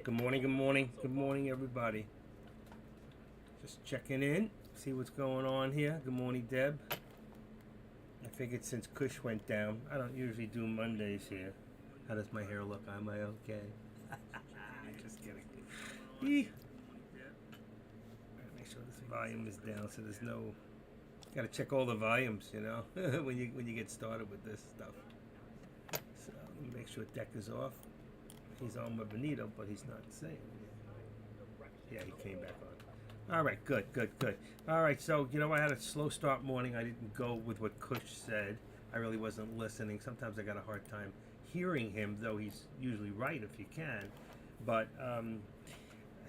Good morning, good morning, good morning, everybody. Just checking in, see what's going on here. Good morning, Deb. I figured since Kush went down, I don't usually do Mondays here. How does my hair look? Am I okay? Just kidding. Make sure this volume is down so there's no. Gotta check all the volumes, you know, when you get started with this stuff. So let me make sure deck is off. He's on with Benito, but he's not saying. Yeah, he came back on. All right, good. All right, so, I had a slow start morning. I didn't go with what Kush said. I really wasn't listening. Sometimes I got a hard time hearing him, though he's usually right if you can. But I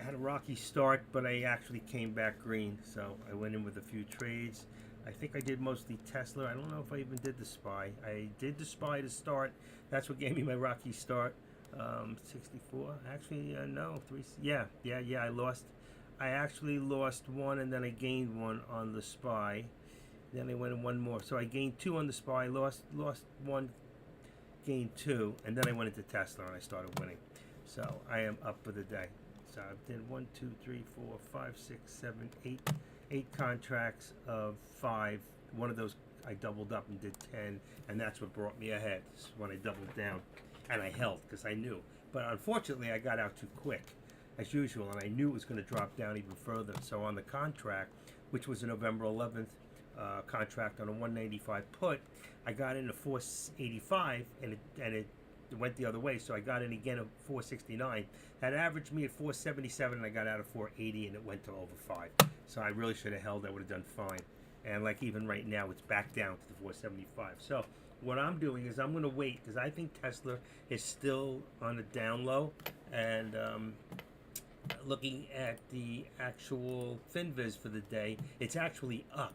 had a rocky start, but I actually came back green. So I went in with a few trades. I think I did mostly Tesla. I don't know if I even did the SPY. I did the SPY to start. That's what gave me my rocky start. 64. Actually, no. I lost. I actually lost one, and then I gained one on the SPY. Then I went in one more. So I gained two on the SPY, lost one, gained two, and then I went into Tesla and I started winning. So I am up for the day. So I did 1, 2, 3, 4, 5, 6, 7, 8 contracts of 5. One of those I doubled up and did 10, and that's what brought me ahead when I doubled down. And I held because I knew. But unfortunately, I got out too quick, as usual, and I knew it was going to drop down even further. So on the contract, which was a November 11th contract on a 195 put, I got in at 485, and it went the other way. So I got in again at 469. That averaged me at 477, and I got out at 480, and it went to over 5. So I really should have held. I would have done fine. And like even right now, it's back down to the 475. So what I'm doing is I'm going to wait because I think Tesla is still on a down low, and looking at the actual FinViz for the day, it's actually up.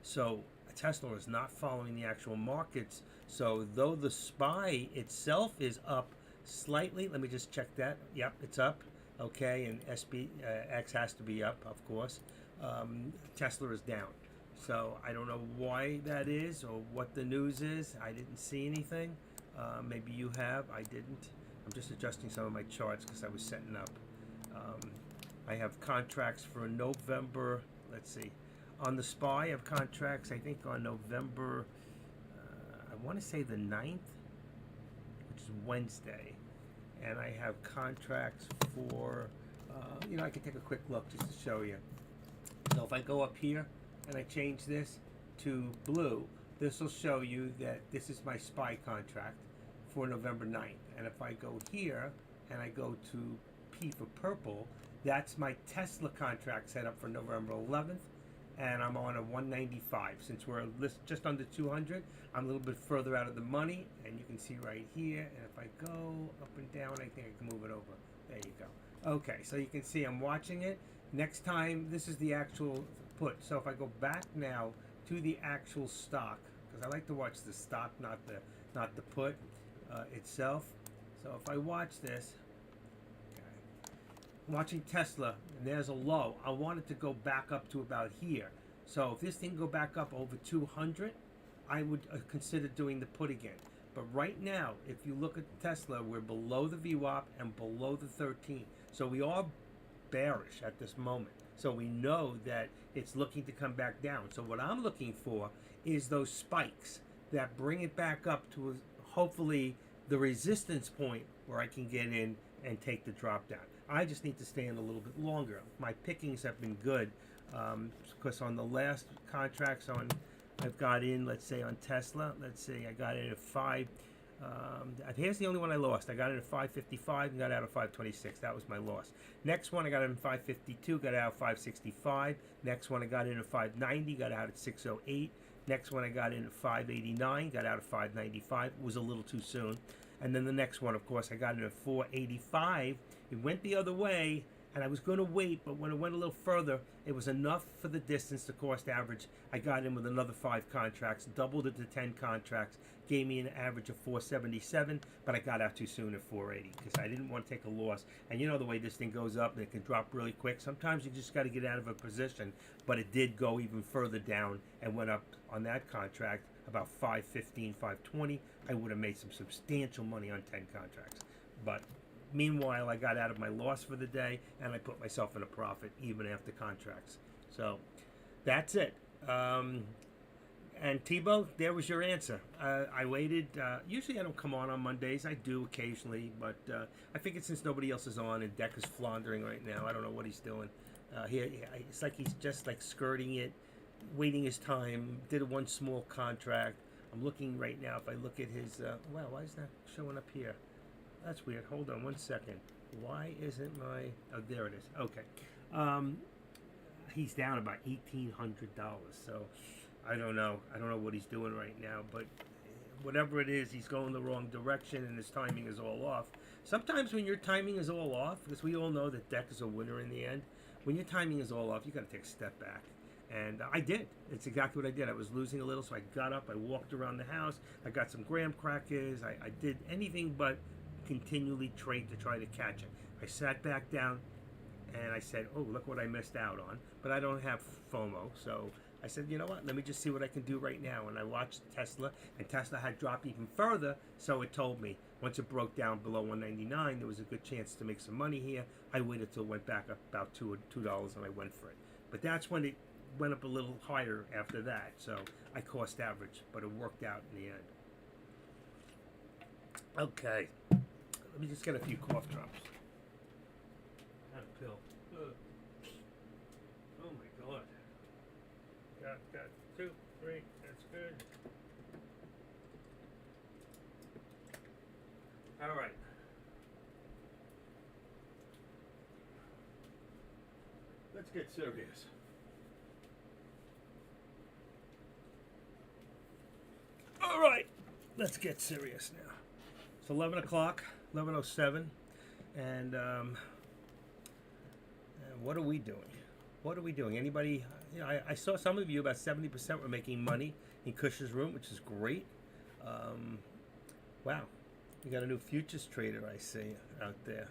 So Tesla is not following the actual markets. So though the SPY itself is up slightly, let me just check that. Yep, it's up. Okay, and SPX has to be up, of course. Tesla is down. So I don't know why that is or what the news is. I didn't see anything. Maybe you have. I didn't. I'm just adjusting some of my charts because I was setting up. I have contracts for November. Let's see. On the SPY, I have contracts, I think, on November, I want to say the 9th, which is Wednesday. And I have contracts for, I can take a quick look just to show you. So if I go up here, and I change this to blue, this will show you that this is my SPY contract for November 9th. And if I go here and I go to P for purple, that's my Tesla contract set up for November 11th, and I'm on a 195. Since we're just under 200, I'm a little bit further out of the money, and you can see right here. And if I go up and down, I think I can move it over. There you go. Okay, so you can see I'm watching it. Next time, this is the actual put. So if I go back now to the actual stock, because I like to watch the stock, not the put itself. So if I watch this, okay, I'm watching Tesla, and there's a low. I want it to go back up to about here. So if this thing go back up over 200, I would consider doing the put again. But right now, if you look at Tesla, we're below the VWAP and below the 13. So we are bearish at this moment. So we know that it's looking to come back down. So what I'm looking for is those spikes that bring it back up to hopefully the resistance point where I can get in and take the drop down. I just need to stay in a little bit longer. My pickings have been good because on the last contracts I've got in, let's say on Tesla, let's say I got in at 5. Here's the only one I lost. I got in at 555 and got out at 526. That was my loss. Next one I got in at 552, got out at 565. Next one I got in at 590, got out at 608. Next one I got in at 589, got out at 595. It was a little too soon. And then the next one, of course, I got in at 485. It went the other way, and I was going to wait, but when it went a little further, it was enough for the distance, the cost average. I got in with another 5 contracts, doubled it to 10 contracts, gave me an average of 477, but I got out too soon at 480 because I didn't want to take a loss. And you know the way this thing goes up and it can drop really quick. Sometimes you just got to get out of a position, but it did go even further down and went up on that contract about 515, 520. I would have made some substantial money on 10 contracts. But Meanwhile, I got out of my loss for the day, and I put myself in a profit even after contracts. So that's it. And Tebow, there was your answer. I waited. Usually I don't come on Mondays. I do occasionally, but I figured since nobody else is on and Deck is floundering right now, I don't know what he's doing. It's like he's just like skirting it, waiting his time. Did one small contract. I'm looking right now. If I look at his, wow, why is that showing up here? That's weird. Hold on 1 second. Why isn't my? Oh, there it is. Okay. He's down about $1,800. So I don't know. I don't know what he's doing right now, but whatever it is, he's going the wrong direction, and his timing is all off. Sometimes when your timing is all off, because we all know that Deck is a winner in the end, when your timing is all off, you got to take a step back. And I did. It's exactly what I did. I was losing a little, so I got up. I walked around the house. I got some graham crackers. I did anything but continually trade to try to catch it. I sat back down, and I said, oh, look what I missed out on. But I don't have FOMO, so I said, you know what? Let me just see what I can do right now. And I watched Tesla, and Tesla had dropped even further, so it told me once it broke down below 199, there was a good chance to make some money here. I waited till it went back up about $2, and I went for it. But that's when it went up a little higher after that, so I cost average, but it worked out in the end. Okay, let me just get a few cough drops. Have a pill. Oh my God. Got 2, 3, that's good. All right. Let's get serious. All right, let's get serious now. It's 11 o'clock, 11:07, and what are we doing? What are we doing? Anybody? You know, I saw some of you, about 70% were making money in Cush's room, which is great. Wow, we got a new futures trader I see out there.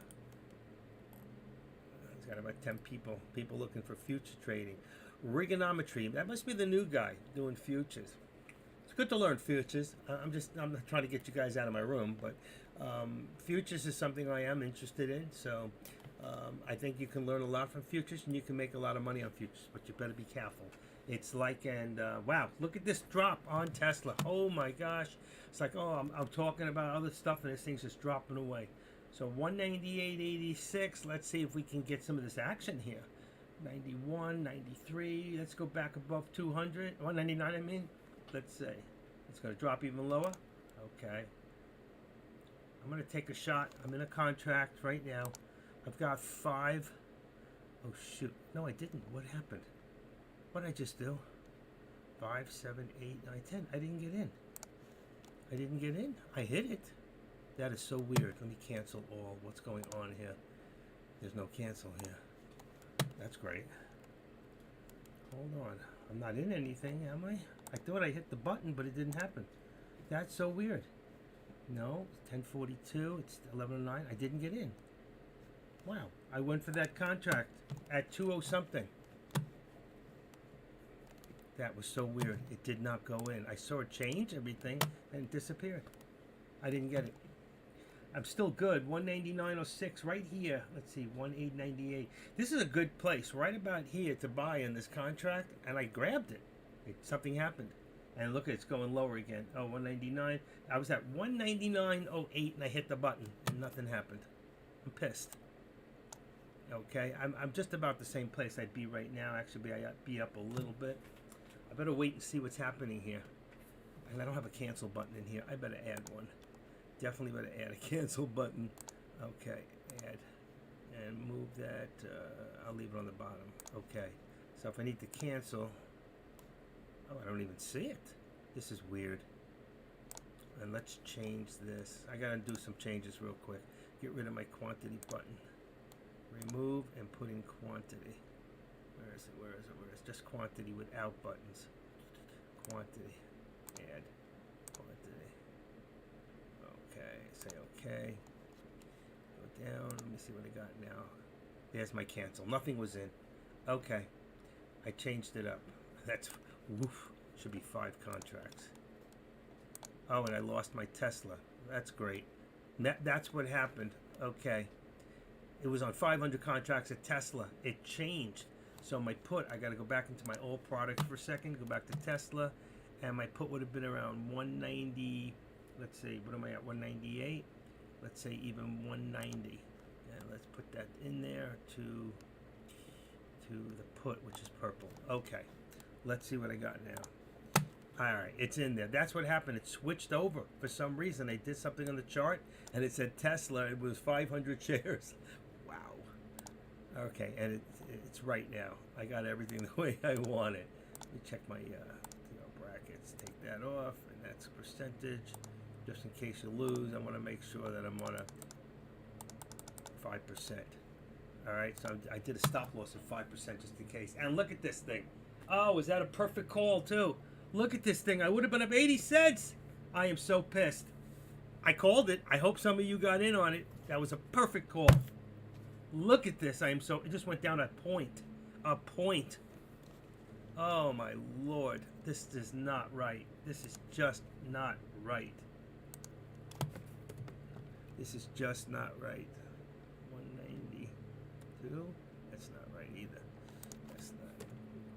He's got about 10 people looking for future trading. Rigonometry, that must be the new guy doing futures. It's good to learn futures. I'm not trying to get you guys out of my room, but futures is something I am interested in. So I think you can learn a lot from futures, and you can make a lot of money on futures, but you better be careful. It's like, and wow, look at this drop on Tesla. Oh my gosh. It's like, oh, I'm talking about other stuff, and this thing's just dropping away. So 198.86. Let's see if we can get some of this action here. 91, 93. Let's go back above 200. 199, I mean. Let's see. It's going to drop even lower. Okay. I'm going to take a shot. I'm in a contract right now. I've got 5. Oh, shoot. No, I didn't. What happened? What did I just do? 5, 7, 8, 9, 10. I didn't get in. I didn't get in. I hit it. That is so weird. Let me cancel all. What's going on here? There's no cancel here. That's great. Hold on. I'm not in anything, am I? I thought I hit the button, but it didn't happen. That's so weird. No, 10:42. It's 11:09. I didn't get in. Wow. I went for that contract at 2:00 something. That was so weird. It did not go in. I saw it change everything and it disappeared. I didn't get it. I'm still good. 199.06 right here. Let's see, 1898. This is a good place right about here to buy in this contract, and I grabbed it. Something happened. And look, it's going lower again. Oh, 199. I was at 199.08 and I hit the button and nothing happened. I'm pissed. Okay, I'm just about the same place I'd be right now. Actually, I'd be up a little bit. I better wait and see what's happening here. And I don't have a cancel button in here. I better add one. Definitely better add a cancel button. Okay, add. And move that. I'll leave it on the bottom. Okay, so if I need to cancel... Oh, I don't even see it. This is weird. And let's change this. I gotta do some changes real quick. Get rid of my quantity button. Remove and put in quantity. Where is it? Where is it? Where is it? Just quantity without buttons. Quantity. Add. Quantity. Okay. Say okay. Go down. Let me see what I got now. There's my cancel. Nothing was in. Okay. I changed it up. That's... Woof. Should be 5 contracts. Oh, and I lost my Tesla. That's great. That's what happened. Okay. It was on 500 contracts at Tesla. It changed. So my put, I got to go back into my old products for a second, go back to Tesla, and my put would have been around 190. Let's see, what am I at? 198. Let's say even 190. And let's put that in there to the put, which is purple. Okay, let's see what I got now. All right, it's in there. That's what happened. It switched over for some reason. They did something on the chart, and it said Tesla. It was 500 shares. Wow. Okay, and it's right now. I got everything the way I want it. Let me check my brackets. Take that off, and that's percentage. Just in case you lose, I want to make sure that I'm on a 5%. All right, so I did a stop loss of 5% just in case. And look at this thing. Oh, is that a perfect call too? Look at this thing. I would have been up 80 cents. I am so pissed. I called it. I hope some of you got in on it. That was a perfect call. Look at this. It just went down a point. A point. Oh my Lord. This is not right. This is just not right. This is just not right. 192. That's not right either. That's not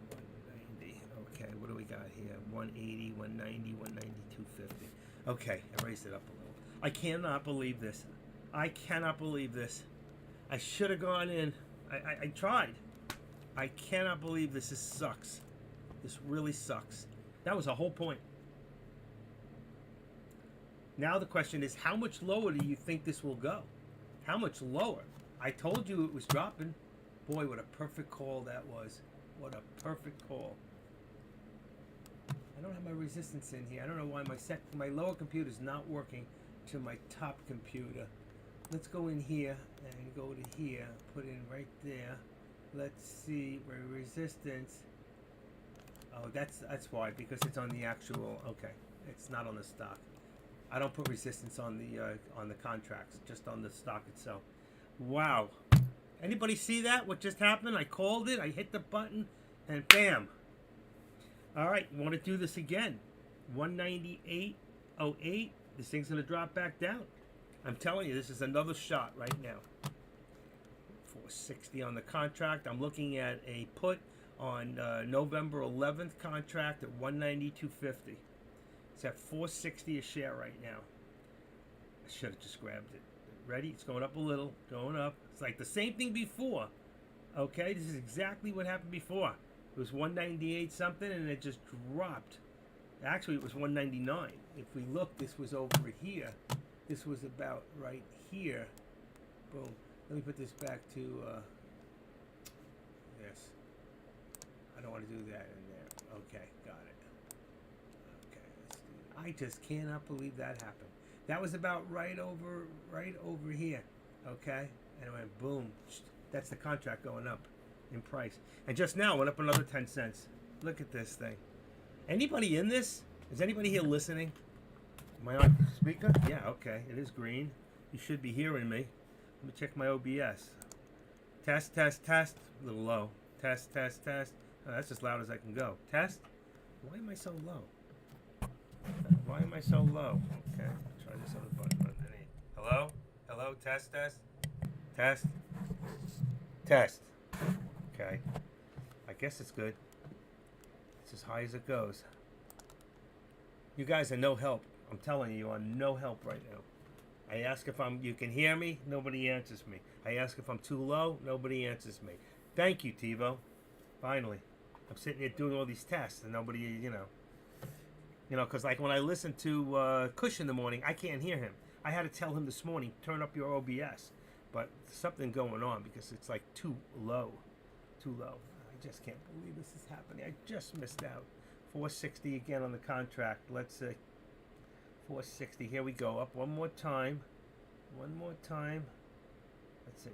190. Okay, what do we got here? 180, 190, 190, 250. Okay, I raised it up a little. I cannot believe this. I cannot believe this. I should have gone in. I tried. I cannot believe this. This sucks. This really sucks. That was a whole point. Now the question is, how much lower do you think this will go? How much lower? I told you it was dropping. Boy, what a perfect call that was. What a perfect call. I don't have my resistance in here. I don't know why my lower computer is not working to my top computer. Let's go in here and go to here. Put in right there. Let's see where resistance. Oh, that's why, because it's on the actual. Okay, it's not on the stock. I don't put resistance on the contracts, just on the stock itself. Wow. Anybody see that? What just happened? I called it. I hit the button, and bam. All right, want to do this again? 198.08. This thing's gonna drop back down. I'm telling you, this is another shot right now. 460 on the contract. I'm looking at a put on November 11th contract at 192.50. It's at 460 a share right now. I should have just grabbed it. Ready? It's going up a little, going up. It's like the same thing before. Okay, this is exactly what happened before. It was 198 something, and it just dropped. Actually, it was 199. If we look, this was over here. This was about right here. Boom. Let me put this back to this. I don't want to do that in there. Okay, got it. Okay, let's do it. I just cannot believe that happened. That was about right over here. Okay, and it went boom. That's the contract going up in price. And just now went up another 10 cents. Look at this thing. Anybody in this? Is anybody here listening? Am I on speaker? Yeah, okay. It is green. You should be hearing me. Let me check my OBS. Test, test, test. A little low. Test, test, test. Oh, that's as loud as I can go. Test. Why am I so low? Why am I so low? Okay. Try this other button underneath. Hello? Hello? Test, test. Test. Test. Okay. I guess it's good. It's as high as it goes. You guys are no help. I'm telling you, I'm no help right now. I ask if you can hear me, nobody answers me. I ask if I'm too low, nobody answers me. Thank you, TiVo. Finally. I'm sitting here doing all these tests and nobody, you know, because like when I listen to Cush in the morning, I can't hear him. I had to tell him this morning, turn up your OBS. But something going on because it's like too low. Too low. I just can't believe this is happening. I just missed out. 460 again on the contract. Let's see. 460. Here we go. Up one more time. One more time. Let's see.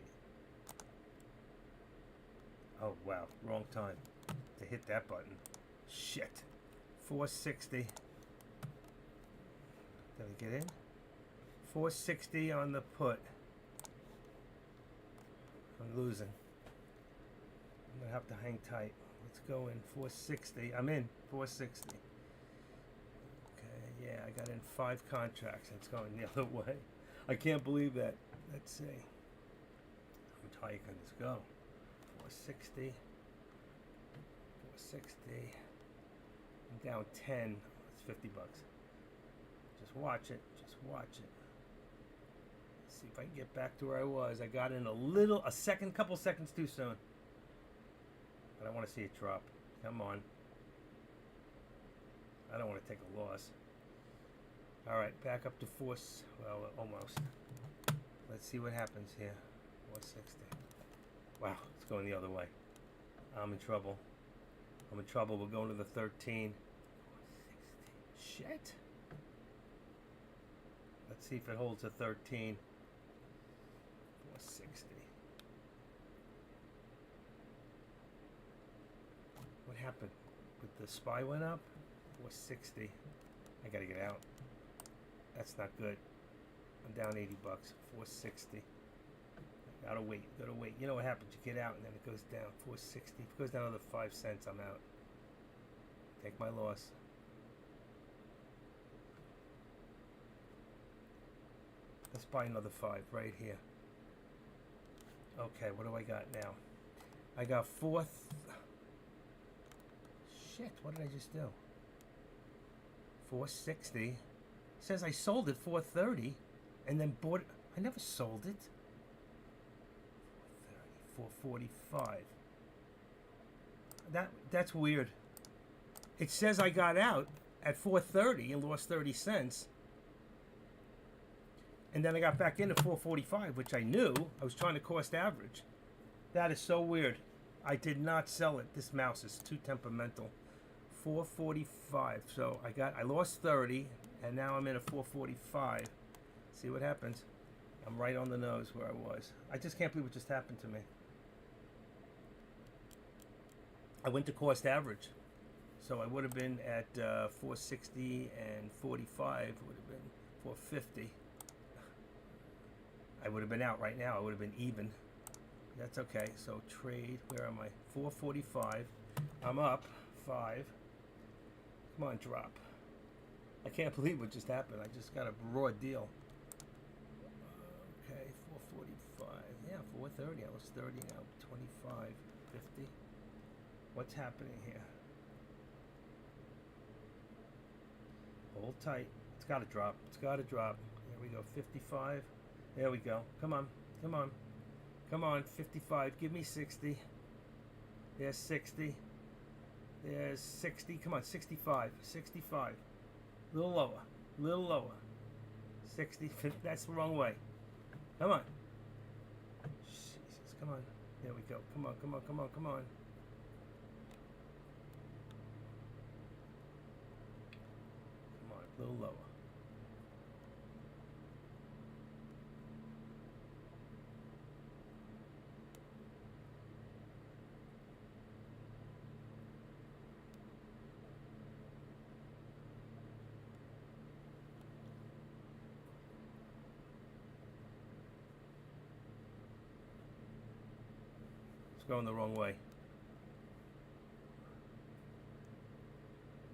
Oh, wow. Wrong time to hit that button. Shit. 460. Did I get in? 460 on the put. I'm losing. I'm going to have to hang tight. Let's go in 460. I'm in 460. Okay, yeah, I got in 5 contracts. It's going the other way. I can't believe that. Let's see. I'm high can this go? 460. 460. I'm down 10. It's 50 bucks. Just watch it. Just watch it. Let's see if I can get back to where I was. I got in a couple seconds too soon. But I want to see it drop. Come on. I don't want to take a loss. All right, back up to well, almost. Let's see what happens here. 460. Wow, it's going the other way. I'm in trouble. I'm in trouble. We're going to the 13. 460. Shit. Let's see if it holds a 13. 460. What happened? The SPY went up? 460. I gotta get out. That's not good. I'm down 80 bucks. 460. Gotta wait. Gotta wait. You know what happens? You get out and then it goes down. 460. If it goes down another 5 cents, I'm out. Take my loss. Let's buy another 5 right here. Okay, what do I got now? I got Shit, what did I just do? 460. It says I sold it 430 and then bought it. I never sold it. 445. That's weird. It says I got out at 430 and lost 30 cents. And then I got back into 445, which I knew. I was trying to cost average. That is so weird. I did not sell it. This mouse is too temperamental. 445. So I lost 30 and now I'm in a 445. See what happens. I'm right on the nose where I was. I just can't believe what just happened to me. I went to cost average. So I would have been at 460 and 45 would have been 450. I would have been out right now. I would have been even. That's okay. So trade, where am I? 445. I'm up 5. Come on, drop. I can't believe what just happened. I just got a raw deal. Okay, 445. Yeah, 430. I was 30 now. 25, 50. What's happening here? Hold tight. It's got to drop. It's got to drop. Here we go. 55. There we go. Come on. Come on. Come on. 55. Give me 60. There's 60. There's 60. Come on. 65. 65. A little lower. A little lower. 60. That's the wrong way. Come on. Jesus. Come on. There we go. Come on. Come on. Come on. Come on. Come on. A little lower. Going the wrong way.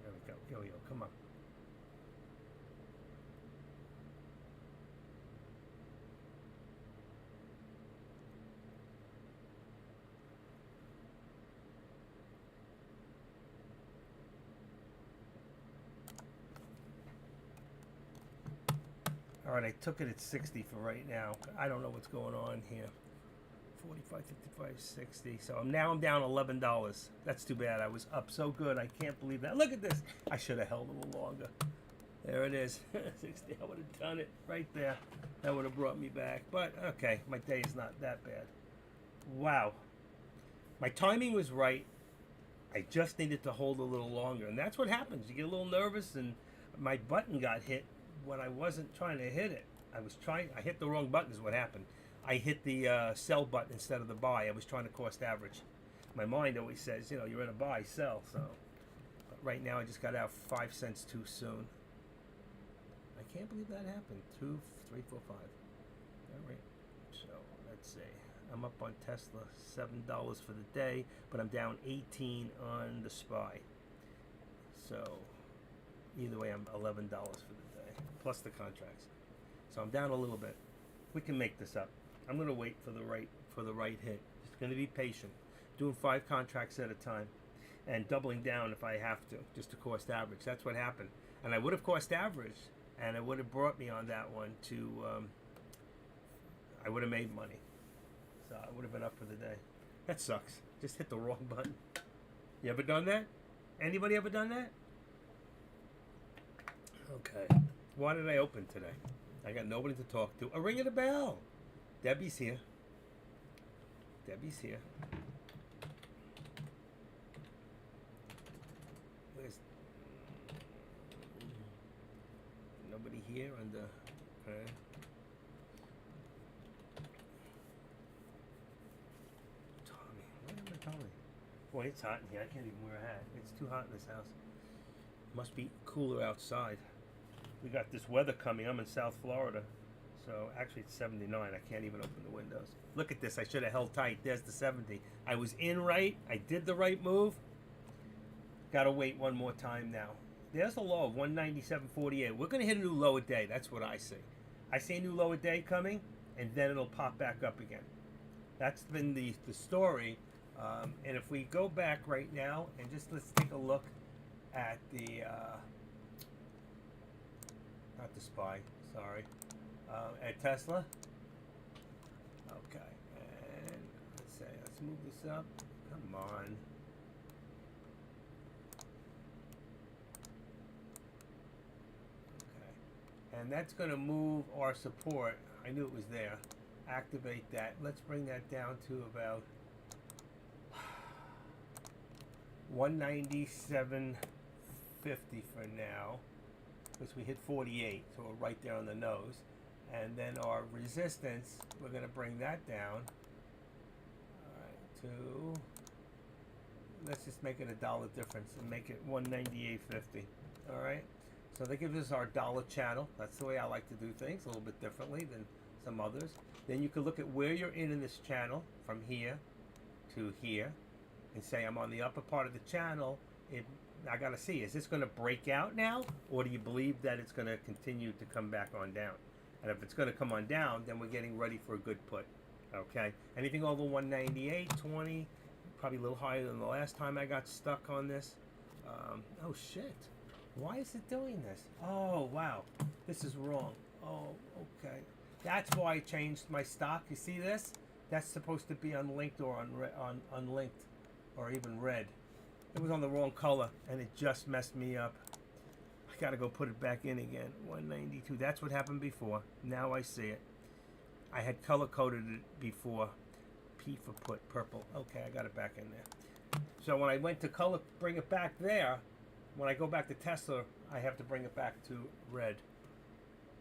There we go. Here we go. Come on. All right, I took it at 60 for right now. I don't know what's going on here. 45, 55, 60. So now I'm down $11. That's too bad. I was up so good. I can't believe that. Look at this. I should have held a little longer. There it is. 60. I would have done it right there. That would have brought me back. But okay, my day is not that bad. Wow. My timing was right. I just needed to hold a little longer. And that's what happens. You get a little nervous, and my button got hit when I wasn't trying to hit it. I hit the wrong button is what happened. I hit the sell button instead of the buy. I was trying to cost average. My mind always says, you're in a buy, sell. So, but right now I just got out 5 cents too soon. I can't believe that happened. 2, 3, 4, 5. All right. So let's see. I'm up on Tesla, $7 for the day, but I'm down 18 on the SPY. So either way, I'm $11 for the day, plus the contracts. So I'm down a little bit. We can make this up. I'm gonna wait for for the right hit. Just going to be patient. Doing 5 contracts at a time. And doubling down if I have to, just to cost average. That's what happened. And I would have cost average, and it would have brought me on that one to, I would have made money. So I would have been up for the day. That sucks. Just hit the wrong button. You ever done that? Anybody ever done that? Okay. Why did I open today? I got nobody to talk to. A ring of the bell. Debbie's here. Debbie's here. Where's nobody here on the okay. Tommy. Where am I, Tommy? Boy, it's hot in here. I can't even wear a hat. It's too hot in this house. Must be cooler outside. We got this weather coming. I'm in South Florida. So actually it's 79. I can't even open the windows. Look at this. I should have held tight. There's the 70. I was in right. I did the right move. Got to wait one more time now. There's a low of 197.48. We're going to hit a new lower day. That's what I see. I see a new lower day coming, and then it'll pop back up again. That's been the story. And if we go back right now and just let's take a look at the not the SPY, sorry, at Tesla. Okay, and let's move this up. Come on. Okay, and that's going to move our support. I knew it was there. Activate that. Let's bring that down to about 197.50 for now, because we hit 48, so we're right there on the nose. And then our resistance, we're going to bring that down to, let's just make it $1 difference and make it 198.50. All right, so that gives us our dollar channel. That's the way I like to do things, a little bit differently than some others. Then you can look at where you're in this channel from here to here and say I'm on the upper part of the channel. I got to see, is this going to break out now, or do you believe that it's going to continue to come back on down? And if it's going to come on down, then we're getting ready for a good put. Okay, anything over 198.20, probably a little higher than the last time I got stuck on this. Oh shit, why is it doing this? Oh wow, this is wrong. Oh, okay, that's why I changed my stock. You see this? That's supposed to be unlinked or unlinked or even red. It was on the wrong color and it just messed me up. I gotta go put it back in again. 192. That's what happened before. Now I see it. I had color coded it before. P for put, purple. Okay, I got it back in there. So when I went to color, bring it back there, when I go back to Tesla, I have to bring it back to red.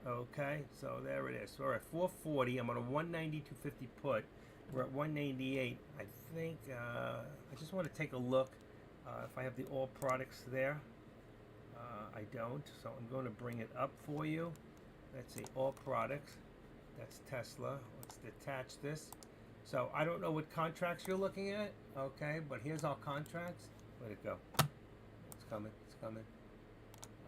Okay, so there it is. So we're at 440. I'm on a 192.50 put. We're at 198. I think I just want to take a look if I have the all products there. I don't, so I'm going to bring it up for you. Let's see, all products. That's Tesla. Let's detach this. So I don't know what contracts you're looking at, okay, but here's our contracts. Where'd it go? It's coming, it's coming.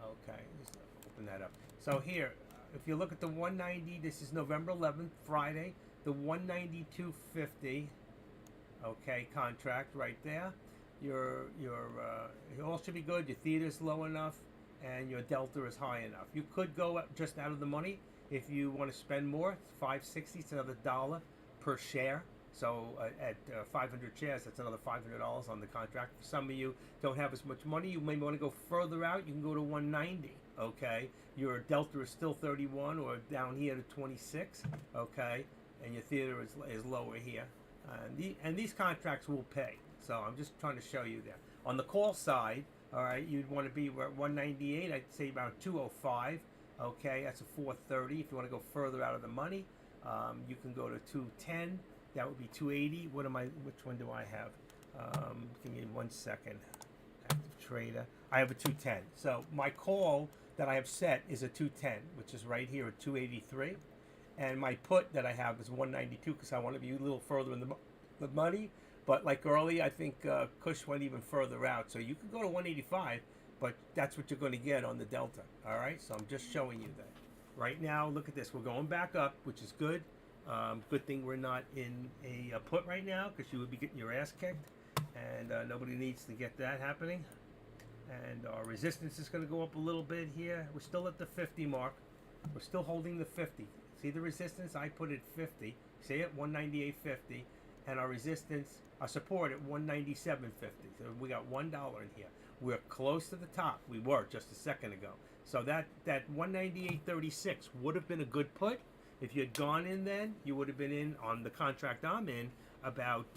Okay, just open that up. So here, if you look at the 190, this is November 11th, Friday, the 192.50, okay, contract right there. Your it all should be good. Your theta's low enough, and your delta is high enough. You could go up just out of the money if you want to spend more. It's $5.60. It's another $1 per share. So at 500 shares, that's another $500 on the contract. For some of you don't have as much money, you may want to go further out. You can go to 190. Okay, your delta is still 31, or down here to 26. Okay, and your theta is lower here. And these contracts will pay. So I'm just trying to show you there. On the call side, all right, you'd want to be at 198. I'd say about 205. Okay, that's a 430. If you want to go further out of the money, you can go to 210. That would be 280. Which one do I have? Give me 1 second. Active trader. I have a 210. So my call that I have set is a 210, which is right here at 283. And my put that I have is 192 because I want to be a little further in the money. But like early, I think Kush went even further out. So you could go to 185, but that's what you're going to get on the delta. All right, so I'm just showing you that. Right now, look at this. We're going back up, which is good. Good thing we're not in a put right now, because you would be getting your ass kicked, and nobody needs to get that happening. And our resistance is going to go up a little bit here. We're still at the 50 mark. We're still holding the 50. See the resistance? I put it 50. See it? 198.50. And our resistance, our support at 197.50. So we got $1 in here. We're close to the top. We were just a second ago. So that 198.36 would have been a good put. If you had gone in then, you would have been in on the contract I'm in about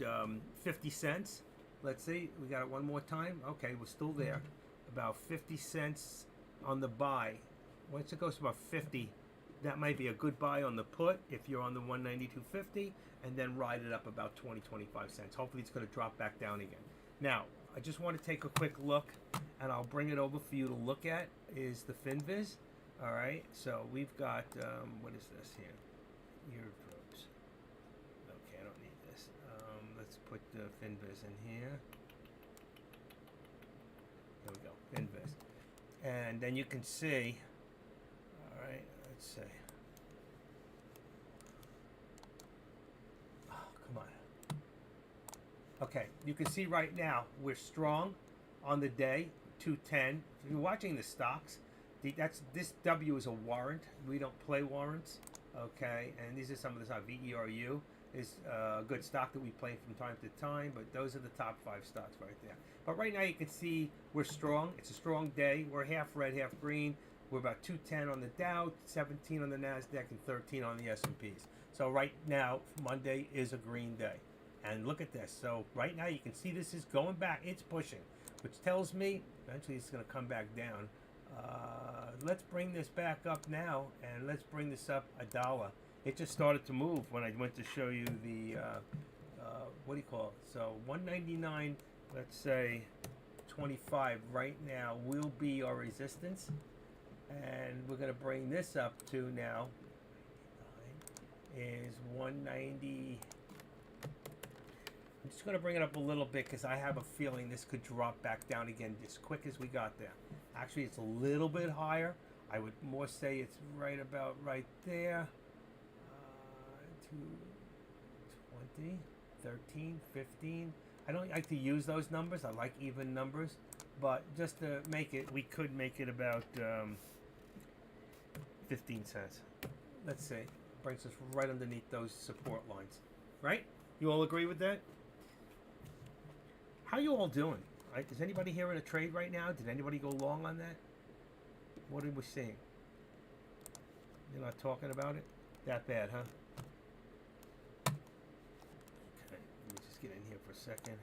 50 cents. Let's see, we got it one more time. Okay, we're still there. About 50 cents on the buy. Once it goes to about 50, that might be a good buy on the put if you're on the 192.50, and then ride it up about 20-25 cents. Hopefully it's going to drop back down again. Now, I just want to take a quick look, and I'll bring it over for you to look at, is the FinViz. All right, so we've got, what is this here? Eardrobes. Okay, I don't need this. Let's put the FinViz in here. There we go, FinViz. And then you can see, all right, let's see. Oh, come on. Okay, you can see right now we're strong on the day, 210. If you're watching the stocks, this W is a warrant. We don't play warrants, okay? And these are some of the stocks. VERU is a good stock that we play from time to time, but those are the top 5 stocks right there. But right now you can see we're strong. It's a strong day. We're half red, half green. We're about 210 on the Dow, 17 on the NASDAQ, and 13 on the S&Ps. So right now, Monday is a green day. And look at this. So right now you can see this is going back. It's pushing, which tells me eventually it's going to come back down. Let's bring this back up now, and let's bring this up $1. It just started to move when I went to show you the what do you call it? So 199, let's say 25 right now will be our resistance, and we're going to bring this up to now is 190. I'm just going to bring it up a little bit because I have a feeling this could drop back down again as quick as we got there. Actually, it's a little bit higher. I would more say it's right about right there. 220, 13, 15. I don't like to use those numbers. I like even numbers. But just to make it, we could make it about 15 cents. Let's see. Brings us right underneath those support lines. Right? You all agree with that? How you all doing? Right? Is anybody here in a trade right now? Did anybody go long on that? What are we seeing? You're not talking about it? That bad, huh? Okay, let me just get in here for a second.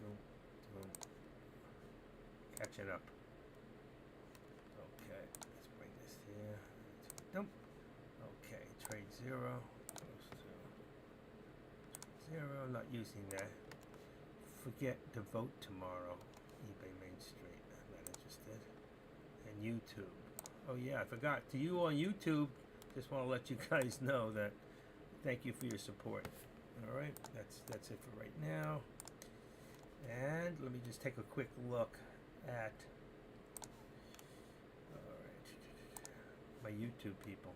Boom. Catching up. Okay, let's bring this here. Dump. Okay, trade 0. Goes to 0. I'm not using that. Forget to vote tomorrow. eBay Main Street. I'm not interested. And YouTube. Oh yeah, I forgot. To you on YouTube, just want to let you guys know that thank you for your support. All right, that's it for right now. And let me just take a quick look at my YouTube people.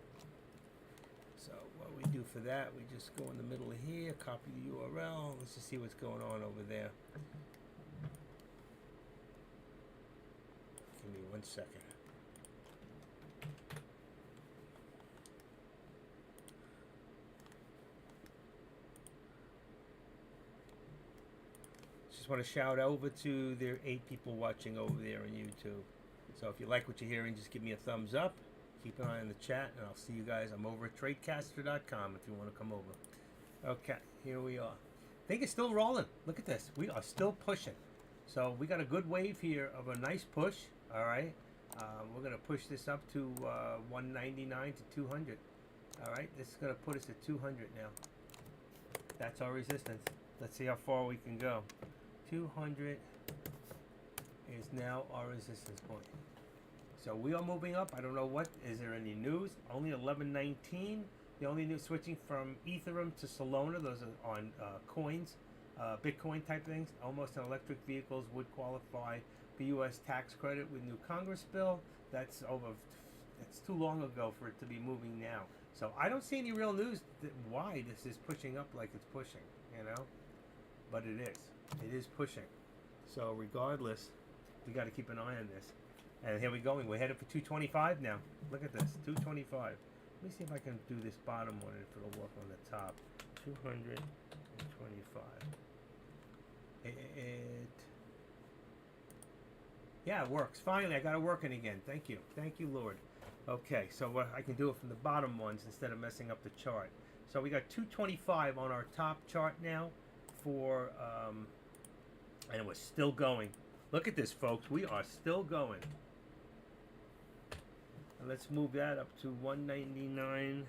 So what we do for that, we just go in the middle of here, copy the URL. Let's just see what's going on over there. Give me 1 second. Just want to shout over to their 8 people watching over there on YouTube. So if you like what you're hearing, just give me a thumbs up. Keep an eye on the chat, and I'll see you guys. I'm over at tradecaster.com if you want to come over. Okay, here we are. I think it's still rolling. Look at this. We are still pushing. So we got a good wave here of a nice push. All right. We're going to push this up to 199 to 200. All right. This is going to put us at 200 now. That's our resistance. Let's see how far we can go. 200 is now our resistance point. So we are moving up. I don't know what. Is there any news? Only 1119. The only news switching from Ethereum to Solana. Those are on coins, Bitcoin type things. Almost an electric vehicles would qualify for U.S. tax credit with new Congress bill. That's over. It's too long ago for it to be moving now. So I don't see any real news why this is pushing up like it's pushing, you know. But it is. It is pushing. So regardless, we got to keep an eye on this. And here we go. We're headed for 225 now. Look at this, 225. Let me see if I can do this bottom one and if it'll work on the top. 225. Yeah, it works. Finally, I got it working again. Thank you. Thank you, Lord. Okay, so I can do it from the bottom ones instead of messing up the chart. So we got 225 on our top chart now for, and we're still going. Look at this, folks. We are still going. And let's move that up to 199,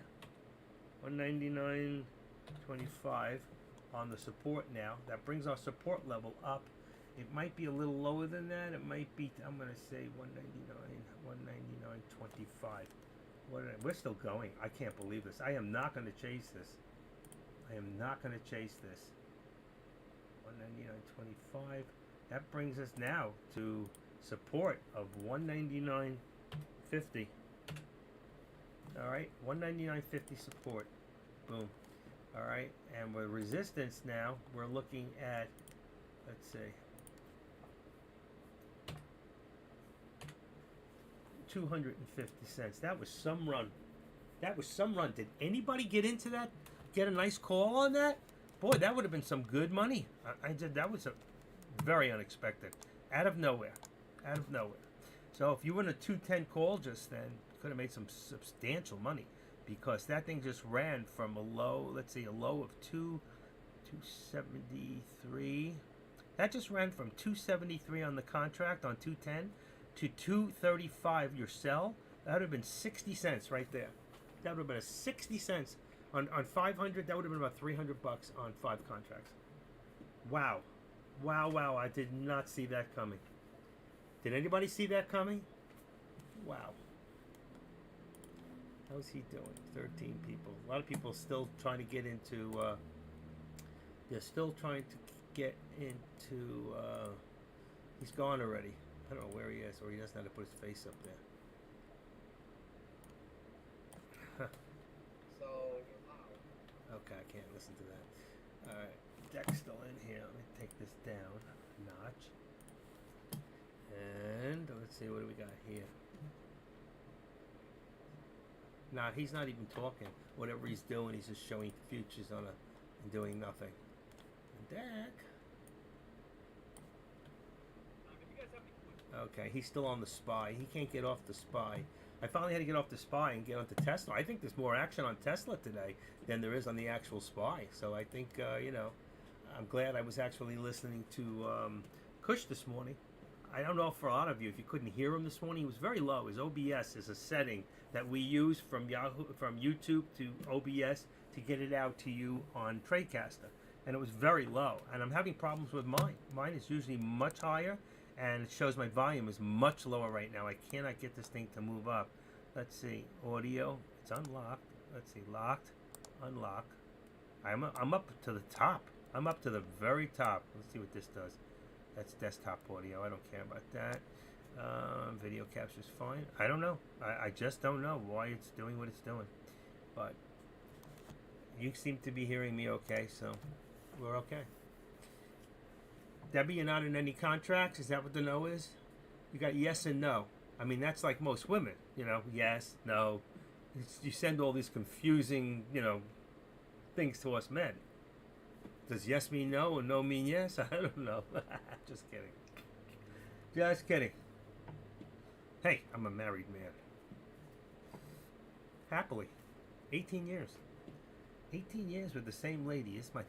199.25 on the support now. That brings our support level up. It might be a little lower than that. It might be, I'm going to say 199.25. We're still going. I can't believe this. I am not going to chase this. I am not going to chase this. 199.25. That brings us now to support of 199.50. All right, 199.50 support. Boom. All right, and with resistance now, we're looking at, let's see, 250 cents. That was some run. That was some run. Did anybody get into that? Get a nice call on that? Boy, that would have been some good money. I did. That was a very unexpected. Out of nowhere. Out of nowhere. So if you were in a 210 call just then, you could have made some substantial money because that thing just ran from a low, let's see, a low of 273. That just ran from 273 on the contract on 210 to 235 your sell. That would have been 60 cents right there. That would have been a 60 cents on 500. That would have been about 300 bucks on 5 contracts. Wow. Wow, wow. I did not see that coming. Did anybody see that coming? Wow. How's he doing? 13 people. A lot of people still trying to get into, they're still trying to get into, he's gone already. I don't know where he is, or he doesn't know how to put his face up there. So you're loud. Okay, I can't listen to that. Alright, deck's still in here. Let me take this down a notch. And let's see, what do we got here? Nah, he's not even talking. Whatever he's doing, he's just showing futures on and doing nothing. And deck. Okay, he's still on the SPY. He can't get off the SPY. I finally had to get off the SPY and get onto Tesla. I think there's more action on Tesla today than there is on the actual SPY. So I think, you know, I'm glad I was actually listening to Kush this morning. I don't know for a lot of you, if you couldn't hear him this morning, he was very low. His OBS is a setting that we use from YouTube to OBS to get it out to you on Tradecaster. And it was very low. And I'm having problems with mine. Mine is usually much higher. And it shows my volume is much lower right now. I cannot get this thing to move up. Let's see, audio, it's unlocked. Let's see, locked, unlock. I'm up to the top. I'm up to the very top. Let's see what this does. That's desktop audio. I don't care about that. Video capture's fine. I don't know. I just don't know why it's doing what it's doing. But you seem to be hearing me okay, so we're okay. Debbie, you're not in any contracts? Is that what the no is? You got yes and no. I mean, that's like most women, you know, yes, no. You send all these confusing, you know, things to us men. Does yes mean no and no mean yes? I don't know. Just kidding. Just kidding. Hey, I'm a married man. Happily. 18 years. 18 years with the same lady. It's my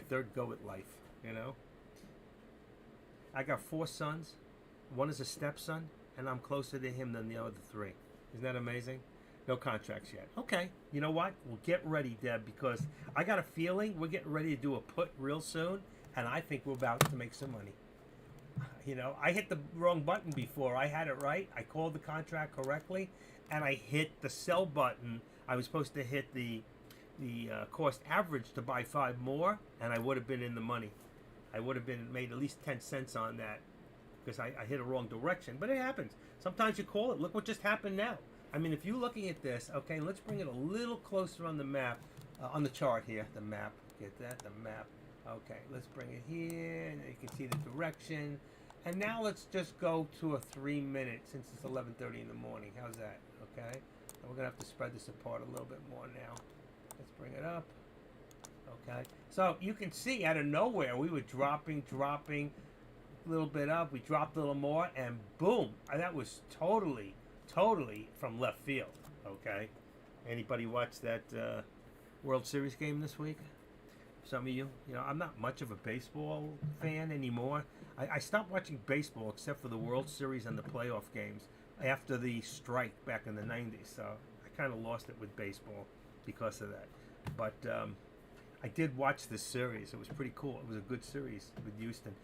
third go at life, you know? I got 4 sons. One is a stepson, and I'm closer to him than the other 3. Isn't that amazing? No contracts yet. Okay, you know what? We'll get ready, Deb, because I got a feeling we're getting ready to do a put real soon, and I think we're about to make some money. You know, I hit the wrong button before. I had it right. I called the contract correctly, and I hit the sell button. I was supposed to hit the cost average to buy 5 more, and I would have been in the money. I would have been made at least 10 cents on that because I hit a wrong direction. But it happens. Sometimes you call it. Look what just happened now. I mean, if you're looking at this, okay, let's bring it a little closer on the map, on the chart here, the map. Get that? The map. Okay, let's bring it here, and you can see the direction. And now let's just go to a 3 minute, since it's 11:30 in the morning. How's that? Okay, and we're gonna have to spread this apart a little bit more now. Let's bring it up. Okay, so you can see out of nowhere we were dropping a little bit up. We dropped a little more, and boom! That was totally from left field. Okay, anybody watch that World Series game this week? Some of you, I'm not much of a baseball fan anymore. I stopped watching baseball except for the World Series and the playoff games after the strike back in the 90s. So I kind of lost it with baseball because of that. But I did watch this series. It was pretty cool. It was a good series with Houston.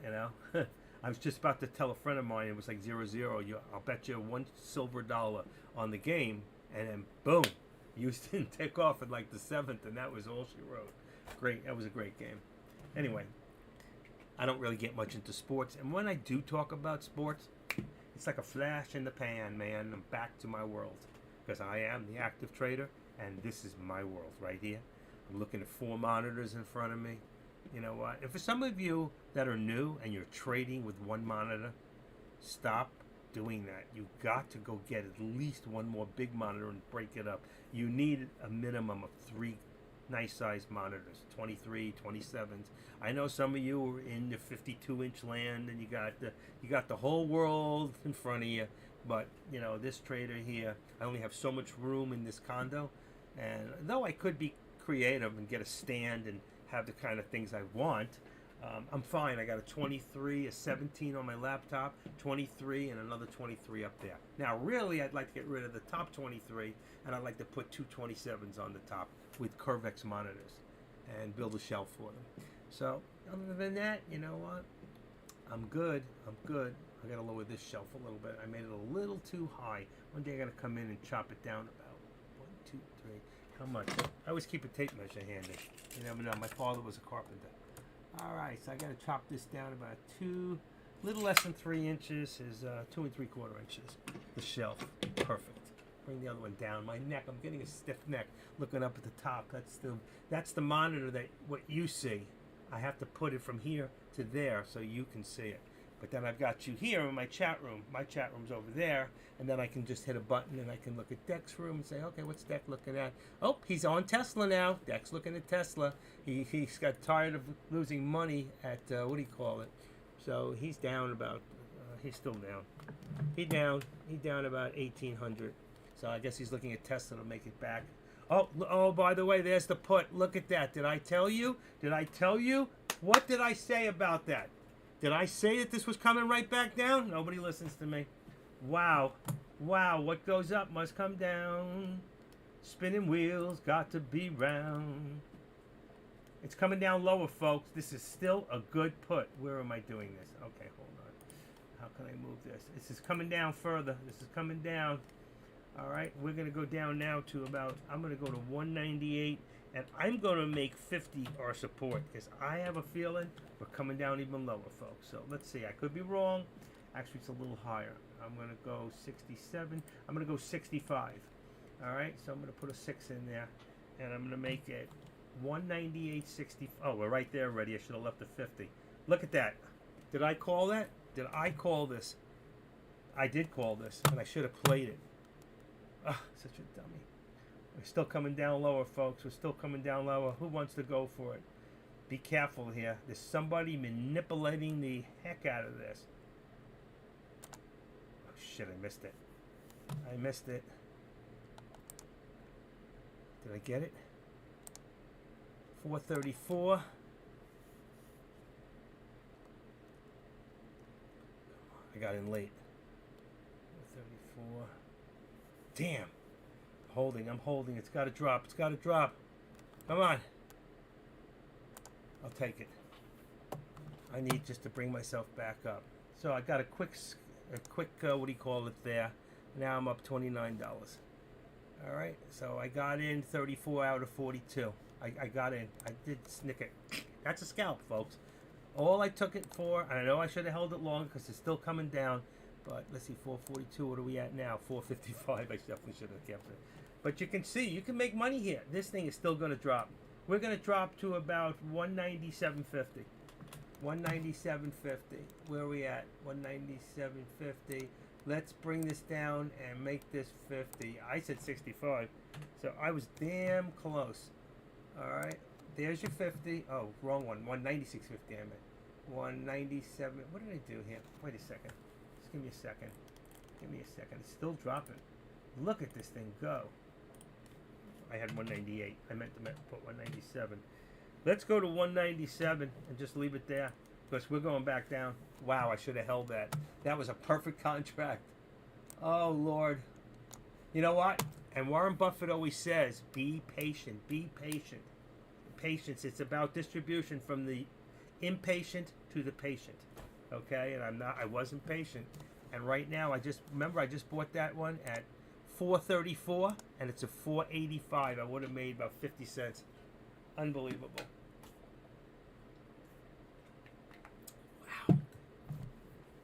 I was just about to tell a friend of mine it was like 0-0. I'll bet you $1 silver on the game, and then boom, Houston took off in like the 7th, and that was all she wrote. Great, that was a great game. Anyway, I don't really get much into sports, and when I do talk about sports, it's like a flash in the pan, man. I'm back to my world because I am the active trader, and this is my world right here. I'm looking at 4 monitors in front of me. You know what? And for some of you that are new and you're trading with 1 monitor, stop doing that. You got to go get at least 1 more big monitor and break it up. You need a minimum of 3 nice sized monitors, 23, 27s. I know some of you are in the 52-inch land and you got the whole world in front of you, but this trader here, I only have so much room in this condo, and though I could be creative and get a stand and have the kind of things I want, I'm fine. I got a 23, a 17 on my laptop, 23, and another 23 up there. Now, really, I'd like to get rid of the top 23, and I'd like to put 2 27s on the top with Curvex monitors and build a shelf for them. So, other than that, you know what? I'm good. I got to lower this shelf a little bit. I made it a little too high. One day I got to come in and chop it down about 1, 2, 3. How much? I always keep a tape measure handy. You never know. My father was a carpenter. All right, so I got to chop this down about 2, little less than 3 inches is 2 3/4 inches. The shelf, perfect. Bring the other one down. My neck, I'm getting a stiff neck looking up at the top. That's the monitor that what you see. I have to put it from here to there so you can see it. But then I've got you here in my chat room. My chat room's over there, and then I can just hit a button and I can look at Deck's room and say, okay, what's Deck looking at? Oh, he's on Tesla now. Deck's looking at Tesla. He's got tired of losing money at, what do you call it? So he's down about, he's still down. He's down about 1,800. So I guess he's looking at Tesla to make it back. Oh, by the way, there's the put. Look at that. Did I tell you? What did I say about that? Did I say that this was coming right back down? Nobody listens to me. Wow. What goes up must come down. Spinning wheels got to be round. It's coming down lower, folks. This is still a good put. Where am I doing this? Okay, hold on. How can I move this? This is coming down further. This is coming down. All right, we're going to go down now to about, I'm going to go to 198, and I'm going to make 50 our support because I have a feeling we're coming down even lower, folks. So let's see. I could be wrong. Actually, it's a little higher. I'm going to go 67. I'm going to go 65. All right, so I'm going to put a 6 in there, and I'm going to make it 198.60. Oh, we're right there already. I should have left the 50. Look at that. Did I call that? Did I call this? I did call this, and I should have played it. Ah, such a dummy. We're still coming down lower, folks. We're still coming down lower. Who wants to go for it? Be careful here. There's somebody manipulating the heck out of this. Oh, shit, I missed it. Did I get it? 434. I got in late. 434. Damn. I'm holding. It's got to drop. Come on. I'll take it. I need just to bring myself back up. So I got a quick what do you call it there. Now I'm up $29. All right. So I got in 34 out of 42. I got in. I did snick it. That's a scalp, folks. All I took it for, and I know I should have held it longer because it's still coming down, But let's see, 442. What are we at now? 455. I definitely should have kept it. But you can see, you can make money here. This thing is still going to drop. We're going to drop to about 197.50. 197.50. Where are we at? 197.50. Let's bring this down and make this 50. I said 65. So I was damn close. All right. There's your 50. Oh, wrong one. 196.50 I meant. 197. What did I do here? Wait a second. Just give me a second. Give me a second. It's still dropping. Look at this thing go. I had 198. I meant to put 197. Let's go to 197 and just leave it there because we're going back down. Wow, I should have held that. That was a perfect contract. Oh, Lord. You know what? And Warren Buffett always says, be patient, be patient. Patience, it's about distribution from the impatient to the patient. Okay, and I wasn't patient. And right now, I just bought that one at $4.34 and it's a $4.85. I would have made about 50 cents. Unbelievable. Wow.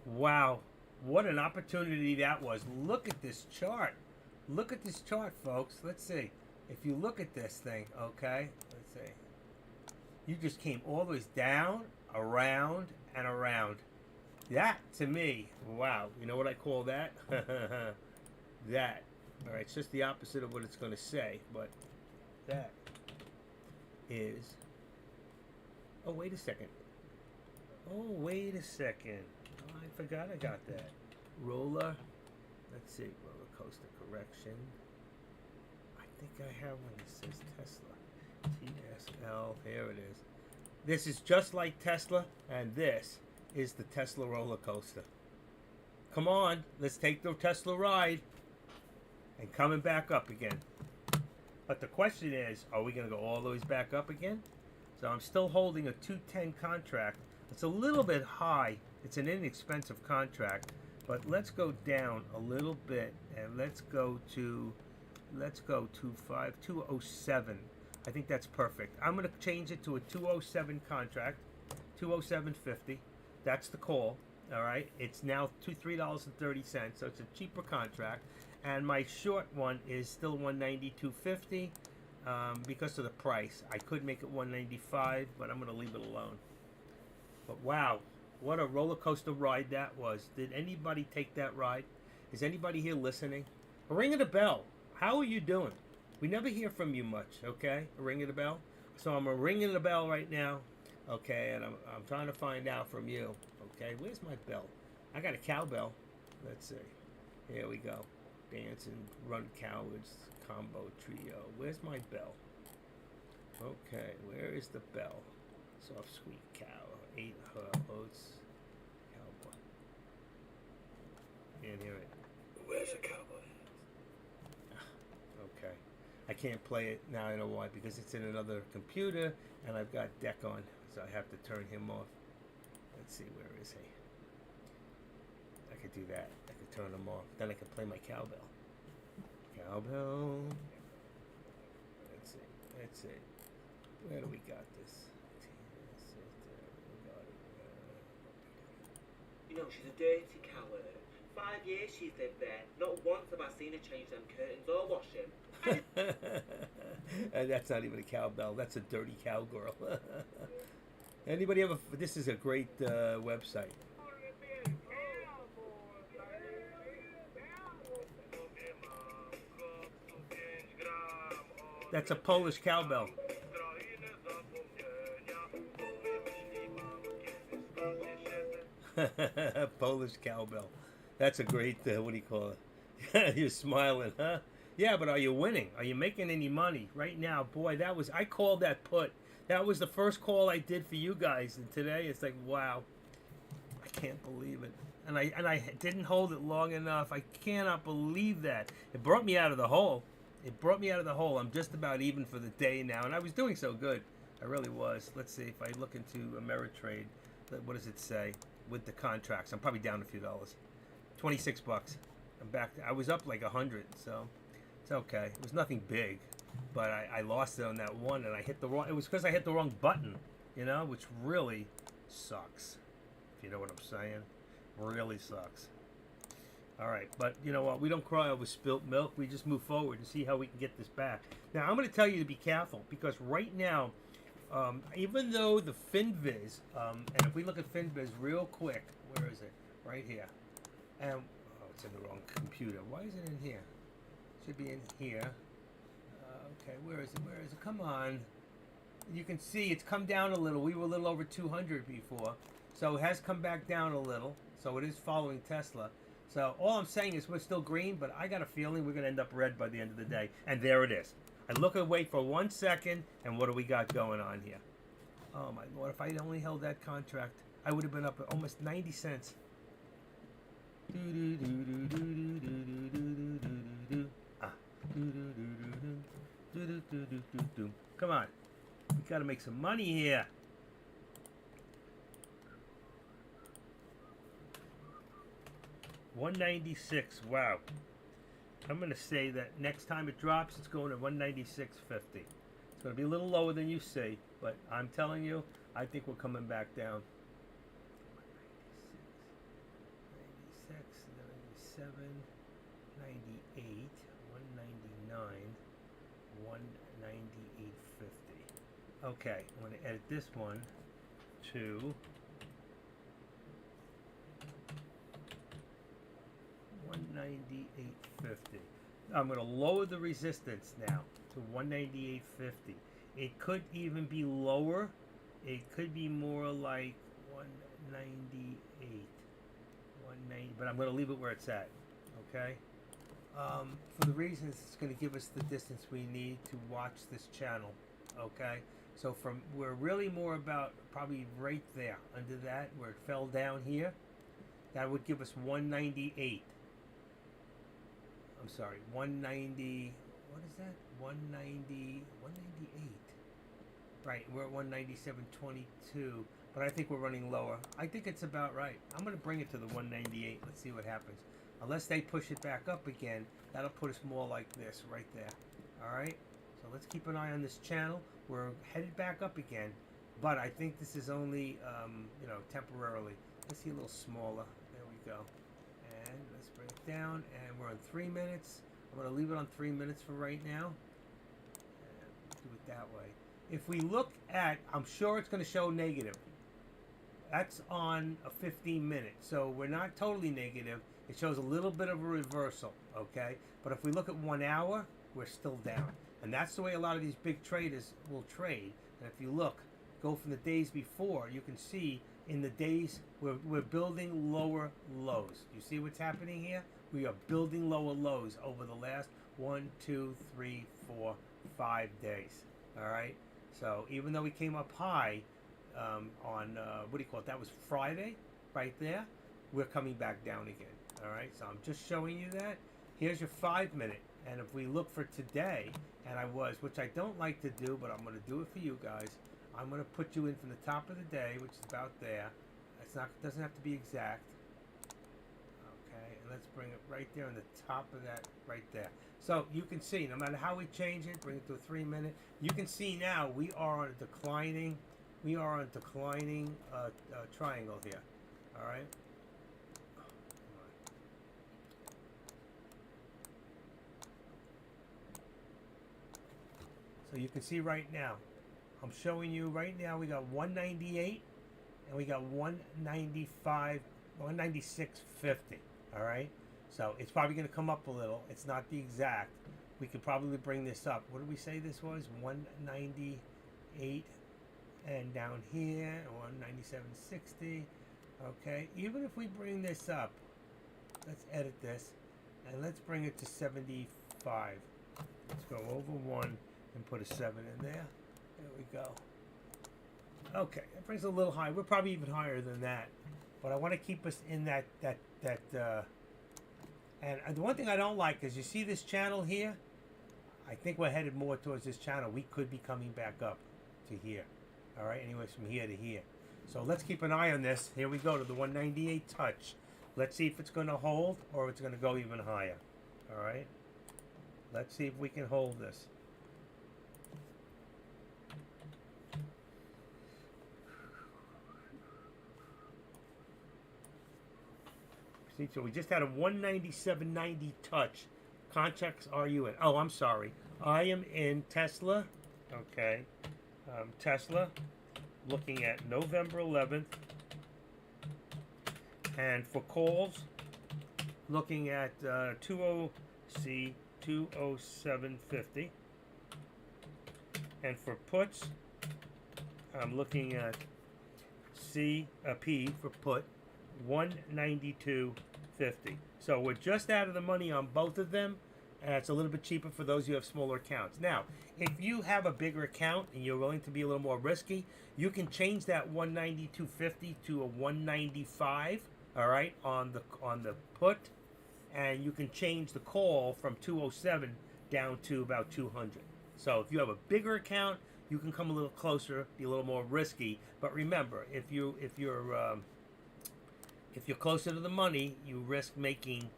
Wow. What an opportunity that was. Look at this chart. Look at this chart, folks. Let's see. If you look at this thing, okay, let's see. You just came all the way down, around, and around. That, to me, wow. You know what I call that? That. All right, it's just the opposite of what it's going to say, but that is... Oh, wait a second. Oh, wait a second. Oh, I forgot I got that. Roller. Let's see. Roller coaster correction. I think I have one that says Tesla. TSL. Here it is. This is just like Tesla, and this is the Tesla roller coaster. Come on. Let's take the Tesla ride. And coming back up again. But the question is, are we going to go all the way back up again? So I'm still holding a 210 contract. It's a little bit high. It's an inexpensive contract. But let's go down a little bit and let's go to 207. I think that's perfect. I'm going to change it to a 207 contract, 207.50. That's the call. All right. It's now $3.30, so it's a cheaper contract. And my short one is still 192.50 because of the price. I could make it 195, but I'm going to leave it alone. But wow, what a roller coaster ride that was. Did anybody take that ride? Is anybody here listening? A ring of the bell. How are you doing? We never hear from you much, okay? A ring of the bell. So I'm ringing the bell right now, okay? And I'm trying to find out from you, okay? Where's my bell? I got a cowbell. Let's see. Here we go. Dance and Run Cowards combo trio. Where's my bell? Okay, where is the bell? Soft sweet cow. 8 oats. Cowboy. Can't hear it. Where's the cowboy? Okay. I can't play it now. I know why. Because it's in another computer and I've got deck on. So I have to turn him off. Let's see, where is he? I could do that. I could turn him off. Then I could play my cowbell. Cowbell. Let's see. Let's see. Where do we got this? You know, she's a dirty coward. 5 years she's lived there. Not once have I seen her change them curtains or wash them. And that's not even a cowbell. That's a dirty cowgirl. Anybody ever... This is a great website. That's a Polish cowbell. Polish cowbell. That's a great, what do you call it? You're smiling, huh? Yeah, but are you winning? Are you making any money? Right now, boy, I called that put. That was the first call I did for you guys. And today it's like, wow. I can't believe it. And I didn't hold it long enough. I cannot believe that. It brought me out of the hole. It brought me out of the hole. I'm just about even for the day now. And I was doing so good. I really was. Let's see if I look into Ameritrade. What does it say? With the contracts, I'm probably down a few dollars. 26 bucks. I'm back. I was up like 100, so it's okay. It was nothing big, but I lost it on that one, and I hit the wrong. It was because I hit the wrong button, you know, which really sucks. If you know what I'm saying, really sucks. All right, but you know what? We don't cry over spilt milk. We just move forward and see how we can get this back. Now, I'm going to tell you to be careful because right now, even though the FinViz, and if we look at FinViz real quick, where is it? Right here. And oh, it's in the wrong computer. Why is it in here? It should be in here. Okay, where is it? Where is it? Come on. You can see it's come down a little. We were a little over 200 before, so it has come back down a little. So it is following Tesla. So all I'm saying is we're still green, but I got a feeling we're going to end up red by the end of the day. And there it is. I look away for 1 second, and what do we got going on here? Oh, my Lord. If I had only held that contract, I would have been up at almost 90 cents. Come on. We got to make some money here. $196. Wow. I'm going to say that next time it drops, it's going to $196.50. It's going to be a little lower than you see, but I'm telling you, I think we're coming back down. 96, 97, 98, 199, 198.50. Okay, I'm going to edit this one to 198.50. I'm going to lower the resistance now to 198.50. It could even be lower. It could be more like 198, 190, but I'm going to leave it where it's at. Okay. For the reasons it's going to give us the distance we need to watch this channel. Okay. So from we're really more about probably right there under that where it fell down here. That would give us 198. I'm sorry, 190. What is that? 190, 198. Right, we're at 197.22, but I think we're running lower. I think it's about right. I'm going to bring it to the 198. Let's see what happens. Unless they push it back up again, that'll put us more like this right there. All right. So let's keep an eye on this channel. We're headed back up again, but I think this is only, temporarily. Let's see a little smaller. There we go. And let's bring it down, and we're on 3 minutes. I'm going to leave it on 3 minutes for right now. And do it that way. If we look at, I'm sure it's going to show negative. That's on a 15-minute, so we're not totally negative. It shows a little bit of a reversal, okay? But if we look at 1 hour, we're still down. And that's the way a lot of these big traders will trade. And if you look, go from the days before, you can see in the days we're building lower lows. You see what's happening here? We are building lower lows over the last 1, 2, 3, 4, 5 days. All right. So even though we came up high on what do you call it? That was Friday, right there. We're coming back down again. All right. So I'm just showing you that. Here's your 5 minute. And if we look for today, and which I don't like to do, but I'm going to do it for you guys. I'm going to put you in from the top of the day, which is about there. Doesn't have to be exact. Okay, and let's bring it right there on the top of that, right there. So you can see, no matter how we change it, bring it to a 3 minute. You can see now we are on a declining. We are on a declining triangle here. All right. So you can see right now, I'm showing you right now we got 198 and we got 195, 196.50. All right. So it's probably going to come up a little. It's not the exact. We could probably bring this up. What did we say this was? 198 and down here 197.60. Okay. Even if we bring this up, let's edit this and let's bring it to 75. Let's go over 1 and put a 7 in there. There we go. Okay, that brings it a little high. We're probably even higher than that, but I want to keep us in that. And the one thing I don't like is you see this channel here. I think we're headed more towards this channel. We could be coming back up to here. All right. Anyways, from here to here. So let's keep an eye on this. Here we go to the 198 touch. Let's see if it's going to hold or it's going to go even higher. All right. Let's see if we can hold this. See, so we just had a 197.90 touch. Contracts are you in? Oh, I'm sorry. I am in Tesla. Okay. Tesla. Looking at November 11th. And for calls, looking at 20C 207.50. And for puts, I'm looking at P for put 192.50. So we're just out of the money on both of them, and it's a little bit cheaper for those who have smaller accounts. Now, if you have a bigger account and you're willing to be a little more risky, you can change that 192.50 to a 195. All right, on the put, and you can change the call from 207 down to about 200. So if you have a bigger account, you can come a little closer, be a little more risky. But remember, if you're closer to the money, you risk making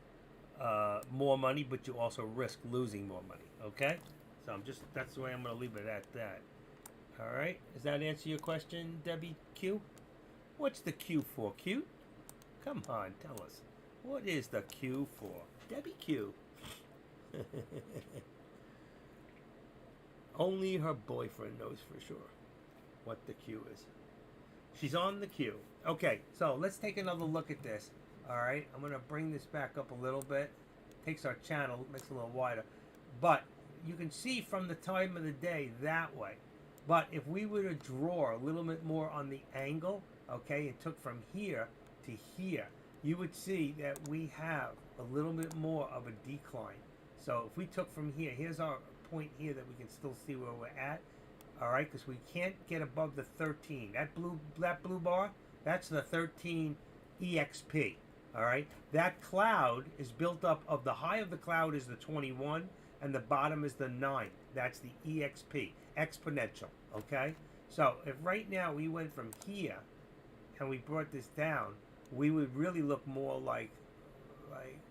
more money, but you also risk losing more money. Okay, so that's the way I'm going to leave it at that. All right, does that answer your question, Debbie Q? What's the Q for? Cute? Come on, tell us. What is the Q for? Debbie Q. Only her boyfriend knows for sure what the Q is. She's on the Q. Okay, so let's take another look at this. All right, I'm going to bring this back up a little bit. Takes our channel, makes it a little wider. But you can see from the time of the day that way. But if we were to draw a little bit more on the angle, okay, it took from here to here, you would see that we have a little bit more of a decline. So if we took from here, here's our point here that we can still see where we're at. All right, because we can't get above the 13. That blue bar, that's the 13 EXP. All right, that cloud is built up of the high of the cloud is the 21 and the bottom is the 9. That's the EXP, exponential. Okay, so if right now we went from here and we brought this down, we would really look more like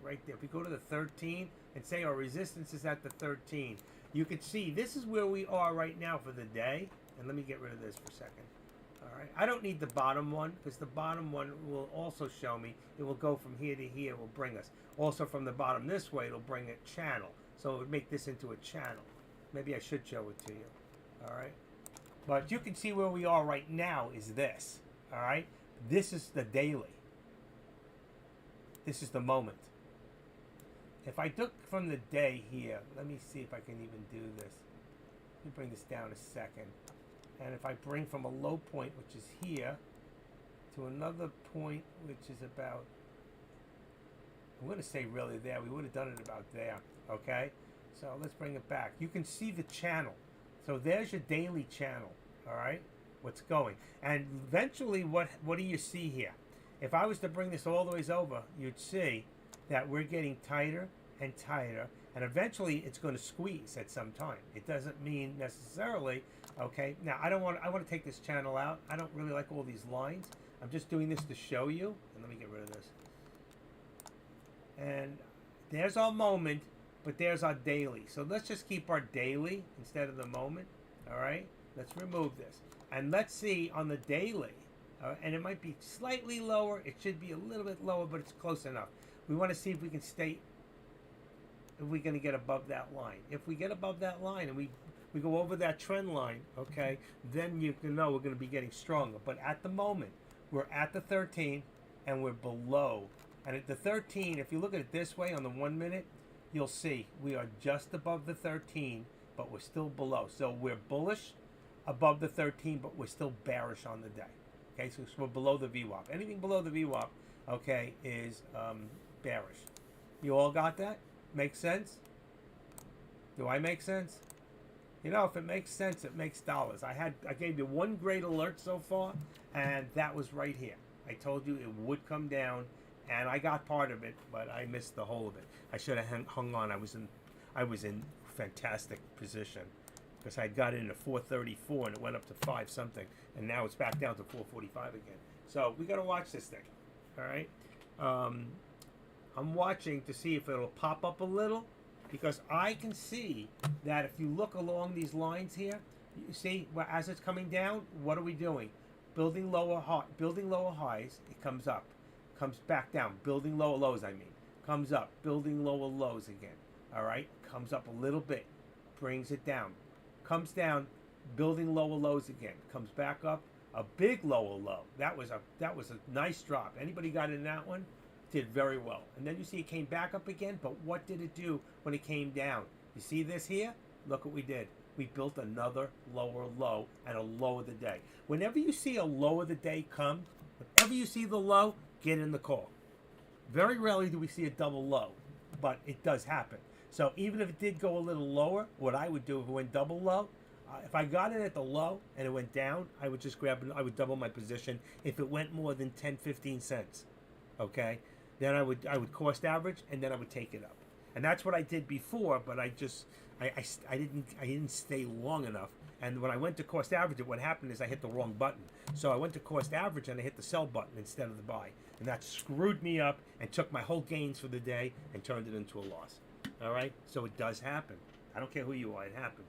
right there. If we go to the 13 and say our resistance is at the 13, you can see this is where we are right now for the day. And let me get rid of this for a second. All right, I don't need the bottom one because the bottom one will also show me. It will go from here to here. It will bring us. Also from the bottom this way, it'll bring a channel. So it would make this into a channel. Maybe I should show it to you. All right, but you can see where we are right now is this. All right, this is the daily. This is the moment. If I took from the day here, let me see if I can even do this. Let me bring this down a second. And if I bring from a low point, which is here, to another point, which is about, I'm going to say really there. We would have done it about there, okay? So let's bring it back. You can see the channel. So there's your daily channel, all right? What's going. And eventually, what do you see here? If I was to bring this all the way over, you'd see that we're getting tighter and tighter, and eventually it's going to squeeze at some time. It doesn't mean necessarily, okay? Now, I want to take this channel out. I don't really like all these lines. I'm just doing this to show you. And let me get rid of this. And there's our moment, but there's our daily. So let's just keep our daily instead of the moment, all right? Let's remove this. And let's see on the daily, and it might be slightly lower. It should be a little bit lower, but it's close enough. We want to see if we can stay, if we're going to get above that line. If we get above that line and we go over that trend line, okay, then you can know we're going to be getting stronger. But at the moment, we're at the 13 and we're below. And at the 13, if you look at it this way on the 1 minute, you'll see we are just above the 13, but we're still below. So we're bullish above the 13, but we're still bearish on the day. Okay, so we're below the VWAP. Anything below the VWAP, okay, is bearish. You all got that? Makes sense? Do I make sense? You know, if it makes sense, it makes dollars. I gave you one great alert so far, and that was right here. I told you it would come down, and I got part of it, but I missed the whole of it. I should have hung on. I was in fantastic position because I got in at 434 and it went up to 5 something, and now it's back down to 445 again. So we got to watch this thing. All right. I'm watching to see if it'll pop up a little, because I can see that if you look along these lines here, you see as it's coming down, what are we doing? Building lower highs, it comes up. comes back down, building lower lows, I mean. Comes up, building lower lows again. All right, comes up a little bit, brings it down. Comes down, building lower lows again. Comes back up, a big lower low. That was a nice drop. Anybody got in that one? Did very well. And then you see it came back up again, but what did it do when it came down? You see this here? Look what we did. We built another lower low and a low of the day. Whenever you see a low of the day come, whenever you see the low, get in the call. Very rarely do we see a double low, but it does happen. So even if it did go a little lower, what I would do if it went double low, if I got it at the low and it went down, I would just grab it. I would double my position if it went more than 10, 15 cents. Okay? Then I would cost average and then I would take it up. And that's what I did before, but I didn't stay long enough. And when I went to cost average, what happened is I hit the wrong button. So I went to cost average and I hit the sell button instead of the buy. And that screwed me up and took my whole gains for the day and turned it into a loss. All right? So it does happen. I don't care who you are, it happens.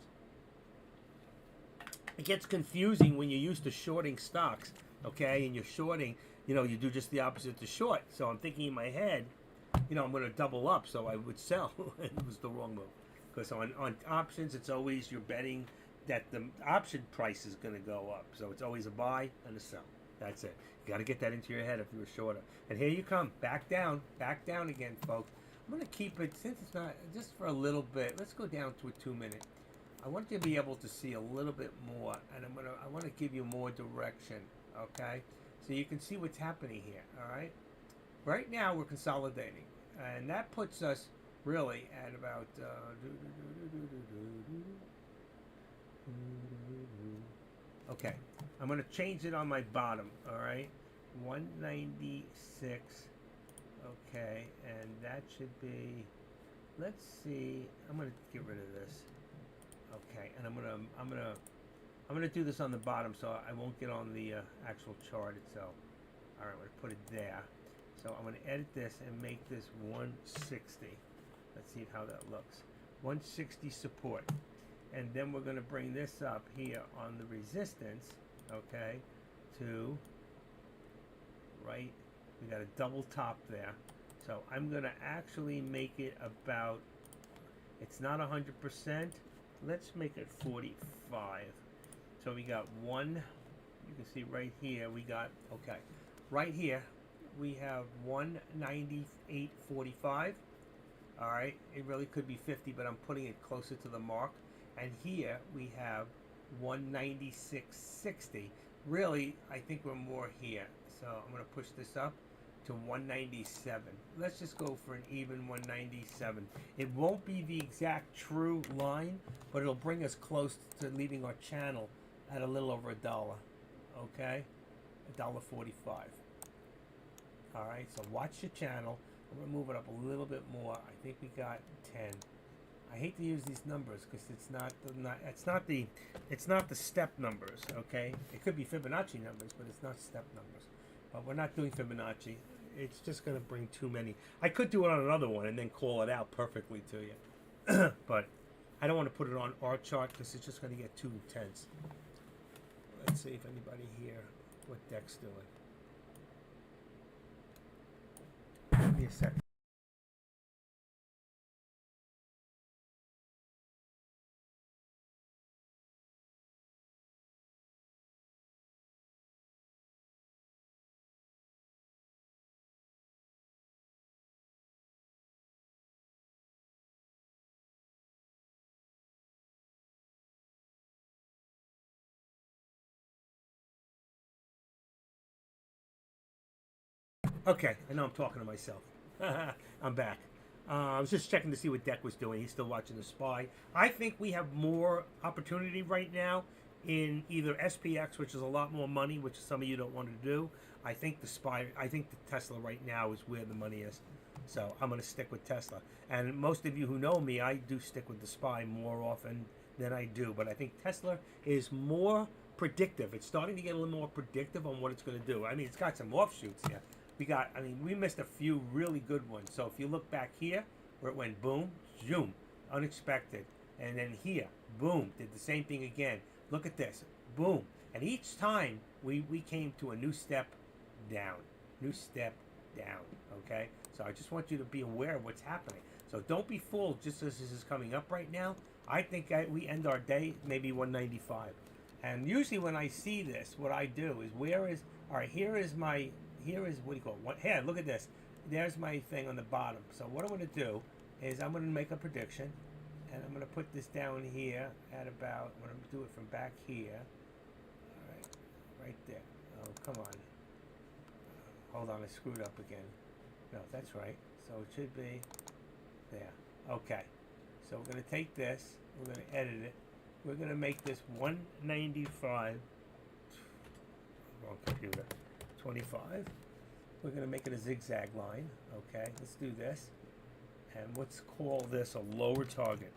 It gets confusing when you're used to shorting stocks, okay? And you're shorting, you do just the opposite to short. So I'm thinking in my head, I'm going to double up, so I would sell. It was the wrong move. Because on options, it's always you're betting that the option price is going to go up. So it's always a buy and a sell. That's it. You got to get that into your head if you're a shorter. And here you come, back down again, folks. I'm going to keep it, since it's not, just for a little bit. Let's go down to a 2 minute. I want you to be able to see a little bit more, and I want to give you more direction, okay? So you can see what's happening here, all right? Right now we're consolidating, and that puts us really at about okay. I'm going to change it on my bottom, all right? 196. Okay, and that should be. Let's see. I'm going to get rid of this. Okay, and I'm gonna do this on the bottom, so I won't get on the actual chart itself. All right, I'm gonna put it there. So I'm gonna edit this and make this 160. Let's see how that looks. 160 support, and then we're gonna bring this up here on the resistance. Okay, to right. We got a double top there, so I'm gonna actually make it about. It's not 100%. Let's make it 45. So we got one, you can see right here, we got, okay. Right here, we have 198.45. All right, it really could be 50, but I'm putting it closer to the mark. And here we have 196.60. Really, I think we're more here. So I'm gonna push this up to 197. Let's just go for an even 197. It won't be the exact true line, but it'll bring us close to leaving our channel at a little over $1. Okay, $1.45. All right, so watch your channel. I'm gonna move it up a little bit more. I think we got 10. I hate to use these numbers because it's not the step numbers. Okay, it could be Fibonacci numbers, but it's not step numbers. But we're not doing Fibonacci. It's just going to bring too many. I could do it on another one and then call it out perfectly to you. But I don't want to put it on our chart because it's just going to get too intense. Let's see if anybody here, what deck's doing. Give me a second. Okay, I know I'm talking to myself. I'm back. I was just checking to see what Deck was doing. He's still watching the SPY. I think we have more opportunity right now in either SPX, which is a lot more money, which some of you don't want to do. I think the Tesla right now is where the money is. So I'm going to stick with Tesla. And most of you who know me, I do stick with the SPY more often than I do. But I think Tesla is more predictive. It's starting to get a little more predictive on what it's going to do. I mean, it's got some offshoots here. We missed a few really good ones. So if you look back here, where it went boom, zoom, unexpected. And then here, boom, did the same thing again. Look at this, boom. And each time we came to a new step down, new step down, okay? So I just want you to be aware of what's happening. So don't be fooled just as this is coming up right now. I think we end our day maybe 195. And usually when I see this, what I do is all right, here is, what do you call it? Here, look at this. There's my thing on the bottom. So what I'm going to do is I'm going to make a prediction. And I'm going to put this down here at about, I'm going to do it from back here. All right, right there. Oh, come on. Hold on, I screwed up again. No, that's right. So it should be there. Okay. So we're going to take this. We're going to edit it. We're going to make this 195. Wrong computer. 25. We're going to make it a zigzag line. Okay, let's do this. And let's call this a lower target.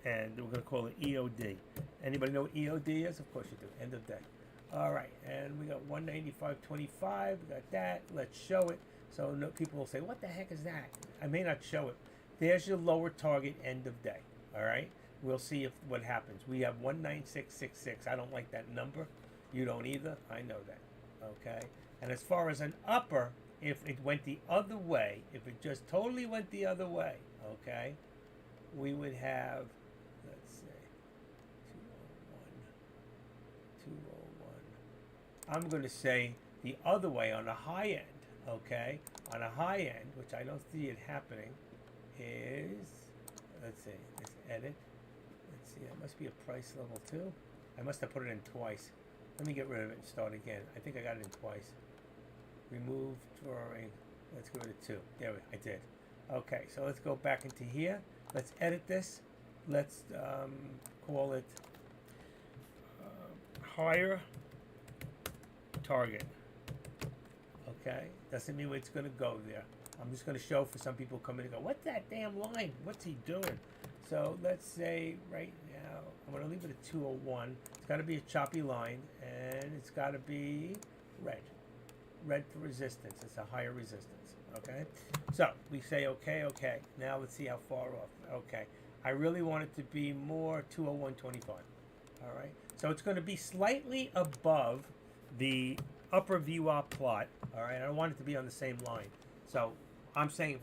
And we're going to call it EOD. Anybody know what EOD is? Of course you do. End of day. All right, and we got 195.25. We got that. Let's show it. So no, people will say, what the heck is that? I may not show it. There's your lower target end of day. All right? We'll see what happens. We have 19666. I don't like that number. You don't either. I know that. Okay? And as far as an upper, if it went the other way, if it just totally went the other way, okay, we would have, let's say, 201. I'm going to say the other way on the high end, okay? On a high end, which I don't see it happening, is, let's see, let's edit. Let's see, it must be a price level 2. I must have put it in twice. Let me get rid of it and start again. I think I got it in twice. Remove drawing. Let's go to 2. There I did. Okay, so let's go back into here. Let's edit this. Let's call it higher target. Okay, doesn't mean it's going to go there. I'm just going to show for some people come in and go, what's that damn line? What's he doing? So let's say right now, I'm going to leave it at 201. It's got to be a choppy line, and it's got to be red. Red for resistance. It's a higher resistance. Okay? So we say, okay. Now let's see how far off. Okay. I really want it to be more 201.25. All right? So it's going to be slightly above the upper VWAP plot. All right? I don't want it to be on the same line. So I'm saying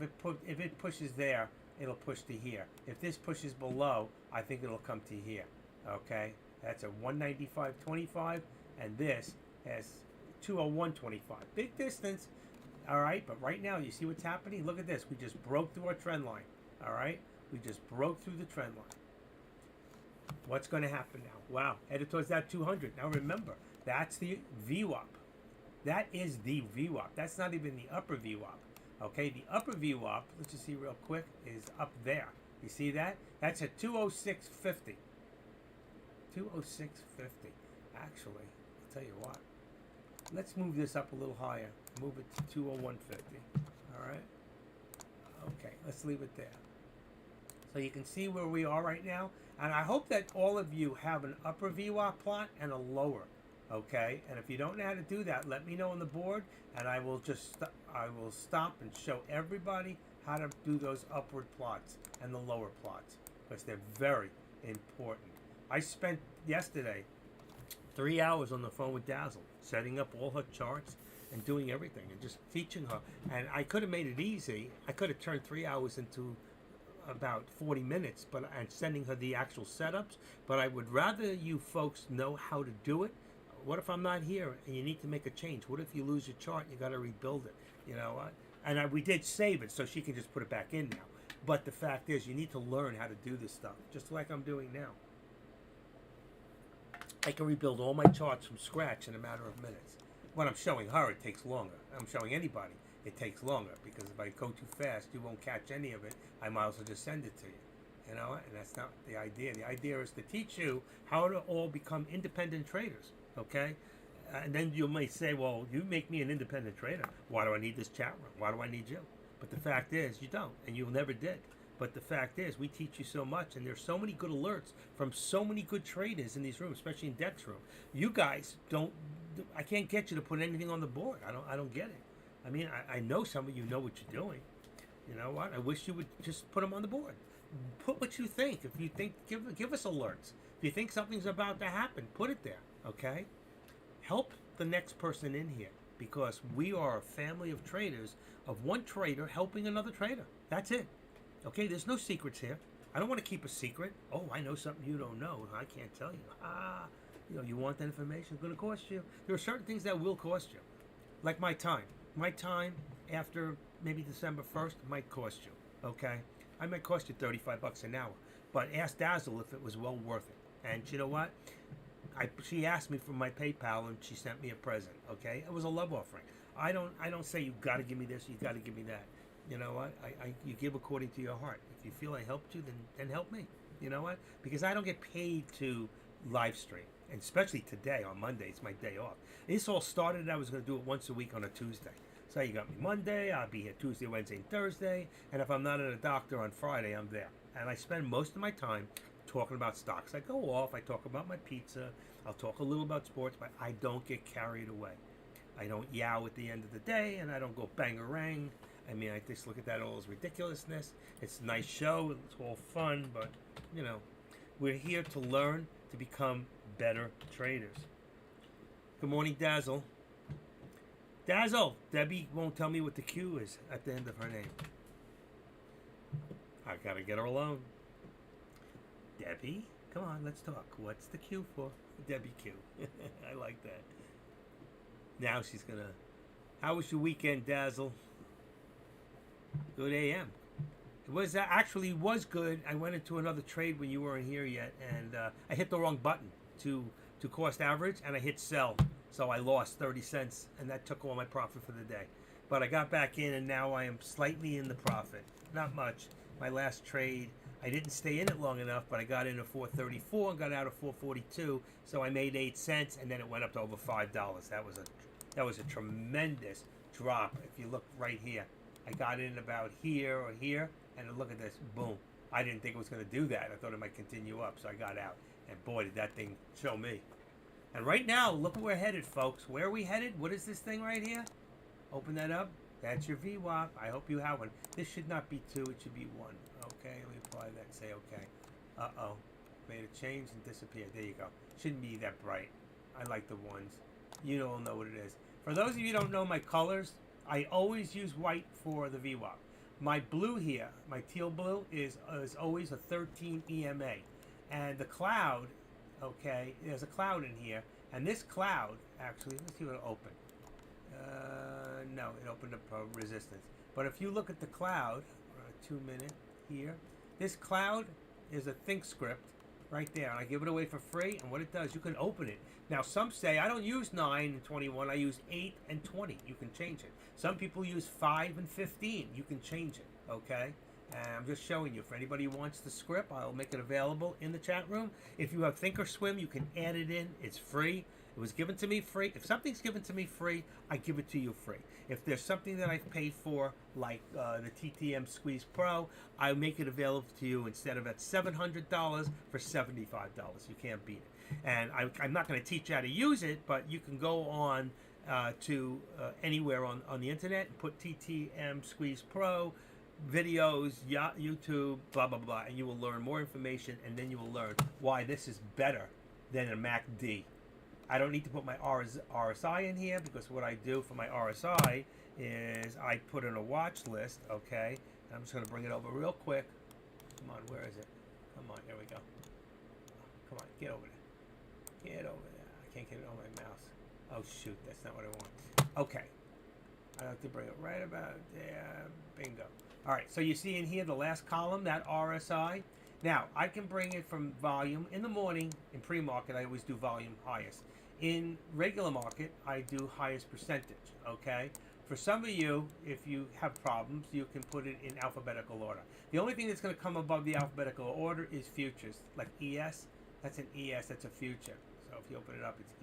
if it pushes there, it'll push to here. If this pushes below, I think it'll come to here. Okay? That's a 195.25, and this has 201.25. Big distance. All right, but right now, you see what's happening? Look at this. We just broke through our trend line. All right? We just broke through the trend line. What's going to happen now? Wow, headed towards that 200. Now remember, that's the VWAP. That is the VWAP. That's not even the upper VWAP. Okay, the upper VWAP, let's just see real quick, is up there. You see that? That's at 206.50. 206.50. Actually, I'll tell you what. Let's move this up a little higher. Move it to 201.50. All right? Okay, let's leave it there. So you can see where we are right now. And I hope that all of you have an upper VWAP plot and a lower. Okay? And if you don't know how to do that, let me know on the board, and I will just I will stop and show everybody how to do those upward plots and the lower plots, because they're very important. I spent yesterday 3 hours on the phone with Dazzle, setting up all her charts and doing everything and just teaching her. And I could have made it easy. I could have turned 3 hours into about 40 minutes, and sending her the actual setups. But I would rather you folks know how to do it. What if I'm not here and you need to make a change? What if you lose your chart and you got to rebuild it? You know, we did save it so she can just put it back in now. But the fact is, you need to learn how to do this stuff, just like I'm doing now. I can rebuild all my charts from scratch in a matter of minutes. When I'm showing her, it takes longer. I'm showing anybody, it takes longer, because if I go too fast, you won't catch any of it. I might as well just send it to you. You know, and that's not the idea. The idea is to teach you how to all become independent traders, okay? And then you may say, well, you make me an independent trader. Why do I need this chat room? Why do I need you? But the fact is, you don't, and you never did. But the fact is, we teach you so much, and there's so many good alerts from so many good traders in these rooms, especially in Dex room. You guys don't. I can't get you to put anything on the board. I don't get it. I mean, I know some of you know what you're doing. You know what? I wish you would just put them on the board. Put what you think. If you think, give us alerts. If you think something's about to happen, put it there. Okay? Help the next person in here. because we are a family of traders, of one trader helping another trader. That's it. Okay, there's no secrets here. I don't want to keep a secret. Oh, I know something you don't know. I can't tell you. You want that information? It's going to cost you. There are certain things that will cost you, like my time. My time after maybe December 1st might cost you. Okay, I might cost you $35 an hour, but ask Dazzle if it was well worth it. And you know what? She asked me for my PayPal and she sent me a present. Okay, it was a love offering. I don't say you got to give me this, you got to give me that. You know what? You give according to your heart. If you feel I helped you, then help me. You know what? Because I don't get paid to live stream, and especially today on Monday, it's my day off. This all started. I was going to do it once a week on a Tuesday. So you got me Monday. I'll be here Tuesday, Wednesday, and Thursday. And if I'm not at a doctor on Friday, I'm there. And I spend most of my time talking about stocks. I go off. I talk about my pizza. I'll talk a little about sports, but I don't get carried away. I don't yow at the end of the day, and I don't go bangarang. I mean, I just look at that all as ridiculousness. It's a nice show. It's all fun, but, we're here to learn to become better traders. Good morning, Dazzle. Dazzle! Debbie won't tell me what the Q is at the end of her name. I gotta get her alone. Debbie, come on, let's talk. What's the Q for? Debbie Q. I like that. Now she's gonna... How was your weekend, Dazzle? Good AM. It was actually was good. I went into another trade when you weren't here yet, and I hit the wrong button to cost average, and I hit sell, so I lost 30 cents, and that took all my profit for the day. But I got back in, and now I am slightly in the profit. Not much. My last trade, I didn't stay in it long enough, but I got in at 434 and got out at 442, so I made 8 cents, and then it went up to over $5. That was a tremendous drop. If you look right here, I got in about here or here, and look at this, boom. I didn't think it was going to do that. I thought it might continue up, so I got out. And boy, did that thing show me. And right now, look where we're headed, folks. Where are we headed? What is this thing right here? Open that up. That's your VWAP. I hope you have one. This should not be 2. It should be 1. Okay, let me apply that and say okay. Uh-oh. Made a change and disappeared. There you go. Shouldn't be that bright. I like the ones. You all know what it is. For those of you who don't know my colors, I always use white for the VWAP. My blue here, my teal blue, is always a 13 EMA. And the cloud, okay, there's a cloud in here. And this cloud, actually, let's see what it'll open. No, it opened up resistance. But if you look at the cloud, 2 minute here, this cloud is a ThinkScript right there. And I give it away for free. And what it does, you can open it. Now, some say, I don't use 9 and 21. I use 8 and 20. You can change it. Some people use 5 and 15. You can change it, okay? And I'm just showing you. For anybody who wants the script, I'll make it available in the chat room. If you have ThinkOrSwim, you can add it in. It's free. It was given to me free. If something's given to me free, I give it to you free. If there's something that I've paid for, like the TTM Squeeze Pro, I make it available to you instead of at $700 for $75. You can't beat it. And I'm not going to teach you how to use it, but you can go on to anywhere on the internet and put TTM Squeeze Pro, videos, YouTube, blah, blah, blah, and you will learn more information, and then you will learn why this is better than a MACD. I don't need to put my RSI in here, because what I do for my RSI is I put in a watch list, okay? And I'm just going to bring it over real quick. Come on, where is it? Come on, there we go. Come on, get over there. Get over there. I can't get it on my mouse. Oh, shoot, that's not what I want. Okay. I have to bring it right about there. Bingo. All right, so you see in here the last column, that RSI. Now, I can bring it from volume. In the morning, in pre-market, I always do volume highest. In regular market, I do highest percentage, okay? For some of you, if you have problems, you can put it in alphabetical order. The only thing that's going to come above the alphabetical order is futures, like ES. That's an ES, that's a future. So if you open it up, it's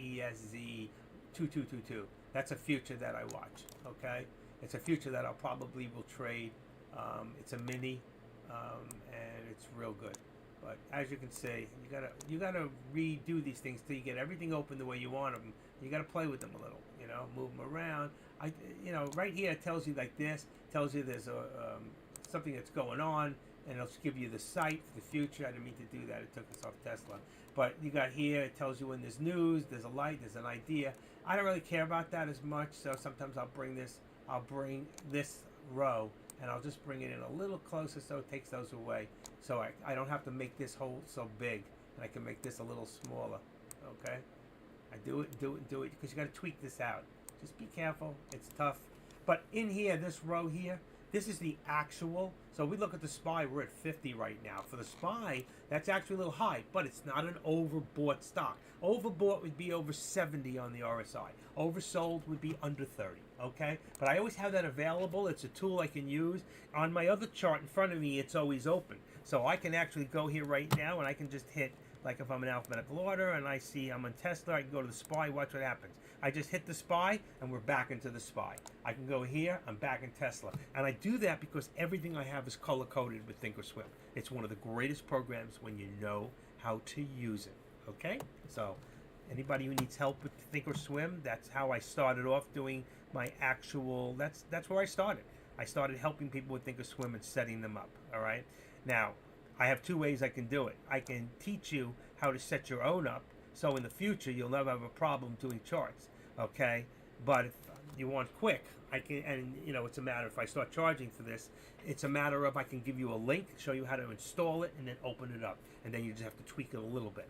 ESZ2222. That's a future that I watch, okay? It's a future that I'll probably will trade. It's a mini, and it's real good. But as you can see, you gotta redo these things till you get everything open the way you want them. You gotta play with them a little, move them around. Right here it tells you like this, tells you there's something that's going on, and it'll give you the site for the future. I didn't mean to do that. It took us off Tesla. But you got here, it tells you when there's news, there's a light, there's an idea. I don't really care about that as much, so sometimes I'll bring this row, and I'll just bring it in a little closer so it takes those away. So I don't have to make this hole so big, and I can make this a little smaller, okay? I do it, because you got to tweak this out. Just be careful, it's tough. But in here, this row here, this is the actual. So we look at the SPY, we're at 50 right now. For the SPY, that's actually a little high, but it's not an overbought stock. Overbought would be over 70 on the RSI. Oversold would be under 30, okay? But I always have that available. It's a tool I can use. On my other chart in front of me, it's always open. So I can actually go here right now, and I can just hit, like if I'm in alphabetical order, and I see I'm on Tesla, I can go to the SPY, watch what happens. I just hit the SPY, and we're back into the SPY. I can go here, I'm back in Tesla. And I do that because everything I have is color-coded with ThinkOrSwim. It's one of the greatest programs when you know how to use it, okay? So anybody who needs help with ThinkOrSwim, that's how I started off doing my actual, that's where I started. I started helping people with ThinkOrSwim and setting them up, all right? Now, I have two ways I can do it. I can teach you how to set your own up, so in the future you'll never have a problem doing charts, okay? But if you want quick, I can, and you know, it's a matter, if I start charging for this, it's a matter of I can give you a link, show you how to install it, and then open it up. And then you just have to tweak it a little bit.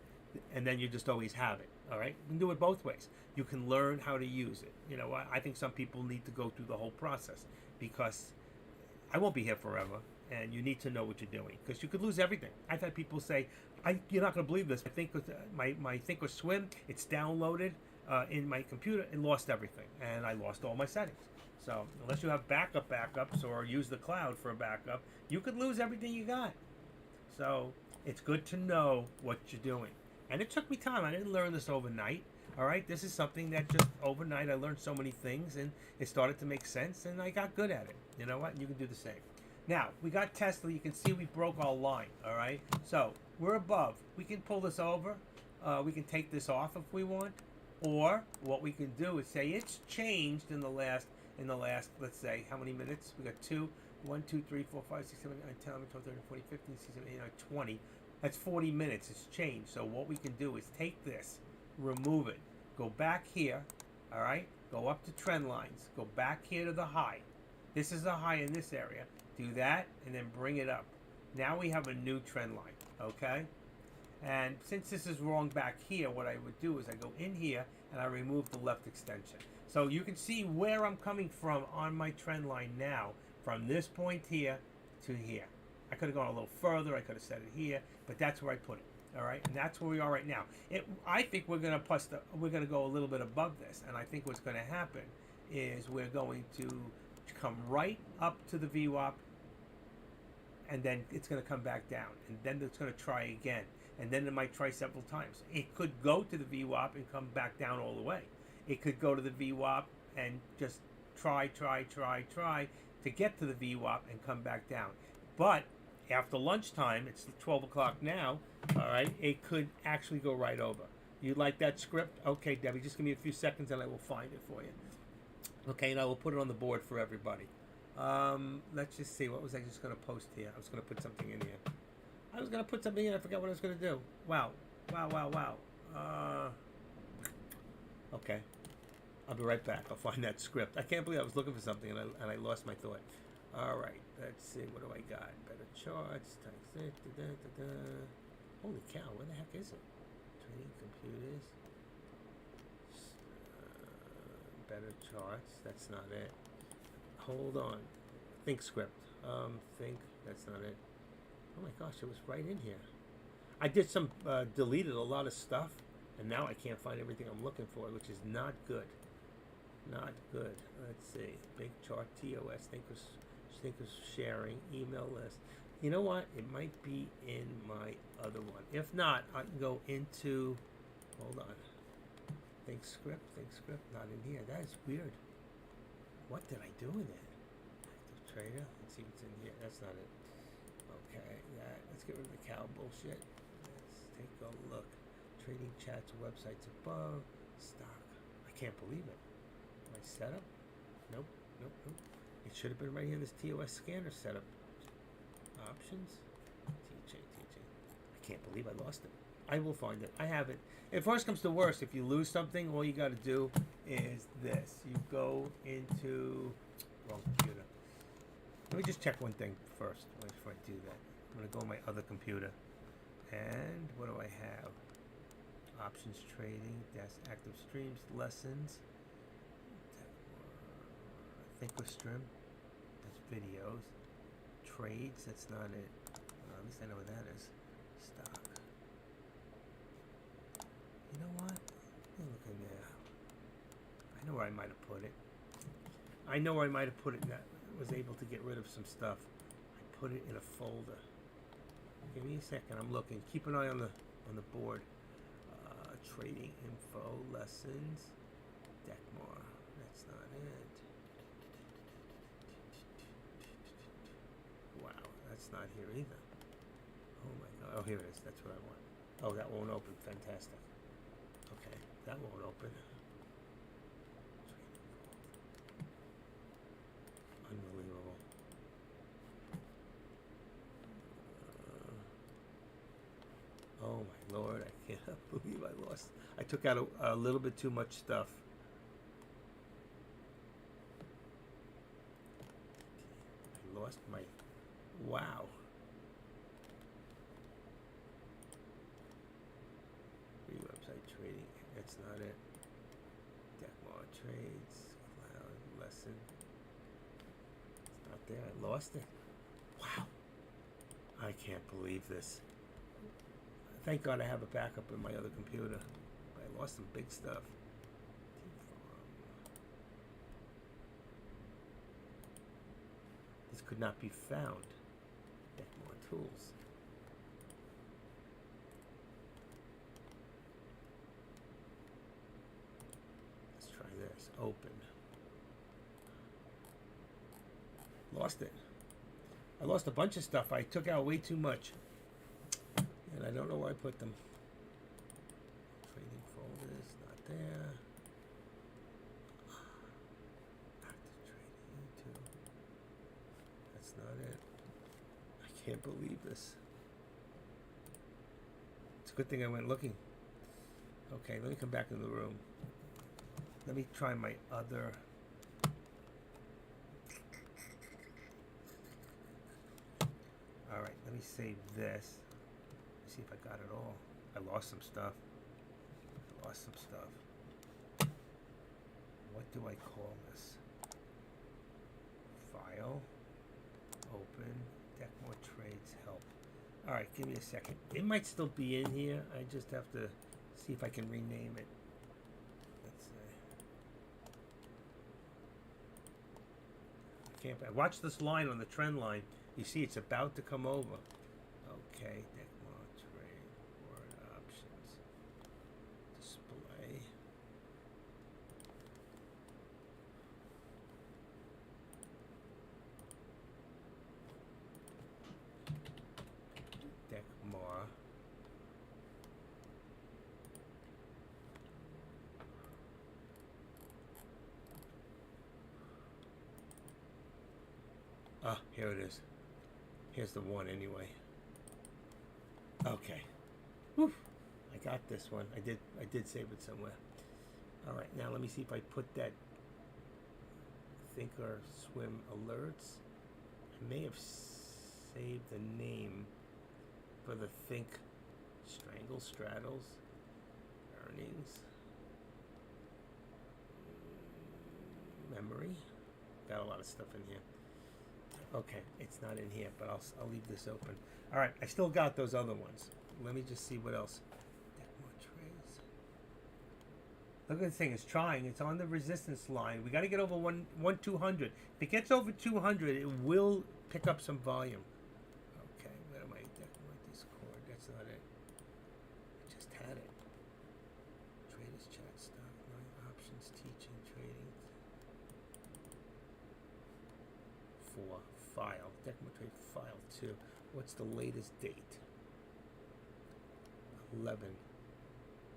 And then you just always have it, all right? You can do it both ways. You can learn how to use it. You know, I think some people need to go through the whole process, because I won't be here forever, and you need to know what you're doing, because you could lose everything. I've had people say, you're not going to believe this. I think with my ThinkOrSwim, it's downloaded in my computer, and lost everything, and I lost all my settings. So unless you have backups or use the cloud for a backup, you could lose everything you got. So it's good to know what you're doing. And it took me time. I didn't learn this overnight. All right, this is something that just overnight I learned so many things, and it started to make sense, and I got good at it. You know what? You can do the same. Now, we got Tesla. You can see we broke our line, all right? So we're above. We can pull this over. We can take this off if we want. Or what we can do is say it's changed in the last, let's say, how many minutes? We got 2, 1, 2, 3, 4, 5, 6, 7, 8, 9, 10, 11, 12, 13, 14, 15, 16, 17, 18, 19, 20. That's 40 minutes. It's changed. So what we can do is take this, remove it, go back here, all right? Go up to trend lines. Go back here to the high. This is a high in this area. Do that, and then bring it up. Now we have a new trend line, okay? And since this is wrong back here, what I would do is I go in here, and I remove the left extension. So you can see where I'm coming from on my trend line now, from this point here to here. I could have gone a little further. I could have set it here, but that's where I put it. All right, and that's where we are right now. I think we're going to go a little bit above this, and I think what's going to happen is we're going to come right up to the VWAP, and then it's going to come back down, and then it's going to try again, and then it might try several times. It could go to the VWAP and come back down all the way. It could go to the VWAP and just try to get to the VWAP and come back down. But after lunchtime, it's 12 o'clock now, all right, it could actually go right over. You like that script? Okay, Debbie, just give me a few seconds and I will find it for you. Okay, and I will put it on the board for everybody. Let's just see. What was I just going to post here? I was going to put something in here. I forgot what I was going to do. Wow. Okay. I'll be right back. I'll find that script. I can't believe I was looking for something and I lost my thought. All right. Let's see. What do I got? Better charts. Holy cow. Where the heck is it? Trading computers. Better charts. That's not it. Hold on. Think script. That's not it. Oh my gosh, it was right in here. I did some, deleted a lot of stuff, and now I can't find everything I'm looking for, which is not good. Not good. Let's see. Big chart, TOS, thinkers sharing, email list. You know what? It might be in my other one. If not, I can go into, hold on. Think script, not in here. That is weird. What did I do with it? Active trader. Let's see what's in here. That's not it. Okay, let's get rid of the cow bullshit. Let's take a look. Trading chats, websites above. Stock. I can't believe it. My setup? Nope. It should have been right here in this TOS scanner setup. Options. TJ. I can't believe I lost it. I will find it. I have it. If worst comes to worst, if you lose something, all you got to do is this. You go into wrong computer. Let me just check one thing first before I do that. I'm going to go on my other computer. And what do I have? Options trading, that's active streams, lessons. ThinkOrSwim, that's videos. Trades, that's not it. At least I know what that is. Stock. You know what? Let me look in there. I know where I might have put it. I know where I might have put it. That was able to get rid of some stuff. I put it in a folder. Give me a second. I'm looking. Keep an eye on the board. Trading info, lessons, Deckmore. That's not it. Wow, that's not here either. Oh my god. Oh, here it is. That's what I want. Oh, that won't open. Fantastic. Okay, that won't open. Unbelievable. Oh my lord, I can't believe I lost. I took out a little bit too much stuff. I lost my... Wow. Free website trading. That's not it. Deckmore trades. Cloud lesson. It's not there. I lost it. Wow. I can't believe this. Thank God I have a backup in my other computer. I lost some big stuff. This could not be found. Get more tools. Let's try this. Open. Lost it. I lost a bunch of stuff. I took out way too much. And I don't know where I put them. Trading folders, not there. Active trading, too. That's not it. I can't believe this. It's a good thing I went looking. Okay, let me come back into the room. Let me try my other... Alright, let me save this. See if I got it all. I lost some stuff. What do I call this? File. Open. Deckmore trades help. Alright, give me a second. It might still be in here. I just have to see if I can rename it. Let's see. I can't. Watch this line on the trend line. You see it's about to come over. Okay. Ah, here it is. Here's the one anyway. Okay. Whew. I got this one. I did save it somewhere. All right, now let me see if I put that ThinkOrSwim alerts. I may have saved the name for the Think Straddles earnings memory. Got a lot of stuff in here. Okay, it's not in here, but I'll leave this open. All right, I still got those other ones. Let me just see what else. More trades. Look at the thing. It's trying. It's on the resistance line. We got to get over 200. If it gets over 200, it will pick up some volume. Okay, where am I? Discord. That's not it. I just had it. Traders chat stock options teaching trading. 4 file. Deckmore trade file 2. What's the latest date? 11.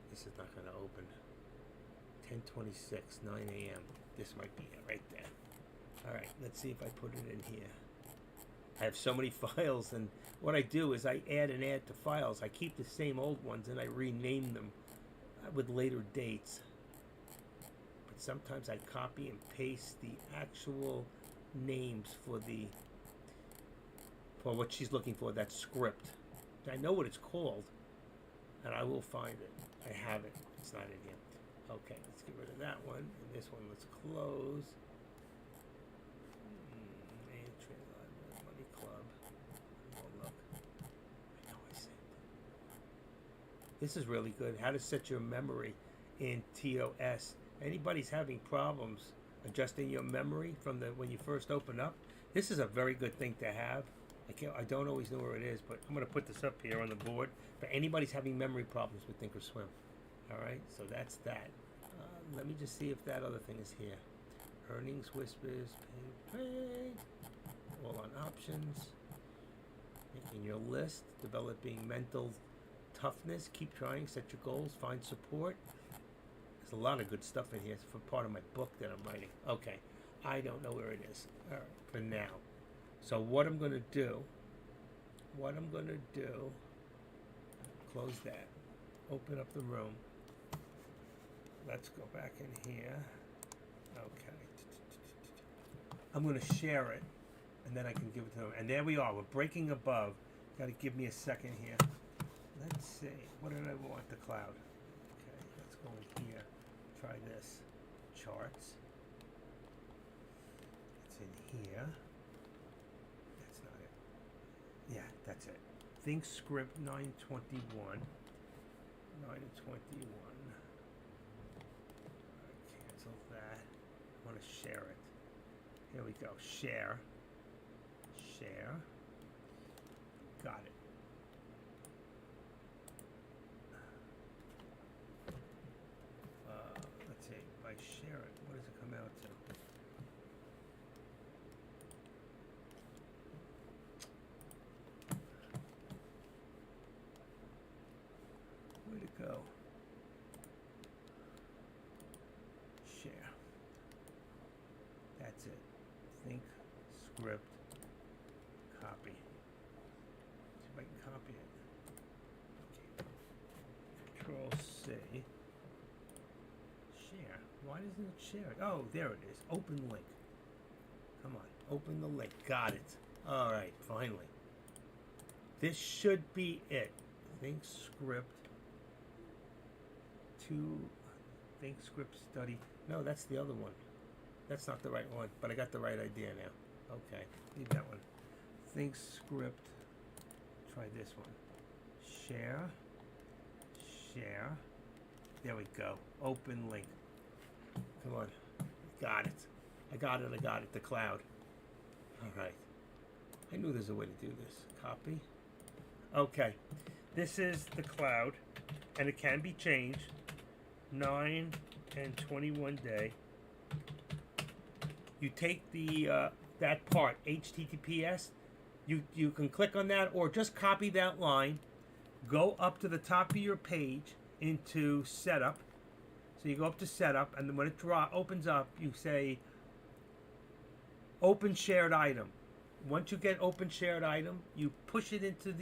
This is not going to open. 10:26, 9 a.m. This might be it right there. All right, let's see if I put it in here. I have so many files, and what I do is I add to files. I keep the same old ones and I rename them with later dates. But sometimes I copy and paste the actual names for what she's looking for, that script. I know what it's called, and I will find it. I have it. It's not in here. Okay, let's get rid of that one. And this one, let's close. Money Club. Oh, look. I know I saved it. This is really good. How to set your memory in TOS. Anybody's having problems adjusting your memory from when you first open up, this is a very good thing to have. I don't always know where it is, but I'm going to put this up here on the board for anybody's having memory problems with ThinkOrSwim. All right, so that's that. Let me just see if that other thing is here. Earnings, whispers, paid, all on options. Making your list, developing mental toughness, keep trying, set your goals, find support. There's a lot of good stuff in here for part of my book that I'm writing. Okay, I don't know where it is. All right, for now. So what I'm going to do, close that, open up the room. Let's go back in here. Okay. I'm going to share it, and then I can give it to them. And there we are. We're breaking above. Got to give me a second here. Let's see. What did I want? The cloud. Okay, let's go in here. Try this. Charts. It's in here. That's not it. Yeah, that's it. Think script 921. 921. Cancel that. I want to share it. Here we go. Share. Share. Got it. Let's see. If I share it, what does it come out to? Where'd it go? Share. That's it. Think, script, copy. See if I can copy it. Okay. Control C. Share. Why doesn't it share it? Oh, there it is. Open link. Come on. Open the link. Got it. All right. Finally. This should be it. Think script. Think script study. No, that's the other one. That's not the right one, but I got the right idea now. Okay, leave that one. Think script. Try this one. Share. Share. There we go. Open link. Come on. Got it. I got it. I got it. The cloud. All right. I knew there's a way to do this. Copy. Okay. This is the cloud, and it can be changed. 9 and 21 day. You take the that part, HTTPS. You can click on that, or just copy that line. Go up to the top of your page into setup. So you go up to setup, and then when it opens up, you say open shared item. Once you get open shared item, you push it into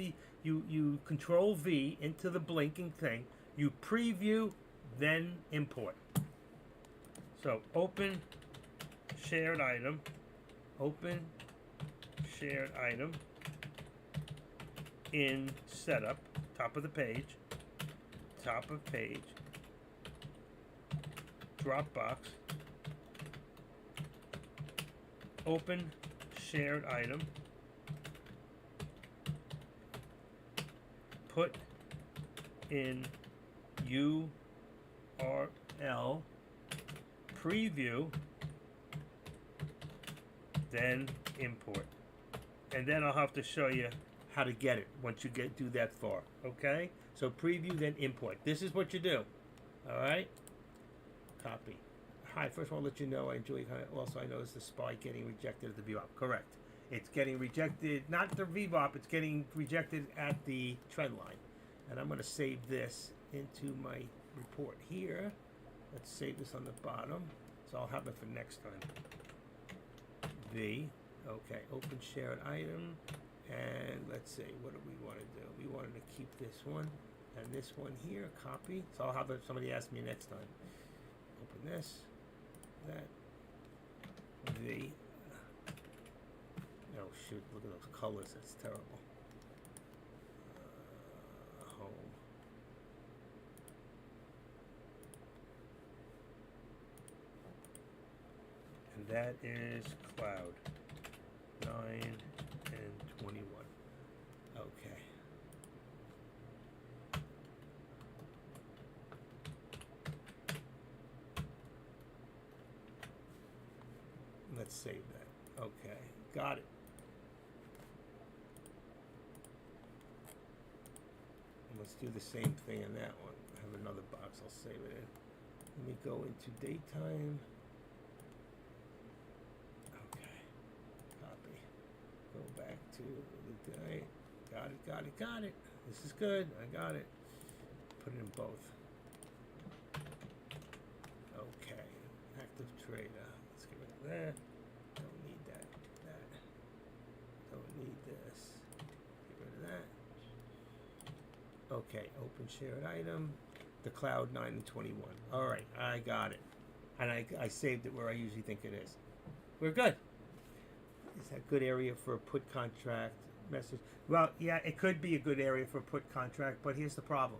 you control V into the blinking thing. You preview, then import. So open shared item, open shared item in setup, top of the page, Dropbox, open shared item, put in URL, preview, then import. And then I'll have to show you how to get it once you do that far. Okay? So preview, then import. This is what you do. All right? Copy. Hi, first I want to let you know I enjoy. Also, I noticed the spike getting rejected at the VWAP. Correct. It's getting rejected, not the VWAP, it's getting rejected at the trend line. And I'm going to save this into my report here. Let's save this on the bottom. So I'll have it for next time. V. Okay, open shared item. And let's see, what do we want to do? We wanted to keep this one and this one here, copy. So I'll have somebody ask me next time. Open this, that, the. Oh shoot, look at those colors, that's terrible. Home. And that is cloud. 9 and 21. Okay. Let's save that. Okay, got it. And let's do the same thing in that one. I have another box, I'll save it in. Let me go into daytime. Okay, copy. Go back to the day. Got it. This is good, I got it. Put it in both. Okay, active trader. Let's get rid of that. Don't need that. Don't need this. Get rid of that. Okay, open shared item. The cloud 9 and 21. All right, I got it. And I saved it where I usually think it is. We're good. Is that a good area for a put contract message? Well, yeah, it could be a good area for a put contract, but here's the problem.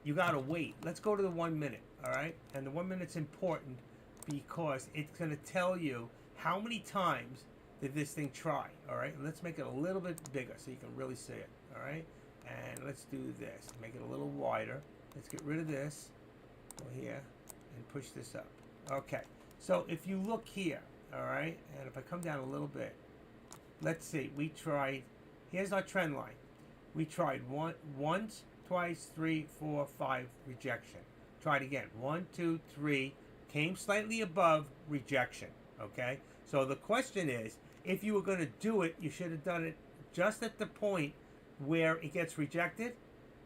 You got to wait. Let's go to the 1 minute, all right? And the 1 minute's important because it's going to tell you how many times did this thing try, all right? And let's make it a little bit bigger so you can really see it, all right? And let's do this. Make it a little wider. Let's get rid of this. Go here and push this up. Okay. So if you look here, all right, and if I come down a little bit, let's see. We tried. Here's our trend line. We tried once, twice, 3, 4, 5, rejection. Tried again. 1, 2, 3. Came slightly above, rejection. Okay. So the question is, if you were going to do it, you should have done it just at the point where it gets rejected,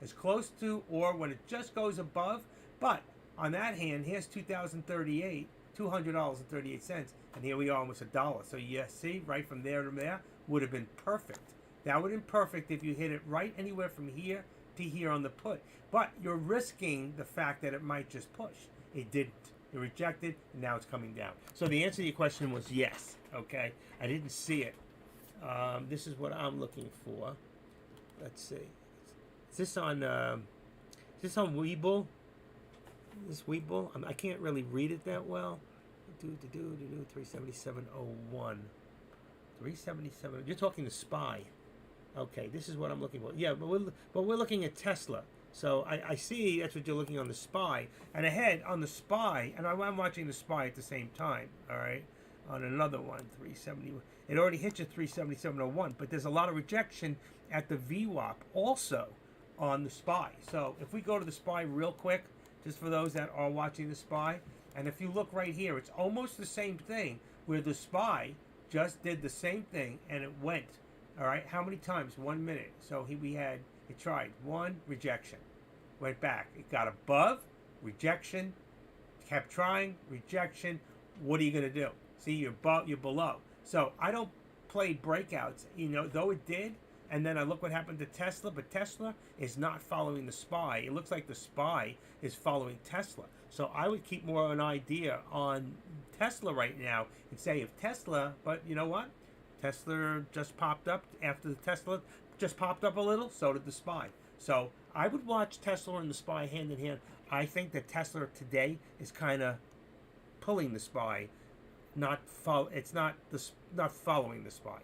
as close to, or when it just goes above. But on that hand, here's 2038, $200.38, and here we are almost $1. So you see, right from there to there would have been perfect. That would have been perfect if you hit it right anywhere from here to here on the put. But you're risking the fact that it might just push. It didn't. It rejected, and now it's coming down. So the answer to your question was yes. Okay, I didn't see it. This is what I'm looking for. Let's see. Is this on Weeble? Is this Weeble? I can't really read it that well. 377.01. 377. You're talking to SPY. Okay, this is what I'm looking for. Yeah, but we're looking at Tesla. So I see that's what you're looking on the SPY. And ahead on the SPY, and I'm watching the SPY at the same time. All right, on another one, 370. It already hit you 377.01, but there's a lot of rejection at the VWAP also on the SPY. So if we go to the SPY real quick, just for those that are watching the SPY, and if you look right here, it's almost the same thing where the SPY just did the same thing and it went. All right, how many times? 1 minute. So it tried one, rejection, went back. It got above, rejection, kept trying, rejection. What are you going to do? See, you're below. So I don't play breakouts, though it did. And then I look what happened to Tesla, but Tesla is not following the SPY. It looks like the SPY is following Tesla. So I would keep more of an idea on Tesla right now and say if Tesla, but you know what? Tesla just popped up after the Tesla just popped up a little, so did the SPY. So I would watch Tesla and the SPY hand in hand. I think that Tesla today is kind of pulling the SPY, not following the SPY.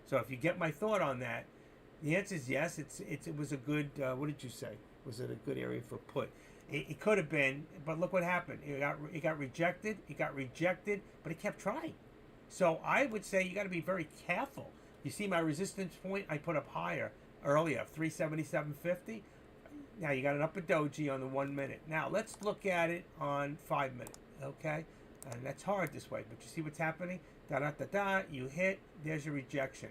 So if you get my thought on that, the answer is yes. It was a good. What did you say? Was it a good area for put? It could have been, but look what happened. It got rejected. It got rejected, but it kept trying. So I would say you got to be very careful. You see my resistance point I put up higher earlier, 377.50. Now you got an upper doji on the 1 minute. Now let's look at it on 5 minute. Okay, and that's hard this way, but you see what's happening? You hit. There's your rejection.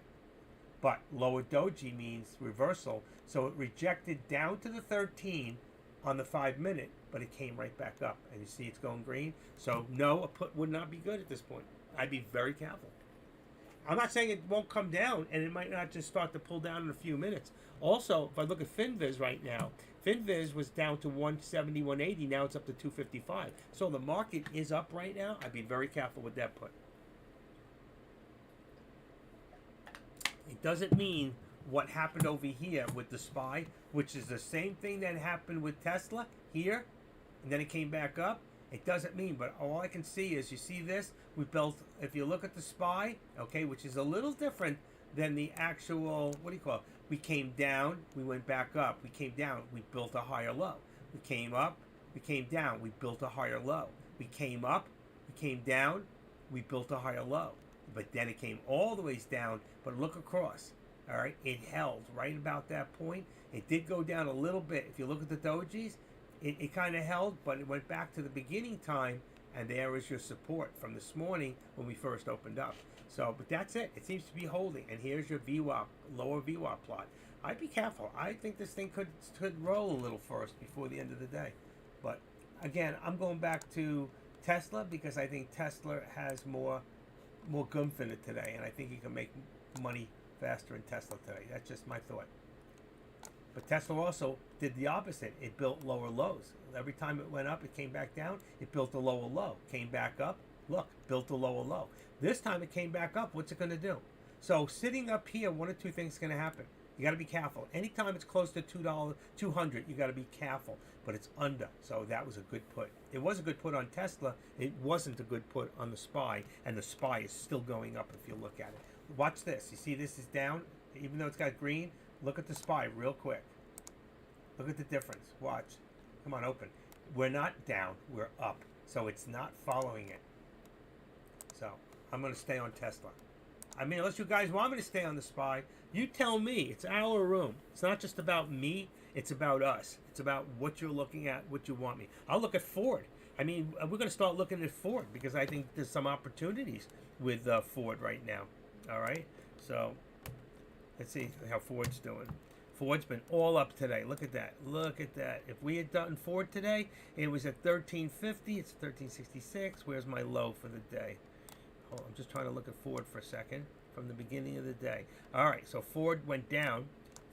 But lower doji means reversal, so it rejected down to the 13 on the 5 minute, but it came right back up, and you see it's going green. So no, a put would not be good at this point. I'd be very careful. I'm not saying it won't come down, and it might not just start to pull down in a few minutes. Also, if I look at FinViz right now, FinViz was down to 170, 180. Now it's up to 255. So the market is up right now. I'd be very careful with that put. It doesn't mean what happened over here with the SPY, which is the same thing that happened with Tesla here, and then it came back up. It doesn't mean, but all I can see is, you see this? We built, if you look at the SPY, okay, which is a little different than the actual, what do you call it? We came down, we went back up. We came down, we built a higher low. We came up, we came down, we built a higher low. We came up, we came down, we built a higher low. But then it came all the ways down, but look across. All right, it held right about that point. It did go down a little bit. If you look at the dojis, it kind of held, but it went back to the beginning time, and there is your support from this morning when we first opened up. So, but that's it. It seems to be holding, and here's your VWAP, lower VWAP plot. I'd be careful. I think this thing could roll a little first before the end of the day. But again, I'm going back to Tesla because I think Tesla has more gumph in it today, and I think you can make money faster in Tesla today. That's just my thought. But Tesla also did the opposite. It built lower lows. Every time it went up, it came back down. It built a lower low. Came back up. Look, built a lower low. This time it came back up. What's it going to do? So sitting up here, one or two things going to happen. You got to be careful. Anytime it's close to $200, you got to be careful. But it's under. So that was a good put. It was a good put on Tesla. It wasn't a good put on the SPY. And the SPY is still going up if you look at it. Watch this. You see this is down? Even though it's got green, look at the SPY real quick. Look at the difference. Watch. Come on, open. We're not down. We're up. So it's not following it. So I'm going to stay on Tesla. I mean, unless you guys want me to stay on the SPY, you tell me. It's our room. It's not just about me. It's about us. It's about what you're looking at, what you want me. I'll look at Ford. I mean, we're going to start looking at Ford because I think there's some opportunities with Ford right now. All right? So let's see how Ford's doing. Ford's been all up today. Look at that. Look at that. If we had done Ford today, it was at 1350. It's 1366. Where's my low for the day? Hold on, I'm just trying to look at Ford for a second from the beginning of the day. All right, so Ford went down.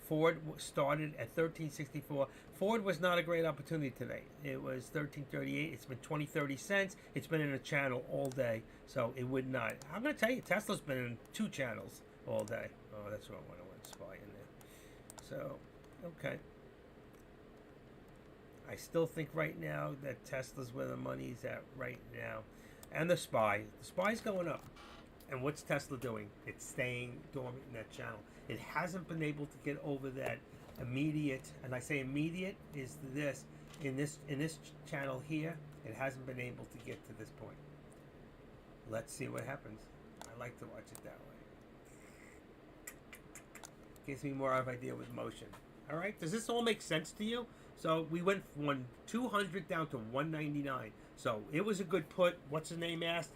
Ford started at 1364. Ford was not a great opportunity today. It was 1338. It's been 20-30 cents. It's been in a channel all day, so it would not. I'm going to tell you, Tesla's been in two channels all day. Oh, that's what I want to SPY in there. So, okay. I still think right now that Tesla's where the money's at right now. And the SPY. The SPY's going up. And what's Tesla doing? It's staying dormant in that channel. It hasn't been able to get over that immediate, and I say immediate is this, in this channel here, it hasn't been able to get to this point. Let's see what happens. I like to watch it that way. Gives me more of an idea with motion. All right, does this all make sense to you? So we went from 200 down to 199. So it was a good put. What's her name asked?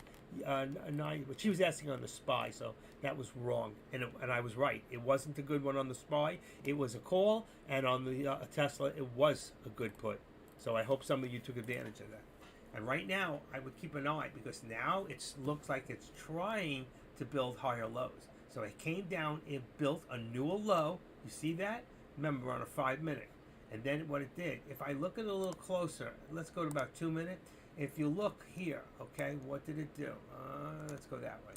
But she was asking on the SPY, so that was wrong, and I was right. It wasn't a good one on the SPY. It was a call, and on the Tesla, it was a good put. So I hope some of you took advantage of that. And right now, I would keep an eye because now it looks like it's trying to build higher lows. So it came down, it built a newer low. You see that? Remember, we're on a 5-minute. And then what it did, if I look at it a little closer, let's go to about 2 minutes. If you look here, okay, what did it do? Let's go that way.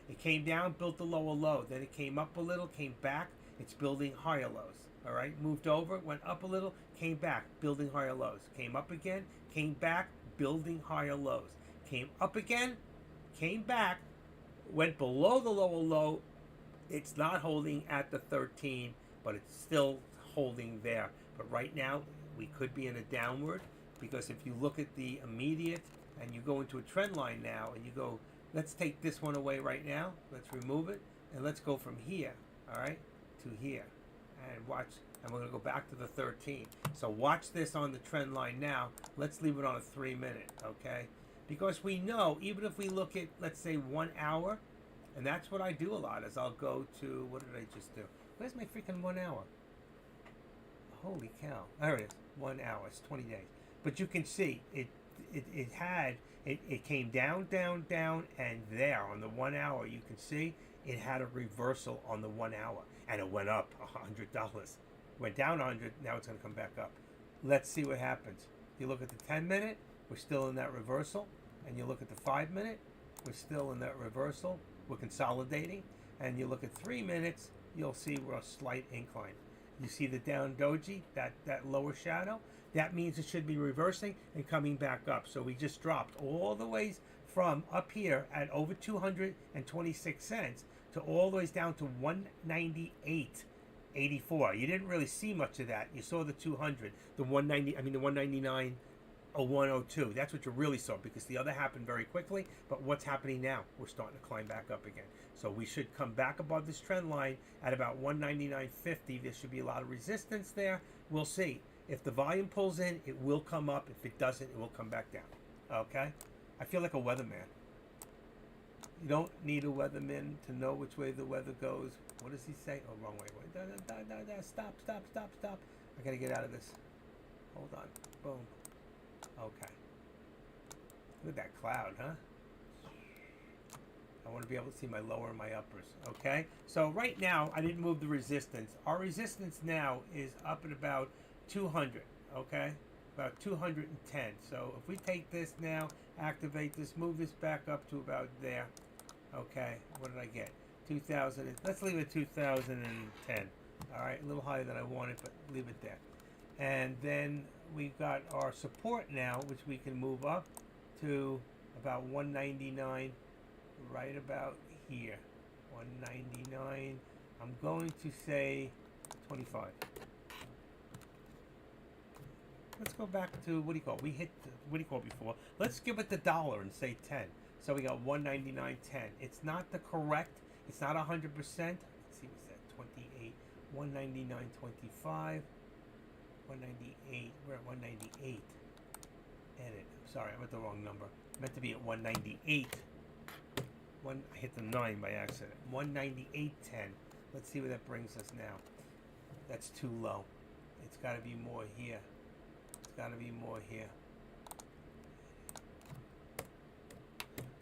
It came down, built a lower low. Then it came up a little, came back. It's building higher lows. All right, moved over, went up a little, came back, building higher lows. Came up again, came back, building higher lows. Came up again, came back, went below the lower low. It's not holding at the 13, but it's still holding there. But right now, we could be in a downward. Because if you look at the immediate and you go into a trend line now and you go, let's take this one away right now, let's remove it, and let's go from here, all right, to here. And watch, and we're going to go back to the 13. So watch this on the trend line now. Let's leave it on a 3-minute, okay? Because we know, even if we look at, let's say, 1 hour, and that's what I do a lot, is I'll go to, what did I just do? Where's my freaking 1 hour? Holy cow. There it is, 1 hour, it's 20 days. But you can see it had It came down, down, down, and there on the 1 hour, you can see it had a reversal on the 1 hour, and it went up $100. Went down 100. Now it's going to come back up. Let's see what happens. You look at the 10-minute, we're still in that reversal, and you look at the 5-minute, we're still in that reversal. We're consolidating, and you look at 3 minutes, you'll see we're a slight incline. You see the down doji, that lower shadow? That means it should be reversing and coming back up. So we just dropped all the ways from up here at over 226 cents to all the ways down to 198.84. You didn't really see much of that. You saw the 200, the 199. 0102. That's what you really saw, because the other happened very quickly. But what's happening now? We're starting to climb back up again. So we should come back above this trend line at about 199.50. There should be a lot of resistance there. We'll see. If the volume pulls in, it will come up. If it doesn't, it will come back down. Okay? I feel like a weatherman. You don't need a weatherman to know which way the weather goes. What does he say? Oh, wrong way. Stop. I gotta get out of this. Hold on. Boom. Okay. Look at that cloud, huh? I want to be able to see my lower and my uppers. Okay? So right now, I didn't move the resistance. Our resistance now is up at about 200. Okay? About 210. So if we take this now, activate this, move this back up to about there. Okay? What did I get? 2000. Let's leave it 2010. All right? A little higher than I wanted, but leave it there. And then we've got our support now, which we can move up to about 199, right about here. 199. I'm going to say 25. Let's go back to, what do you call it? We hit, what do you call it before? Let's give it the dollar and say 10. So we got 199.10. It's not the correct, it's not 100%. Let's see, what's that? 28, 199.25. 198. We're at 198. Edit. Sorry, I'm at the wrong number. Meant to be at 198. I hit the 9 by accident. 198.10. Let's see where that brings us now. That's too low. It's got to be more here. It's got to be more here.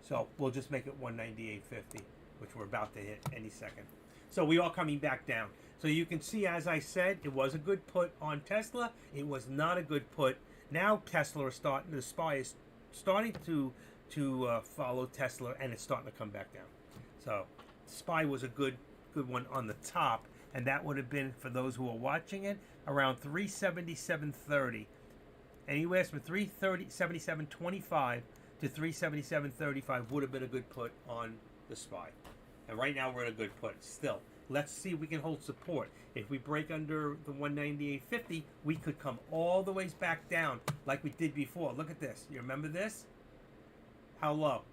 So we'll just make it 198.50, which we're about to hit any second. So we are coming back down. So you can see, as I said, it was a good put on Tesla. It was not a good put. Now Tesla is starting, the SPY is starting to follow Tesla, and it's starting to come back down. So SPY was a good one on the top, and that would have been, for those who are watching it, around 377.30. Anywhere from 377.25 to 377.35 would have been a good put on the SPY. And right now we're in a good put still. Let's see if we can hold support. If we break under the 198.50, we could come all the ways back down like we did before. Look at this. You remember this? How low?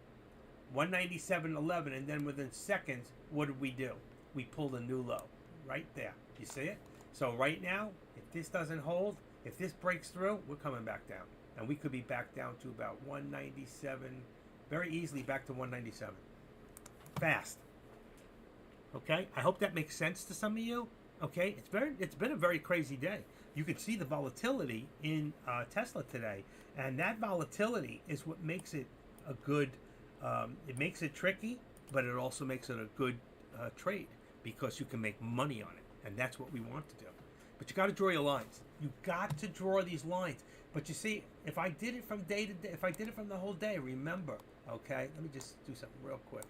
197.11, and then within seconds, what did we do? We pulled a new low right there. You see it? So right now, if this doesn't hold, if this breaks through, we're coming back down. And we could be back down to about 197, very easily back to 197. Fast. Okay, I hope that makes sense to some of you. Okay, it's been a very crazy day. You can see the volatility in Tesla today, and that volatility is what makes it a good. It makes it tricky, but it also makes it a good trade, because you can make money on it, and that's what we want to do. But you got to draw your lines. You got to draw these lines. But you see, if I did it from day to day, if I did it from the whole day, remember, okay? Let me just do something real quick.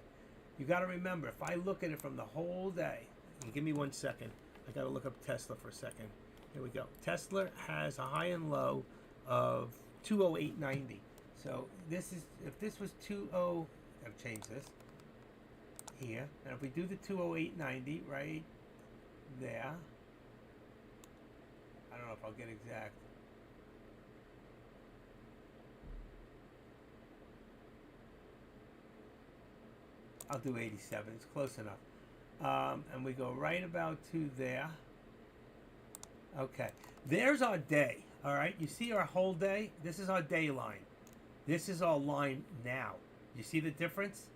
You got to remember, if I look at it from the whole day, and give me 1 second. I got to look up Tesla for a second. Here we go. Tesla has a high and low of 208.90. So this is, if this was 20, got to change this here. And if we do the 208.90 right there, I don't know if I'll get exact. I'll do 87. It's close enough. And we go right about to there. Okay. There's our day. All right. You see our whole day? This is our day line. This is our line now. You see the difference?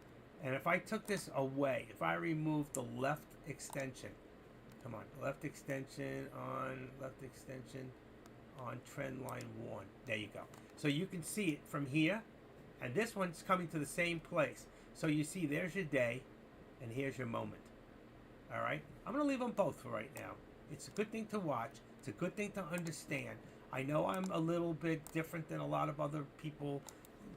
And if I took this away, if I removed the left extension, come on, left extension on trend line 1. There you go. So you can see it from here, And this one's coming to the same place. So you see, there's your day, and here's your moment. All right? I'm going to leave them both for right now. It's a good thing to watch. It's a good thing to understand. I know I'm a little bit different than a lot of other people,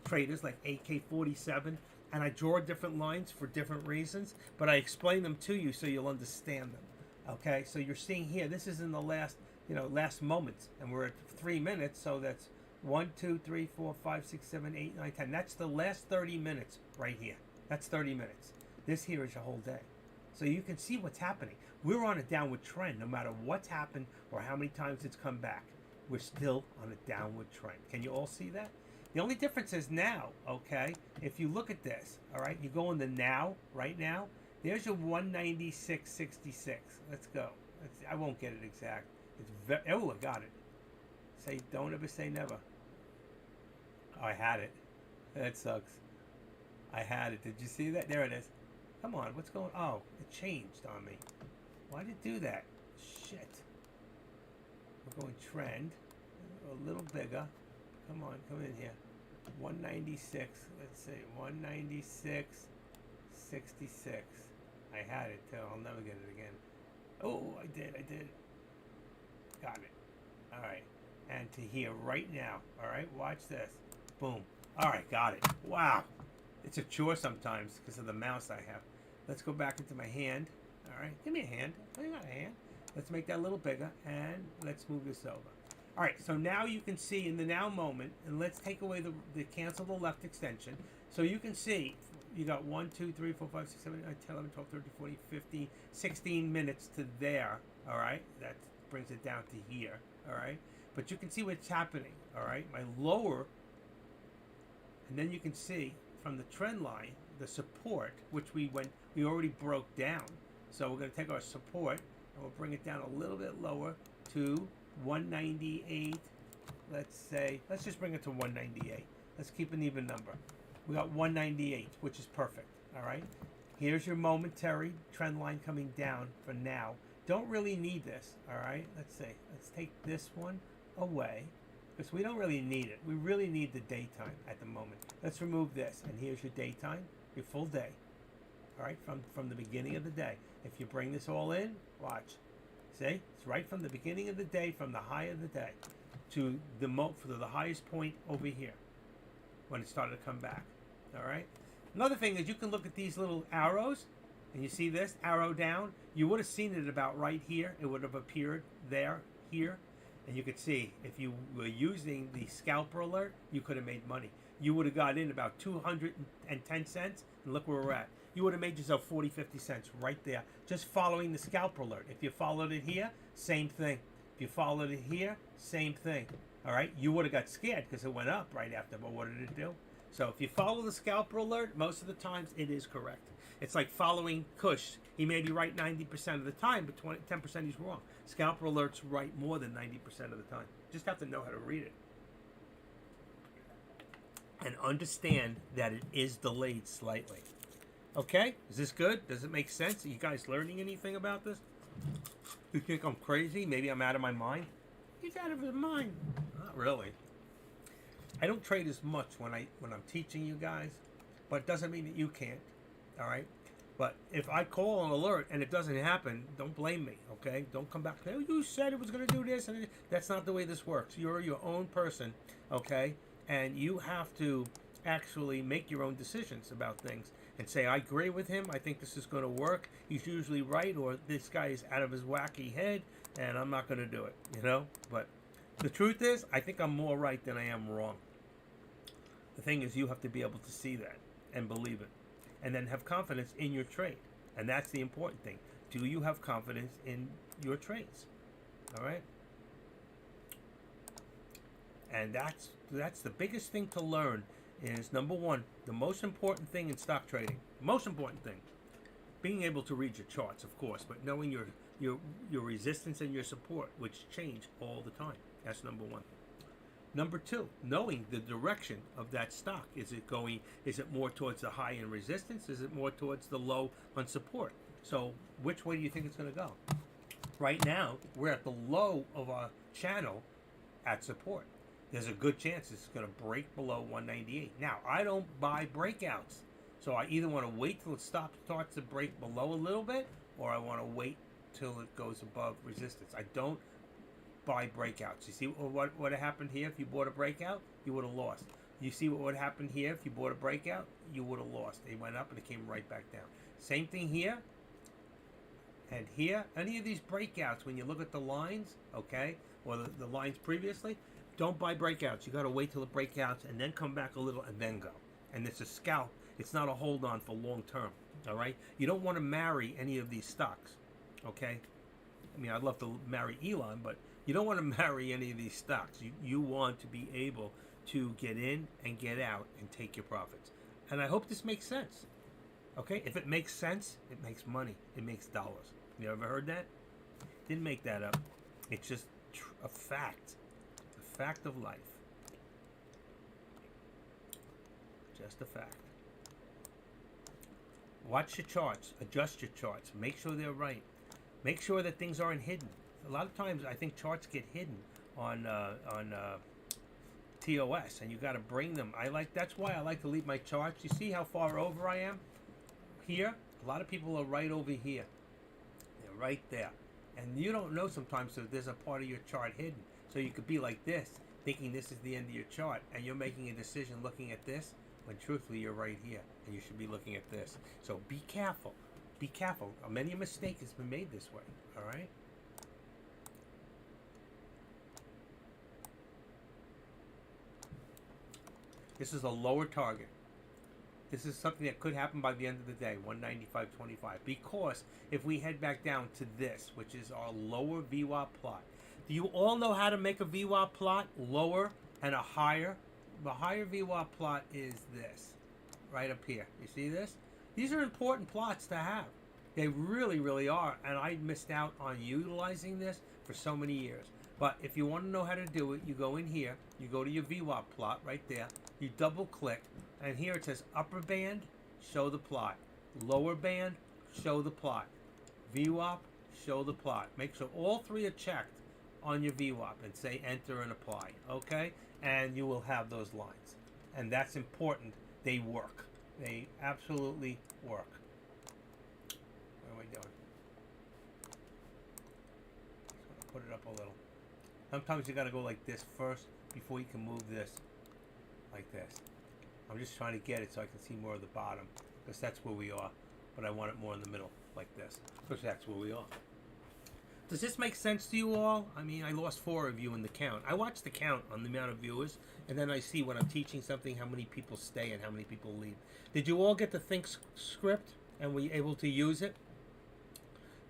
traders like AK-47, and I draw different lines for different reasons, but I explain them to you so you'll understand them. Okay? So you're seeing here, this is in the last, last moments, and we're at 3 minutes, so that's 1, 2, 3, 4, 5, 6, 7, 8, 9, 10. That's the last 30 minutes right here. That's 30 minutes. This here is your whole day. So you can see what's happening. We're on a downward trend no matter what's happened or how many times it's come back. We're still on a downward trend. Can you all see that? The only difference is now, okay, if you look at this, all right, you go in the now, right now, there's your 196.66. Let's go. I won't get it exact. Oh, I got it. Don't ever say never. Oh, I had it. That sucks. I had it. Did you see that? There it is. Come on, what's going on? Oh, it changed on me. Why did it do that? Shit. We're going trend. A little bigger. Come on, come in here. 196. Let's see. 196.66. I had it too. I'll never get it again. Oh, I did. Got it. All right. And to here right now. All right, watch this. Boom. All right, got it. Wow. It's a chore sometimes because of the mouse I have. Let's go back into my hand. All right, give me a hand. Oh, you got a hand. Let's make that a little bigger, and let's move this over. All right, so now you can see in the now moment, and let's take away the cancel the left extension. So you can see you got 1, 2, 3, 4, 5, 6, 7, 8, 9, 10, 11, 12, 13, 14, 15, 16 minutes to there. All right, that brings it down to here. All right, but you can see what's happening. All right, my lower, and then you can see from the trend line, the support, which we already broke down. So we're going to take our support and we'll bring it down a little bit lower to 198. Let's just bring it to 198. Let's keep an even number. We got 198, which is perfect. All right. Here's your momentary trend line coming down for now. Don't really need this. All right. Let's see. Let's take this one away, because we don't really need it. We really need the daytime at the moment. Let's remove this, and here's your daytime, your full day. All right, from the beginning of the day. If you bring this all in, watch. See, it's right from the beginning of the day, from the high of the day, to the highest point over here, when it started to come back. All right. Another thing is you can look at these little arrows, and you see this arrow down. You would have seen it about right here. It would have appeared there, here. And you could see, if you were using the scalper alert, you could have made money. You would have got in about 210 cents, and look where we're at. You would have made yourself 40, 50 cents right there, just following the scalper alert. If you followed it here, same thing. If you followed it here, same thing. All right? You would have got scared because it went up right after, but what did it do? So if you follow the scalper alert, most of the times it is correct. It's like following Kush. He may be right 90% of the time, but 10% he's wrong. Scalper alert's right more than 90% of the time. Just have to know how to read it. And understand that it is delayed slightly. Okay? Is this good? Does it make sense? Are you guys learning anything about this? You think I'm crazy? Maybe I'm out of my mind? He's out of his mind. Not really. I don't trade as much when I'm teaching you guys, but it doesn't mean that you can't. All right? But if I call an alert and it doesn't happen, don't blame me, okay? Don't come back. Oh, you said it was going to do this. And that's not the way this works. You're your own person, okay? And you have to actually make your own decisions about things and say, I agree with him. I think this is going to work. He's usually right, or this guy is out of his wacky head, and I'm not going to do it, you know? But the truth is, I think I'm more right than I am wrong. The thing is, you have to be able to see that and believe it, and then have confidence in your trade. And that's the important thing. Do you have confidence in your trades? All right? And that's the biggest thing to learn is, number one, the most important thing in stock trading, most important thing, being able to read your charts, of course, but knowing your resistance and your support, which change all the time. That's number one. Number two, knowing the direction of that stock. Is it more towards the high in resistance? Is it more towards the low on support? So which way do you think it's going to go? Right now, we're at the low of our channel at support. there's a good chance it's going to break below 198. Now, I don't buy breakouts. So I either want to wait till it starts to break below a little bit, or I want to wait till it goes above resistance. I don't buy breakouts. You see what would have happened here if you bought a breakout? You would have lost. You see what would happen here if you bought a breakout? You would have lost. It went up and it came right back down. Same thing here. And here, any of these breakouts, when you look at the lines, okay, or the lines previously, don't buy breakouts. You got to wait till the breakouts and then come back a little and then go. And it's a scalp. It's not a hold on for long term. All right. You don't want to marry any of these stocks. Okay. I mean, I'd love to marry Elon, but you don't want to marry any of these stocks. You want to be able to get in and get out and take your profits. And I hope this makes sense. Okay. If it makes sense, it makes money. It makes dollars. You ever heard that? Didn't make that up. It's just a fact. A fact of life. Just a fact. Watch your charts. Adjust your charts. Make sure they're right. Make sure that things aren't hidden. A lot of times, I think charts get hidden on TOS, and you got to bring them. That's why I like to leave my charts. You see how far over I am here? A lot of people are right over here. They're right there, and you don't know sometimes that there's a part of your chart hidden. So you could be like this, thinking this is the end of your chart, and you're making a decision looking at this, when truthfully you're right here, and you should be looking at this. So be careful. Be careful. Many a mistake has been made this way. All right. This is a lower target. This is something that could happen by the end of the day, 195.25. Because if we head back down to this, which is our lower VWAP plot. Do you all know how to make a VWAP plot? Lower and a higher. The higher VWAP plot is this, right up here. You see this? These are important plots to have. They really, really are. And I missed out on utilizing this for so many years. But if you want to know how to do it, you go in here. You go to your VWAP plot right there. You double click. And here it says upper band, show the plot. Lower band, show the plot. VWAP, show the plot. Make sure all three are checked on your VWAP and say enter and apply. Okay? And you will have those lines. And that's important. They work. They absolutely work. What am I doing? Just want to put it up a little. Sometimes you got to go like this first before you can move this like this. I'm just trying to get it so I can see more of the bottom, because that's where we are. But I want it more in the middle, like this, because that's where we are. Does this make sense to you all? I mean, I lost 4 of you in the count. I watch the count on the amount of viewers, and then I see when I'm teaching something how many people stay and how many people leave. Did you all get the Think script, and were you able to use it?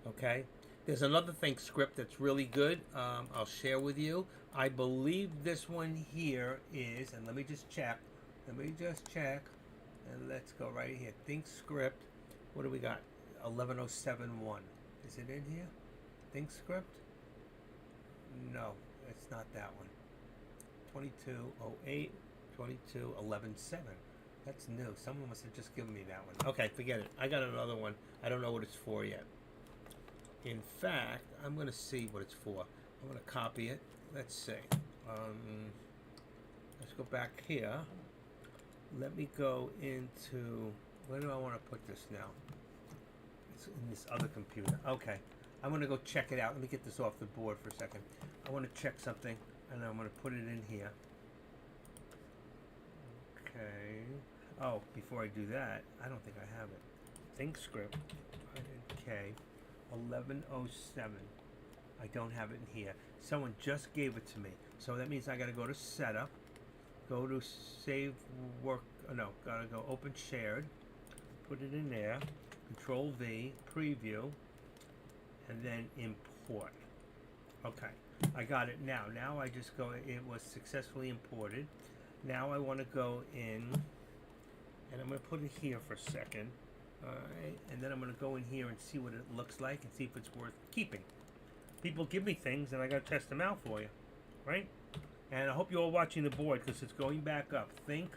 Okay. There's another Think script that's really good. I'll share with you. I believe this one here is, and let me just check. And let's go right here. Think script. What do we got? 11071. Is it in here? Think script? No, it's not that one. 2208, 2211.7. That's new. Someone must have just given me that one. Okay, forget it. I got another one. I don't know what it's for yet. In fact, I'm going to see what it's for. I'm going to copy it. Let's see. Let's go back here. Let me go into... Where do I want to put this now? It's in this other computer. Okay. I'm going to go check it out. Let me get this off the board for a second. I want to check something, and I'm going to put it in here. Okay. Oh, before I do that, I don't think I have it. Think script. Okay. 1107. I don't have it in here. Someone just gave it to me. So that means I got to go to setup. Go to save work. Oh, no, got to go open shared. Put it in there. Control V. Preview. And then import. Okay, I got it now. Now I just go, it was successfully imported. Now I want to go in, and I'm going to put it here for a second. Alright, and then I'm going to go in here and see what it looks like and see if it's worth keeping. People give me things and I got to test them out for you, right? And I hope you're all watching the board because it's going back up. Think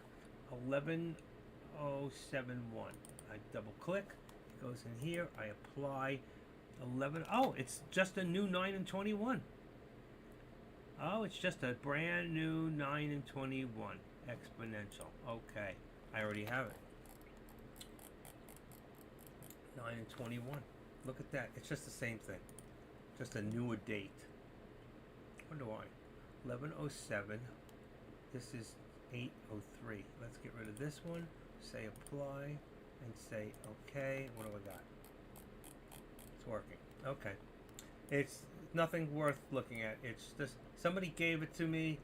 11071. I double click, it goes in here, I apply 11. Oh, it's just a new 9 and 21. Oh, it's just a brand new 9 and 21 exponential. Okay, I already have it. 9 and 21. Look at that. It's just the same thing. Just a newer date. Wonder why. 1107. This is 803. Let's get rid of this one. Say apply and say okay. What do I got? It's working. Okay. It's nothing worth looking at. It's just somebody gave it to me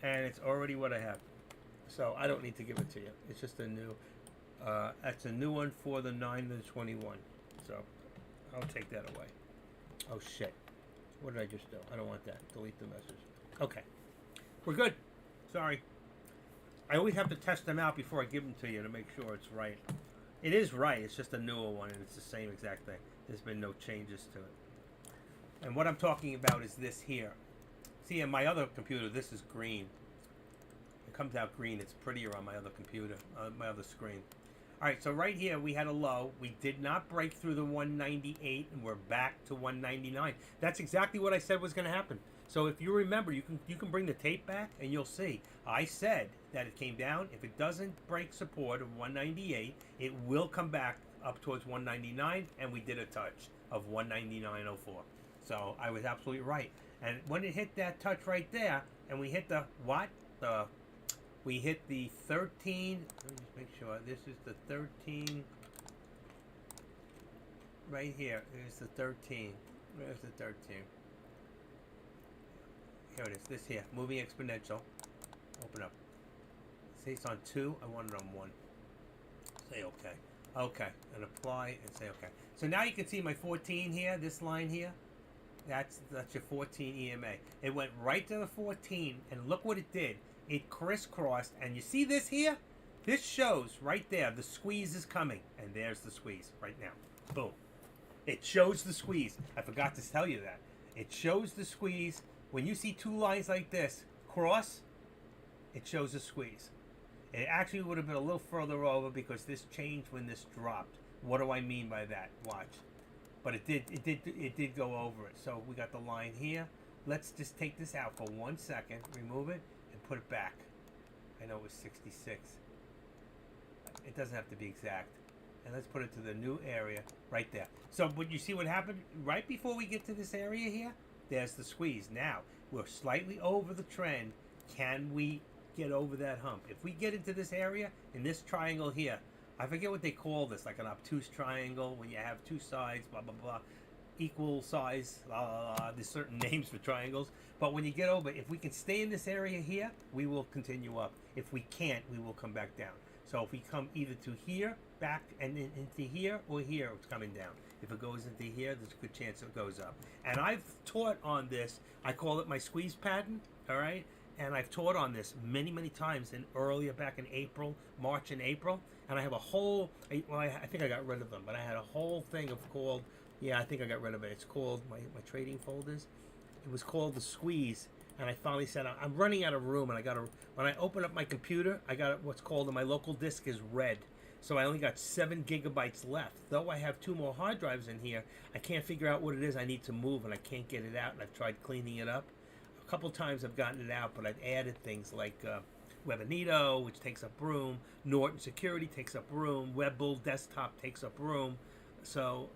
and it's already what I have. So I don't need to give it to you. It's just a new that's a new one for the 9 and the 21. So I'll take that away. Oh shit. What did I just do? I don't want that. Delete the message. Okay. We're good. Sorry. I always have to test them out before I give them to you to make sure it's right. It is right. It's just a newer one and it's the same exact thing. There's been no changes to it. And what I'm talking about is this here. See, in my other computer, this is green. It comes out green. It's prettier on my other computer, my other screen. All right, so right here we had a low. We did not break through the 198, and we're back to 199. That's exactly what I said was going to happen. So if you remember, you can bring the tape back, and you'll see. I said that it came down. If it doesn't break support of 198, it will come back up towards 199, and we did a touch of 199.04. So I was absolutely right. And when it hit that touch right there, and we hit the what? We hit the 13. Let me just make sure. This is the 13. Right here. There's the 13. Where's the 13? Here it is. This here. Moving exponential. Open up. Say it's on 2. I want it on 1. Say okay. Okay. And apply and say okay. So now you can see my 14 here. This line here. That's your 14 EMA. It went right to the 14. And look what it did. It crisscrossed, and you see this here? This shows right there the squeeze is coming, and there's the squeeze right now. Boom. It shows the squeeze. I forgot to tell you that. It shows the squeeze. When you see two lines like this cross, it shows a squeeze. It actually would have been a little further over because this changed when this dropped. What do I mean by that? Watch. But it did go over it. So we got the line here. Let's just take this out for 1 second. Remove it. Put it back. I know it was 66. It doesn't have to be exact. And let's put it to the new area right there. So, but you see what happened right before we get to this area here? There's the squeeze. Now, we're slightly over the trend. Can we get over that hump? If we get into this area, in this triangle here, I forget what they call this, like an obtuse triangle, when you have two sides, blah, blah, blah, equal size, blah, blah, blah. There's certain names for triangles. But when you get over, if we can stay in this area here, we will continue up. If we can't, we will come back down. So if we come either to here, back, and into here, or here, it's coming down. If it goes into here, there's a good chance it goes up. And I've taught on this. I call it my squeeze pattern, all right? And I've taught on this many, many times earlier back in April, March and April. And I have a whole, I think I got rid of them, but I had a whole thing of called, yeah, I think I got rid of it. It's called my trading folders. It was called the squeeze, and I finally said I'm running out of room, and when I open up my computer, I got what's called, my local disk is red, so I only got 7 gigabytes left. Though I have 2 more hard drives in here, I can't figure out what it is I need to move, and I can't get it out, and I've tried cleaning it up. A couple times I've gotten it out, but I've added things like Webinito, which takes up room, Norton Security takes up room, Webbull Desktop takes up room, so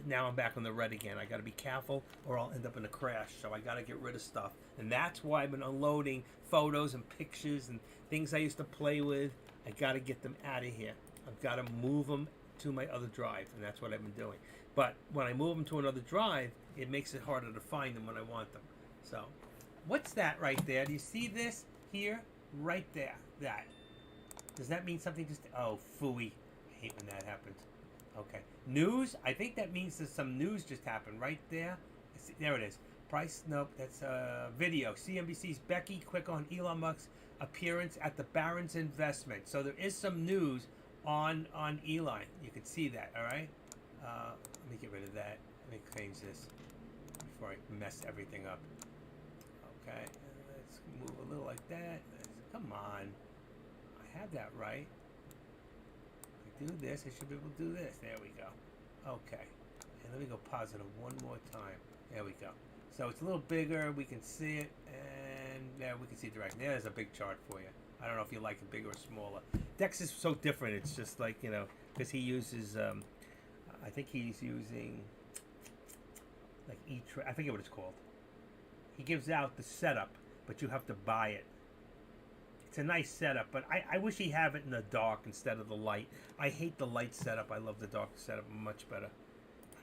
now I'm back on the red again. I got to be careful or I'll end up in a crash. So I got to get rid of stuff. And that's why I've been unloading photos and pictures and things I used to play with. I got to get them out of here. I've got to move them to my other drive. And that's what I've been doing. But when I move them to another drive, it makes it harder to find them when I want them. So what's that right there? Do you see this here? Right there. That. Does that mean something just... Oh, phooey. I hate when that happens. Okay. News. I think that means that some news just happened right there. There it is. Price. Nope. That's video. CNBC's Becky quick on Elon Musk's appearance at the Barron's investment. So there is some news on Elon. You can see that. All right. Let me get rid of that. Let me change this before I mess everything up. Okay. Let's move a little like that. Come on. I have that right. Do this, I should be able to do this. There we go. Okay. And let me go positive one more time. There we go. So it's a little bigger. We can see it. And there we can see direction. There's a big chart for you. I don't know if you like it bigger or smaller. Dex is so different. It's just like, because he uses, I think he's using, like I forget what it's called. He gives out the setup, but you have to buy it. It's a nice setup, but I wish he have it in the dark instead of the light. I hate the light setup. I love the dark setup much better.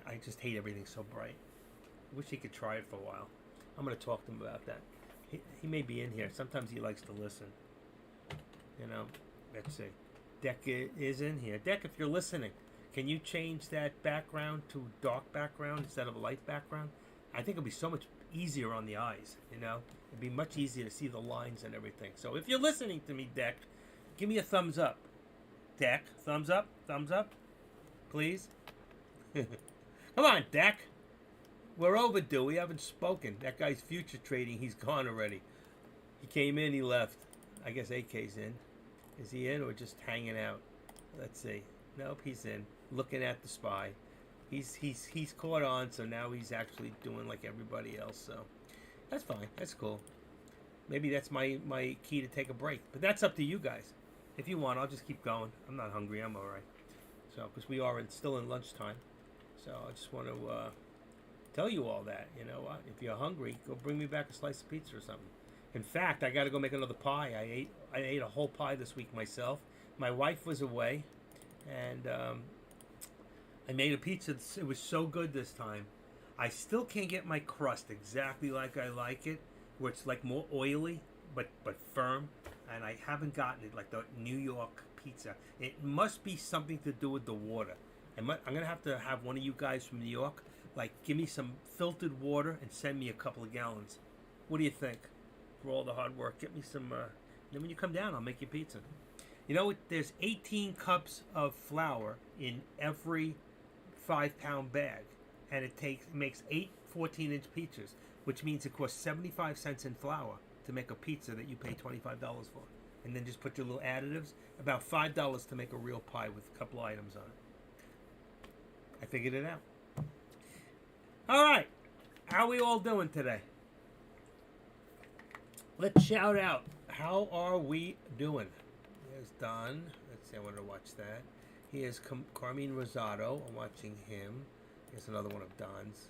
I just hate everything so bright. I wish he could try it for a while. I'm going to talk to him about that. He may be in here. Sometimes he likes to listen. Let's see. Deck is in here. Deck, if you're listening, can you change that background to dark background instead of a light background? I think it'll be so much easier on the eyes, It'd be much easier to see the lines and everything. So if you're listening to me, Deck, give me a thumbs up. Deck, thumbs up, please. Come on, Deck. We're overdue. We haven't spoken. That guy's future trading. He's gone already. He came in. He left. I guess AK's in. Is he in or just hanging out? Let's see. Nope, he's in. Looking at the SPY. He's caught on. So now he's actually doing like everybody else. So that's fine. That's cool. Maybe that's my key to take a break. But that's up to you guys. If you want, I'll just keep going. I'm not hungry. I'm all right. So because we are still in lunchtime. So I just want to tell you all that. You know what? If you're hungry, go bring me back a slice of pizza or something. In fact, I got to go make another pie. I ate a whole pie this week myself. My wife was away, and I made a pizza. It was so good this time. I still can't get my crust exactly like I like it, where it's like more oily but firm. And I haven't gotten it like the New York pizza. It must be something to do with the water. I'm gonna have to have one of you guys from New York, like, give me some filtered water and send me a couple of gallons. What do you think? For all the hard work, get me some. Then when you come down, I'll make you pizza. There's 18 cups of flour in every 5-pound bag, and it makes 8 14-inch pizzas, which means it costs 75 cents in flour to make a pizza that you pay $25 for, and then just put your little additives. About $5 to make a real pie with a couple items on it. I figured it out. All right, how are we all doing today? Let's shout out. How are we doing? There's Don. Let's see, I want to watch that. Here's Carmine Rosado. I'm watching him. Here's another one of Don's.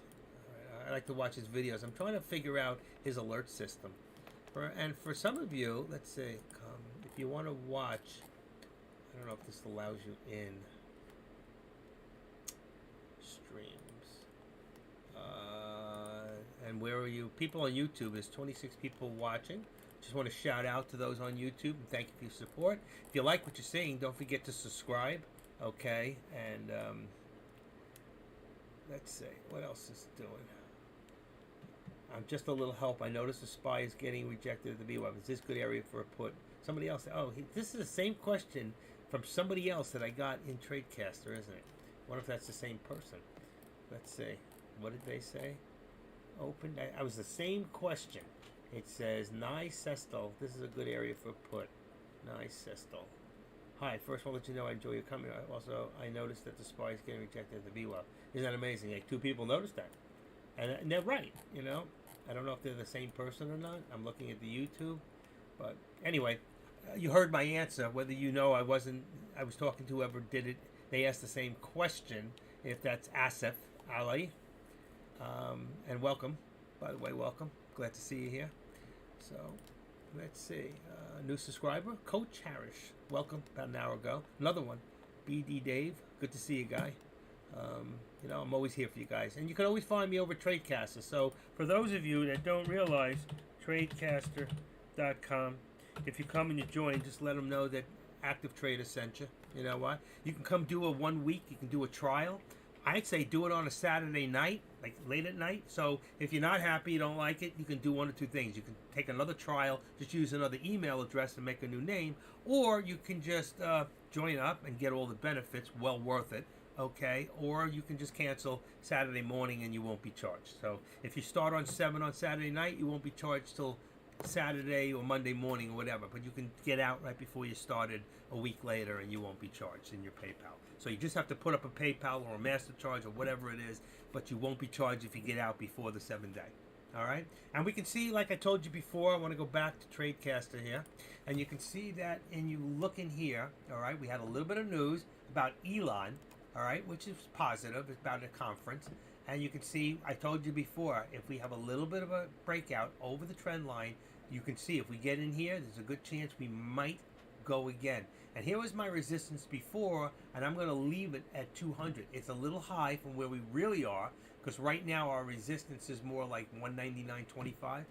I like to watch his videos. I'm trying to figure out his alert system. And for some of you, let's see, if you want to watch, I don't know if this allows you in streams. And where are you? People on YouTube, there's 26 people watching. Just want to shout out to those on YouTube and thank you for your support. If you like what you're seeing, don't forget to subscribe. Okay, and let's see, what else is doing? Just a little help. I noticed the SPY is getting rejected at the VWAP. Is this good area for a put? Somebody else. This is the same question from somebody else that I got in TradeCaster, isn't it? I wonder if that's the same person. Let's see. What did they say? Open. I was the same question. It says, nice Sestel. This is a good area for a put. Nice Sestel. Hi, first I'll let you know I enjoy your coming. Also, I noticed that the SPY is getting rejected at the VWAP. Isn't that amazing? Like 2 people noticed that. And they're right, I don't know if they're the same person or not. I'm looking at the YouTube. But anyway, you heard my answer. Whether I was talking to whoever did it. They asked the same question. If that's Asif Ali. And welcome. By the way, welcome. Glad to see you here. So, let's see. New subscriber, Coach Harris. Welcome, about an hour ago. Another one, BD Dave. Good to see you, guy. I'm always here for you guys. And you can always find me over TradeCaster. So, for those of you that don't realize, TradeCaster.com. If you come and you join, just let them know that Active Trader sent you. You know what? You can come do a 1 week. You can do a trial. I'd say do it on a Saturday night, like late at night. So if you're not happy, you don't like it, you can do one or two things. You can take another trial, just use another email address and make a new name, or you can just join up and get all the benefits, well worth it, okay? Or you can just cancel Saturday morning and you won't be charged. So if you start on 7 on Saturday night, you won't be charged till Saturday or Monday morning or whatever, but you can get out right before you started a week later and you won't be charged in your PayPal. So you just have to put up a PayPal or a master charge or whatever it is, but you won't be charged if you get out before the 7 day. All right, and we can see, like I told you before, I want to go back to TradeCaster here, and you can see that, and you look in here. All right, we had a little bit of news about Elon. All right, which is positive. It's about a conference, and you can see, I told you before, if we have a little bit of a breakout over the trend line, you can see if we get in here, there's a good chance we might go again. And here was my resistance before, and I'm going to leave it at 200. It's a little high from where we really are, because right now our resistance is more like 199.25.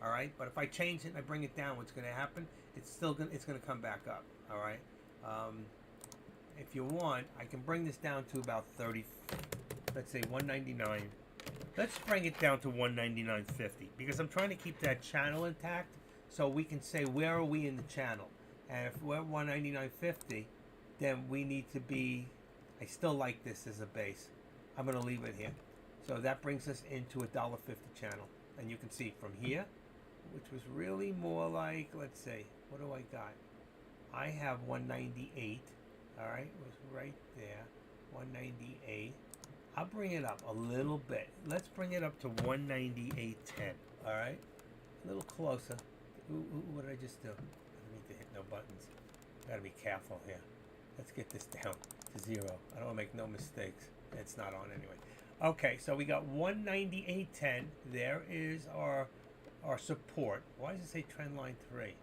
All right, but if I change it and I bring it down, what's going to happen? It's going to come back up. All right. If you want, I can bring this down to about 30. Let's say 199. Let's bring it down to 199.50 because I'm trying to keep that channel intact, so we can say where are we in the channel. And if we're at 199.50, then we need to be. I still like this as a base. I'm going to leave it here. So that brings us into a $1.50 channel. And you can see from here, which was really more like, let's see, what do I got? I have 198. All right, it was right there. 198. I'll bring it up a little bit. Let's bring it up to 198.10. All right, a little closer. What did I just do? I need to hit no buttons. Gotta be careful here. Let's get this down to 0. I don't want to make no mistakes. It's not on anyway. Okay, so we got 198.10. There is our support. Why does it say trend line 3?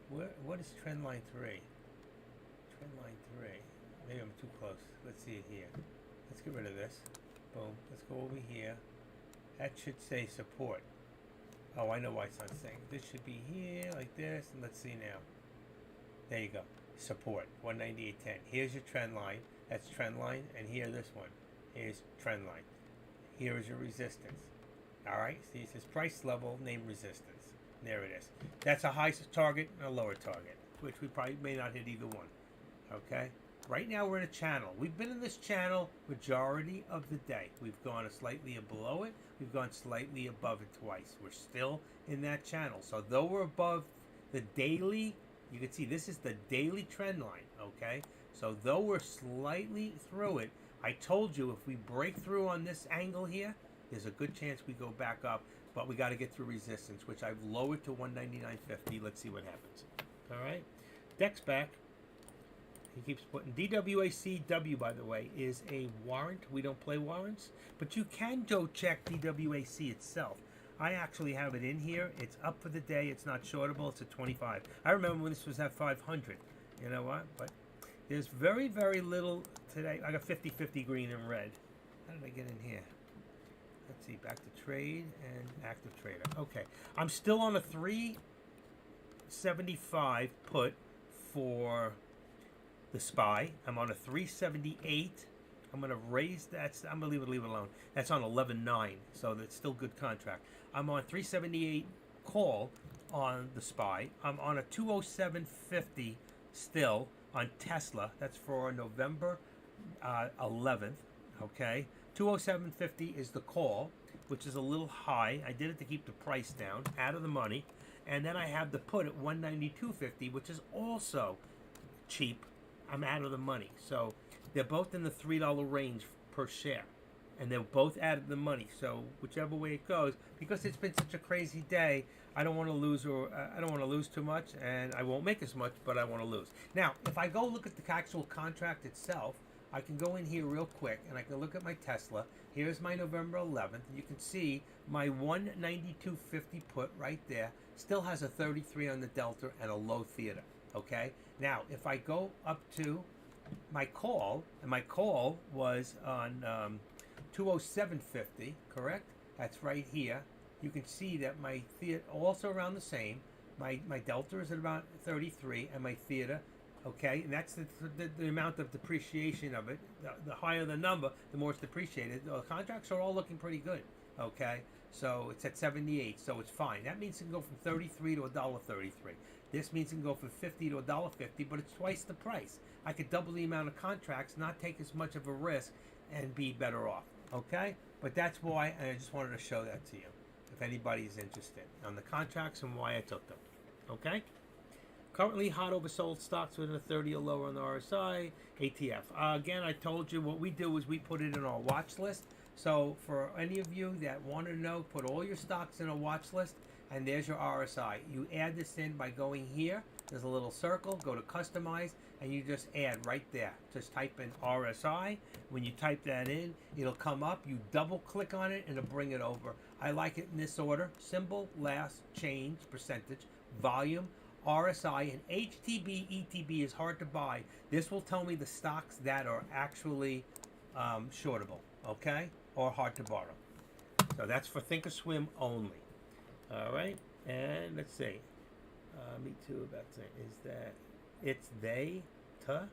What is trend line 3? Trend line 3. Maybe I'm too close. Let's see it here. Let's get rid of this. Boom. Let's go over here. That should say support. Oh, I know why it's not saying. This should be here, like this, and let's see now. There you go. Support, 198.10. Here's your trend line. That's trend line, and here, this one. Here's trend line. Here is your resistance. All right, see, it says price level, name resistance. There it is. That's a high target and a lower target, which we probably may not hit either one. Okay? Right now we're in a channel. We've been in this channel majority of the day. We've gone slightly below it. We've gone slightly above it twice. We're still in that channel. So though we're above the daily, you can see this is the daily trend line, okay? So though we're slightly through it, I told you if we break through on this angle here, there's a good chance we go back up, but we got to get through resistance, which I've lowered to 199.50. Let's see what happens. All right. Deck's back. He keeps putting DWACW, by the way, is a warrant. We don't play warrants, but you can go check DWAC itself. I actually have it in here. It's up for the day. It's not shortable. It's at 25. I remember when this was at 500. You know what? But there's very, very little today. I got 50-50 green and red. How did I get in here? Let's see. Back to trade and active trader. Okay. I'm still on a 375 put for the SPY. I'm on a 378. I'm going to raise that. I'm going to leave it alone. That's on 11.9, so that's still good contract. I'm on 378 call on the SPY. I'm on a 207.50 still on Tesla. That's for November 11th. Okay, 207.50 is the call, which is a little high. I did it to keep the price down, out of the money, and then I have the put at 192.50, which is also cheap. I'm out of the money, so they're both in the $3 range per share, and they're both out of the money. So whichever way it goes, because it's been such a crazy day, I don't want to lose, or I don't want to lose too much, and I won't make as much, but I want to lose. Now, if I go look at the actual contract itself, I can go in here real quick, and I can look at my Tesla. Here's my November 11th. You can see my 192.50 put right there. Still has a 33 on the delta and a low theta. Okay. Now, if I go up to my call, and my call was on 207.50, correct? That's right here. You can see that my theta also around the same. My delta is at about 33, and my theta, okay, and that's the amount of depreciation of it. The higher the number, the more it's depreciated. The contracts are all looking pretty good, okay? So it's at 78, so it's fine. That means it can go from 33 to $1.33. This means it can go from 50 to $1.50, but it's twice the price. I could double the amount of contracts, not take as much of a risk, and be better off, okay? But that's why, and I just wanted to show that to you, if anybody is interested, on the contracts and why I took them, okay? Currently hot oversold stocks within a 30 or lower on the RSI, ATF. Again, I told you what we do is we put it in our watch list. So for any of you that want to know, put all your stocks in a watch list, and there's your RSI. You add this in by going here. There's a little circle. Go to Customize, and you just add right there. Just type in RSI. When you type that in, it'll come up. You double click on it, and it'll bring it over. I like it in this order: symbol, last, change, percentage, volume, RSI, and HTB, ETB is hard to buy. This will tell me the stocks that are actually shortable, okay, or hard to borrow. So that's for ThinkOrSwim only. All right, and let's see. Me too about saying is that it's they, tuh?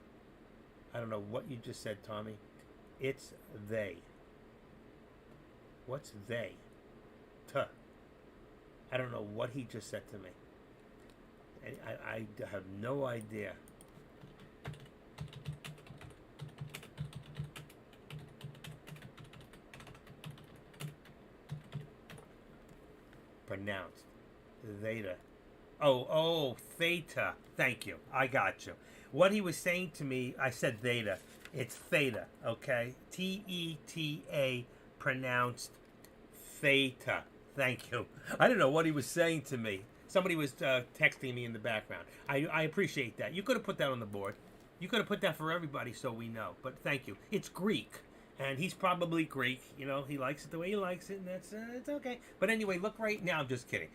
I don't know what you just said, Tommy. It's they. What's they? Tuh. I don't know what he just said to me. I have no idea. Pronounced. Theta. Oh, theta. Thank you. I got you. What he was saying to me, I said theta. It's theta, okay? T-E-T-A, pronounced theta. Thank you. I don't know what he was saying to me. Somebody was texting me in the background. I appreciate that. You could have put that on the board. You could have put that for everybody so we know. But thank you. It's Greek. And he's probably Greek. You know, he likes it the way he likes it, and that's it's okay. But anyway, look right now. I'm just kidding.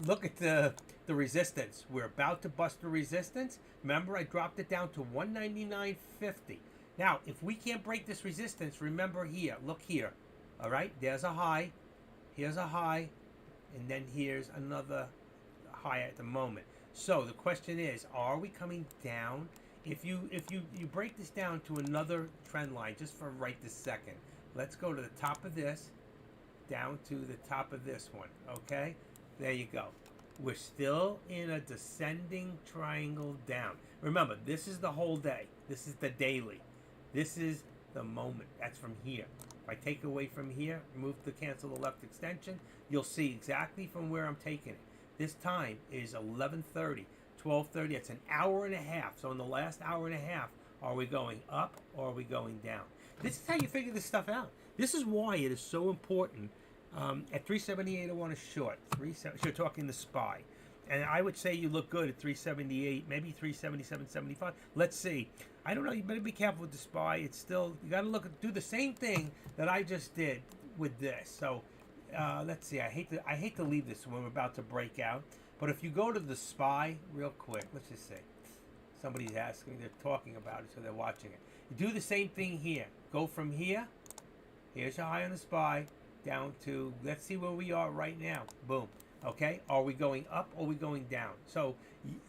Look at the resistance. We're about to bust the resistance. Remember, I dropped it down to 199.50. Now, if we can't break this resistance, remember here. Look here. All right? There's a high. Here's a high. And then here's another high at the moment. So the question is, are we coming down? If you break this down to another trend line, just for right this second, let's go to the top of this, down to the top of this one, okay? There you go. We're still in a descending triangle down. Remember, this is the whole day. This is the daily. This is the moment. That's from here. If I take away from here, move to cancel the left extension, you'll see exactly from where I'm taking it. This time is 11:30. 12:30. It's an hour and a half. So in the last hour and a half, are we going up or are we going down? This is how you figure this stuff out. This is why it is so important. At 378, I want to short. You're talking the SPY. And I would say you look good at 378, maybe 377.75. Let's see. I don't know. You better be careful with the SPY. It's still, you got to do the same thing that I just did with this. So let's see. I hate to leave this when we're about to break out. But if you go to the SPY real quick, let's just say somebody's asking, they're talking about it, so they're watching it. You do the same thing here. Go from here. Here's your high on the SPY down to, let's see where we are right now. Boom. Okay. Are we going up or are we going down? So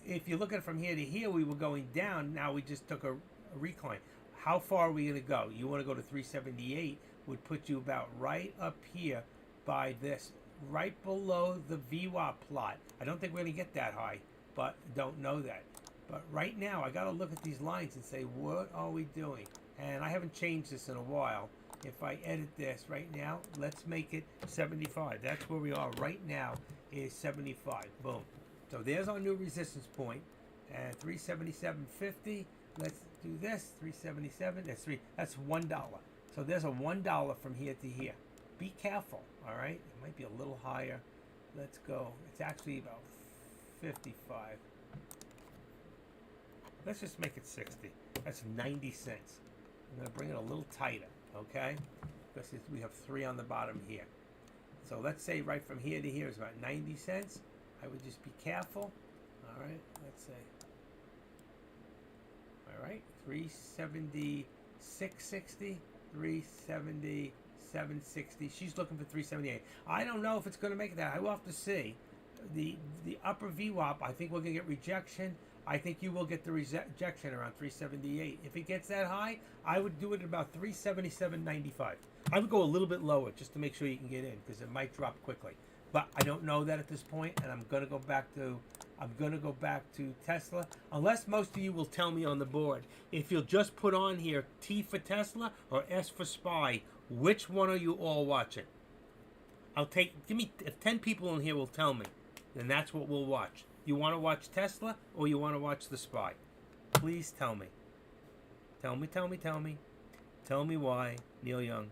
if you look at it from here to here, we were going down. Now we just took a recline. How far are we going to go? You want to go to 378 would put you about right up here by this, right below the VWAP plot. I don't think we're going to get that high, but don't know that. But right now, I got to look at these lines and say, what are we doing? And I haven't changed this in a while. If I edit this right now, let's make it 75. That's where we are right now, is 75. Boom. So there's our new resistance point. And 377.50. Let's do this. 377. That's $1. So there's a $1 from here to here. Be careful, all right? It might be a little higher. Let's go. It's actually about 55. Let's just make it 60. That's 90 cents. I'm going to bring it a little tighter, okay? Because we have 3 on the bottom here. So let's say right from here to here is about 90 cents. I would just be careful. All right, let's say. All right, 376.60, 377.60. She's looking for 378. I don't know if it's going to make that. I will have to see. The upper VWAP, I think we're going to get rejection. I think you will get the rejection around 378. If it gets that high, I would do it at about 377.95. I would go a little bit lower just to make sure you can get in, because it might drop quickly. But I don't know that at this point, and I'm going to go back to Tesla, unless most of you will tell me on the board. If you'll just put on here T for Tesla or S for SPY, which one are you all watching? If 10 people in here will tell me, then that's what we'll watch. You want to watch Tesla or you want to watch The Spy? Please tell me. Tell me, tell me, tell me. Tell me why, Neil Young.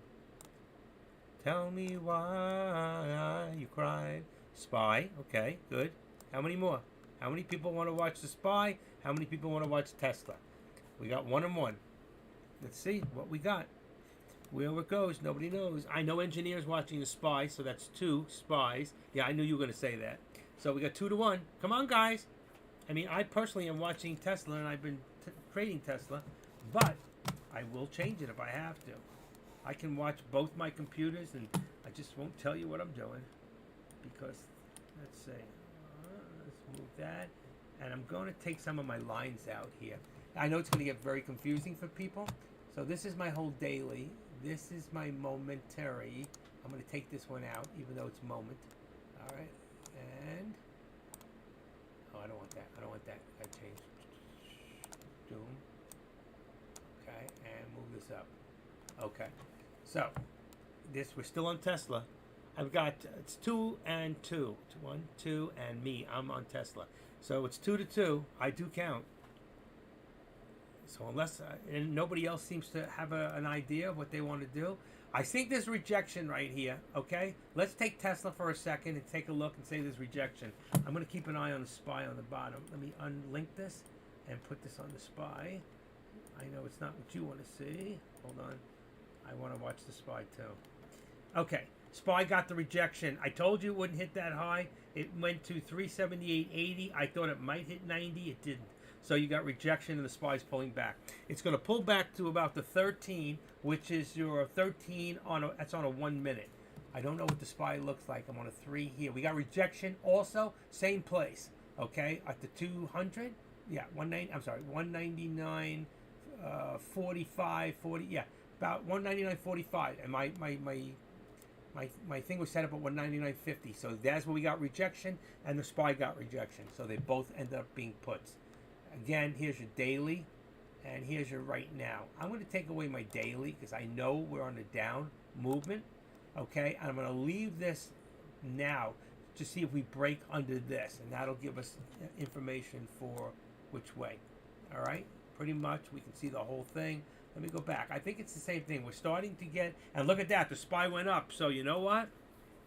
Tell me why you cried. Spy, okay, good. How many more? How many people want to watch The Spy? How many people want to watch Tesla? We got 1 and 1. Let's see what we got. Where it goes, nobody knows. I know engineers watching The Spy, so that's 2 spies. Yeah, I knew you were going to say that. So we got 2 to 1. Come on, guys. I mean, I personally am watching Tesla, and I've been trading Tesla, but I will change it if I have to. I can watch both my computers, and I just won't tell you what I'm doing because, let's see, let's move that, and I'm going to take some of my lines out here. I know it's going to get very confusing for people, so this is my whole daily. This is my momentary. I'm going to take this one out, even though it's moment. All right, and oh, I don't want that. I don't want that. I changed. Doom. Okay, and move this up. Okay, so this we're still on Tesla. I've got it's 2 and 2. 1, 2, and me. I'm on Tesla. So it's 2 to 2. I do count. So unless and nobody else seems to have an idea of what they want to do, I think there's rejection right here. Okay, let's take Tesla for a second and take a look and say there's rejection. I'm going to keep an eye on the Spy on the bottom. Let me unlink this and put this on the Spy. I know it's not what you want to see. Hold on. I want to watch the Spy too. Okay, Spy got the rejection. I told you it wouldn't hit that high. It went to 378.80. I thought it might hit 90. It didn't. So you got rejection and the Spy's pulling back. It's going to pull back to about the 13, which is your 13 that's on a 1 minute. I don't know what the Spy looks like. I'm on a 3 here. We got rejection also, same place. Okay, at the 200. Yeah, 190. I'm sorry, 199. 45, 40, yeah, about 199.45, and my thing was set up at 199.50. So that's where we got rejection, and the Spy got rejection. So they both ended up being puts. Again, here's your daily, and here's your right now. I'm going to take away my daily because I know we're on a down movement. Okay, and I'm going to leave this now to see if we break under this, and that'll give us information for which way. All right. Pretty much, we can see the whole thing. Let me go back. I think it's the same thing. We're starting to get, and look at that, the Spy went up. So you know what?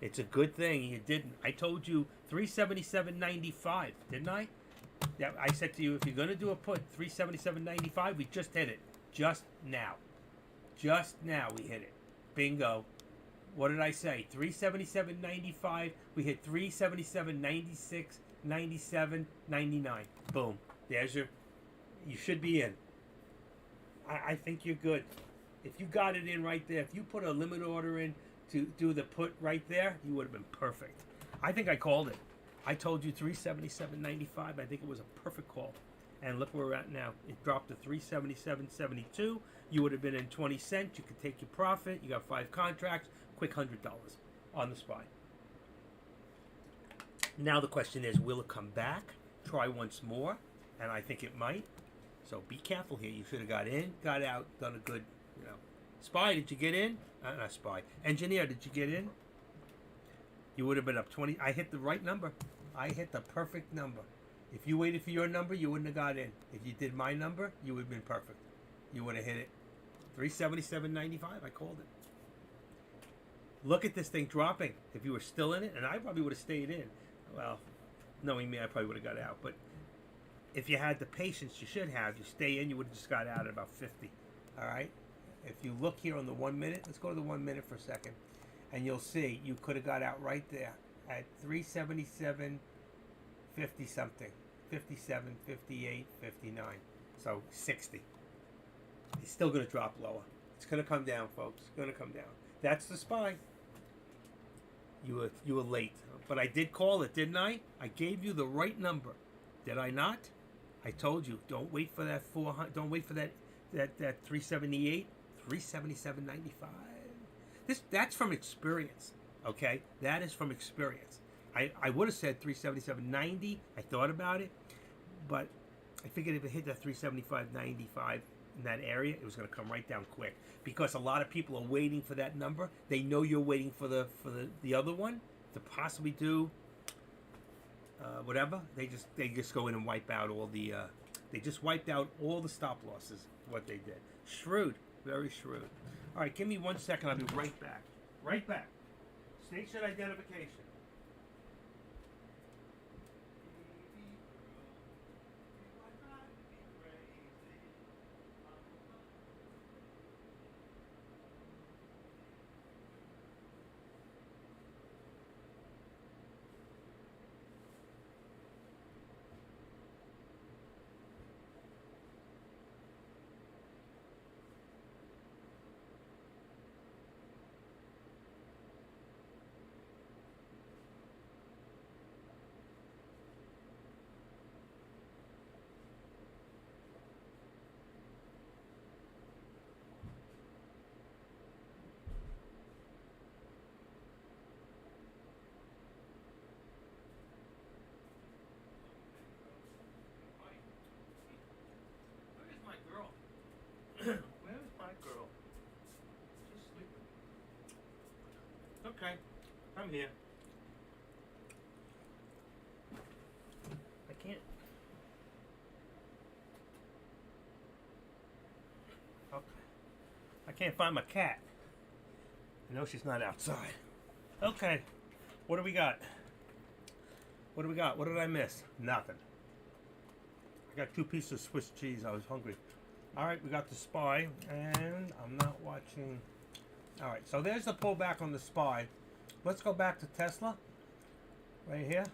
It's a good thing you didn't. I told you 377.95, didn't I? Yeah, I said to you, if you're going to do a put, 377.95, we just hit it. Just now. Just now we hit it. Bingo. What did I say? 377.95. We hit 377.96, 97, 99. Boom. There's your... You should be in. I think you're good. If you got it in right there, if you put a limit order in to do the put right there, you would have been perfect. I think I called it. I told you 377.95. I think it was a perfect call. And look where we're at now. It dropped to 377.72. You would have been in 20 cents. You could take your profit. You got 5 contracts. Quick $100 on the Spy. Now the question is, will it come back? Try once more. And I think it might. So be careful here. You should have got in, got out, done a good, Spy, did you get in? Not Spy. Engineer, did you get in? You would have been up 20. I hit the right number. I hit the perfect number. If you waited for your number, you wouldn't have got in. If you did my number, you would have been perfect. You would have hit it. 377.95, I called it. Look at this thing dropping. If you were still in it, and I probably would have stayed in. Well, knowing me, I probably would have got out. But if you had the patience you should have, you stay in, you would have just got out at about 50. All right? If you look here on the 1 minute, let's go to the 1 minute for a second, and you'll see you could have got out right there at 377.50 something, 57, 58, 59. So 60. It's still going to drop lower. It's going to come down, folks. It's going to come down. That's the Spy. You were late, but I did call it, didn't I? I gave you the right number, did I not? I told you, don't wait for that 400. Don't wait for that 378, 377.95. That's from experience, okay? That is from experience. I would have said 377.90. I thought about it, but I figured if it hit that 375.95 in that area, it was going to come right down quick because a lot of people are waiting for that number. They know you're waiting for the other one to possibly do whatever, they just go in and wipe out all the they just wiped out all the stop losses. What they did, shrewd, very shrewd. All right, give me 1 second. I'll be right back. Right back. Station identification. Where's my girl? She's sleeping. Okay, I'm here. I can't. Okay. I can't find my cat. I know she's not outside. Okay. What do we got? What do we got? What did I miss? Nothing. I got 2 pieces of Swiss cheese. I was hungry. All right, we got the SPY, and I'm not watching. All right, so there's the pullback on the SPY. Let's go back to Tesla, right here.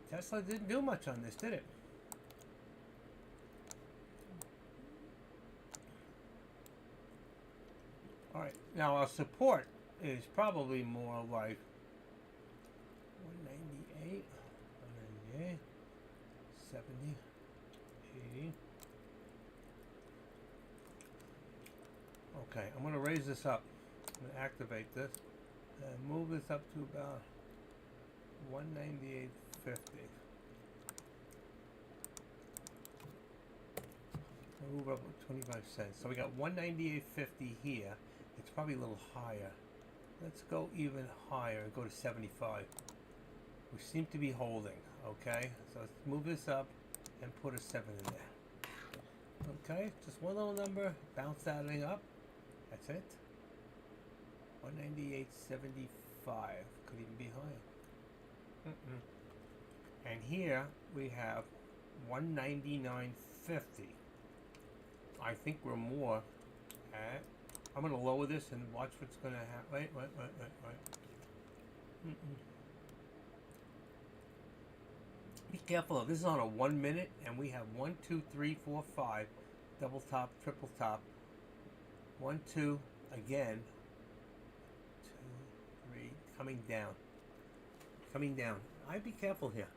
Tesla didn't do much on this, did it? All right, now our support is probably more like 198, 198, 70. 80. Okay, I'm going to raise this up. I'm going to activate this and move this up to about 198.50. Move up with 25 cents. So we got 198.50 here. It's probably a little higher. Let's go even higher and go to 75. We seem to be holding. Okay, so let's move this up and put a 7 in there. Okay, just one little number, bounce that thing up. That's it. 198.75. Could even be higher. And here we have 199.50. I think we're more at. I'm going to lower this and watch what's going to happen. Wait. Be careful though. This is on a 1 minute, and we have 1, 2, 3, 4, 5, double top, triple top. 1, 2, again. 2, 3, coming down. I'd be careful here.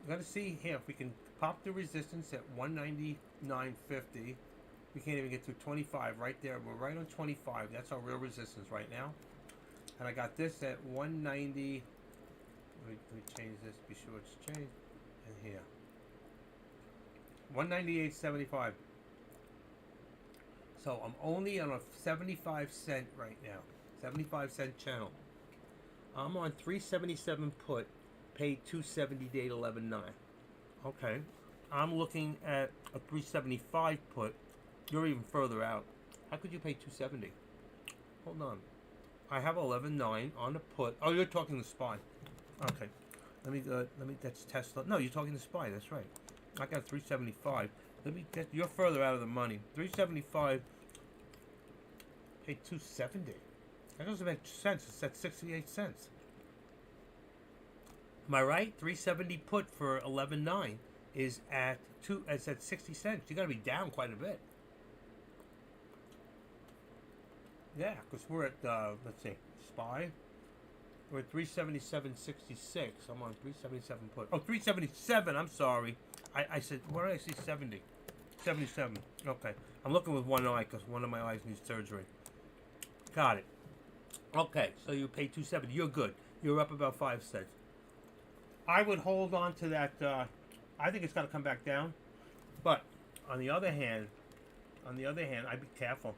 We're gonna see here if we can pop the resistance at 199.50. We can't even get to 25 right there. We're right on 25. That's our real resistance right now. And I got this at 190. Let me change this, be sure it's changed. And here. 198.75. So I'm only on a 75 cent right now. 75 cent channel. I'm on 377 put, paid 270 date 11.9. Okay. I'm looking at a 375 put. You're even further out. How could you pay 270? Hold on. I have 11.9 on the put. Oh, you're talking the SPY. Okay, let me. That's Tesla. No, you're talking to SPY. That's right. I got 375. You're further out of the money. 375. Paid 270. That doesn't make sense. It's at 68 cents. Am I right? 370 put for 11.9 is at It's at 60 cents. You got to be down quite a bit. Yeah, because we're at let's see, SPY. We're at 377.66. I'm on 377 put. Oh, 377. I'm sorry. I said, what did I say? 70. 77. Okay. I'm looking with one eye because one of my eyes needs surgery. Got it. Okay. So you pay 270. You're good. You're up about 5 cents. I would hold on to that. I think it's got to come back down. But on the other hand, I'd be careful.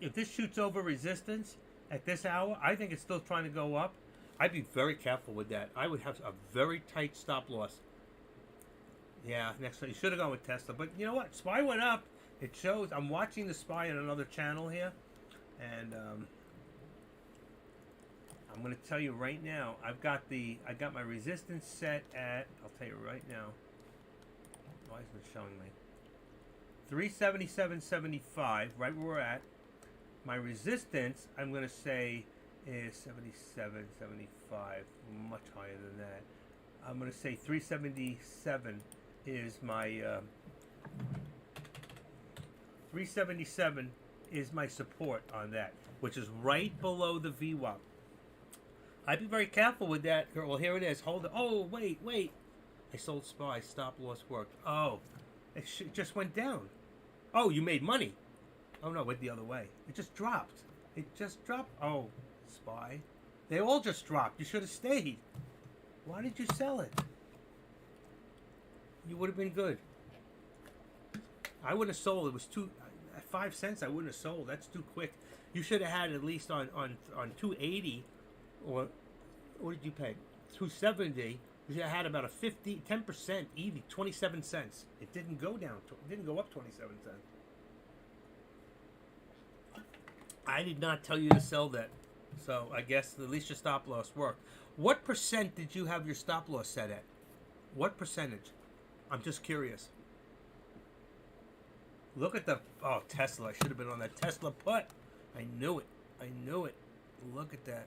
If this shoots over resistance, at this hour, I think it's still trying to go up. I'd be very careful with that. I would have a very tight stop loss. Yeah, next time you should have gone with Tesla, but you know what? SPY went up. It shows. I'm watching the SPY on another channel here, and I'm going to tell you right now. I got my resistance set at. I'll tell you right now. Why isn't it showing me? 377.75, right where we're at. My resistance, I'm going to say, is 77.75, much higher than that. I'm going to say 377 is my 377 is my support on that, which is right below the VWAP. I'd be very careful with that. Well, here it is. Hold it. Oh, wait. I sold SPY. Stop loss worked. Oh, it just went down. Oh, you made money. Oh, no, it went the other way. It just dropped. Oh, SPY. They all just dropped. You should have stayed. Why did you sell it? You would have been good. I wouldn't have sold. It was at 5 cents. I wouldn't have sold. That's too quick. You should have had at least on 280, or what did you pay? 270. You should have had about a 10% EV, 27 cents. It didn't go down. It didn't go up 27 cents. I did not tell you to sell that. So I guess at least your stop loss worked. What percent did you have your stop loss set at? What percentage? I'm just curious. Look at Tesla. I should have been on that Tesla put. I knew it. Look at that.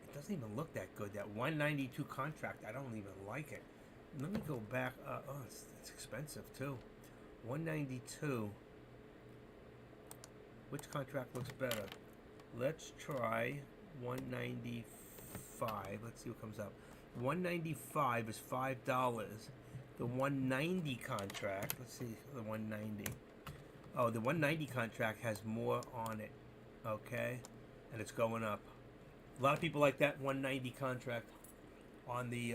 It doesn't even look that good. That 192 contract, I don't even like it. Let me go back. It's expensive too. 192. Which contract looks better? Let's try 195. Let's see what comes up. 195 is $5. The 190 contract, let's see the 190. Oh, the 190 contract has more on it. Okay? And it's going up. A lot of people like that 190 contract on the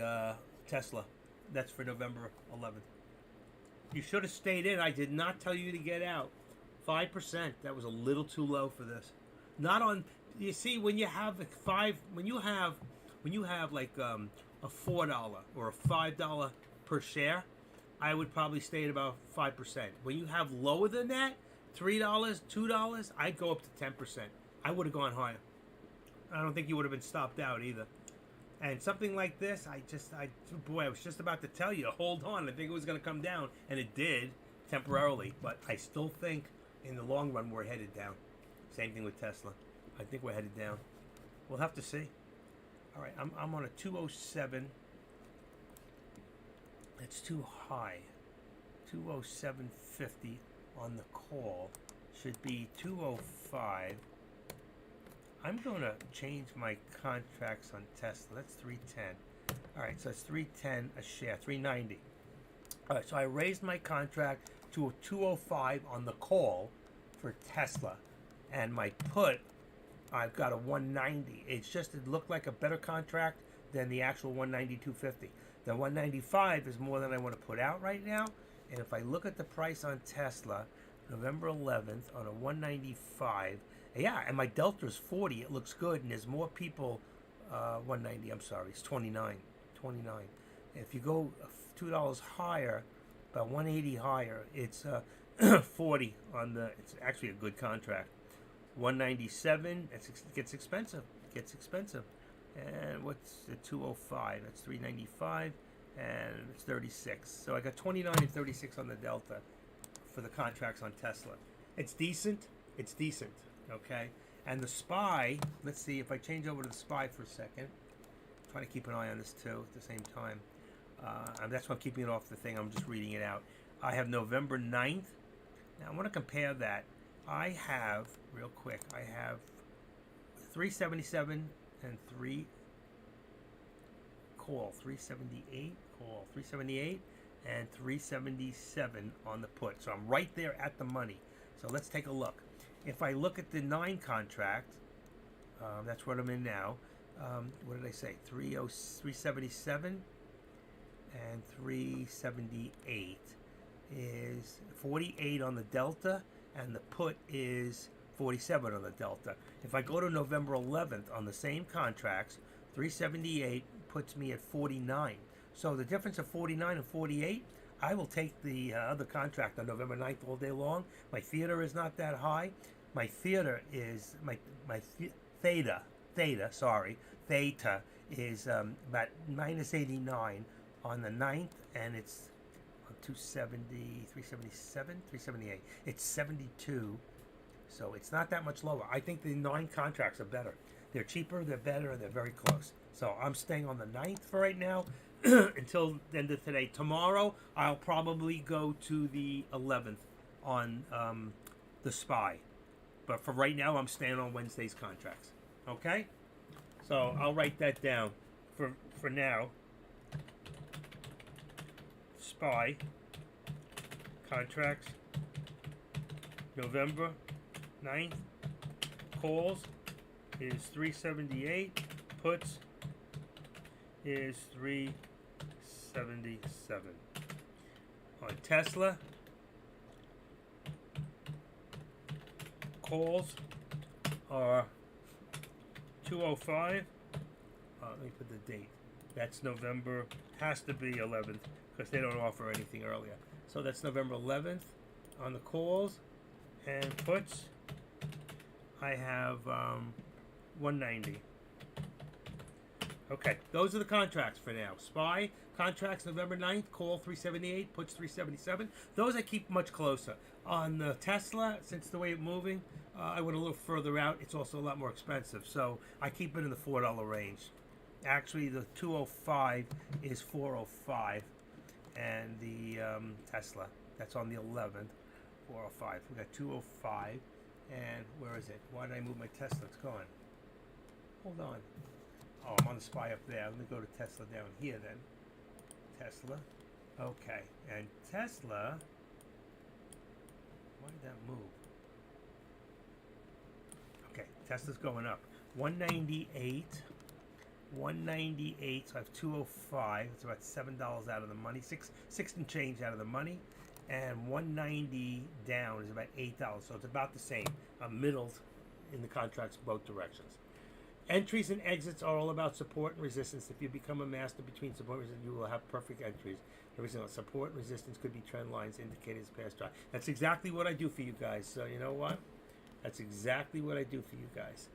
Tesla. That's for November 11th. You should have stayed in. I did not tell you to get out. 5%. That was a little too low for this. Not on. You see, when you have when you have like a $4 or a $5 per share, I would probably stay at about 5%. When you have lower than that, $3, $2, I'd go up to 10%. I would have gone higher. I don't think you would have been stopped out either. And something like this, I was just about to tell you, hold on. I think it was going to come down, and it did temporarily. But I still think in the long run we're headed down. Same thing with Tesla. I think we're headed down. We'll have to see. All right, I'm on a 207. It's too high. 207.50 on the call. Should be 205. I'm going to change my contracts on Tesla. That's 310. All right, so it's 310 a share, 390. All right, so I raised my contract to a 205 on the call for Tesla, and my put, I've got a 190. It looked like a better contract than the actual 192.50. The 195 is more than I want to put out right now, and if I look at the price on Tesla, November 11th on a 195. Yeah, and my delta is 40. It looks good, and there's more people. 190. I'm sorry, it's 29. 29. If you go $2 higher, about 180 higher, it's 40 on the. It's actually a good contract. 197. It gets expensive. And what's the 205? That's 395, and it's 36. So I got 29 and 36 on the delta for the contracts on Tesla. It's decent. Okay, and the SPY, let's see if I change over to the SPY for a second. I'm trying to keep an eye on this too at the same time. And that's why I'm keeping it off the thing. I'm just reading it out. I have November 9th. Now I want to compare that. I have, real quick, I have 377 and 378 and 377 on the put. So I'm right there at the money. So let's take a look. If I look at the 9 contract, that's what I'm in now. What did I say? 377 and 378 is 48 on the delta, and the put is 47 on the Delta. If I go to November 11th on the same contracts, 378 puts me at 49. So the difference of 49 and 48, I will take the other contract on November 9th all day long. My theater is not that high. My theater is theta is about minus 89 on the 9th, and it's on 270, 377, 378. It's 72, so it's not that much lower. I think the 9 contracts are better. They're cheaper, they're better, they're very close. So I'm staying on the 9th for right now until the end of today. Tomorrow, I'll probably go to the 11th on the SPY. But for right now, I'm staying on Wednesday's contracts. Okay? So I'll write that down for now. SPY contracts November 9th. Calls is 378. Puts is 377. On Tesla, calls are 205. Let me put the date. That's November, has to be 11th because they don't offer anything earlier. So that's November 11th on the calls. And puts, I have 190. Okay, those are the contracts for now. SPY contracts November 9th, call 378, puts 377. Those I keep much closer. On the Tesla, since the way it's moving, I went a little further out. It's also a lot more expensive, so I keep it in the $4 range. Actually, the 205 is 405, and the Tesla, that's on the 11th, 405. We got 205, and where is it? Why did I move my Tesla? It's gone. Hold on. Oh, I'm on the SPY up there. Let me go to Tesla down here then. Tesla. Okay. And Tesla, why did that move? Okay, Tesla's going up. 198. 198. So I have 205. It's about $7 out of the money. Six and change out of the money. And 190 down is about $8. So it's about the same. I'm middled in the contracts both directions. Entries and exits are all about support and resistance. If you become a master between support and resistance, you will have perfect entries. The reason support and resistance could be trend lines indicated as past drive. That's exactly what I do for you guys. So you know what? That's exactly what I do for you guys.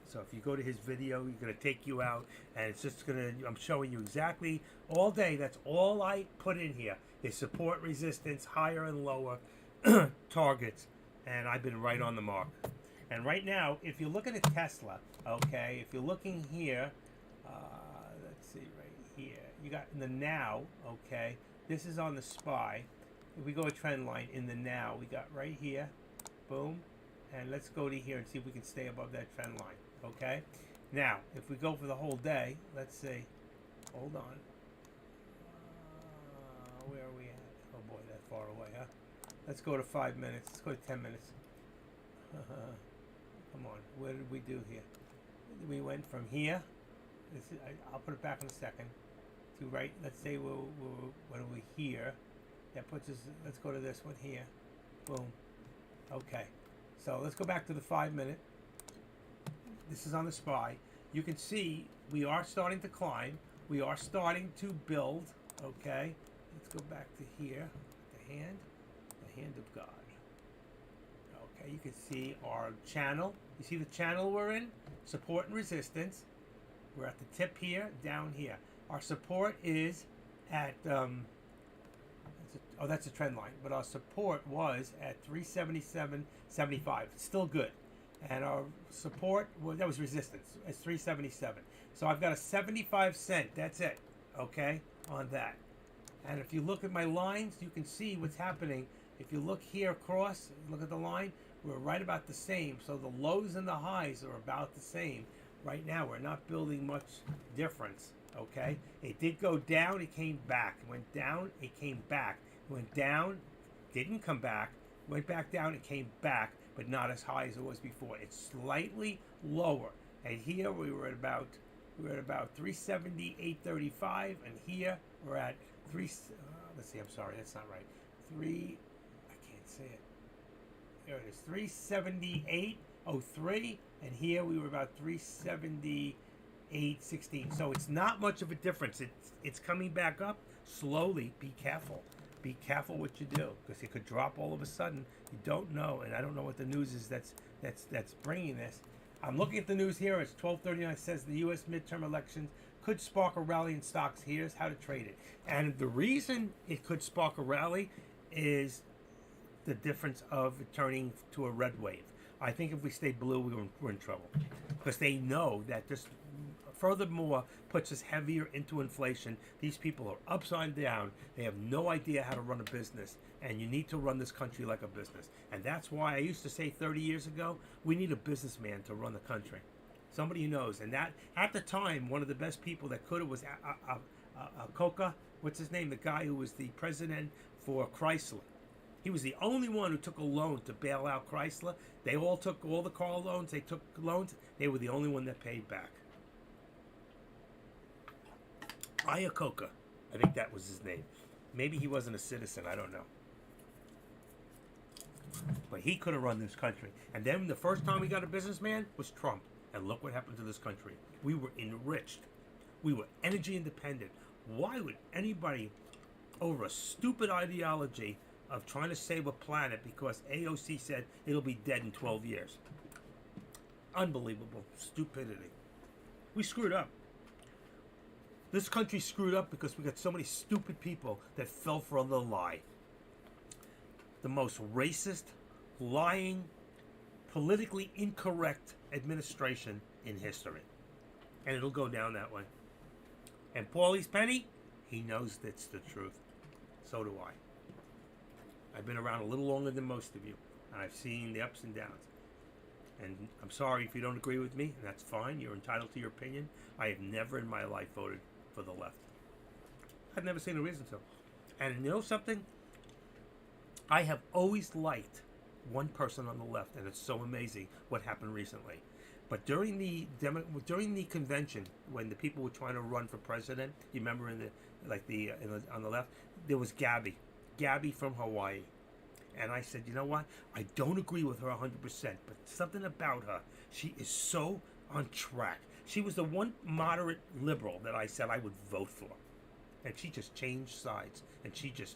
So if you go to his video, you're going to take you out, and it's just going to, I'm showing you exactly all day. That's all I put in here is support, resistance, higher and lower targets. And I've been right on the mark. And right now, if you're looking at Tesla, okay, if you're looking here, let's see, right here, you got in the now, okay, this is on the SPY. If we go a trend line in the now, we got right here, boom, and let's go to here and see if we can stay above that trend line, okay? Now, if we go for the whole day, let's see, hold on, where are we at? Oh boy, that far away, huh? Let's go to 5 minutes, let's go to 10 minutes. Come on, what did we do here? We went from here, I'll put it back in a second, to right, let's say what are we here? That puts us, let's go to this one here. Boom. Okay. So let's go back to the 5 minute. This is on the SPY. You can see we are starting to climb. We are starting to build. Okay. Let's go back to here. The hand of God. Okay, you can see our channel. You see the channel we're in? Support and resistance. We're at the tip here, down here. Our support is at, that's a trend line, but our support was at 377.75. Still good. And our support, that was resistance, it's 377. So I've got a 75 cent, that's it, okay, on that. And if you look at my lines, you can see what's happening. If you look here across, look at the line, we're right about the same. So the lows and the highs are about the same. Right now, we're not building much difference, okay? It did go down, it came back. It went down, it came back. It went down, didn't come back. Went back down, it came back, but not as high as it was before. It's slightly lower. And here we were at about 370.835, and here we're at let's see, I'm sorry, that's not right. I can't say it. Here it is, 378.03, and here we were about 378.16. So it's not much of a difference. It's coming back up slowly. Be careful. Be careful what you do, because it could drop all of a sudden. You don't know, and I don't know what the news is that's bringing this. I'm looking at the news here. It's 12:39. It says the U.S. midterm elections could spark a rally in stocks. Here's how to trade it. And the reason it could spark a rally is the difference of it turning to a red wave. I think if we stay blue, we're in trouble, because they know that this furthermore puts us heavier into inflation. These people are upside down. They have no idea how to run a business, and you need to run this country like a business. And that's why I used to say 30 years ago, we need a businessman to run the country, somebody who knows. And that at the time, one of the best people that could have was Coca. What's his name? The guy who was the president for Chrysler. He was the only one who took a loan to bail out Chrysler. They all took all the car loans. They took loans. They were the only one that paid back. Iacocca, I think that was his name. Maybe he wasn't a citizen, I don't know. But he could have run this country. And then the first time we got a businessman was Trump. And look what happened to this country. We were enriched. We were energy independent. Why would anybody, over a stupid ideology of trying to save a planet because AOC said it'll be dead in 12 years? Unbelievable stupidity. We screwed up. This country screwed up because we got so many stupid people that fell for the lie. The most racist, lying, politically incorrect administration in history. And it'll go down that way. And Paulie's Penny, he knows that's the truth. So do I. I've been around a little longer than most of you, and I've seen the ups and downs. And I'm sorry if you don't agree with me, and that's fine. You're entitled to your opinion. I have never in my life voted for the left. I've never seen a reason to. And you know something? I have always liked one person on the left, and it's so amazing what happened recently. But during the convention, when the people were trying to run for president, you remember on the left, there was Gabby from Hawaii. And I said, you know what? I don't agree with her 100%, but something about her, she is so on track. She was the one moderate liberal that I said I would vote for. And she just changed sides. And she just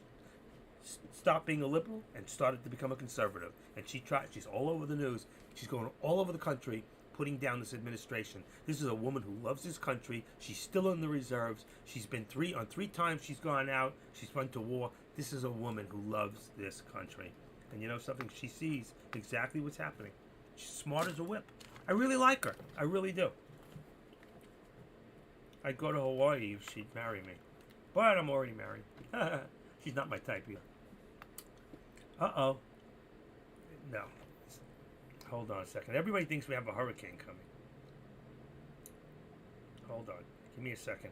stopped being a liberal and started to become a conservative. And she's all over the news. She's going all over the country putting down this administration. This is a woman who loves this country. She's still in the reserves. She's been three times she's gone out. She's run to war. This is a woman who loves this country. And you know something? She sees exactly what's happening. She's smart as a whip. I really like her. I really do. I'd go to Hawaii if she'd marry me. But I'm already married. She's not my type either. Uh-oh. No. Hold on a second. Everybody thinks we have a hurricane coming. Hold on. Give me a second.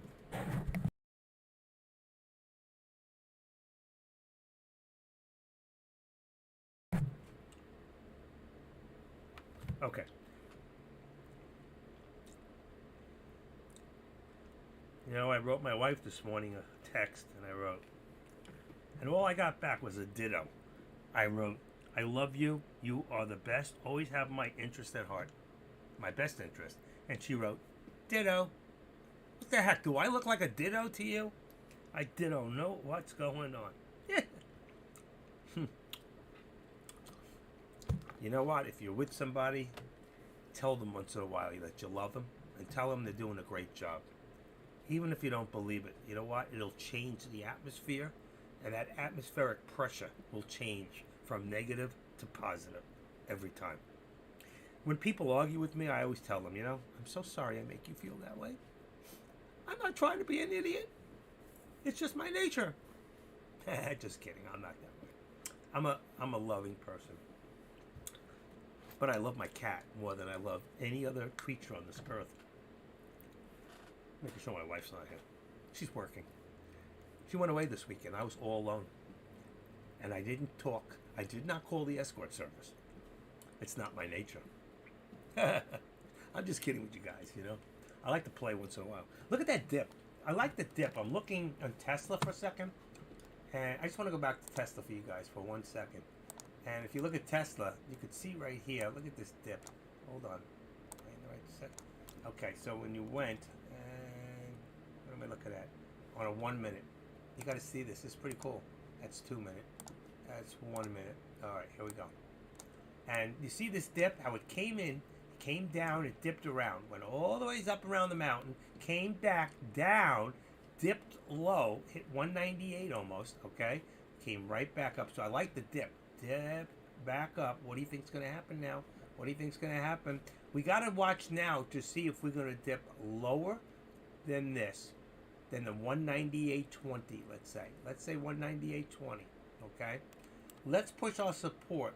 Okay. You know, I wrote my wife this morning a text, and and all I got back was a ditto. I wrote, I love you. You are the best. Always have my interest at heart. My best interest. And she wrote, ditto. What the heck? Do I look like a ditto to you? I ditto know what's going on. You know what? If you're with somebody, tell them once in a while that you love them, and tell them they're doing a great job. Even if you don't believe it, you know what? It'll change the atmosphere, and that atmospheric pressure will change from negative to positive every time. When people argue with me, I always tell them, I'm so sorry I make you feel that way. I'm not trying to be an idiot. It's just my nature. Just kidding. I'm not that way. I'm a loving person. But I love my cat more than I love any other creature on this earth. Making sure my wife's not here. She's working. She went away this weekend. I was all alone. And I didn't talk. I did not call the escort service. It's not my nature. I'm just kidding with you guys, I like to play once in a while. Look at that dip. I like the dip. I'm looking on Tesla for a second. And I just want to go back to Tesla for you guys for 1 second. And if you look at Tesla, you could see right here. Look at this dip. Hold on. Am I in the right set? Okay, so when you went, and what am I looking at? On a 1 minute. You got to see this. This is pretty cool. That's 2 minutes. That's 1 minute. All right, here we go. And you see this dip? How it came in, came down, it dipped around, went all the way up around the mountain, came back down, dipped low, hit 198 almost. Okay, came right back up. So I like the dip. Dip back up. What do you think's going to happen now? What do you think's going to happen? We got to watch now to see if we're going to dip lower than this, than the 198.20. Let's say 198.20. Okay, let's push our support.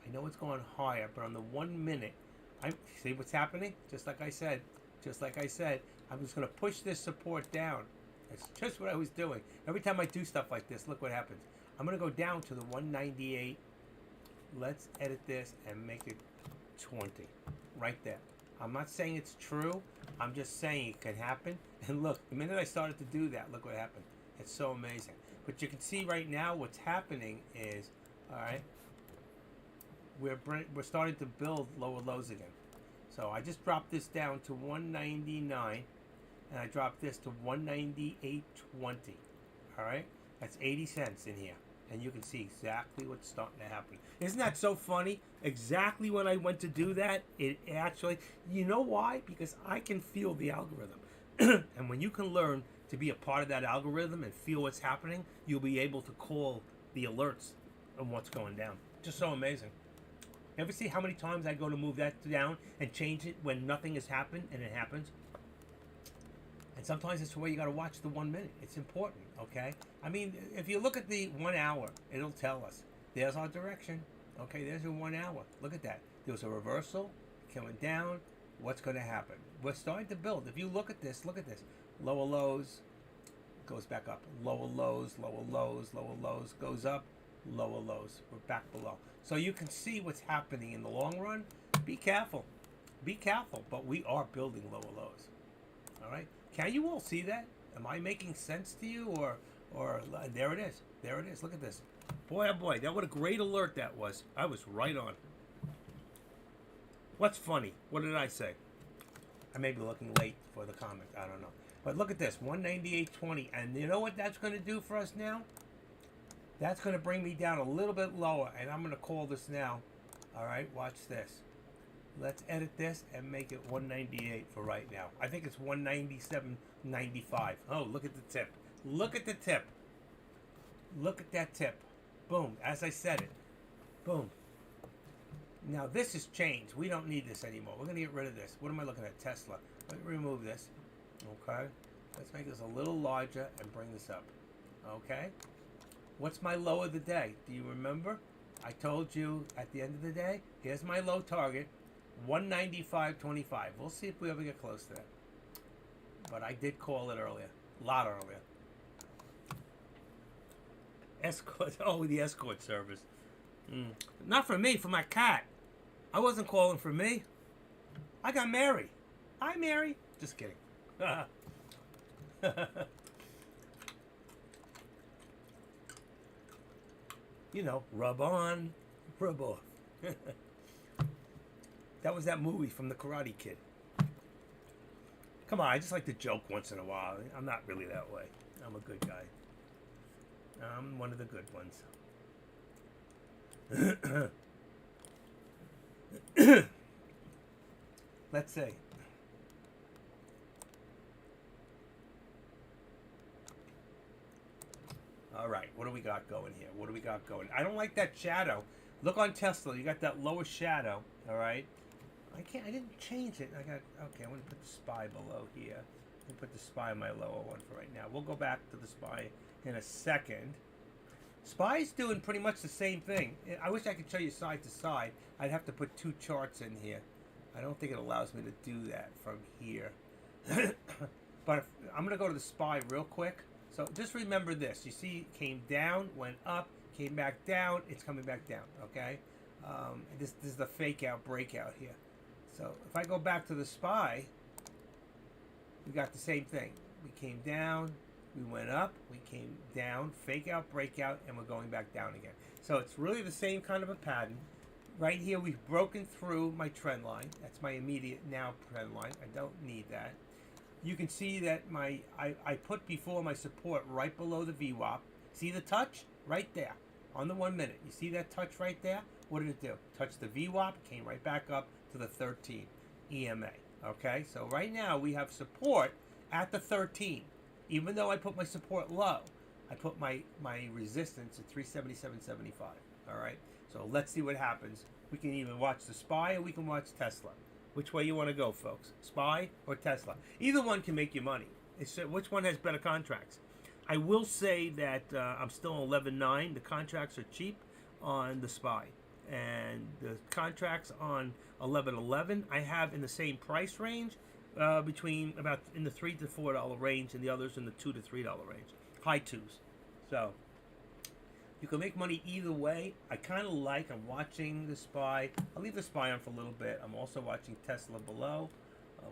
I know it's going higher, but on the 1 minute, I see what's happening. Just like I said, I'm just going to push this support down. That's just what I was doing. Every time I do stuff like this, look what happens. I'm going to go down to the 198. Let's edit this and make it 20. Right there. I'm not saying it's true. I'm just saying it can happen. And look, the minute I started to do that, look what happened. It's so amazing. But you can see right now what's happening is, all right, we're starting to build lower lows again. So I just dropped this down to 199, and I dropped this to 198.20. All right, that's 80 cents in here, and you can see exactly what's starting to happen. Isn't that so funny? Exactly when I went to do that, it actually, you know why? Because I can feel the algorithm. And when you can learn to be a part of that algorithm and feel what's happening, you'll be able to call the alerts on what's going down. Just so amazing. Ever see how many times I go to move that down and change it when nothing has happened, and it happens? And sometimes it's where you got to watch the 1 minute. It's important, okay? I mean, if you look at the 1 hour, it'll tell us. There's our direction. Okay, there's your 1 hour. Look at that. There was a reversal, coming down. What's going to happen? We're starting to build. If you look at this, lower lows, goes back up. Lower lows, lower lows, lower lows, goes up, lower lows. We're back below. So you can see what's happening in the long run. Be careful. Be careful. But we are building lower lows. All right? Can you all see that? Am I making sense to you? Or there it is. There it is. Look at this. Boy, oh boy. What a great alert that was. I was right on. What's funny? What did I say? I may be looking late for the comment. I don't know. But look at this. 198.20. And you know what that's going to do for us now? That's going to bring me down a little bit lower, and I'm going to call this now. All right, watch this. Let's edit this and make it 198 for right now. I think it's 197.95. Oh, look at the tip. Look at the tip. Look at that tip. Boom, as I said it. Boom. Now, this has changed. We don't need this anymore. We're going to get rid of this. What am I looking at? Tesla. Let me remove this. Okay. Let's make this a little larger and bring this up. Okay. What's my low of the day? Do you remember? I told you at the end of the day, here's my low target, 195.25. We'll see if we ever get close to that. But I did call it earlier. A lot earlier. Escort. Oh, the escort service. Not for me, for my cat. I wasn't calling for me. I got Mary. Hi, Mary. Just kidding. You know, rub on, rub off. That was that movie from the Karate Kid. Come on, I just like to joke once in a while. I'm not really that way. I'm a good guy. I'm one of the good ones. Let's see. All right, what do we got going here? What do we got going? I don't like that shadow. Look on Tesla. You got that lower shadow. All right. I didn't change it. Okay, I'm going to put the SPY below here. I'm going to put the SPY on my lower one for right now. We'll go back to the SPY in a second. SPY's doing pretty much the same thing. I wish I could show you side to side. I'd have to put two charts in here. I don't think it allows me to do that from here. But I'm going to go to the SPY real quick. So just remember this. You see, it came down, went up, came back down. It's coming back down, okay? This is the fake out breakout here. So if I go back to the SPY, we got the same thing. We came down, We went up, we came down, fake out, breakout, and we're going back down again. So it's really the same kind of a pattern. Right here, we've broken through my trend line. That's my immediate now trend line. I don't need that. You can see that I put before my support right below the VWAP. See the touch? Right there on the 1 minute. You see that touch right there? What did it do? Touched the VWAP, came right back up to the 13 EMA. Okay, so right now we have support at the 13. Even though I put my support low, I put my resistance at 377.75. All right, so let's see what happens. We can even watch the SPY or we can watch Tesla. Which way you want to go, folks? SPY or Tesla? Either one can make you money. It's which one has better contracts? I will say that I'm still on 11.9. The contracts are cheap on the SPY. And the contracts on 11.11 I have in the same price range, between about in the $3 to $4 range, and the others in the $2 to $3 range. High twos. So you can make money either way. I'm watching the SPY. I'll leave the SPY on for a little bit. I'm also watching Tesla below.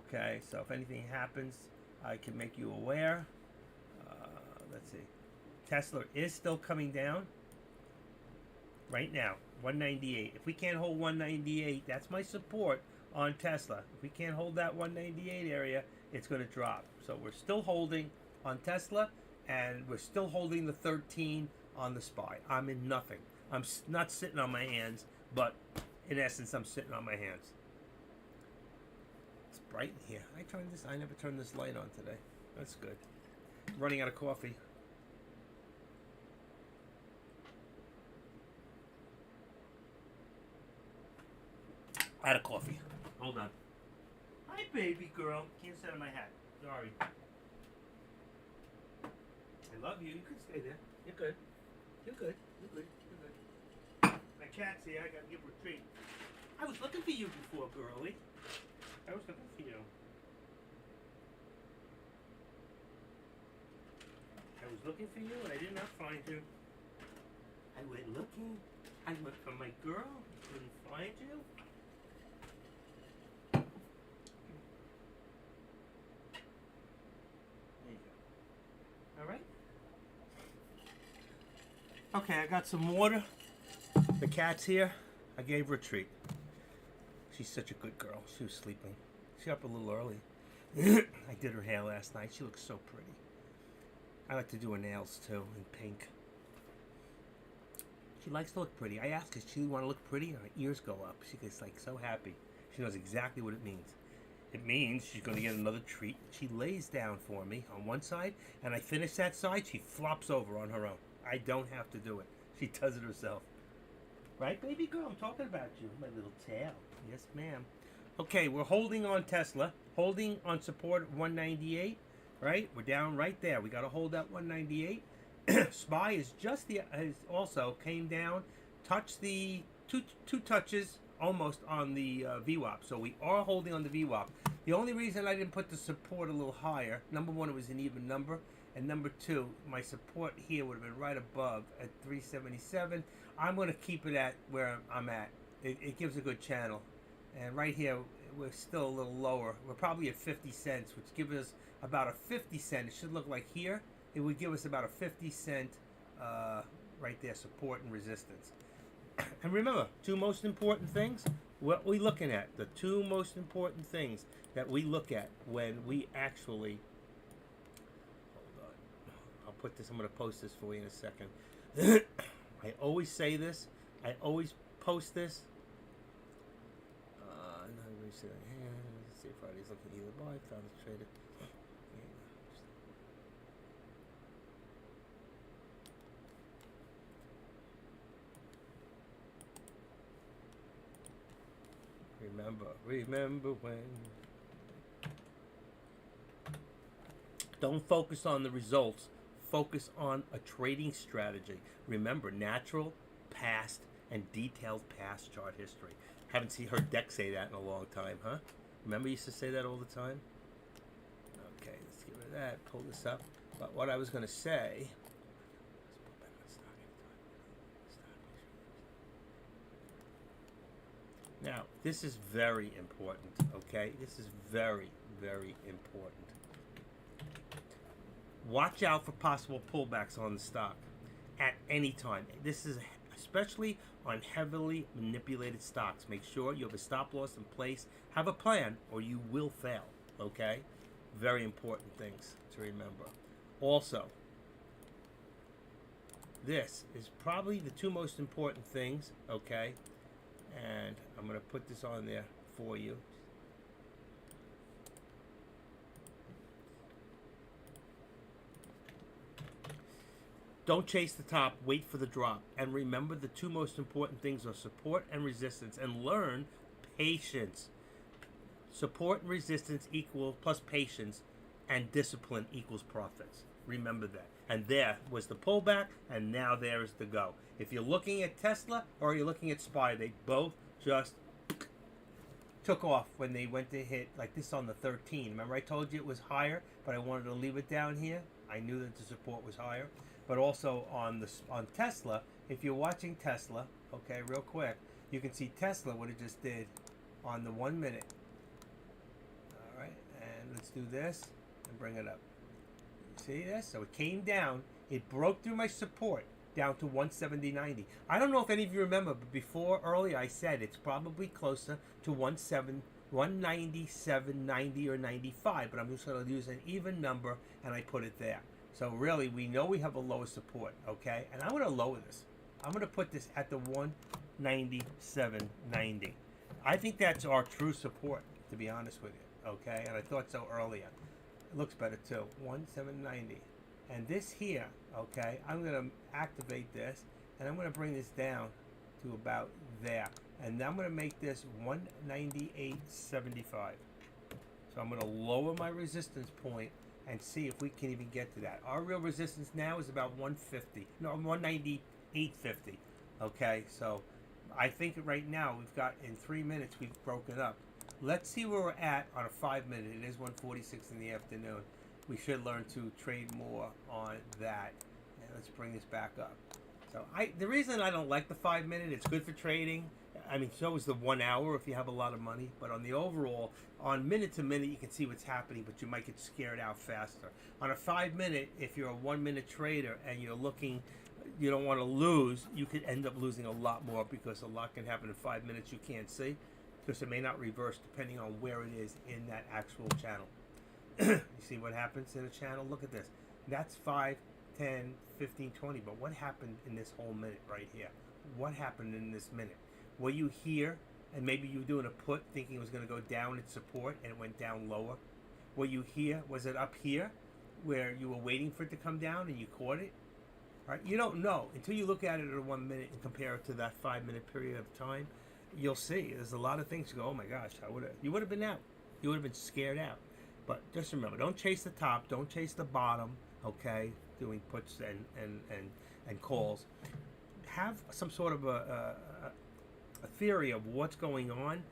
Okay, so if anything happens, I can make you aware. Let's see. Tesla is still coming down right now, 198. If we can't hold 198, that's my support on Tesla. If we can't hold that 198 area, it's going to drop. So we're still holding on Tesla, and we're still holding the 13 on the SPY. I'm in nothing. I'm not sitting on my hands, but in essence, I'm sitting on my hands. It's bright in here. I never turned this light on today. That's good. I'm running out of coffee. Out of coffee. Hold on. Hi, baby girl. Can't sit on my hat. Sorry. I love you. You can stay there. You're good. You're good. You're good. You're good. My cat's here. I gotta give her a treat. I was looking for you before, girlie. I was looking for you. I was looking for you and I did not find you. I went looking. I went for my girl. Couldn't find you. There you go. All right. Okay, I got some water. The cat's here. I gave her a treat. She's such a good girl. She was sleeping. She up a little early. I did her hair last night. She looks so pretty. I like to do her nails too, in pink. She likes to look pretty. I asked her, she want to look pretty, and her ears go up. She gets like so happy. She knows exactly what it means. It means she's going to get another treat. She lays down for me on one side, and I finish that side. She flops over on her own. I don't have to do it. She does it herself. Right, baby girl? I'm talking about you. My little tail. Yes, ma'am. Okay, we're holding on Tesla. Holding on support at 198. Right? We're down right there. We got to hold that 198. SPY is has also came down, touched the two touches almost on the VWAP. So we are holding on the VWAP. The only reason I didn't put the support a little higher, number one, it was an even number. And number two, my support here would have been right above at 377. I'm going to keep it at where I'm at. It gives a good channel. And right here, we're still a little lower. We're probably at 50 cents, which gives us about a 50 cent. It should look like here. It would give us about a 50 cent right there, support and resistance. And remember, two most important things, what we're looking at. The two most important things that we look at when we actually... Hold on. I'll put this, I'm going to post this for you in a second. I always say this. I always post this. Let's see if Friday's looking either buy, found the trader. Remember when. Don't focus on the results. Focus on a trading strategy. Remember, natural, past, and detailed past chart history. Haven't seen her deck say that in a long time, huh? Remember, you used to say that all the time? Okay, let's get rid of that. Pull this up. But what I was going to say... Now, this is very important, okay? This is very, very important. Watch out for possible pullbacks on the stock at any time. This is especially on heavily manipulated stocks. Make sure you have a stop loss in place. Have a plan or you will fail. Okay? Very important things to remember. Also, this is probably the two most important things, okay? And I'm going to put this on there for you. Don't chase the top, wait for the drop. And remember, the two most important things are support and resistance. And learn patience. Support and resistance equal plus patience, and discipline equals profits. Remember that. And there was the pullback, and now there is the go. If you're looking at Tesla or you're looking at SPY, they both just took off when they went to hit like this on the 13. Remember I told you it was higher, but I wanted to leave it down here? I knew that the support was higher. But also on Tesla, if you're watching Tesla, okay, real quick, you can see Tesla, what it just did on the 1 minute. All right, and let's do this and bring it up. See this? So it came down. It broke through my support down to 170.90. I don't know if any of you remember, but before earlier I said it's probably closer to 197.90 or 95, but I'm just going to use an even number and I put it there. So really, we know we have a lower support, okay? And I'm going to lower this. I'm going to put this at the 197.90. I think that's our true support, to be honest with you, okay? And I thought so earlier. It looks better too, 197.90. And this here, okay, I'm going to activate this, and I'm going to bring this down to about there. And I'm going to make this 198.75. So I'm going to lower my resistance point and see if we can even get to that. Our real resistance now is about 150. No, 198.50. Okay, so I think right now we've got, in 3 minutes, we've broken up. Let's see where we're at on a 5 minute. It is 1:46 in the afternoon. We should learn to trade more on that. And let's bring this back up. So the reason I don't like the 5 minute, it's good for trading. I mean, so is the 1 hour if you have a lot of money. But on the overall, on minute to minute, you can see what's happening, but you might get scared out faster. On a 5 minute, if you're a 1 minute trader and you're looking, you don't want to lose, you could end up losing a lot more because a lot can happen in 5 minutes you can't see, because it may not reverse depending on where it is in that actual channel. You see what happens in a channel? Look at this. That's 5, 10, 15, 20. But what happened in this whole minute right here? What happened in this minute? Were you here and maybe you were doing a put thinking it was going to go down its support and it went down lower? Were you here? Was it up here where you were waiting for it to come down and you caught it? Right? You don't know until you look at it at 1 minute and compare it to that 5 minute period of time. You'll see there's a lot of things you go, oh my gosh, you would have been out. You would have been scared out. But just remember, don't chase the top, don't chase the bottom, okay, doing puts and calls. Have some sort of a theory of what's going on.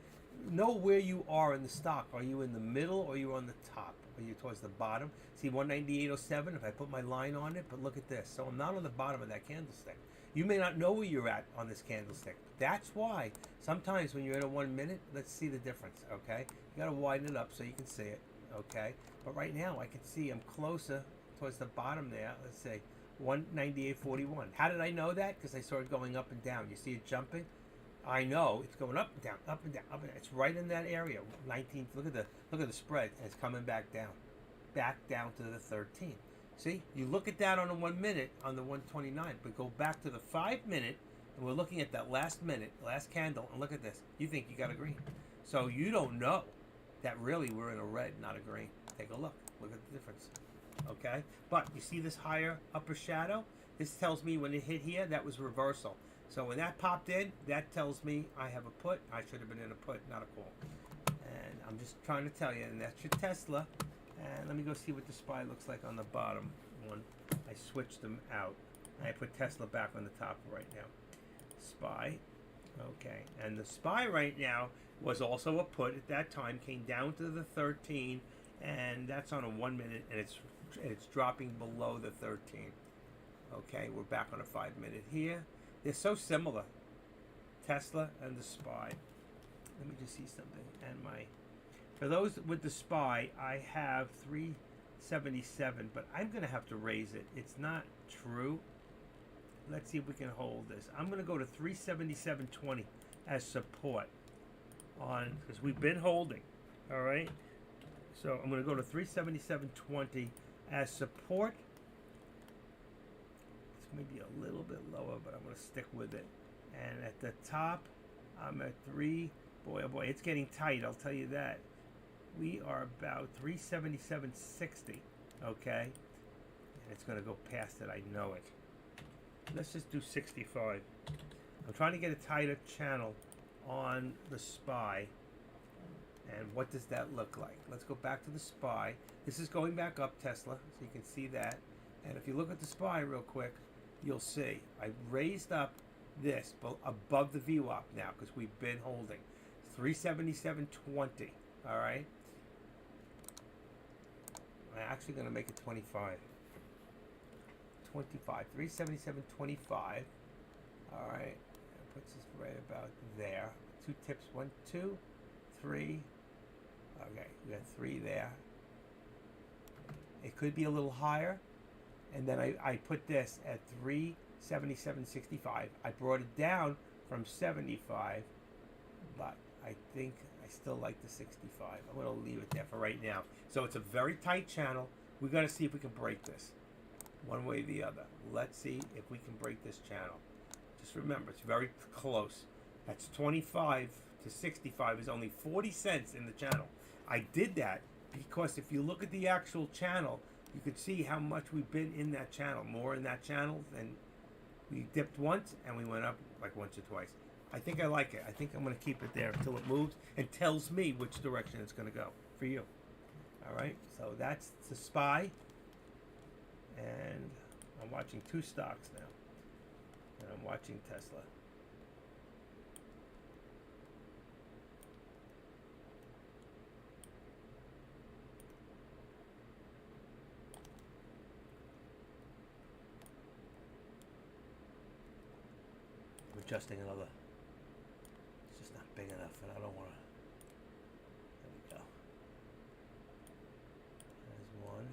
Know where you are in the stock. Are you in the middle or are you on the top? Are you towards the bottom? See 198.07 if I put my line on it, but look at this. So I'm not on the bottom of that candlestick. You may not know where you're at on this candlestick. That's why sometimes when you're in a 1 minute, let's see the difference, okay? You got to widen it up so you can see it, okay? But right now I can see I'm closer towards the bottom there. Let's say 198.41. How did I know that? Because I saw it going up and down. You see it jumping? I know it's going up and down, up and down, up and down. It's right in that area. 19. Look at the spread. It's coming back down to the 13. See, you look at that on the 1 minute on the 129, but go back to the 5 minute, and we're looking at that last minute, last candle, and look at this. You think you got a green, so you don't know that really we're in a red, not a green. Take a look. Look at the difference. Okay, but you see this higher upper shadow? This tells me when it hit here, that was reversal. So when that popped in, that tells me I have a put. I should have been in a put, not a call. And I'm just trying to tell you, and that's your Tesla. And let me go see what the SPY looks like on the bottom one. I switched them out. I put Tesla back on the top right now. SPY. Okay, and the SPY right now was also a put at that time, came down to the 13, and that's on a 1 minute, and it's dropping below the 13. Okay, we're back on a 5 minute here. They're so similar, Tesla and the SPY. Let me just see something. And for those with the SPY, I have 3 377, but I'm going to have to raise it. It's not true. Let's see if we can hold this. I'm going to go to 377.20 as support on, because we've been holding. All right. So I'm going to go to 377.20 as support. It's maybe a little bit lower, but I'm going to stick with it. And at the top, I'm at 3. Boy, oh boy, it's getting tight. I'll tell you that. We are about 377.60. Okay. And it's going to go past it. I know it. Let's just do 65. I'm trying to get a tighter channel on the SPY. And what does that look like? Let's go back to the SPY. This is going back up, Tesla, so you can see that. And if you look at the SPY real quick, you'll see I raised up this above the VWAP now because we've been holding 377.20. All right. I'm actually going to make it 25. 377.25. All right. That puts us right about there. 2 tips. 1, 2, 3. Okay, we got 3 there. It could be a little higher. And then I put this at 377.65. I brought it down from 75, but I think I still like the 65. I'm going to leave it there for right now. So it's a very tight channel. We're going to see if we can break this one way or the other. Let's see if we can break this channel. Just remember, it's very close. That's 25 to 65 is only 40 cents in the channel. I did that because if you look at the actual channel, you could see how much we've been in that channel. More in that channel than we dipped once and we went up like once or twice. I think I like it. I think I'm going to keep it there until it moves and tells me which direction it's going to go for you. All right, so that's the SPY. And I'm watching 2 stocks now. And I'm watching Tesla. I'm adjusting another. It's just not big enough, and I don't want to. There we go. There's one.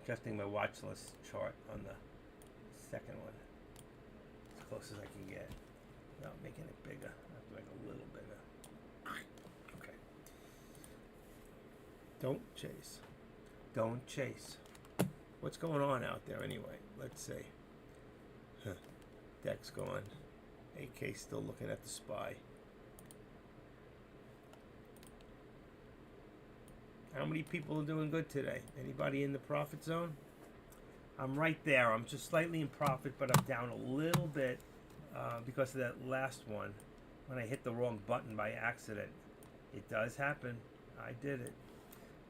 Adjusting my watch list chart on the second one. As close as I can get. Without making it bigger. I have to make it a little bigger. Okay. Don't chase. Don't chase. What's going on out there anyway? Let's see. Deck's gone. AK still looking at the SPY. How many people are doing good today? Anybody in the profit zone? I'm right there. I'm just slightly in profit, but I'm down a little bit because of that last one when I hit the wrong button by accident. It does happen. I did it.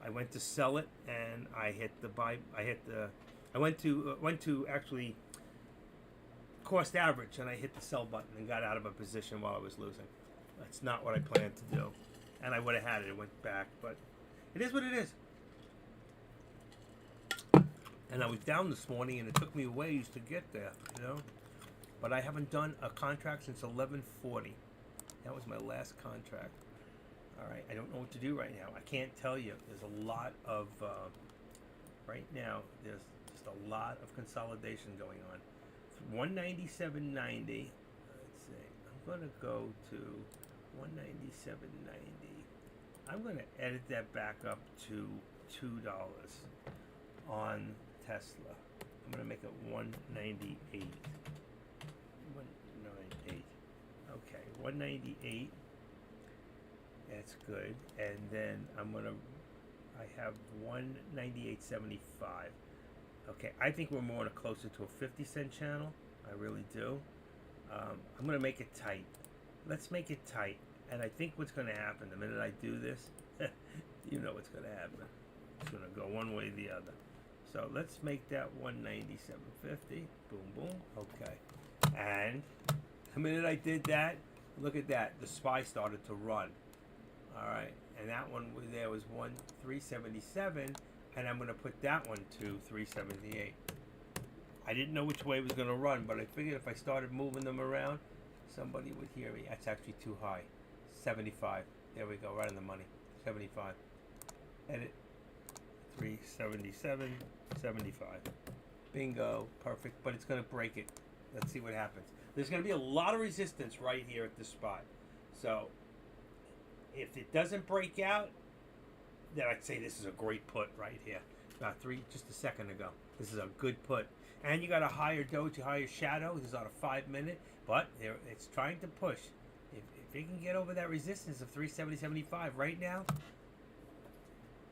I went to sell it and I hit the buy. I went to actually cost average and I hit the sell button and got out of a position while I was losing. That's not what I planned to do. And I would have had it. It went back, but it is what it is. And I was down this morning and it took me a ways to get there, you know. But I haven't done a contract since 11:40. That was my last contract. All right, I don't know what to do right now. I can't tell you. There's a lot of, right now, there's just a lot of consolidation going on. 197.90. Let's see. I'm going to go to 197.90. I'm going to edit that back up to $2 on Tesla. I'm going to make it 198. 198. Okay, 198. That's good. And then I have 198.75. Okay, I think we're more closer to a 50-cent channel. I really do. I'm going to make it tight. Let's make it tight. And I think what's going to happen, the minute I do this, you know what's going to happen. It's going to go one way or the other. So let's make that 197.50. Boom, boom. Okay. And the minute I did that, look at that. The SPY started to run. All right. And that one there was 377. And I'm going to put that one to 378. I didn't know which way it was going to run, but I figured if I started moving them around, somebody would hear me. That's actually too high. 75. There we go, right on the money. 75. Edit. 377.75. Bingo, perfect. But it's going to break it. Let's see what happens. There's going to be a lot of resistance right here at this spot. So if it doesn't break out, then I'd say this is a great put right here. About just a second ago. This is a good put. And you got a higher doji, higher shadow. This is on a 5 minute, but it's trying to push. If it can get over that resistance of 370.75 right now,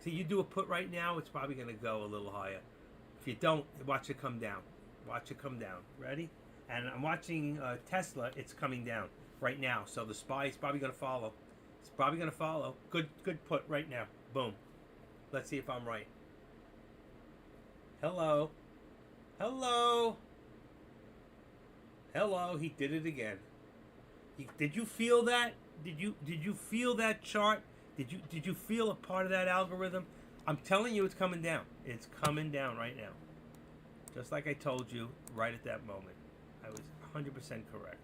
see, you do a put right now, it's probably going to go a little higher. If you don't, watch it come down. Watch it come down. Ready? And I'm watching Tesla. It's coming down right now. So the SPY is probably going to follow. It's probably going to follow. Good put right now. Boom. Let's see if I'm right. Hello. Hello. Hello. He did it again. Did you feel that? Did you feel that chart? Did you feel a part of that algorithm? I'm telling you, it's coming down. It's coming down right now. Just like I told you right at that moment. I was 100% correct.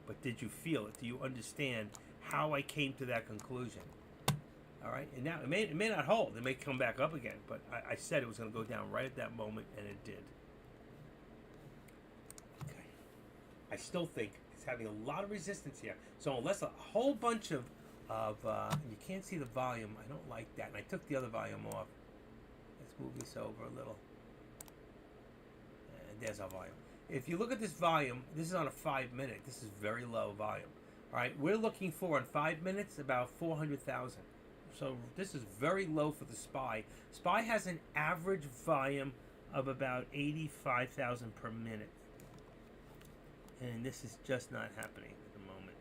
But did you feel it? Do you understand how I came to that conclusion? All right, and now it may not hold. It may come back up again. But I said it was going to go down right at that moment, and it did. Okay. I still think it's having a lot of resistance here. So unless a whole bunch of you can't see the volume. I don't like that. And I took the other volume off. Let's move this over a little. And there's our volume. If you look at this volume, this is on a 5 minute. This is very low volume. All right, we're looking for in 5 minutes about 400,000. So this is very low for the SPY. SPY has an average volume of about 85,000 per minute. And this is just not happening at the moment.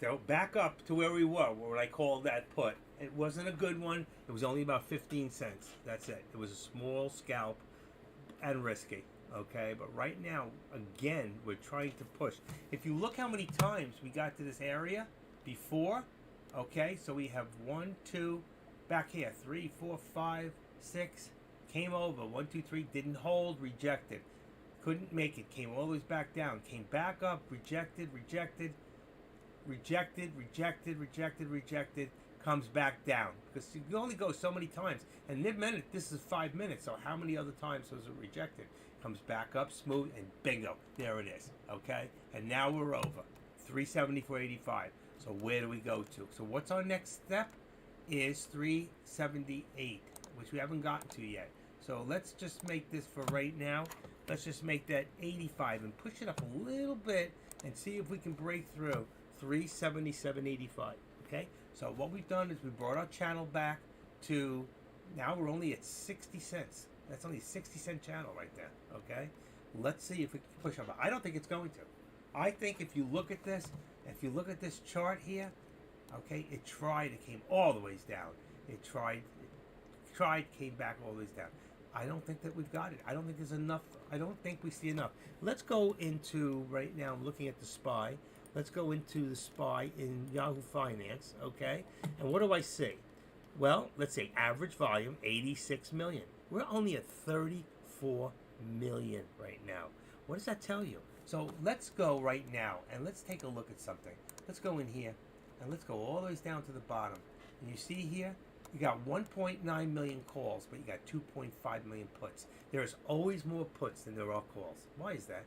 So back up to where we were, what I called that put. It wasn't a good one. It was only about 15 cents. That's it. It was a small scalp and risky. Okay, but right now, again, we're trying to push. If you look how many times we got to this area before, okay, so we have 1, 2, back here, 3, 4, 5, 6, came over, 1, 2, 3, didn't hold, rejected. Couldn't make it, came all the way back down, came back up, rejected, rejected, comes back down. Because you only go so many times. And in a minute, this is 5 minutes, so how many other times was it rejected? Comes back up, smooth, and bingo. There it is, okay? And now we're over. 374.85. So where do we go to? So what's our next step? Is 378, which we haven't gotten to yet. So let's just make this for right now. Let's just make that 85 and push it up a little bit and see if we can break through 377.85. Okay, so what we've done is we brought our channel back to, now we're only at 60 cents. That's only a 60-cent channel right there. Okay, let's see if we can push up. I don't think it's going to. I think if you look at this, chart here, okay, it tried, it came all the ways down. It tried, came back all the ways down. I don't think that we've got it. I don't think there's enough. I don't think we see enough. Let's go into, right now I'm looking at the SPY. Let's go into the SPY in Yahoo Finance, okay? And what do I see? Well, let's say average volume, 86 million. We're only at 34 million right now. What does that tell you? So let's go right now and let's take a look at something. Let's go in here and let's go all the way down to the bottom. And you see here, you got 1.9 million calls, but you got 2.5 million puts. There's always more puts than there are calls. Why is that?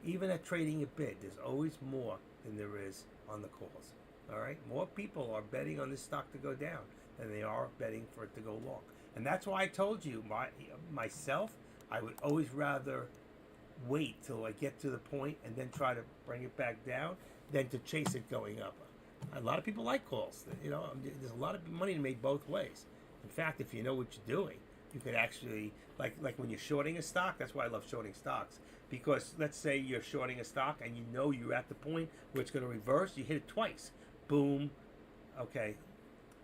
Even at trading a bid, there's always more than there is on the calls. All right? More people are betting on this stock to go down than they are betting for it to go long. And that's why I told you, myself, I would always rather wait till I get to the point and then try to bring it back down than to chase it going up. A lot of people like calls. You know, there's a lot of money to make both ways. In fact, if you know what you're doing, you could actually, like when you're shorting a stock, that's why I love shorting stocks. Because let's say you're shorting a stock and you know you're at the point where it's going to reverse, you hit it twice. Boom. Okay.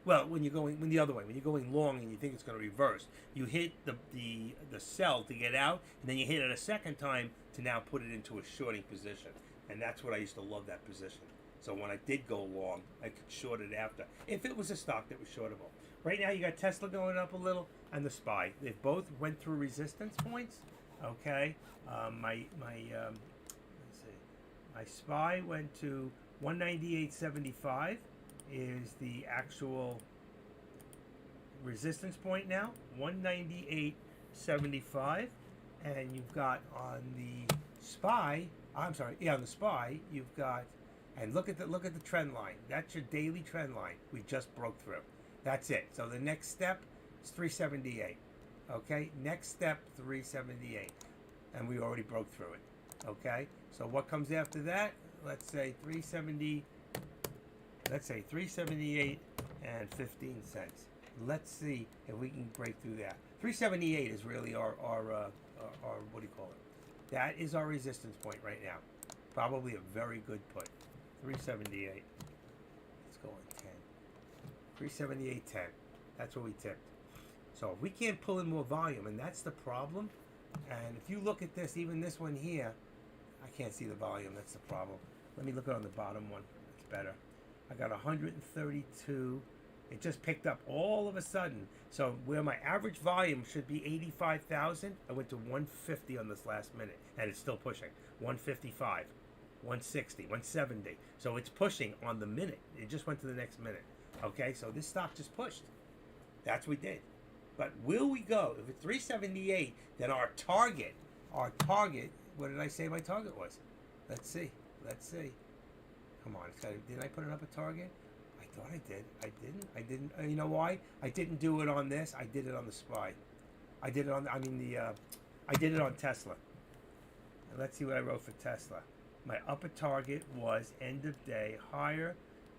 Well, when you're going the other way, when you're going long and you think it's going to reverse, you hit the sell to get out, and then you hit it a second time to now put it into a shorting position. And that's what I used to love, that position. So when I did go long, I could short it after. If it was a stock that was shortable. Right now you got Tesla going up a little and the SPY. They both went through resistance points. Okay. Let's see. My SPY went to 198.75 is the actual resistance point now. 198.75. And you've got on the SPY, on the SPY, you've got, and look at the trend line. That's your daily trend line. We just broke through. That's it. So the next step is 378. Okay? Next step, 378. And we already broke through it. Okay? So what comes after that? Let's say 378 and 15 cents. Let's see if we can break through that. 378 is really our what do you call it? That is our resistance point right now. Probably a very good put. 378. Let's go on 10. 378.10. That's what we tipped. So if we can't pull in more volume, and that's the problem. And if you look at this, even this one here, I can't see the volume. That's the problem. Let me look on the bottom one. It's better. I got 132. It just picked up all of a sudden. So where my average volume should be 85,000, I went to 150 on this last minute, and it's still pushing. 155, 160, 170. So it's pushing on the minute. It just went to the next minute. Okay, so this stock just pushed. That's what we did. But will we go? If it's 378, then our target, what did I say my target was? Let's see. Come on, did I put it up a target? I thought I did. I didn't. You know why? I didn't do it on this. I did it on the SPY. I did it on Tesla. And let's see what I wrote for Tesla. My upper target was end of day higher.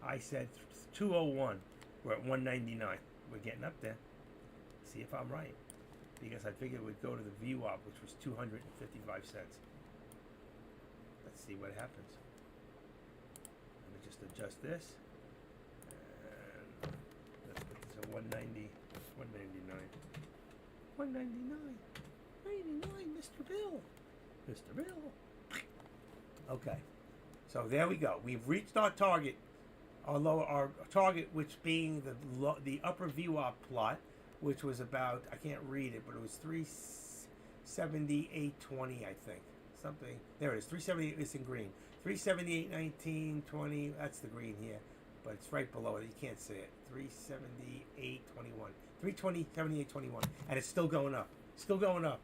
I said 201. We're at 199. We're getting up there. See if I'm right. Because I figured it would go to the VWAP, which was 255 cents. Let's see what happens. Let me just adjust this. And let's put this at 190, 199. 199. 99, Mr. Bill. Mr. Bill. Okay. So there we go. We've reached our target. Our target, which being the upper VWAP plot, which was about, I can't read it, but it was 378.20, I think. Something. There it is. 378. It's in green. 378.19.20. That's the green here, but it's right below it. You can't see it. 378.21. 320.78.21, and it's still going up. Still going up.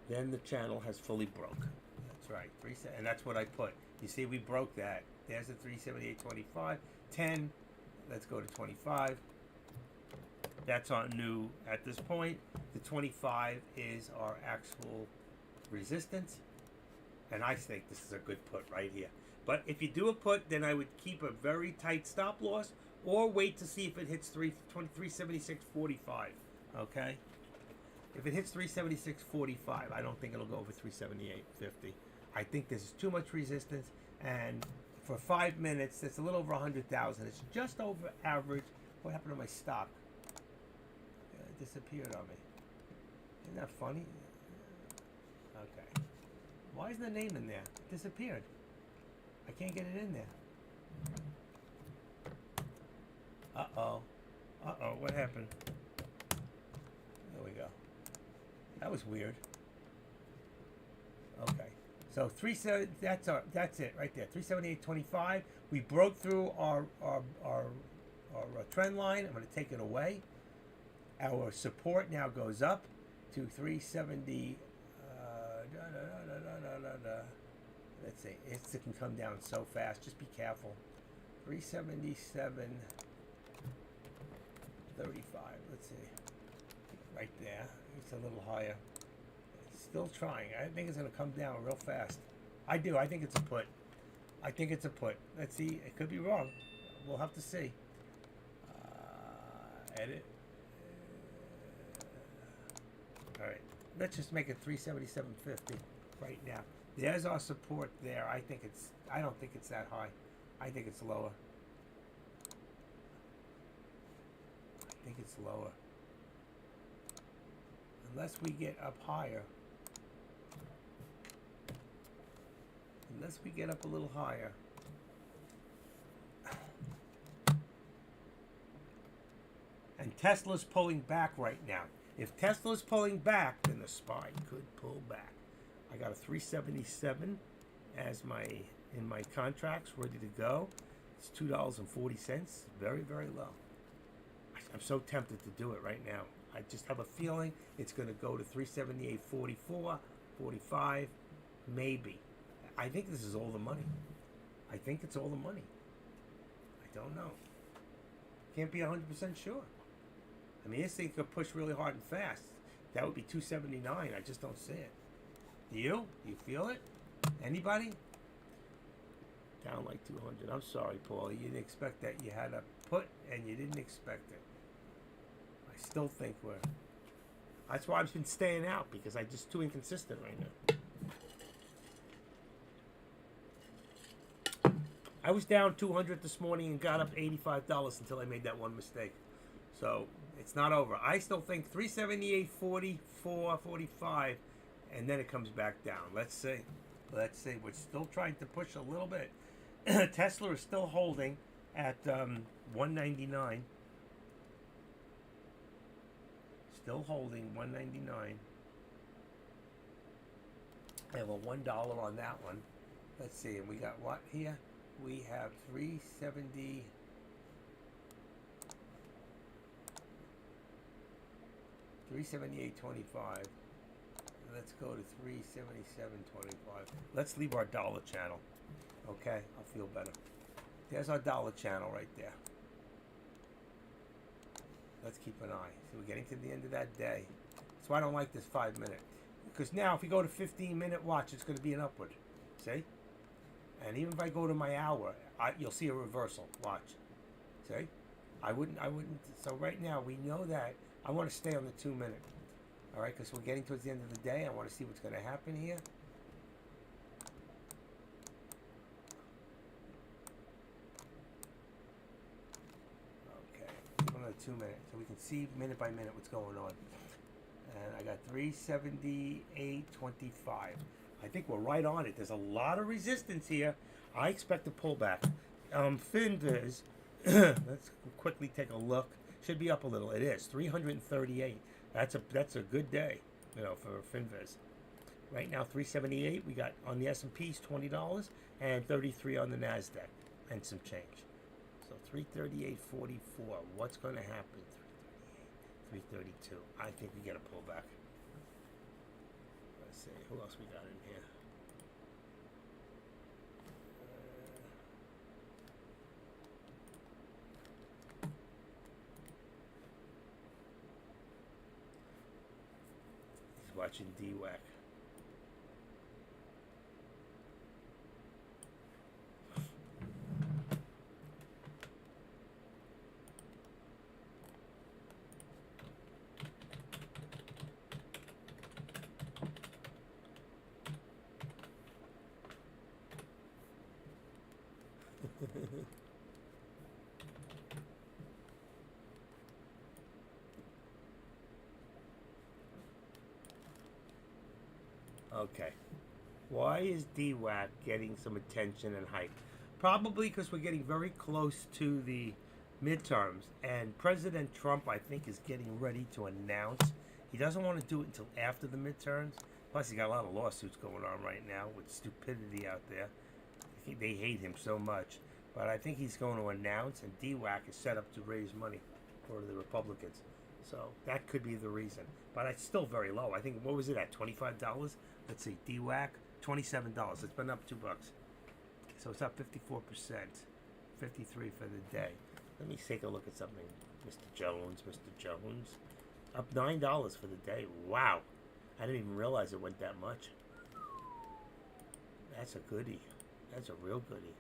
Then the channel has fully broke. That's right. And that's what I put. You see, we broke that. There's the 378.25. 10. Let's go to 25. That's our new at this point. The 25 is our actual resistance. And I think this is a good put right here. But if you do a put, then I would keep a very tight stop loss or wait to see if it hits 376.45. Okay? If it hits 376.45, I don't think it'll go over 378.50. I think this is too much resistance, and for 5 minutes, it's a little over 100,000. It's just over average. What happened to my stock? It disappeared on me. Isn't that funny? Okay. Why isn't the name in there? It disappeared. I can't get it in there. Uh-oh. Uh-oh, what happened? There we go. That was weird. Okay. So that's it right there. 378.25. We broke through our trend line. I'm going to take it away. Our support now goes up to 370. Let's see. It can come down so fast. Just be careful. 377.35. Let's see. Right there. It's a little higher. Still trying. I think it's going to come down real fast. I do. I think it's a put. I think it's a put. Let's see. It could be wrong. We'll have to see. Edit. All right. Let's just make it 377.50 right now. There's our support there. I don't think it's that high. I think it's lower. I think it's lower. Unless we get up higher. unless we get up a little higher. And Tesla's pulling back right now. If Tesla's pulling back, then the SPY could pull back. I got a 377 as in my contracts ready to go. It's $2.40. Very, very low. I'm so tempted to do it right now. I just have a feeling it's going to go to 378.44, 45, maybe. I think this is all the money. I think it's all the money. I don't know. Can't be 100% sure. I mean, this thing could push really hard and fast. That would be 279. I just don't see it. Do you? Do you feel it? Anybody? Down like 200. I'm sorry, Paul. You didn't expect that. You had a put, and you didn't expect it. I still think we're... That's why I've been staying out, because I'm just too inconsistent right now. I was down 200 this morning and got up $85 until I made that one mistake. So, it's not over. I still think 378.44, 45, and then it comes back down. Let's see. Let's see. We're still trying to push a little bit. Tesla is still holding at 199. Still holding 199. I have a $1 on that one. Let's see. And we got what here? We have 370. $378.25. Let's go to 377.25. Let's leave our dollar channel. Okay, I'll feel better. There's our dollar channel right there. Let's keep an eye. So we're getting to the end of that day. That's why I don't like this 5 minute. Because now if we go to 15-minute watch, it's going to be an upward. See? And even if I go to my hour, you'll see a reversal. Watch. See? I wouldn't. So right now, we know that. I want to stay on the 2 minute. All right, because we're getting towards the end of the day. I want to see what's going to happen here. Okay, keep on the 2 minute, so we can see minute by minute what's going on. And I got 378.25. I think we're right on it. There's a lot of resistance here. I expect a pullback. FinViz, let's quickly take a look. Should be up a little. It is 338. That's a good day, you know, for FinViz. Right now, 378. We got on the S&P's $20 and 33 on the Nasdaq and some change. So 338.44. What's going to happen? 332. I think we get a pullback. Let's see who else we got in here. Watching DWAC. Okay. Why is DWAC getting some attention and hype? Probably because we're getting very close to the midterms, and President Trump, I think, is getting ready to announce he doesn't want to do it until after the midterms. Plus, he got a lot of lawsuits going on right now with stupidity out there. They hate him so much. But I think he's going to announce, and DWAC is set up to raise money for the Republicans. So that could be the reason. But it's still very low. I think, what was it at, $25? Let's see, DWAC, $27. It's been up $2. So it's up 54%, 53 for the day. Let me take a look at something. Mr. Jones. Up $9 for the day. Wow. I didn't even realize it went that much. That's a goodie. That's a real goodie.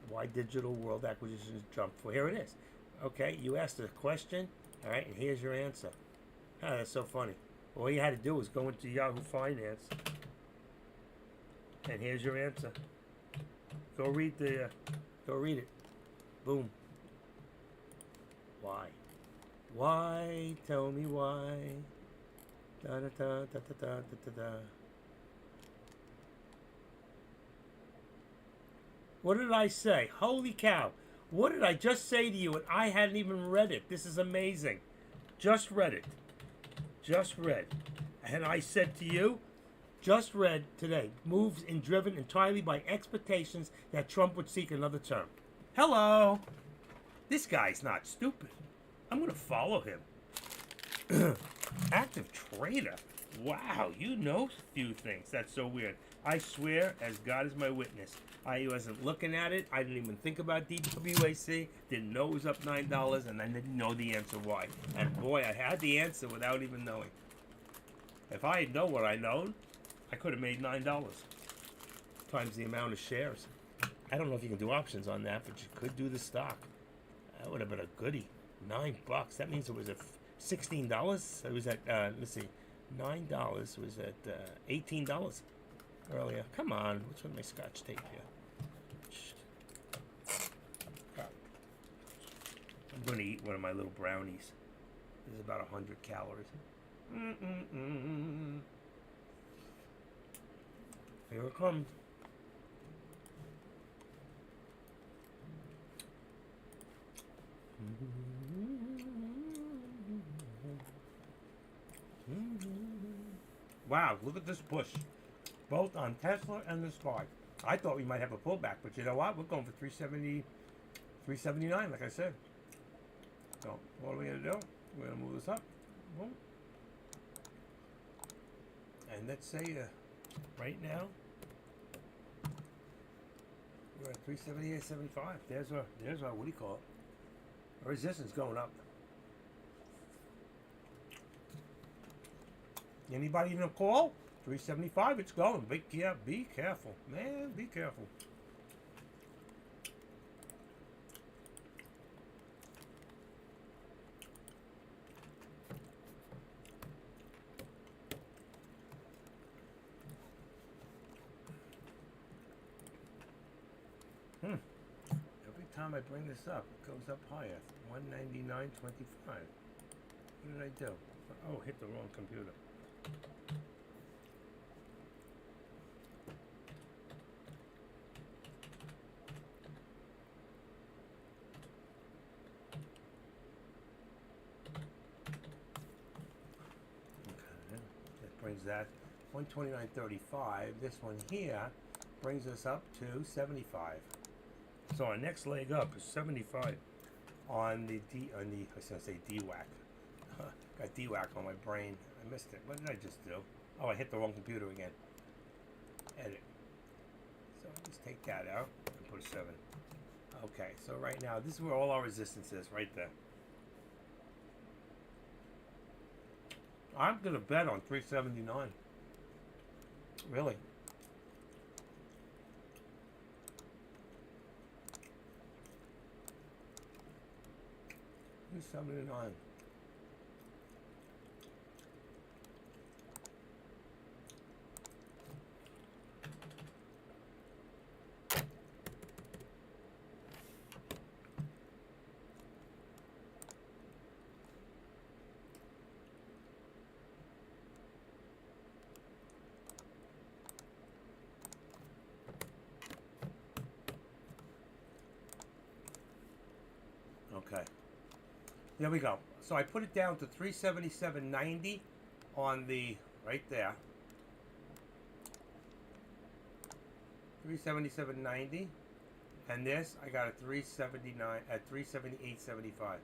Why digital world acquisitions jump? Well, here it is. Okay, you asked a question, all right, and here's your answer. Oh, that's so funny. All you had to do was go into Yahoo Finance, and here's your answer. Go read it. Boom. Why? Why? Tell me why. Da da da da da da da da. What did I say? Holy cow. What did I just say to you and I hadn't even read it? This is amazing. Just read it. Just read. And I said to you, just read today, moves in driven entirely by expectations that Trump would seek another term. Hello. This guy's not stupid. I'm going to follow him. Active trader. Wow, you know a few things. That's so weird. I swear, as God is my witness, I wasn't looking at it. I didn't even think about DWAC. Didn't know it was up $9, and I didn't know the answer why. And boy, I had the answer without even knowing. If I had known what I known, I could have made $9 times the amount of shares. I don't know if you can do options on that, but you could do the stock. That would have been a goodie. $9. That means it was at $16. It was at let's see, $9 was at $18 earlier. Come on, what's with my Scotch tape here? I'm going to eat one of my little brownies. This is about 100 calories. Here it comes. Wow, look at this push. Both on Tesla and the SPY. I thought we might have a pullback, but you know what? We're going for 370, 379, like I said. So, what are we going to do? We're going to move this up. Boom. And let's say, right now, we're at 378.75. There's our, what do you call it? Our resistance going up. Anybody in a call? 375, it's going. Be careful. Man, be careful. Every time I bring this up, it goes up higher. 199.25. What did I do? Oh, hit the wrong computer. Okay, that brings that 129.35. This one here brings us up to 75. So our next leg up is 75 on the I was gonna say DWAC. Got DWAC on my brain. I missed it. What did I just do? Oh, I hit the wrong computer again. Edit. So let's take that out and put a 7. Okay, so right now, this is where all our resistance is, right there. I'm gonna bet on 379. Really. 379. Okay. There we go. So I put it down to 377.90 on the right there. 377.90, and this I got a 379 at 378.75.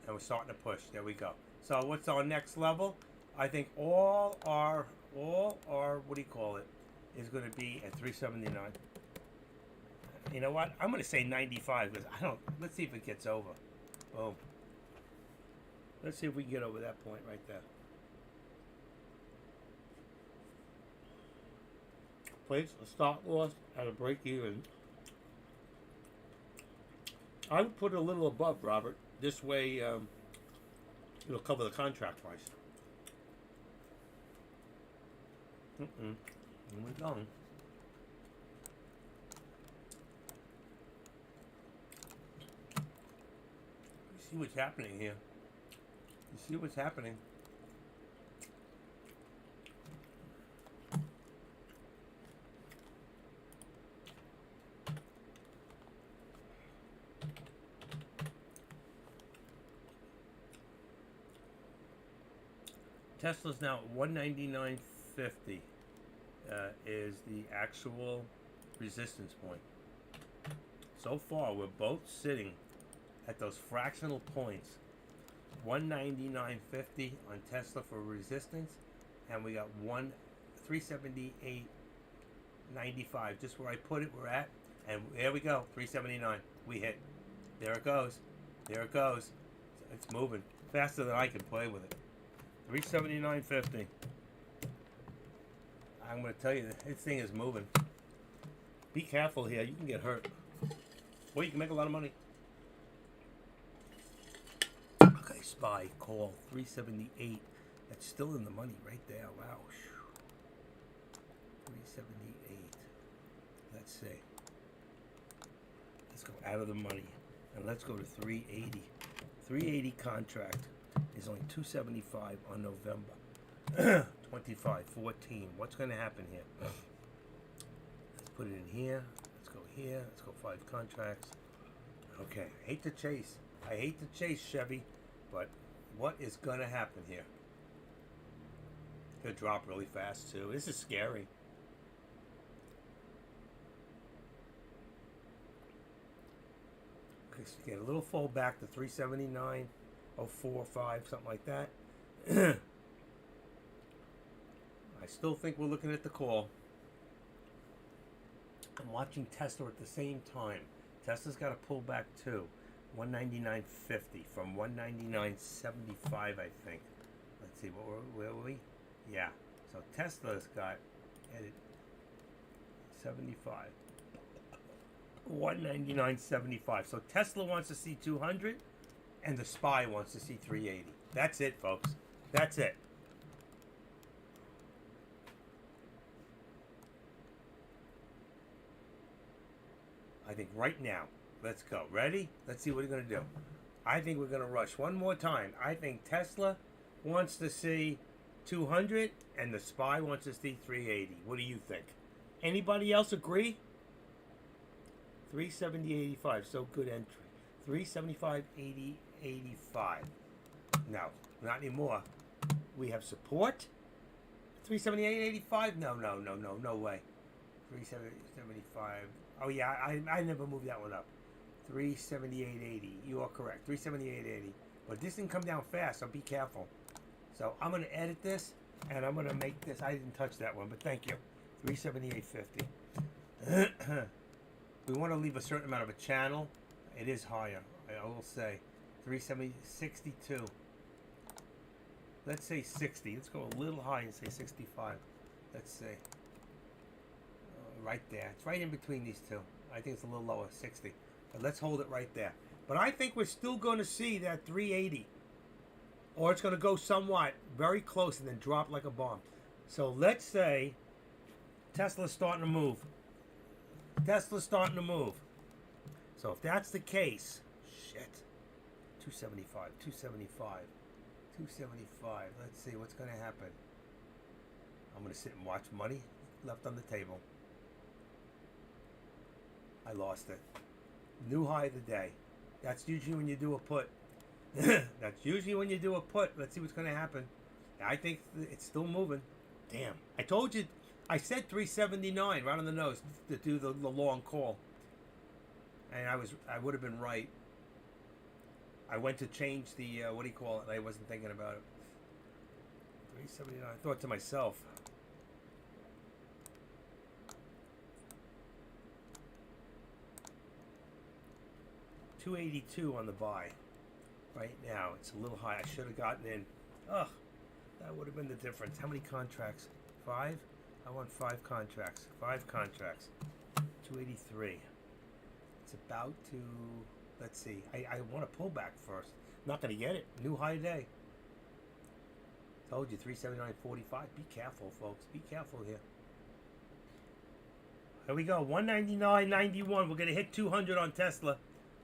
And we're starting to push. There we go. So what's our next level? I think all our what do you call it is going to be at 379. You know what? I'm going to say 95 because I don't. Let's see if it gets over. Boom. Let's see if we can get over that point right there. Place a stop loss at a break even. I would put it a little above, Robert. This way, it'll cover the contract price. Here we go. See what's happening here. You see what's happening. Tesla's now at 199.50 is the actual resistance point. So far, we're both sitting at those fractional points. 199.50 on Tesla for resistance, and we got 378.95, just where I put it. We're at, and there we go. 379. We hit. There it goes. There it goes. It's moving faster than I can play with it. 379.50. I'm going to tell you, this thing is moving. Be careful here. You can get hurt. Or you can make a lot of money. Okay, SPY call 378. That's still in the money right there. Wow. 378. Let's see. Let's go out of the money. And let's go to 380. 380 contract is only 275 on November 25/14. What's going to happen here? Let's put it in here. Let's go here. Let's go 5 contracts. Okay. I hate to chase, Chevy, but what is going to happen here? It's going to drop really fast too. This is scary. Okay, so get a little fall back to 379.04, something like that. I still think we're looking at the call. I'm watching Tesla at the same time. Tesla's got to pull back too. 199.50 from 199.75, I think. Let's see, where were we? Yeah. So Tesla's got at 75. 199.75. So Tesla wants to see 200, and the SPY wants to see 380. That's it, folks. That's it. I think right now, let's go. Ready? Let's see what we're going to do. I think we're going to rush one more time. I think Tesla wants to see 200, and the SPY wants to see 380. What do you think? Anybody else agree? 370.85, so good entry. 375.85. No, not anymore. We have support. 378.85. No way. 375. Oh yeah, I never moved that one up. 378.80. You are correct. 378.80. But this didn't come down fast, so be careful. So I'm going to edit this, and I'm going to make this. I didn't touch that one, but thank you. 378.50. We want to leave a certain amount of a channel. It is higher, I will say. 370.62. Let's say 60. Let's go a little high and say 65. Let's see. Right there. It's right in between these two. I think it's a little lower, 60. But let's hold it right there. But I think we're still going to see that 380. Or it's going to go somewhat very close and then drop like a bomb. So let's say Tesla's starting to move. Tesla's starting to move. So if that's the case, shit. 275, 275, 275. Let's see what's going to happen. I'm going to sit and watch money left on the table. I lost it. New high of the day. That's usually when you do a put. That's usually when you do a put. Let's see what's going to happen. I think it's still moving. Damn. I told you. I said 379 right on the nose to do the long call. And I would have been right. I went to change the, what do you call it? And I wasn't thinking about it. 379. I thought to myself. $282 on the buy. Right now, it's a little high. I should have gotten in. Ugh, that would have been the difference. How many contracts? 5? I want 5 contracts. 5 contracts. 283. It's about to. Let's see. I want to pull back first. Not going to get it. New high day. Told you 379.45. Be careful, folks. Be careful here. Here we go. 199.91. We're going to hit 200 on Tesla.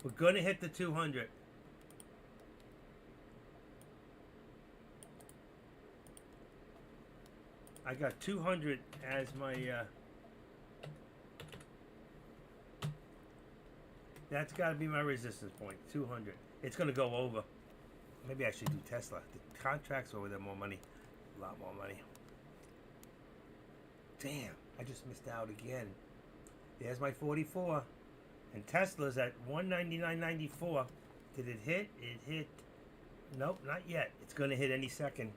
We're going to hit the 200. I got 200 as my, that's got to be my resistance point, 200. It's going to go over. Maybe I should do Tesla. The contracts over there, more money. a lot more money. Damn, I just missed out again. There's my 44. And Tesla's at 199.94. Did it hit? It hit. Nope, not yet. It's going to hit any second.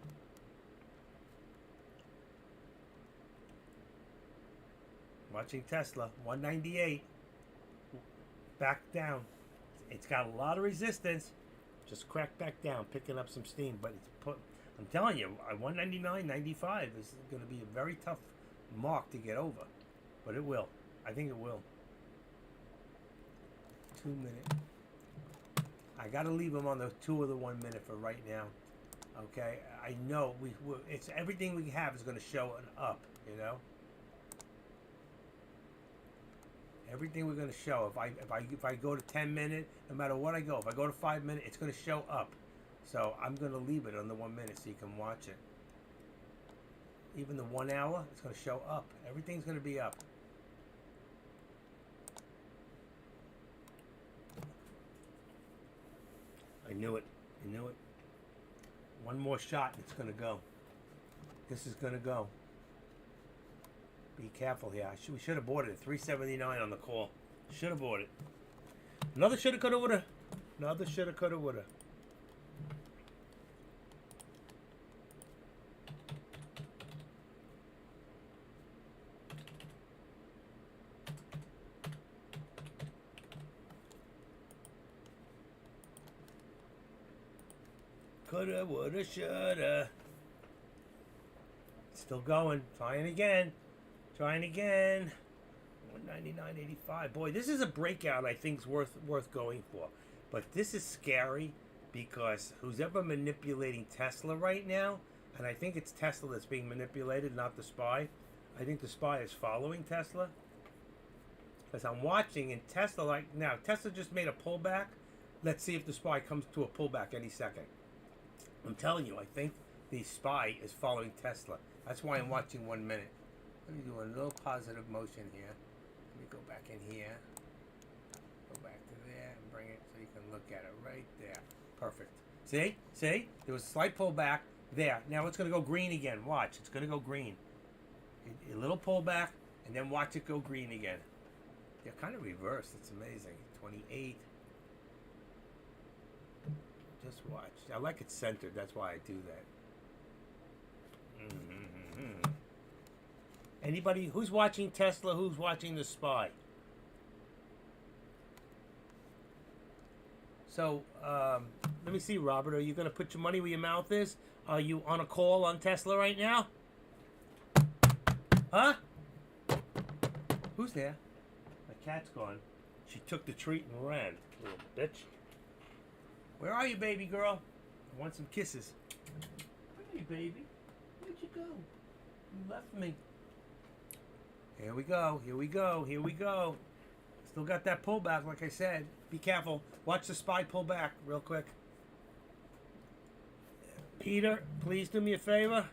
Watching Tesla, 198. Back down. It's got a lot of resistance. Just cracked back down, picking up some steam. But it's put. I'm telling you, 199.95 is going to be a very tough mark to get over. But it will. I think it will. 2 minute. I got to leave them on the 2 or the 1 minute for right now. Okay, I know it's everything we have is going to show an up. You know, everything we're going to show. If I go to 10 minute, no matter what I go, if I go to 5 minute, it's going to show up. So I'm going to leave it on the 1 minute so you can watch it. Even the 1 hour, it's going to show up. Everything's going to be up. I knew it. I knew it. One more shot and it's going to go. This is going to go. Be careful here. We should have bought it at $3.79 on the call. Should have bought it. Another shoulda, coulda, woulda. Another shoulda, coulda, woulda. Coulda, woulda, shoulda. Still going. Trying again. Trying again. 199.85. Boy, this is a breakout I think's worth going for. But this is scary because who's ever manipulating Tesla right now, and I think it's Tesla that's being manipulated, not the SPY. I think the SPY is following Tesla. Because I'm watching and Tesla, like now, Tesla just made a pullback. Let's see if the SPY comes to a pullback any second. I'm telling you, I think the SPY is following Tesla. That's why I'm watching 1 minute. Let me do a little positive motion here. Let me go back in here. Go back to there and bring it so you can look at it right there. Perfect. See? See? There was a slight pullback there. Now it's going to go green again. Watch. It's going to go green. A little pullback, and then watch it go green again. They're kind of reversed. It's amazing. 28. Just watch. I like it centered. That's why I do that. Anybody who's watching Tesla? Who's watching the SPY? So let me see, Robert. Are you going to put your money where your mouth is? Are you on a call on Tesla right now? Huh? Who's there? My cat's gone. She took the treat and ran. Little bitch. Where are you, baby girl? I want some kisses. Where are you, baby? Where'd you go? You left me. Here we go. Here we go. Here we go. Still got that pullback, like I said. Be careful. Watch the SPY pull back real quick. Peter, please do me a favor.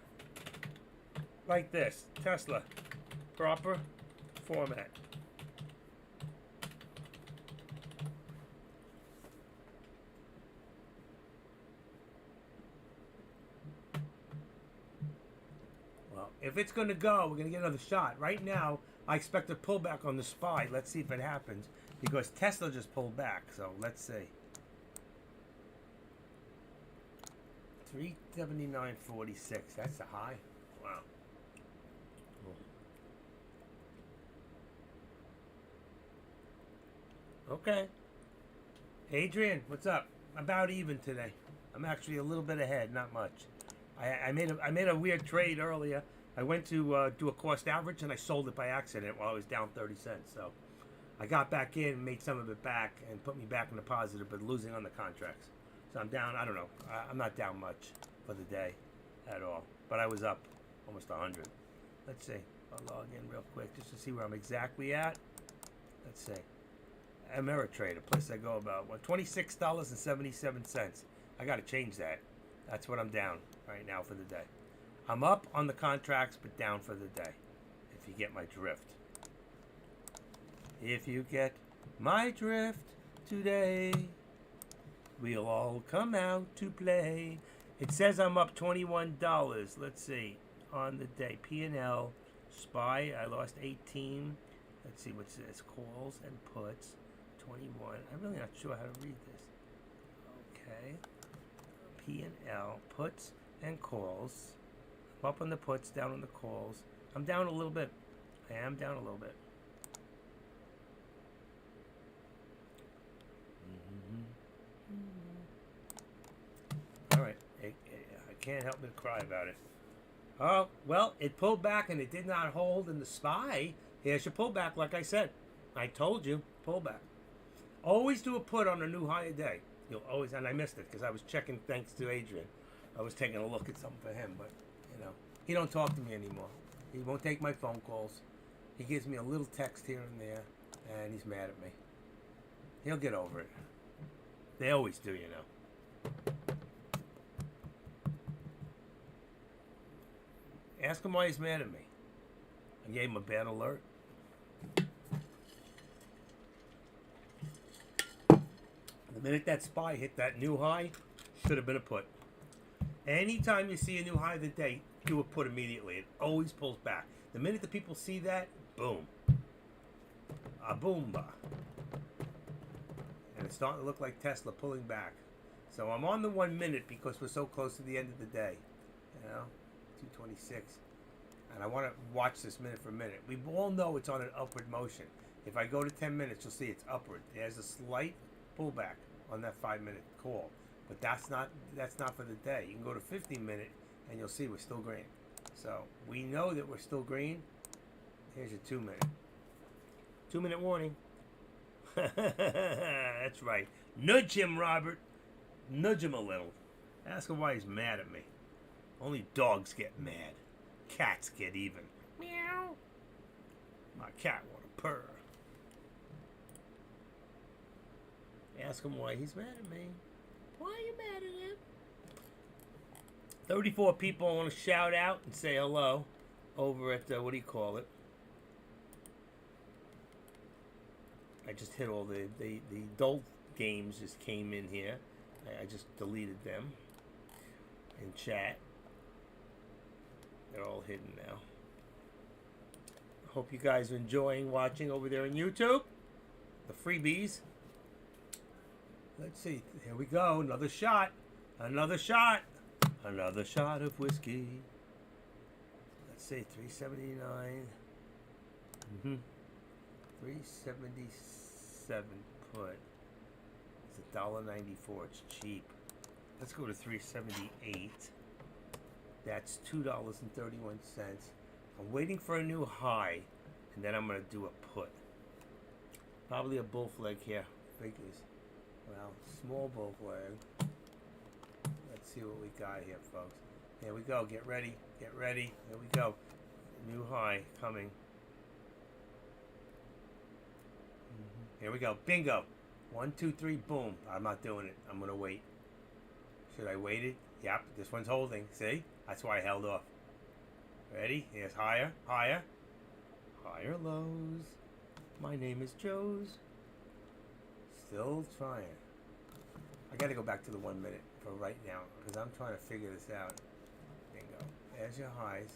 Like this. Tesla. Proper format. If it's going to go, we're going to get another shot. Right now, I expect a pullback on the SPY. Let's see if it happens. Because Tesla just pulled back. So, let's see. 379.46. That's a high. Wow. Okay. Adrian, what's up? About even today. I'm actually a little bit ahead, not much. I made a weird trade earlier. I went to do a cost average and I sold it by accident while I was down 30 cents. So I got back in, made some of it back, and put me back in the positive, but losing on the contracts. So I'm down, I don't know. I'm not down much for the day at all. But I was up almost 100. Let's see. I'll log in real quick just to see where I'm exactly at. Let's see. Ameritrade, a place I go about. $26.77. I got to change that. That's what I'm down right now for the day. I'm up on the contracts, but down for the day. If you get my drift. If you get my drift today, we'll all come out to play It says I'm up $21. Let's see. On the day. P&L. SPY. I lost 18. Let's see what it says. Calls and puts. 21. I'm really not sure how to read this. Okay. P&L. Puts and calls. I'm up on the puts, down on the calls. I'm down a little bit. I am down a little bit. All right. I can't help but cry about it. Oh, well, it pulled back and it did not hold in the SPY. Here's your pullback, like I said. I told you, pullback. Always do a put on a new high a day. You'll always, and I missed it because I was checking thanks to Adrian. I was taking a look at something for him, but, you know, he don't talk to me anymore. He won't take my phone calls. He gives me a little text here and there, and he's mad at me. He'll get over it. They always do, you know. Ask him why he's mad at me. I gave him a bad alert. The minute that SPY hit that new high, should have been a put. Anytime you see a new high of the day, do a put immediately. It always pulls back. The minute the people see that, boom. A boomba. And it's starting to look like Tesla pulling back. So I'm on the 1 minute because we're so close to the end of the day. You know? 226. And I want to watch this minute for minute. We all know it's on an upward motion. If I go to 10 minutes, you'll see it's upward. There's a slight pullback on that 5-minute call. But that's not for the day. You can go to 15-minute and you'll see we're still green. So we know that we're still green. Here's your 2-minute. 2-minute warning. That's right. Nudge him, Robert. Nudge him a little. Ask him why he's mad at me. Only dogs get mad. Cats get even. Meow. My cat want to purr. Ask him why he's mad at me. Why are you mad at him? 34 people I want to shout out and say hello over at, what do you call it? I just hit all the adult games just came in here. I just deleted them in chat. They're all hidden now. Hope you guys are enjoying watching over there on YouTube. The freebies. Let's see. Here we go. Another shot. Another shot. Another shot of whiskey. Let's see. 379. 377 put. It's $1.94. It's cheap. Let's go to 378. That's $2.31. I'm waiting for a new high, and then I'm going to do a put. Probably a bull flag here. Figures. Well, small bull flag. Let's see what we got here, folks. Here we go. Get ready. Get ready. Here we go. New high coming. Here we go. Bingo. 1, 2, 3. Boom. I'm not doing it. I'm going to wait. Should I wait it? Yep. This one's holding. See? That's why I held off. Ready? Here's higher. Higher. Higher lows. My name is Joe's. Still trying. I got to go back to the 1 minute for right now because I'm trying to figure this out. Bingo. There's your highs.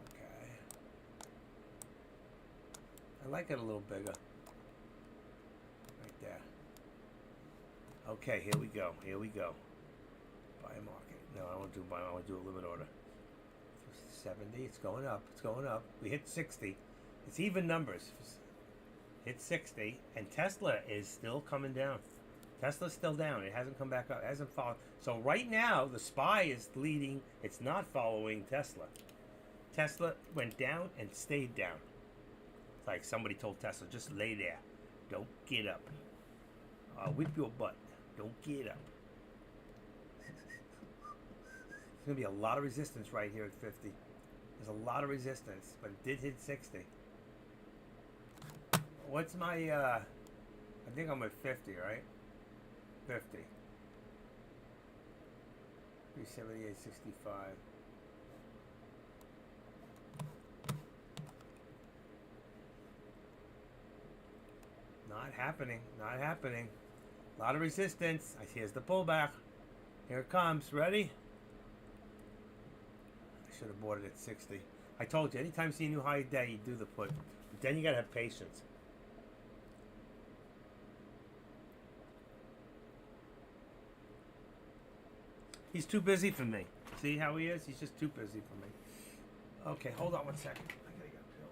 Okay. I like it a little bigger. Right there. Okay, here we go. Here we go. Buy market. No, I won't do buy. I want to do a limit order. 70. It's going up. It's going up. We hit 60. It's even numbers. Hit 60, and Tesla is still coming down. Tesla's still down. It hasn't come back up. It hasn't followed. So right now, the SPY is leading. It's not following Tesla. Tesla went down and stayed down. It's like somebody told Tesla, just lay there. Don't get up. I'll whip your butt. Don't get up. There's going to be a lot of resistance right here at 50. There's a lot of resistance, but it did hit 60. What's my, I think I'm at 50, right? 50. 378.65. Not happening. Not happening. A lot of resistance. Here's the pullback. Here it comes. Ready? I should have bought it at 60. I told you, anytime you see a new high day, you do the put. But then you gotta have patience. He's too busy for me. See how he is? He's just too busy for me. Okay, hold on one second. I gotta get a pill.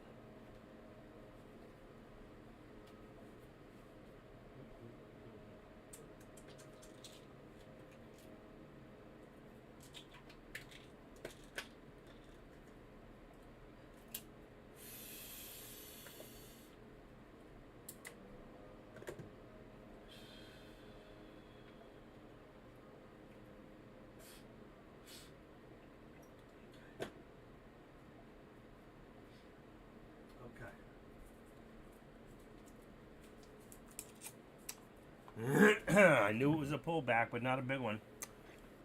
I knew it was a pullback, but not a big one.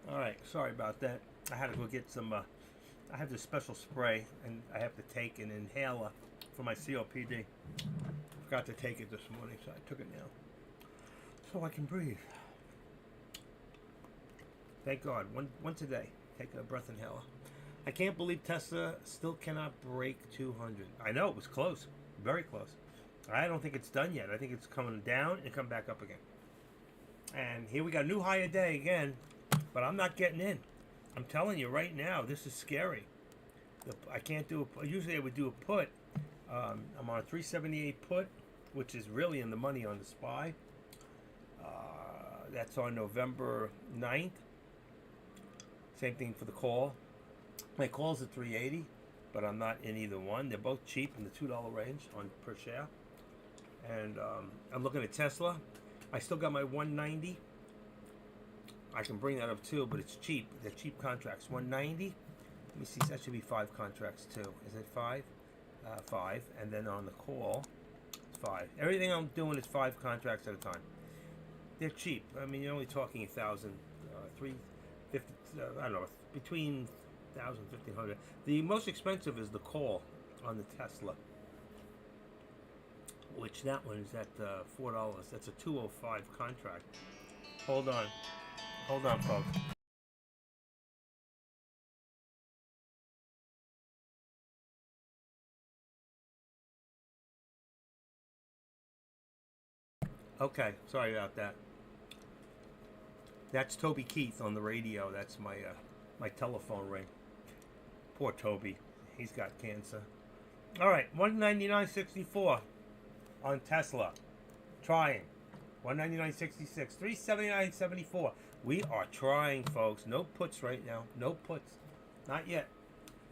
All right, sorry about that. I had to go get some. I have this special spray, and I have to take an inhaler for my COPD. Forgot to take it this morning, so I took it now, so I can breathe. Thank God, once a day, take a breath inhaler. I can't believe Tesla still cannot break 200. I know it was close, very close. I don't think it's done yet. I think it's coming down and come back up again. And here we got a new high a day again, but I'm not getting in. I'm telling you right now, this is scary. I can't do a, usually I would do a put. I'm on a 378 put, which is really in the money on the SPY. That's on November 9th. Same thing for the call. My call's at 380, but I'm not in either one. They're both cheap in the $2 range on per share. And I'm looking at Tesla. I still got my 190. I can bring that up too, but it's cheap. They're cheap contracts. 190. Let me see. That should be 5 contracts too. Is it 5? 5. And then on the call, it's 5. Everything I'm doing is 5 contracts at a time. They're cheap. I mean, you're only talking 1,000, 350. I don't know, between 1,000 and 1,500. The most expensive is the call on the Tesla, which that one is at $4. That's a 205 contract. Hold on, folks. Okay, sorry about that. That's Toby Keith on the radio. That's my my telephone ring. Poor Toby, he's got cancer. All right, 199.64 on Tesla. Trying. 199.66. 379.74. We are trying, folks. No puts right now. No puts. Not yet.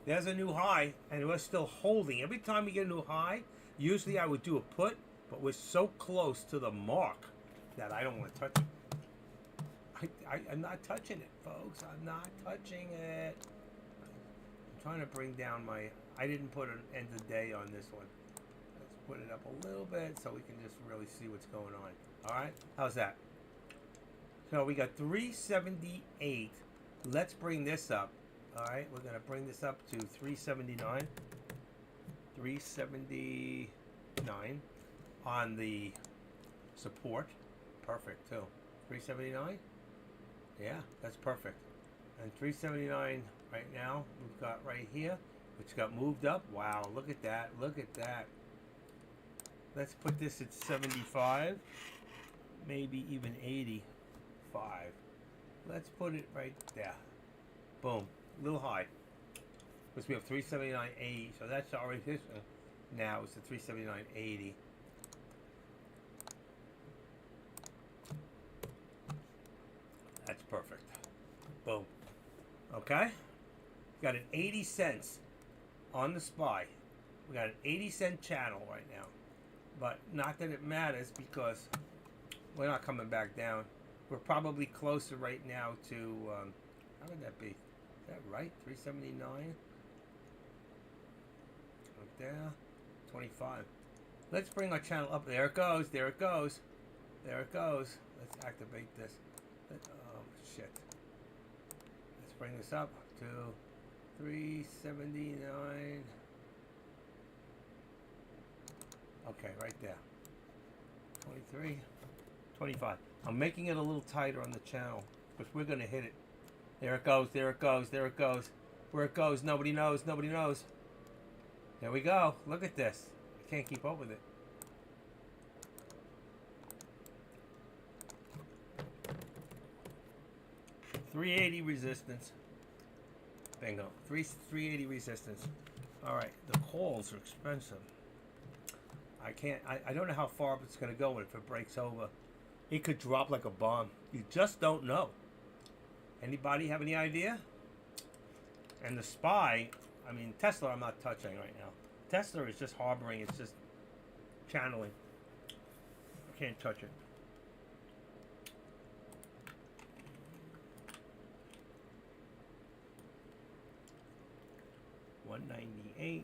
There's a new high, and we're still holding. Every time we get a new high, usually I would do a put, but we're so close to the mark that I don't want to touch it. I'm not touching it, folks. I'm not touching it. I'm trying to bring down my... I didn't put an end of day on this one. Let's put it up a little bit so we can just really see what's going on. All right? How's that? So we got 378. Let's bring this up. All right? We're going to bring this up to 379. 379 on the support. Perfect, too. 379? Yeah, that's perfect. And 379 right now, we've got right here, which got moved up. Wow, look at that. Look at that. Let's put this at 75, maybe even 85. Let's put it right there. Boom. A little high. Because we have 379.80, so that's already this one. Now it's at 379.80. That's perfect. Boom. Okay? Got an 80 cents on the SPY. We got an 80-cent channel right now. But not that it matters because we're not coming back down. We're probably closer right now to, how would that be? Is that right? 379? Right there. 25. Let's bring our channel up. There it goes. There it goes. There it goes. Let's activate this. Oh, shit. Let's bring this up to 379. Okay, right there. 23, 25. I'm making it a little tighter on the channel because we're going to hit it. There it goes, there it goes, there it goes. Where it goes, nobody knows, nobody knows. There we go. Look at this. I can't keep up with it. $380 resistance. Bingo. 380 resistance. All right. The calls are expensive. I can't. I don't know how far it's going to go if it breaks over. It could drop like a bomb. You just don't know. Anybody have any idea? And the SPY, I mean, Tesla I'm not touching right now. Tesla is just harboring. It's just channeling. I can't touch it. $198,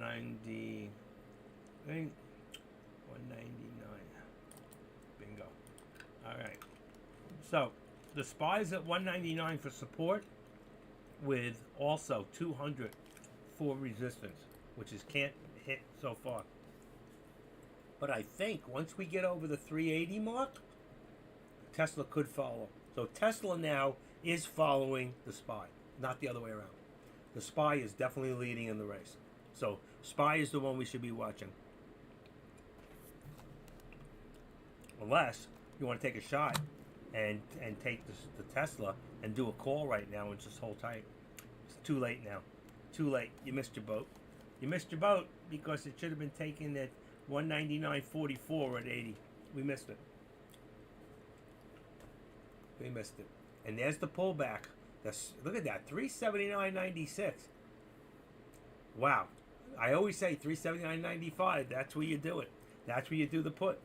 $198, $199. Bingo. All right. So the SPY's at $199 for support, with also 200 for resistance, which is can't hit so far. But I think once we get over the 380 mark, Tesla could follow. So Tesla now is following the SPY, not the other way around. The SPY is definitely leading in the race. So SPY is the one we should be watching. Unless you want to take a shot and take the Tesla and do a call right now and just hold tight. It's too late now. Too late. You missed your boat. You missed your boat because it should have been taken at 199.44 at 80. We missed it. We missed it. And there's the pullback. Look at that, 379.96. Wow. I always say 379.95. That's where you do it. That's where you do the put.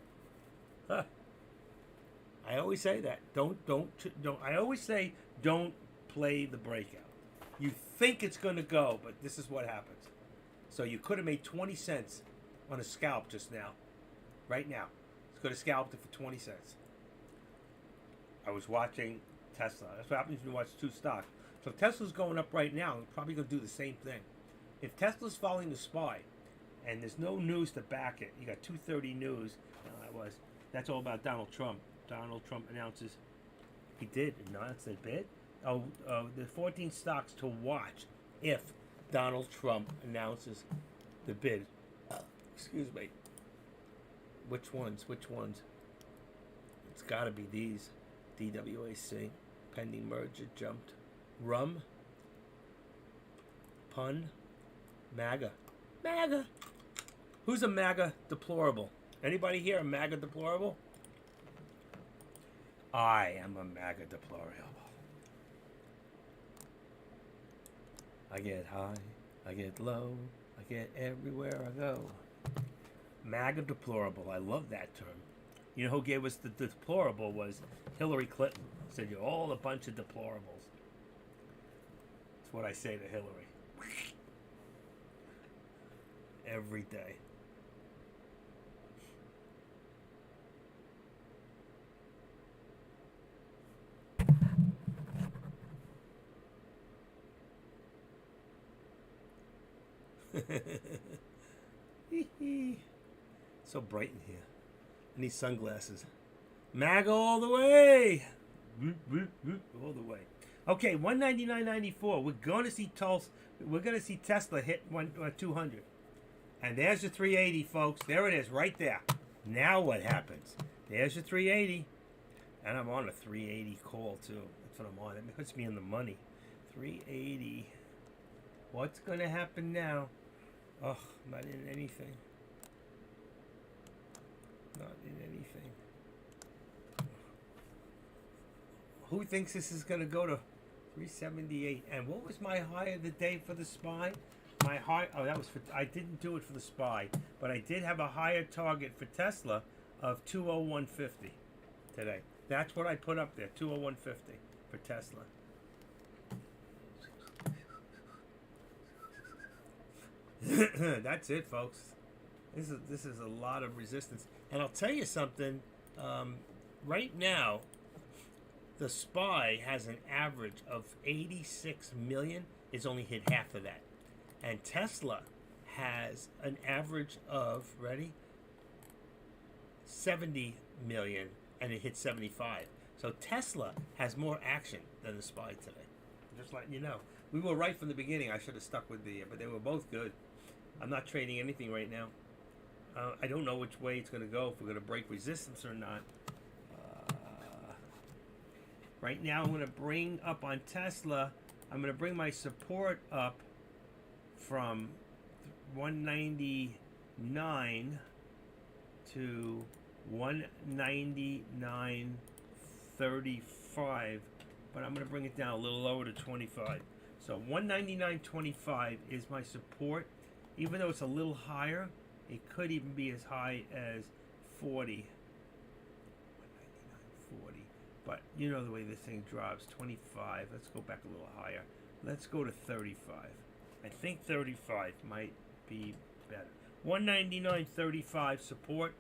Huh. I always say that. Don't. I always say don't play the breakout. You think it's going to go, but this is what happens. So you could have made 20 cents on a scalp just now. Right now. It's going to scalp it for 20 cents. I was watching Tesla. That's what happens when you watch two stocks. So Tesla's going up right now. It's probably going to do the same thing. If Tesla's following the SPY, and there's no news to back it, you got 2:30 news. That's all about Donald Trump. Donald Trump announces he did announce a bid. The 14 stocks to watch if Donald Trump announces the bid. Excuse me. Which ones? Which ones? It's got to be these. DWAC. Pending merger jumped. Rum. Pun. MAGA. MAGA. Who's a MAGA deplorable? Anybody here a MAGA deplorable? I am a MAGA deplorable. I get high, I get low, I get everywhere I go. MAGA deplorable. I love that term. You know who gave us the deplorable was Hillary Clinton. Said you're all a bunch of deplorables. That's what I say to Hillary. Every day. So bright in here. I need sunglasses. MAGA all the way. All the way. Okay, 199.94. We're going to see Tulsa. We're going to see Tesla hit 200. And there's the 380, folks. There it is, right there. Now what happens? There's your 380. And I'm on a 380 call, too. That's what I'm on. It puts me in the money. 380. What's going to happen now? Oh, not in anything. Not in anything. Who thinks this is going to go to 378? And what was my high of the day for the SPY? My high, oh, that was for, I didn't do it for the SPY, but I did have a higher target for Tesla of 201.50 today. That's what I put up there, 201.50 for Tesla. That's it, folks. This is a lot of resistance, and I'll tell you something. Right now, the SPY has an average of 86 million. It's only hit half of that, and Tesla has an average of 70 million and it hit 75. So Tesla has more action than the SPY today. Just letting you know. We were right from the beginning. I should have stuck with but they were both good. I'm not trading anything right now. I don't know which way it's going to go, if we're going to break resistance or not. Right now, I'm going to bring up on Tesla, I'm going to bring my support up from 199 to 199.35, but I'm going to bring it down a little lower to 25. So 199.25 is my support. Even though it's a little higher, it could even be as high as 40. 199.40. But you know the way this thing drops. 25. Let's go back a little higher. Let's go to 35. I think 35 might be better. 199.35 support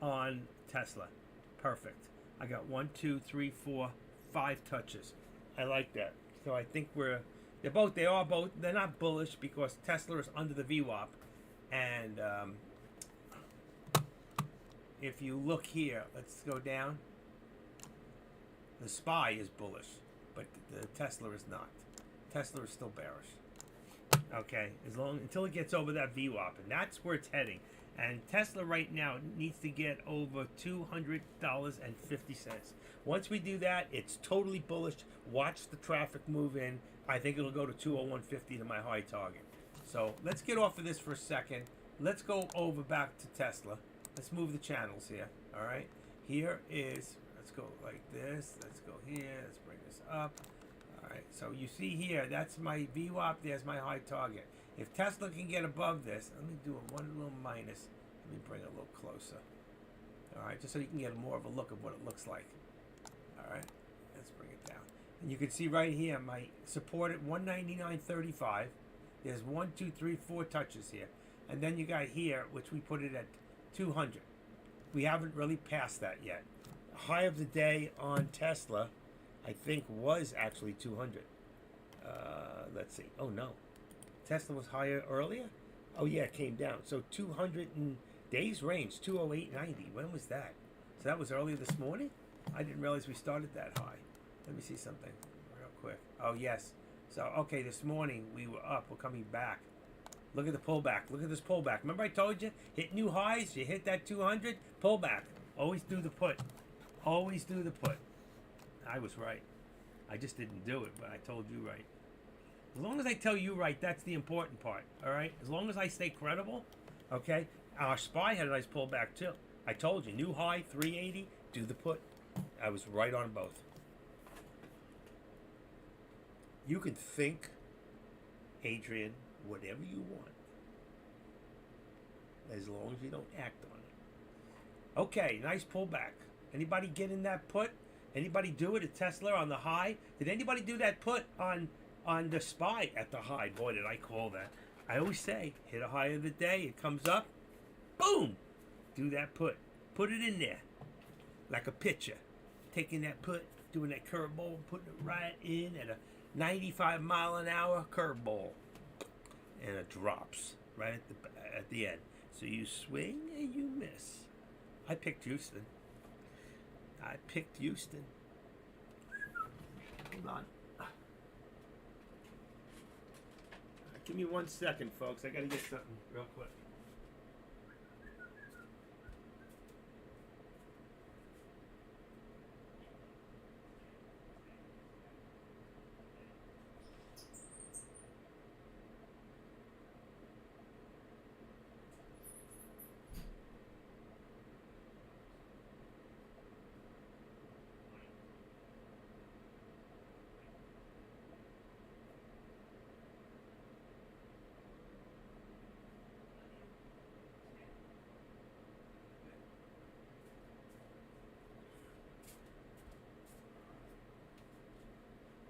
on Tesla. Perfect. I got 1, 2, 3, 4, 5 touches. I like that. So I think they're not bullish because Tesla is under the VWAP. And if you look here, let's go down. The SPY is bullish, but the Tesla is not. Tesla is still bearish. Okay, until it gets over that VWAP, and that's where it's heading. And Tesla right now needs to get over $200.50. Once we do that, it's totally bullish. Watch the traffic move in. I think it'll go to 201.50 to my high target. So let's get off of this for a second. Let's go over back to Tesla. Let's move the channels here. All right. Here is, let's go like this. Let's go here. Let's bring this up. All right. So you see here, that's my VWAP. There's my high target. If Tesla can get above this, let me do one little minus. Let me bring it a little closer. All right. Just so you can get more of a look of what it looks like. All right. Let's bring it down. And you can see right here, my support at 199.35. There's 1, 2, 3, 4 touches here. And then you got here, which we put it at 200. We haven't really passed that yet. The high of the day on Tesla, I think, was actually 200. Let's see. Oh, no. Tesla was higher earlier? Oh, yeah, it came down. So 200 in days range, 208.90. When was that? So that was earlier this morning? I didn't realize we started that high. Let me see something real quick. Oh, yes. So, okay, this morning we were up. We're coming back. Look at the pullback. Look at this pullback. Remember I told you? Hit new highs. You hit that 200. Pullback. Always do the put. Always do the put. I was right. I just didn't do it, but I told you right. As long as I tell you right, that's the important part. All right? As long as I stay credible, okay? Our SPY had a nice pullback, too. I told you. New high, 380. Do the put. I was right on both. You can think, Adrian, whatever you want, as long as you don't act on it. Okay, nice pullback. Anybody get in that put? Anybody do it at Tesla on the high? Did anybody do that put on the SPY at the high? Boy, did I call that. I always say, hit a high of the day, it comes up, boom! Do that put. Put it in there, like a pitcher. Taking that put, doing that curveball, putting it right in at a 95-mile-an-hour curveball, and it drops right at the end. So you swing and you miss. I picked Houston. Hold on. Give me 1 second, folks. I gotta get something real quick.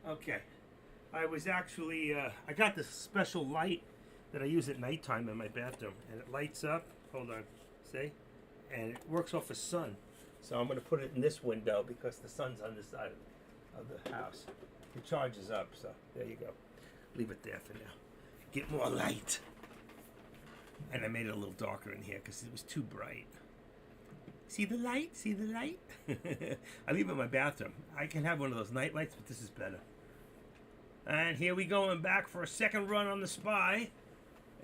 Okay, I was actually, I got this special light that I use at nighttime in my bathroom, and it lights up, hold on, see? And it works off the sun. So I'm going to put it in this window because the sun's on this side of the house. It charges up, so there you go. Leave it there for now. Get more light. And I made it a little darker in here because it was too bright. See the light? See the light? I leave it in my bathroom. I can have one of those night lights, but this is better. And here we go, and back for a second run on the Spy.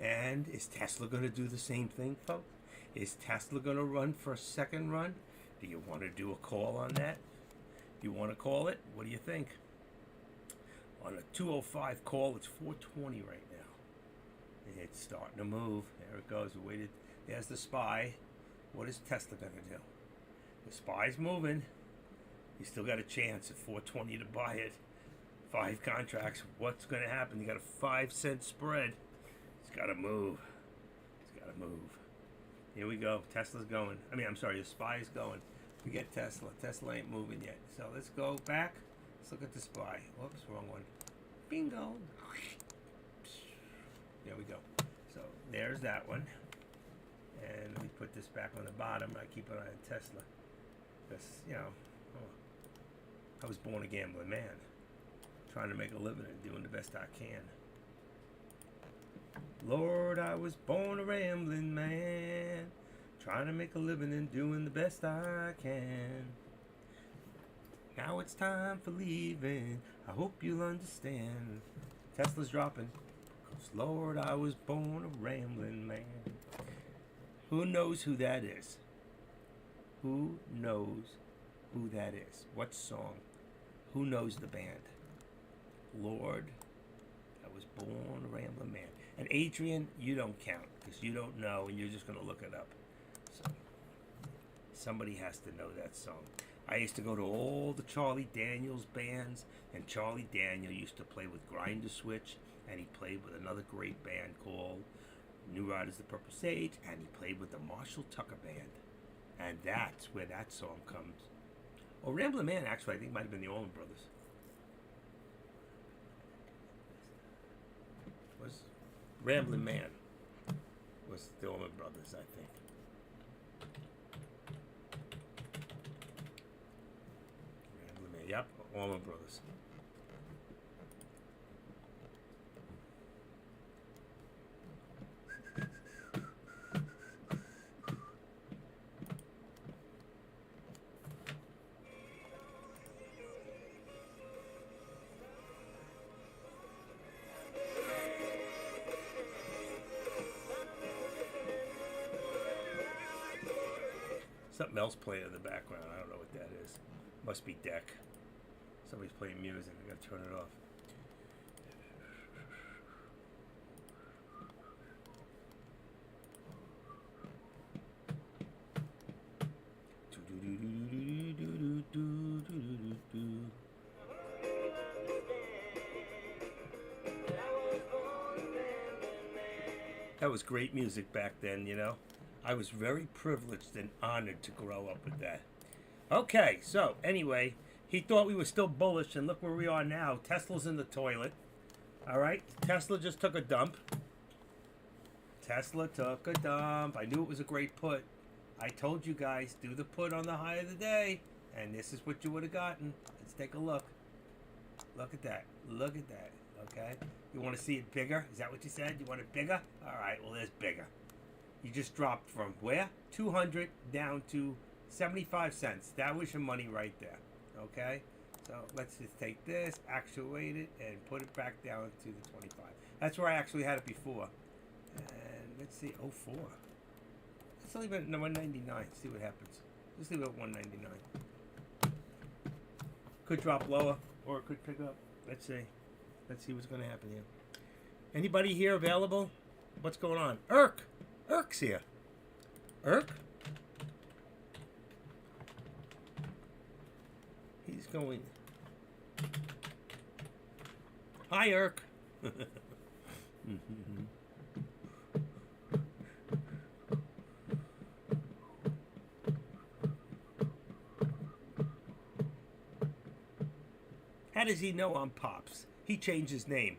And is Tesla going to do the same thing, folks? Is Tesla going to run for a second run? Do you want to do a call on that? You want to call it? What do you think? On a 205 call, it's 420 right now. It's starting to move. There it goes. We waited. There's the Spy. What is Tesla going to do? The Spy's moving. You still got a chance at 420 to buy it. 5 contracts. What's going to happen? You got a 5-cent spread. It's got to move. It's got to move. Here we go. Tesla's going. I'm sorry, the Spy's going. Forget Tesla. Tesla ain't moving yet. So let's go back. Let's look at the Spy. Whoops, wrong one. Bingo. There we go. So there's that one. And let me put this back on the bottom. I keep an eye on Tesla. Because, I was born a gambling man. Trying to make a living and doing the best I can. Lord, I was born a rambling man. Trying to make a living and doing the best I can. Now it's time for leaving. I hope you'll understand. Tesla's dropping. 'Cause Lord, I was born a rambling man. Who knows who that is? Who knows who that is? What song? Who knows the band? Lord, I was born a rambling man. And Adrian, you don't count because you don't know and you're just going to look it up. So somebody has to know that song. I used to go to all the Charlie Daniels bands, and Charlie Daniel used to play with Grinder Switch, and he played with another great band called New Riders, the Purple Sage, and he played with the Marshall Tucker Band. And that's where that song comes. Oh, Ramblin' Man, actually, I think might have been the Allman Brothers. Was Ramblin' Man was the Allman Brothers, I think. Ramblin' Man, yep, Allman Brothers. Something else playing in the background. I don't know what that is. Must be deck. Somebody's playing music. I gotta turn it off. That was great music back then, you know. I was very privileged and honored to grow up with that. Okay, so anyway, he thought we were still bullish, and look where we are now. Tesla's in the toilet. All right, Tesla just took a dump. Tesla took a dump. I knew it was a great put. I told you guys, do the put on the high of the day, and this is what you would have gotten. Let's take a look. Look at that. Look at that. Okay, you want to see it bigger? Is that what you said? You want it bigger? All right, well, there's bigger. You just dropped from where? 200 down to 75 cents. That was your money right there. Okay? So let's just take this, actuate it, and put it back down to the 25. That's where I actually had it before. And let's see, 04. Let's leave it at 199. See what happens. Just leave it at 199. Could drop lower, or it could pick up. Let's see. Let's see what's going to happen here. Anybody here available? What's going on? Irk's here. Irk? He's going. Hi, Irk. How does he know I'm Pops? He changed his name.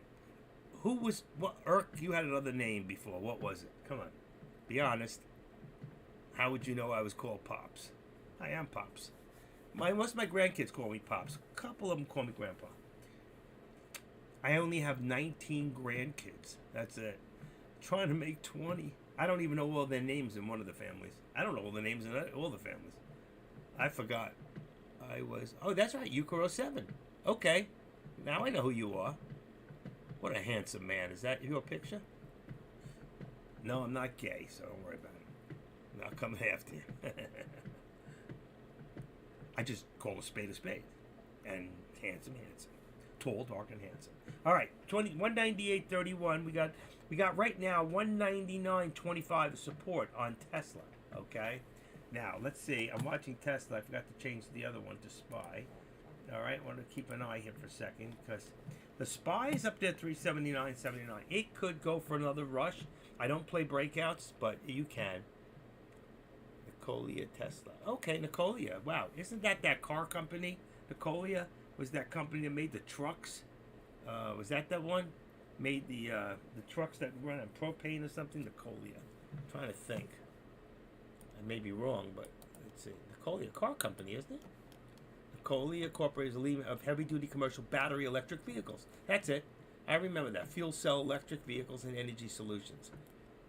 Who was what? Irk? You had another name before. What was it? Come on. Be honest. How would you know I was called Pops? I am Pops. Most of my grandkids call me Pops. A couple of them call me Grandpa. I only have 19 grandkids. That's it. I'm trying to make 20. I don't even know all their names in one of the families. I don't know all the names in all the families. I forgot. Oh, that's right, ThinkOrSwim. Okay, now I know who you are. What a handsome man. Is that your picture? No, I'm not gay, so don't worry about it. I'll come after you. I just call a spade. And handsome. Tall, dark, and handsome. All right, 198.31. We got right now 199.25 support on Tesla. Okay, now let's see. I'm watching Tesla. I forgot to change the other one to SPY. All right, I want to keep an eye here for a second because the SPY is up there 379.79. It could go for another rush. I don't play breakouts, but you can. Nicolia Tesla. Okay, Nicolia. Wow, isn't that car company? Nicolia was that company that made the trucks. Was that one? Made the trucks that run on propane or something? Nicolia. I'm trying to think. I may be wrong, but let's see. Nicolia, car company, isn't it? Nicolia Corporation is a leader of heavy-duty commercial battery electric vehicles. That's it. I remember that. Fuel cell electric vehicles and energy solutions.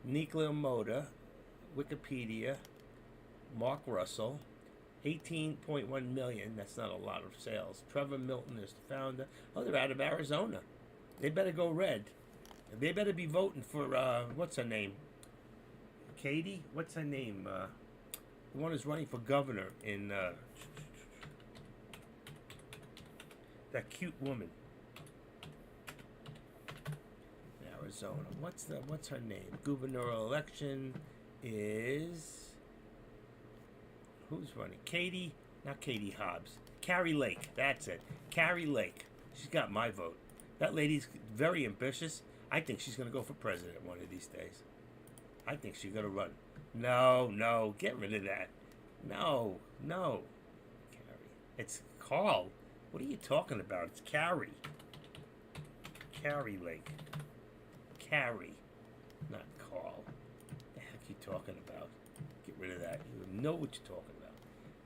Nikola Motor, Wikipedia, Mark Russell, 18.1 million. That's not a lot of sales. Trevor Milton is the founder. Oh, they're out of Arizona. They better go red. They better be voting for, what's her name? Katie? What's her name? The one who's running for governor in, that cute woman. Arizona. What's her name? Gubernatorial election is... Who's running? Katie? Not Katie Hobbs. Carrie Lake. That's it. Carrie Lake. She's got my vote. That lady's very ambitious. I think she's going to go for president one of these days. I think she's going to run. No. Get rid of that. No. Carrie. It's Carl. What are you talking about? It's Carrie. Carrie Lake. Carrie. Not Carl. What the heck are you talking about? Get rid of that. You know what you're talking about.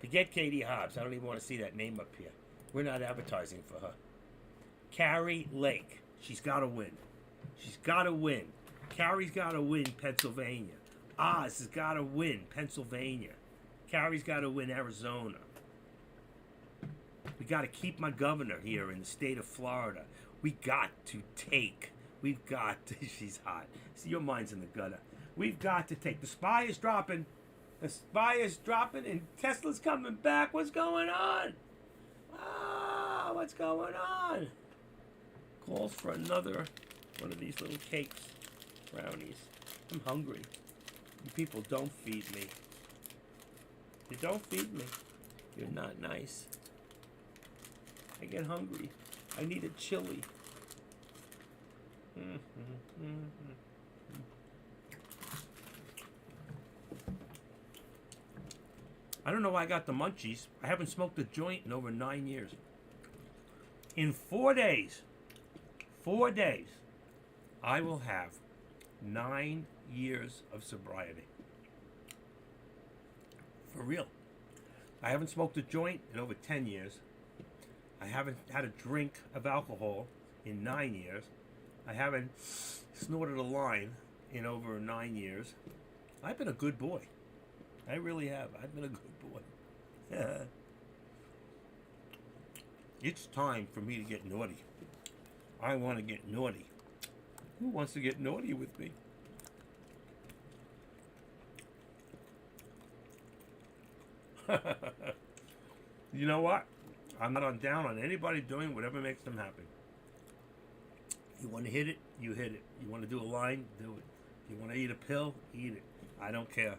Forget Katie Hobbs. I don't even want to see that name up here. We're not advertising for her. Carrie Lake. She's got to win. She's got to win. Carrie's got to win Pennsylvania. Oz has got to win Pennsylvania. Carrie's got to win Arizona. We got to keep my governor here in the state of Florida. We've got to. She's hot. See, your mind's in the gutter. We've got to take. The SPY is dropping. And Tesla's coming back. What's going on? What's going on? Calls for another one of these little cakes, brownies. I'm hungry. You people don't feed me. You don't feed me. You're not nice. I get hungry. I need a chili. I don't know why I got the munchies. I haven't smoked a joint in over 9 years. In 4 days, I will have 9 years of sobriety. For real. I haven't smoked a joint in over 10 years. I haven't had a drink of alcohol in 9 years. I haven't snorted a line in over 9 years. I've been a good boy. I really have. I've been a good boy. It's time for me to get naughty. I want to get naughty. Who wants to get naughty with me? You know what? I'm not down on anybody doing whatever makes them happy. You want to hit it, you hit it. You want to do a line, do it. You want to eat a pill, eat it. I don't care.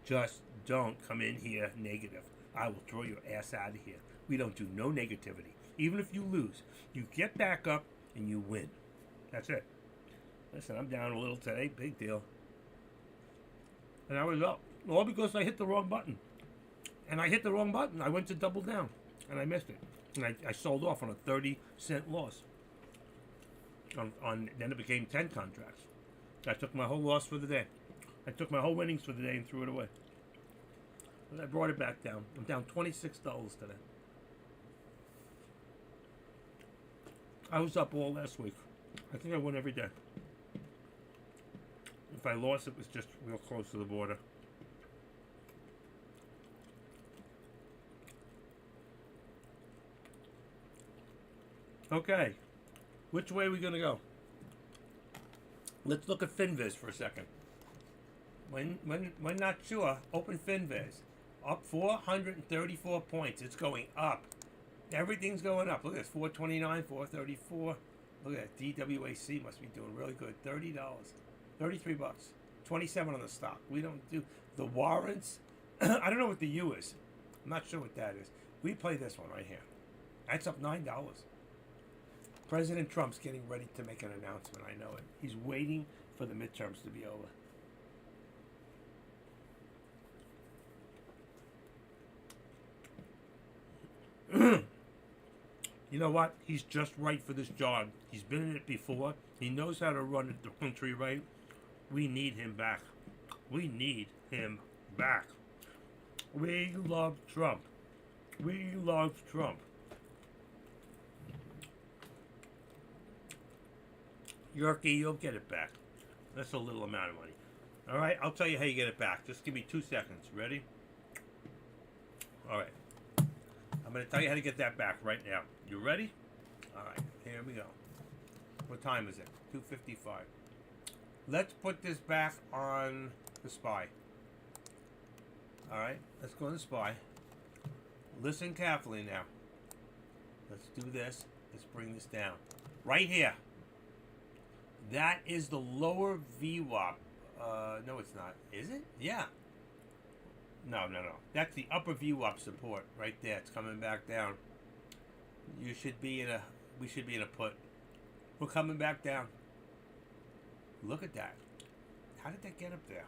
Just don't come in here negative. I will throw your ass out of here. We don't do no negativity. Even if you lose, you get back up and you win. That's it. Listen, I'm down a little today. Big deal. And I was up. All because I hit the wrong button. And I hit the wrong button. I went to double down. And I missed it. And I sold off on a 30-cent loss. Then it became 10 contracts. I took my whole loss for the day. I took my whole winnings for the day and threw it away. And I brought it back down. I'm down $26 today. I was up all last week. I think I won every day. If I lost, it was just real close to the border. Okay, which way are we gonna go? Let's look at FinViz for a second. When not sure, open FinViz. Up 434 points. It's going up. Everything's going up. Look at this, 429, 434. Look at that. DWAC must be doing really good. $30, 33 bucks, 27 on the stock. We don't do the warrants. I don't know what the U is. I'm not sure what that is. We play this one right here. That's up $9. President Trump's getting ready to make an announcement. I know it. He's waiting for the midterms to be over. You know what? He's just right for this job. He's been in it before. He knows how to run the country right. We need him back. We need him back. We love Trump. We love Trump. Yorkie, you'll get it back. That's a little amount of money. All right, I'll tell you how you get it back. Just give me 2 seconds. Ready? All right. I'm going to tell you how to get that back right now. You ready? All right, here we go. What time is it? 2:55. Let's put this back on the SPY. All right, let's go to the SPY. Listen carefully now. Let's do this. Let's bring this down. Right here. That is the lower VWAP. No, it's not. Is it? Yeah. No. That's the upper VWAP support right there. It's coming back down. You should be in a. We should be in a put. We're coming back down. Look at that. How did that get up there?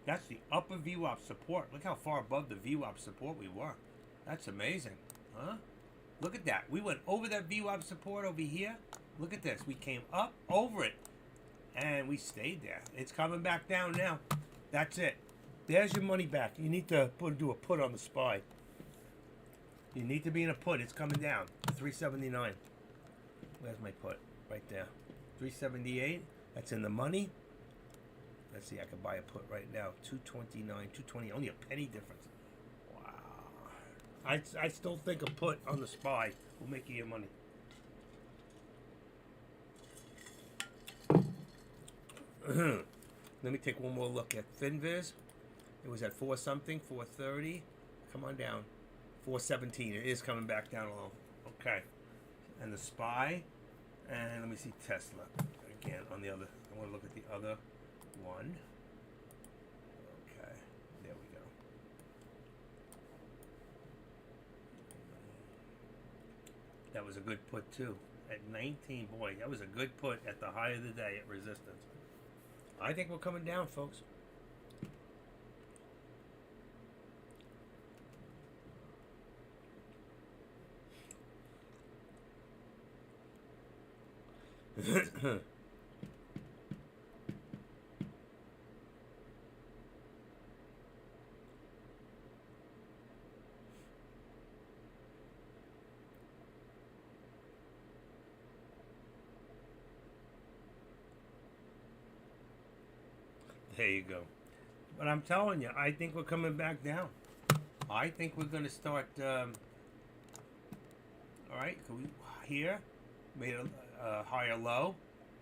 That's the upper VWAP support. Look how far above the VWAP support we were. That's amazing, huh? Look at that. We went over that VWAP support over here. Look at this. We came up over it, and we stayed there. It's coming back down now. That's it. There's your money back. You need to do a put on the SPY. You need to be in a put. It's coming down. 379. Where's my put? Right there. 378. That's in the money. Let's see. I can buy a put right now. 229, 220. Only a penny difference. Wow. I still think a put on the SPY will make you your money. Let me take one more look at FinViz. It was at 4 something, 430. Come on down. 417. It is coming back down a little. Okay. And the SPY. And let me see Tesla. Again, on the other. I want to look at the other one. Okay. There we go. That was a good put too. At 19, boy, that was a good put at the high of the day at resistance. I think we're coming down, folks. There you go. But I'm telling you, I think we're coming back down. I think we're going to start. All right, here made a higher low,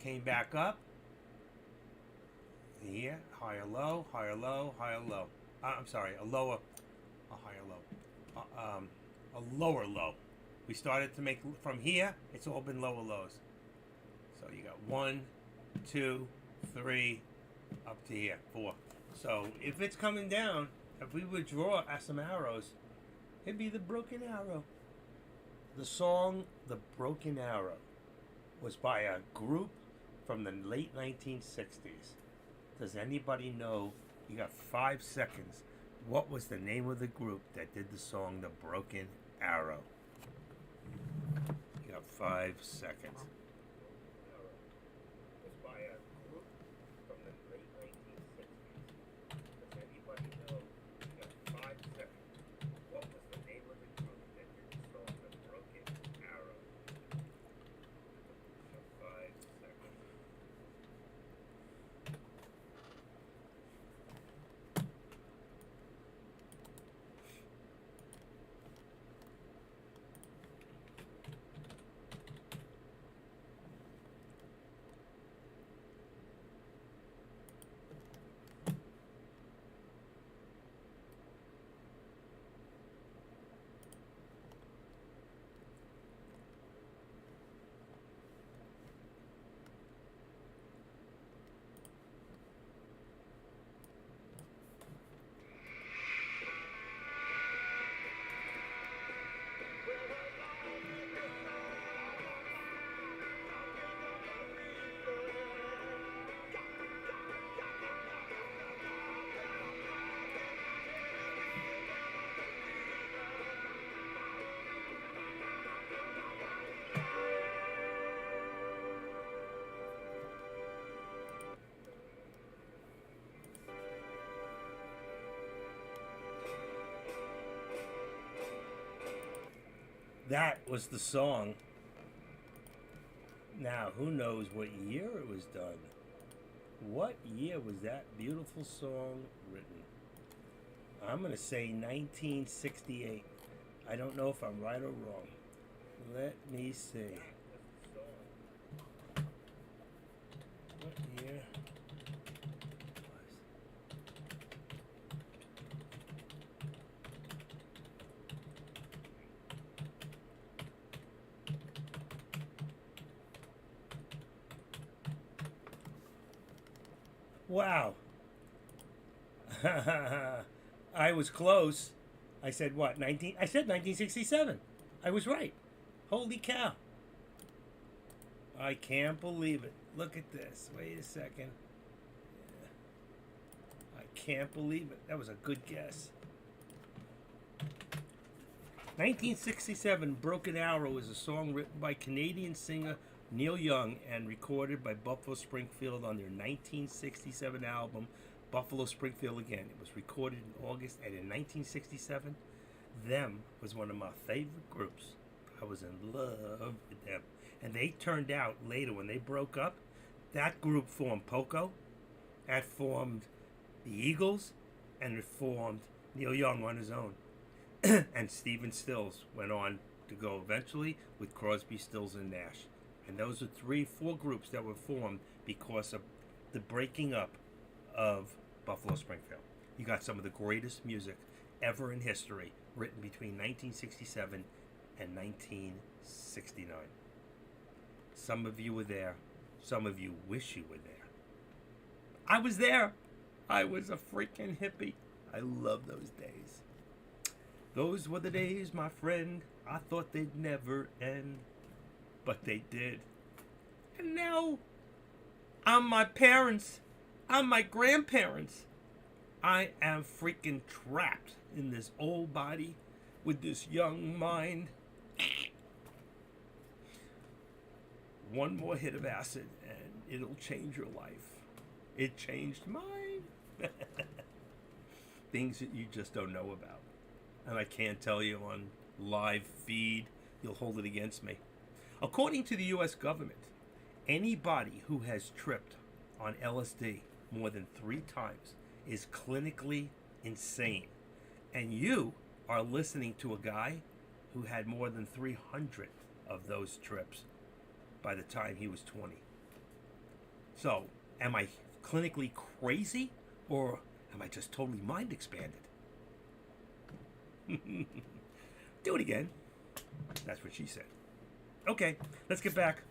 came back up. Here, higher low, higher low, higher low. I'm sorry, a higher low, a lower low. We started to make from here. It's all been lower lows. So you got 1, 2, 3. Up to here, 4. So if it's coming down, if we would draw some arrows, it'd be the broken arrow. The song "The Broken Arrow" was by a group from the late 1960s. Does anybody know? You got 5 seconds. What was the name of the group that did the song "The Broken Arrow"? You got 5 seconds. That was the song. Now, who knows what year it was done? What year was that beautiful song written? I'm going to say 1968. I don't know if I'm right or wrong. Let me see. What year? Wow. I was close. I said what? 19 I said 1967. I was right. Holy cow. I can't believe it. Look at this. Wait a second. I can't believe it. That was a good guess. 1967, Broken Arrow is a song written by Canadian singer Neil Young and recorded by Buffalo Springfield on their 1967 album, Buffalo Springfield Again. It was recorded in August, and in 1967, Them was one of my favorite groups. I was in love with them. And they turned out later, when they broke up, that group formed Poco, that formed the Eagles, and it formed Neil Young on his own. And Stephen Stills went on to go eventually with Crosby, Stills, and Nash. And those are 4 groups that were formed because of the breaking up of Buffalo Springfield. You got some of the greatest music ever in history written between 1967 and 1969. Some of you were there. Some of you wish you were there. I was there. I was a freaking hippie. I love those days. Those were the days, my friend. I thought they'd never end, but they did. And now, I'm my parents. I'm my grandparents. I am freaking trapped in this old body with this young mind. One more hit of acid and it'll change your life. It changed mine. Things that you just don't know about. And I can't tell you on live feed. You'll hold it against me. According to the U.S. government, anybody who has tripped on LSD more than 3 times is clinically insane. And you are listening to a guy who had more than 300 of those trips by the time he was 20. So, am I clinically crazy, or am I just totally mind expanded? Do it again. That's what she said. Okay, let's get back.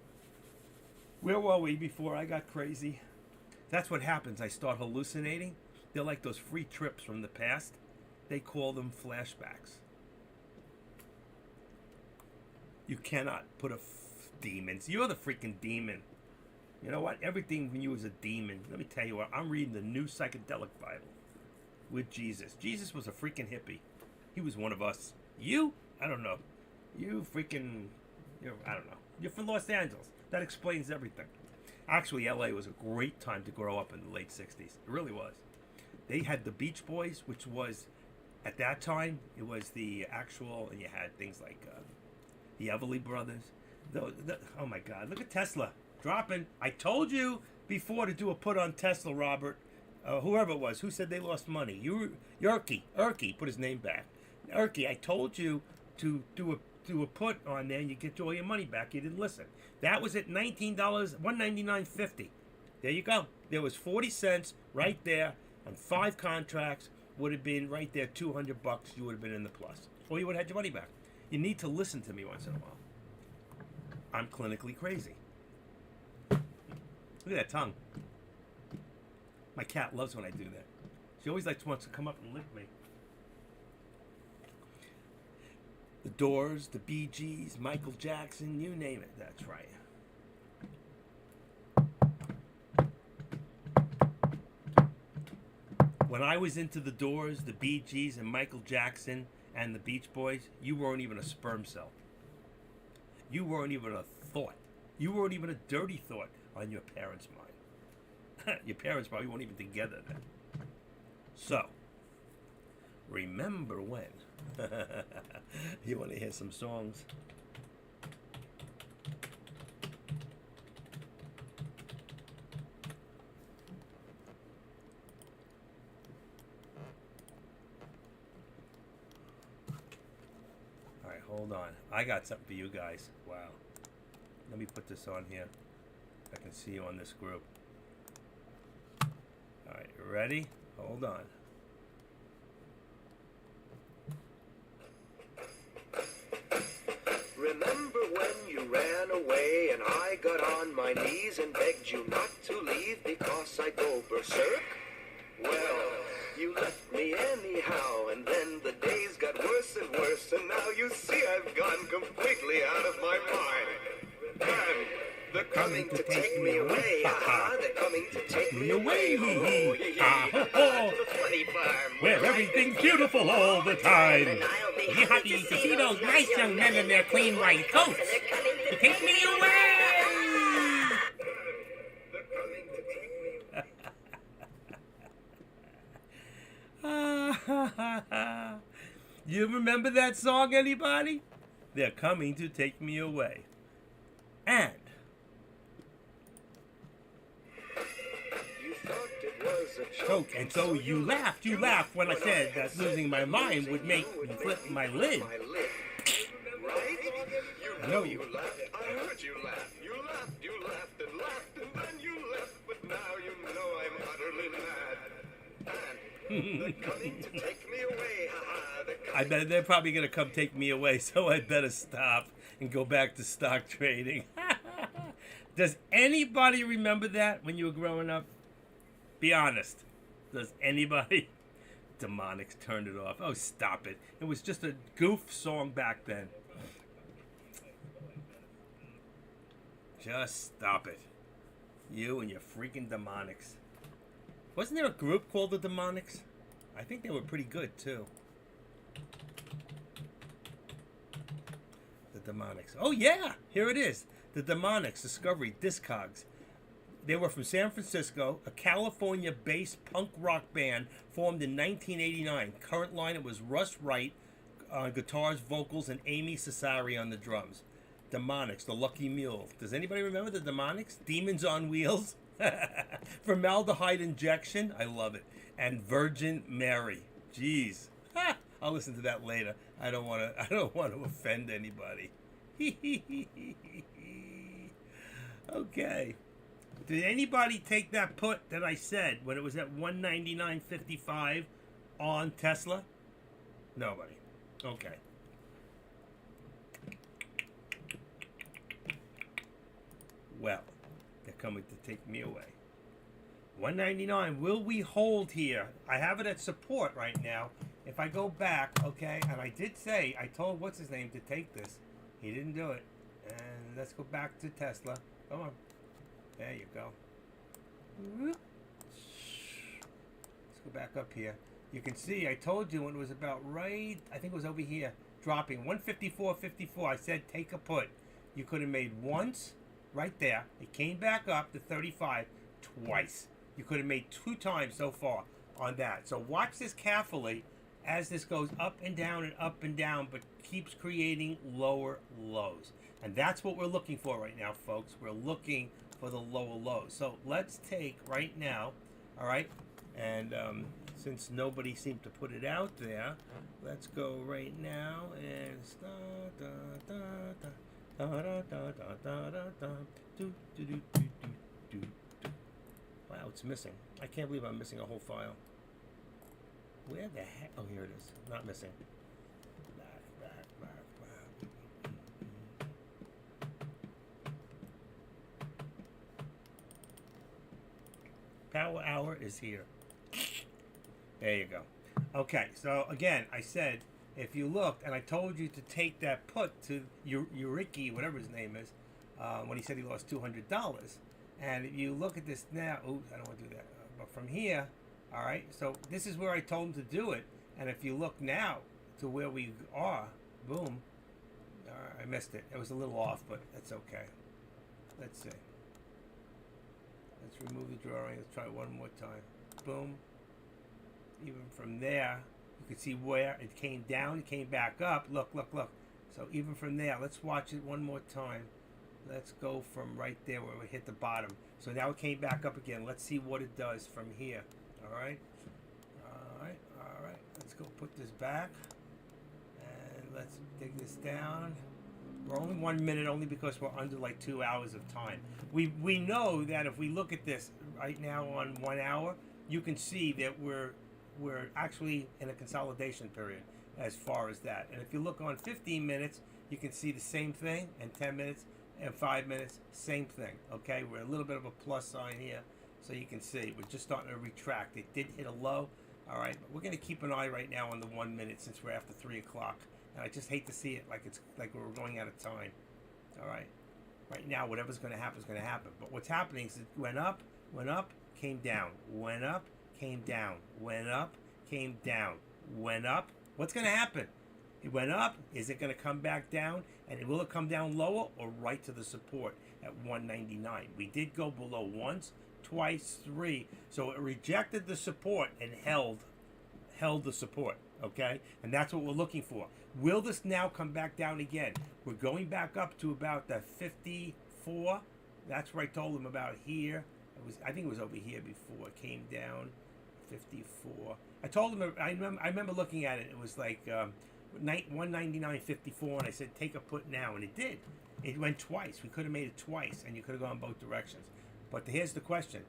Where were we before I got crazy? That's what happens. I start hallucinating. They're like those free trips from the past. They call them flashbacks. You cannot put demons. You're the freaking demon. You know what? Everything from you is a demon. Let me tell you what. I'm reading the new psychedelic Bible with Jesus. Jesus was a freaking hippie. He was one of us. You? I don't know. You freaking... I don't know. You're from Los Angeles. That explains everything. Actually, LA was a great time to grow up in the late 60s. It really was. They had the Beach Boys, which was, at that time, it was the actual... And you had things like the Everly Brothers. Oh my God. Look at Tesla. Dropping. I told you before to do a put on Tesla, Robert. Whoever it was. Who said they lost money? Yerky. Put his name back. Erky, I told you to do a put on there and you get all your money back. You didn't listen. That was at $19, $199.50. There you go. There was 40 cents right there on 5 contracts. Would have been right there $200. You would have been in the plus. Or you would have had your money back. You need to listen to me once in a while. I'm clinically crazy. Look at that tongue. My cat loves when I do that. She always wants to come up and lick me. The Doors, the Bee Gees, Michael Jackson, you name it. That's right. When I was into the Doors, the Bee Gees, and Michael Jackson, and the Beach Boys, you weren't even a sperm cell. You weren't even a thought. You weren't even a dirty thought on your parents' mind. Your parents probably weren't even together then. So, Remember when? You want to hear some songs? All right, hold on. I got something for you guys. Wow. Let me put this on here. I can see you on this group. All right, you ready? Hold on. Remember when you ran away and I got on my knees and begged you not to leave because I'd go berserk? Well, you left me anyhow, and then the days got worse and worse, and now you see I've gone completely out of my mind. And they're coming to take me away, ha-ha, they're coming to take me away, ho-ho, Ha-ho-ho. to the funny farm, Where everything's beautiful all the time. and I'll be You happy to see those nice young men in their clean white coats? To take me away! They're coming to take me away. You remember that song, anybody? They're coming to take me away. And You thought it was a joke, choke, and so you laughed when I said that losing my mind would make me flip my lid. Right? I know You you. laughed. I heard you laugh. You laughed and laughed, and then you left. But now you know I'm utterly mad. And they're coming to take me away. Ha-ha. They're I coming. bet they're probably gonna come take me away, so I better stop and go back to stock trading. Does anybody remember that when you were growing up? Be honest. Does anybody? Demonics turned it off. Oh, stop it. It was just a goof song back then. Just stop it. You and your freaking Demonics. Wasn't there a group called the Demonics? I think they were pretty good, too. The Demonics. Oh, yeah! Here it is. The Demonics Discovery Discogs. They were from San Francisco, a California-based punk rock band formed in 1989. Current lineup was Russ Wright on guitars, vocals, and Amy Cesari on the drums. Demonics, the Lucky Mule. Does anybody remember the Demonics? Demons on Wheels. Formaldehyde Injection. I love it. And Virgin Mary. Jeez. I'll listen to that later. I don't want to offend anybody. Okay. Did anybody take that put that I said when it was at 199.55 on Tesla? Nobody. Okay. Well, they're coming to take me away. 199. Will we hold here? I have it at support right now. If I go back, okay, and I did say, I told what's his name to take this. He didn't do it. And let's go back to Tesla. Come on. There you go. Let's go back up here. You can see I told you when it was about right, I think it was over here, dropping 154.54. I said take a put. You could have made once right there. It came back up to 35 twice. You could have made 2 times so far on that. So watch this carefully as this goes up and down, but keeps creating lower lows. And that's what we're looking for right now, folks. We're looking for the lower lows. So let's take right now, all right? And since nobody seemed to put it out there, let's go right now and wow, it's missing. I can't believe I'm missing a whole file. Where the heck? Oh, here it is. Not missing. Back. Power hour is here. There you go. Okay, so again, I said if you looked, and I told you to take that put to Euriki, whatever his name is, when he said he lost $200. And if you look at this now, oops, I don't want to do that. But from here, all right, so this is where I told him to do it. And if you look now to where we are, boom, I missed it. It was a little off, but that's okay. Let's see. Let's remove the drawing. Let's try it one more time. Boom. Even from there, You can see where it came down, it came back up. Look, look, look. So even from there, let's watch it one more time. Let's go from right there where we hit the bottom. So now it came back up again. Let's see what it does from here. All right. All right. All right. Let's go put this back. And let's dig this down. We're only 1 minute, only because we're under like 2 hours of time. We know that if we look at this right now on 1 hour, you can see that we're actually in a consolidation period as far as that. And if you look on 15 minutes, you can see the same thing, and 10 minutes and 5 minutes, same thing. Okay, we're a little bit of a plus sign here, so you can see we're just starting to retract. It did hit a low. All right, but we're going to keep an eye right now on the 1 minute since we're after 3 o'clock. And I just hate to see it like it's like we're going out of time. All right. Right now, whatever's going to happen is going to happen. But what's happening is it went up, came down, went up, came down, went up, came down, went up. What's going to happen? It went up. Is it going to come back down? And will it come down lower or right to the support at 199? We did go below once, twice, 3. So it rejected the support and held the support. Okay, and that's what we're looking for. Will this now come back down again? We're going back up to about the 54. That's where I told them about here. I think it was over here before. It came down 54. I told them. I remember looking at it. It was like 199.54, and I said take a put now, and it did. It went twice. We could have made it twice, and you could have gone both directions. But here's the question: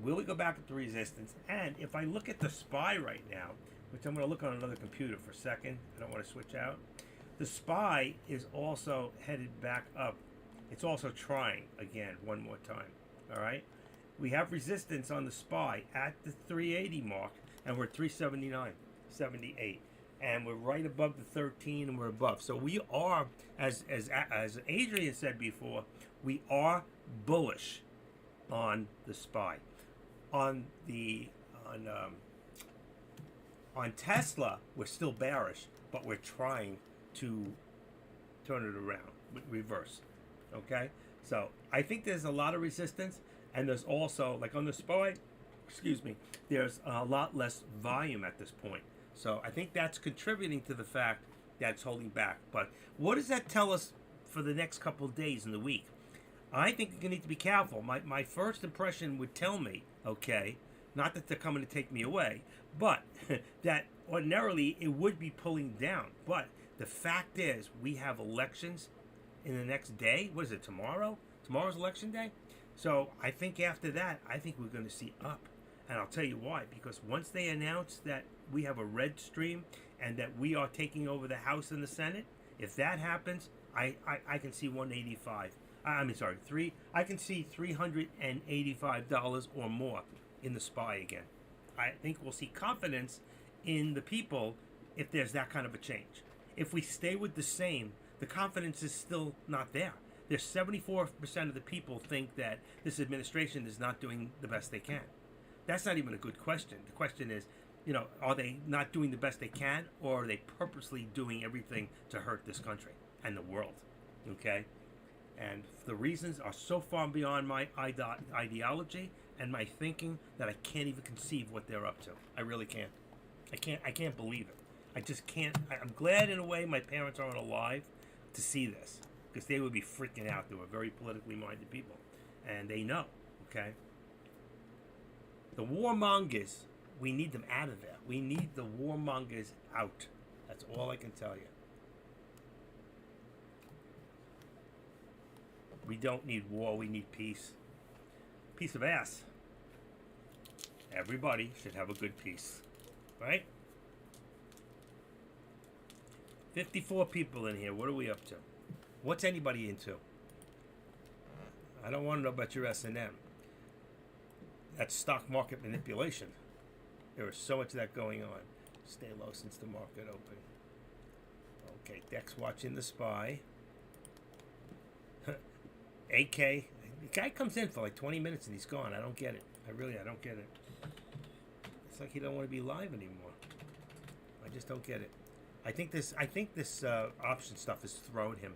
will we go back up to resistance? And if I look at the SPY right now, which I'm going to look on another computer for a second. I don't want to switch out. The SPY is also headed back up. It's also trying again one more time. All right. We have resistance on the SPY at the 380 mark, and we're at 379.78, and we're right above the 13, and we're above. So we are, as Adrian said before, we are bullish on the SPY. On Tesla, we're still bearish, but we're trying to turn it around, reverse. Okay? So I think there's a lot of resistance, and there's also, like on the SPY, there's a lot less volume at this point. So I think that's contributing to the fact that it's holding back. But what does that tell us for the next couple of days in the week? I think you need to be careful. My first impression would tell me, okay, not that they're coming to take me away, but that ordinarily it would be pulling down. But the fact is, we have elections in the next day. What is it, tomorrow? Tomorrow's election day? So I think after that, I think we're going to see up. And I'll tell you why. Because once they announce that we have a red stream and that we are taking over the House and the Senate, if that happens, I can see 185. I can see $385 or more in the SPY again. I think we'll see confidence in the people if there's that kind of a change. If we stay with the same, the confidence is still not there. There's 74% of the people think that this administration is not doing the best they can. That's not even a good question. The question is, are they not doing the best they can, or are they purposely doing everything to hurt this country and the world? Okay? And the reasons are so far beyond my ideology and my thinking that I can't even conceive what they're up to. I really can't. I can't believe it. I just can't. I'm glad in a way my parents aren't alive to see this, because they would be freaking out. They were very politically minded people, and they know. Okay. The warmongers, we need them out of there. We need the warmongers out. That's all I can tell you. We don't need war. We need peace. Piece of ass. Everybody should have a good peace. Right? 54 people in here. What are we up to? What's anybody into? I don't want to know about your S&M. That's stock market manipulation. There is so much of that going on. Stay low since the market opened. Okay, Dex watching the SPY. AK. The guy comes in for like 20 minutes and he's gone. I don't get it. I don't get it. It's like he don't want to be live anymore. I just don't get it. I think this option stuff has thrown him.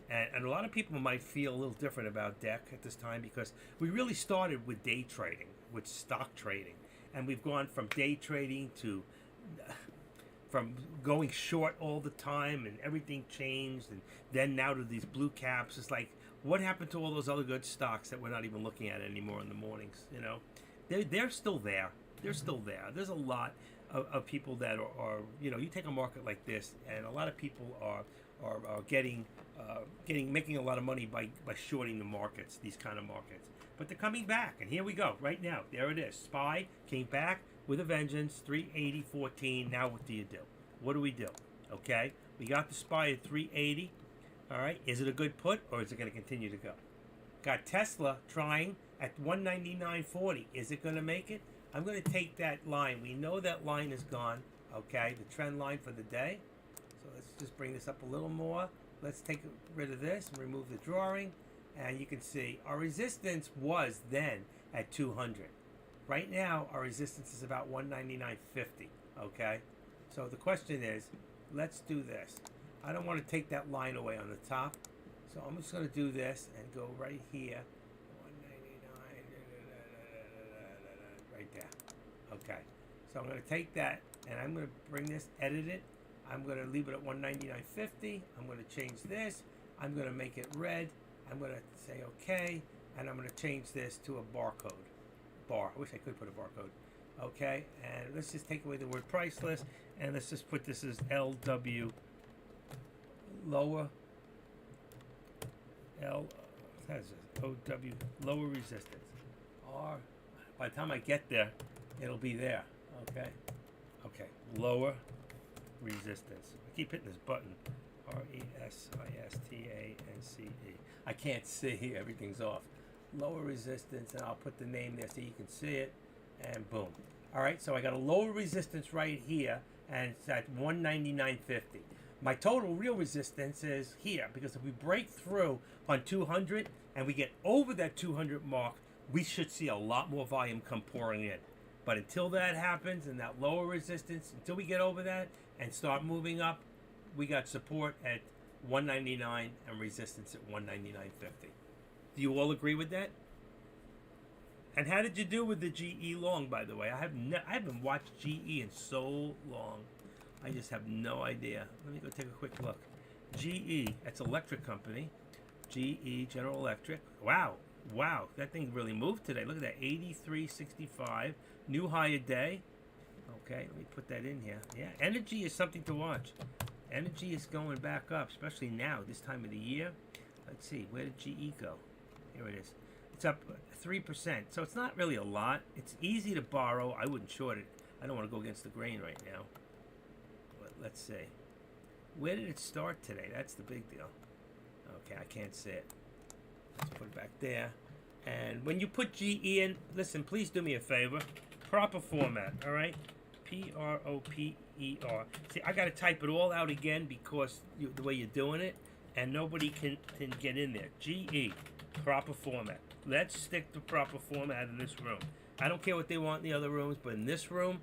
And a lot of people might feel a little different about DEC at this time, because we really started with day trading, with stock trading. And we've gone from day trading to from going short all the time and everything changed, and then now to these blue caps. It's like, what happened to all those other good stocks that we're not even looking at anymore in the mornings? You know, they're still there. They're still there. There's a lot of people that are you know, you take a market like this, and a lot of people are making a lot of money by shorting the markets, these kind of markets. But they're coming back, and here we go right now. There it is. SPY came back with a vengeance, 380.14. Now what do you do? What do we do? Okay, we got the SPY at 380. All right, is it a good put, or is it going to continue to go? Got Tesla trying at 199.40. Is it going to make it? I'm going to take that line. We know that line is gone. Okay, the trend line for the day. So let's just bring this up a little more. Let's take rid of this and remove the drawing. And you can see our resistance was then at 200. Right now, our resistance is about 199.50. Okay, so the question is, let's do this. I don't want to take that line away on the top, so I'm just going to do this and go right here, 199, right there. Okay, so I'm going to take that and I'm going to bring this, edit it. I'm going to leave it at 199.50. I'm going to change this. I'm going to make it red. I'm going to say okay, and I'm going to change this to a barcode. Bar. I wish I could put a barcode. Okay, and let's just take away the word priceless, and let's just put this as LW lower L. What is this? OW lower resistance. R. By the time I get there, it'll be there. Okay. Okay. Lower resistance. I keep hitting this button. RESISTANCE. I can't see. Everything's off. Lower resistance, and I'll put the name there so you can see it, and boom. All right, so I got a lower resistance right here, and it's at 199.50. My total real resistance is here, because if we break through on 200 and we get over that 200 mark, we should see a lot more volume come pouring in. But until that happens, and that lower resistance, until we get over that and start moving up, we got support at 199 and resistance at 199.50. Do you all agree with that? And how did you do with the GE long, by the way? I haven't watched GE in so long. I just have no idea. Let me go take a quick look. GE, that's electric company. GE, General Electric. Wow, wow, that thing really moved today. Look at that, 83.65, new high a day. Okay, let me put that in here. Yeah, energy is something to watch. Energy is going back up, especially now, this time of the year. Let's see, where did GE go? Here it is. It's up 3%, so it's not really a lot. It's easy to borrow. I wouldn't short it. I don't want to go against the grain right now. But let's see. Where did it start today? That's the big deal. Okay, I can't see it. Let's put it back there. And when you put GE in, listen, please do me a favor. Proper format, all right? PROPER. See, I got to type it all out again because the way you're doing it, and nobody can get in there. GE, proper format. Let's stick to proper format in this room. I don't care what they want in the other rooms, but in this room,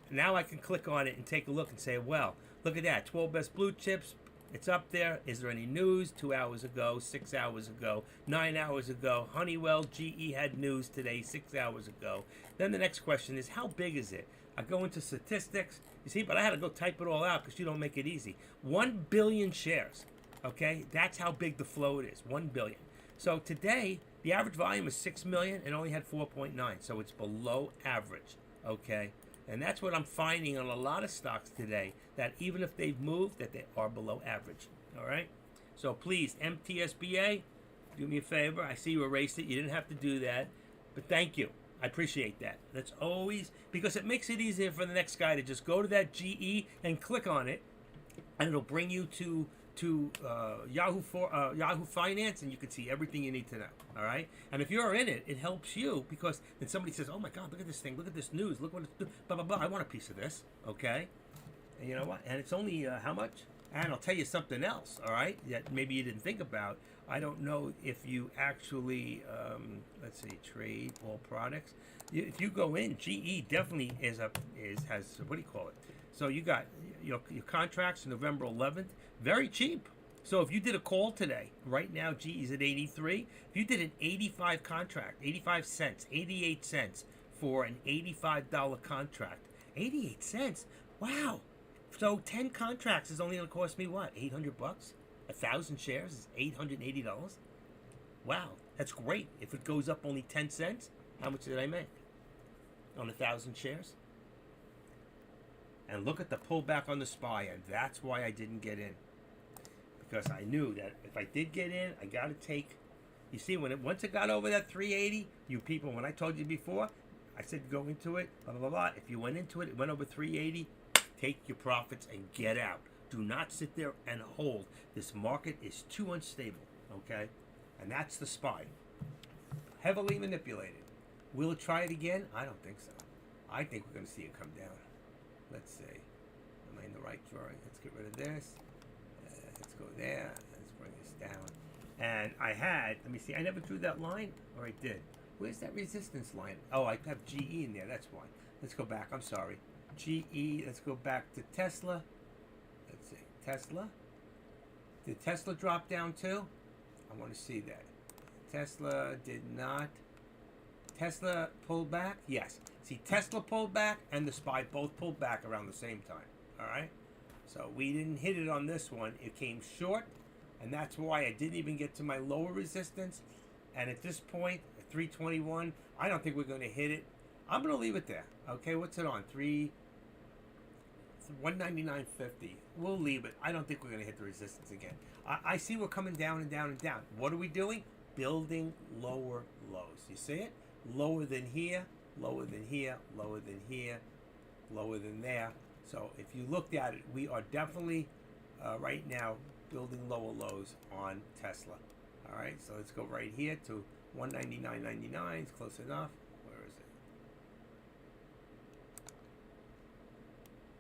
now I can click on it and take a look and say, well, look at that, 12 best blue chips. It's up there. Is there any news? 2 hours ago, 6 hours ago, 9 hours ago. Honeywell, GE had news today, 6 hours ago. Then the next question is, how big is it? I go into statistics, you see, but I had to go type it all out because you don't make it easy. 1 billion shares, okay? That's how big the float is, 1 billion. So today, the average volume is 6 million and only had 4.9, so it's below average, okay? And that's what I'm finding on a lot of stocks today, that even if they've moved, that they are below average, all right? So please, MTSBA, do me a favor. I see you erased it. You didn't have to do that, but thank you. I appreciate that. That's always, because it makes it easier for the next guy to just go to that GE and click on it, and it'll bring you to Yahoo Finance, and you can see everything you need to know. All right, and if you're in it, it helps you because then somebody says, "Oh my God, look at this thing! Look at this news! Look what it's doing! Blah blah blah! I want a piece of this." Okay, and you know what? And it's only how much? And I'll tell you something else. All right, that maybe you didn't think about. I don't know if you actually let's see, trade all products. If you go in, GE definitely has what do you call it? So you got your contracts November 11th, very cheap. So if you did a call today, right now GE is at 83. If you did an 85 contract, 85 cents, 88 cents for an $85 contract, 88 cents. Wow, So 10 contracts is only going to cost me what? $800? 1,000 shares is $880. Wow, that's great. If it goes up only 10 cents, how much did I make on 1,000 shares? And look at the pullback on the SPY, and that's why I didn't get in, because I knew that if I did get in, I got to take. You see, once it got over that 380, you people, when I told you before, I said go into it, blah blah blah. If you went into it, it went over 380. Take your profits and get out. Do not sit there and hold. This market is too unstable, okay? And that's the SPY. Heavily manipulated. Will it try it again? I don't think so. I think we're going to see it come down. Let's see. Am I in the right drawing? Let's get rid of this. Let's go there. Let's bring this down. And I had, let me see, I never drew that line, or I did. Where's that resistance line? Oh, I have GE in there, that's why. Let's go back, I'm sorry. GE, let's go back to Tesla. Let's see, Tesla. Did Tesla drop down too? I want to see that. Tesla did not. Tesla pulled back? Yes. See, Tesla pulled back and the SPY both pulled back around the same time. Alright? So we didn't hit it on this one. It came short, and that's why I didn't even get to my lower resistance. And at this point, at 321, I don't think we're going to hit it. I'm going to leave it there. Okay, what's it on? 199.50. We'll leave it. I don't think we're going to hit the resistance again. I see we're coming down and down and down. What are we doing? Building lower lows. You see it? Lower than here, lower than here, lower than here, lower than there. So if you looked at it, we are definitely right now building lower lows on Tesla. All right, so let's go right here to 199.99. It's close enough. Where is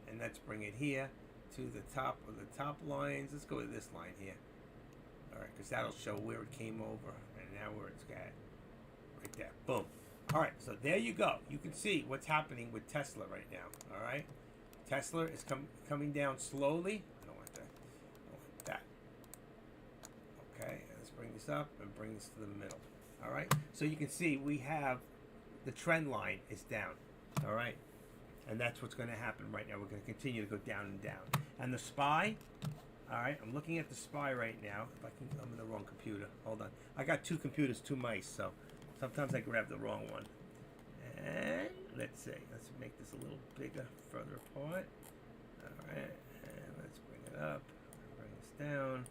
it? And let's bring it here to the top of the top lines. Let's go to this line here. All right, because that'll show where it came over and now where it's at. Right there. Boom. All right, so there you go. You can see what's happening with Tesla right now. All right, Tesla is coming down slowly. I don't want that. I want that. Okay, let's bring this up and bring this to the middle. All right, so you can see we have the trend line is down. All right, and that's what's going to happen right now. We're going to continue to go down and down. And the SPY. All right, I'm looking at the SPY right now. If I can, I'm in the wrong computer. Hold on. I got two computers, two mice, so sometimes I grab the wrong one. And let's see. Let's make this a little bigger, further apart. All right, and let's bring it up. Bring this down.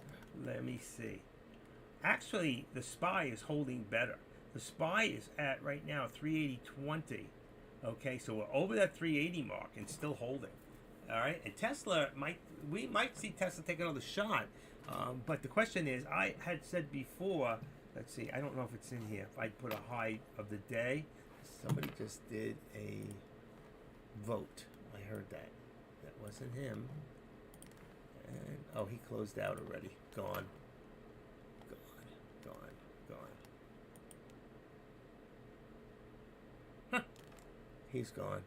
Let me see. Actually, the SPY is holding better. The SPY is at right now 380.20. Okay, so we're over that 380 mark and still holding. All right, and Tesla we might see Tesla take another shot, but the question is, I had said before, let's see, I don't know if it's in here, if I put a high of the day. Somebody just did a vote. I heard that. That wasn't him. And, oh, he closed out already. Gone. Gone. Huh. He's gone.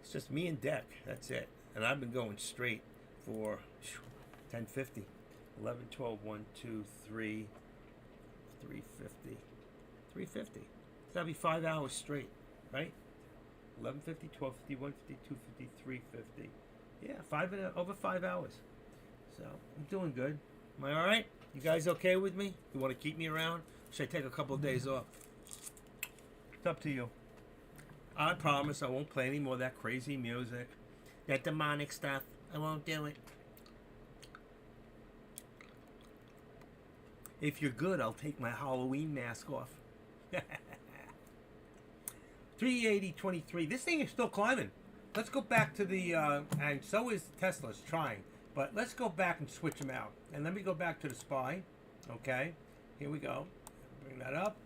It's just me and Deck. That's it. And I've been going straight for 10:50, 11, 12, 1, 2, 3, 350, 350. It's gotta be 5 hours straight, right? 11:50, 12:50, 1:50, 2:50, 3:50. Yeah, over 5 hours. So I'm doing good. Am I all right? You guys okay with me? You want to keep me around? Should I take a couple of days off? It's up to you. I promise I won't play any more of that crazy music. That demonic stuff. I won't do it. If you're good, I'll take my Halloween mask off. 380.23. This thing is still climbing. Let's go back to the, and so is Tesla's trying. But let's go back and switch them out. And let me go back to the SPY. Okay. Here we go. Bring that up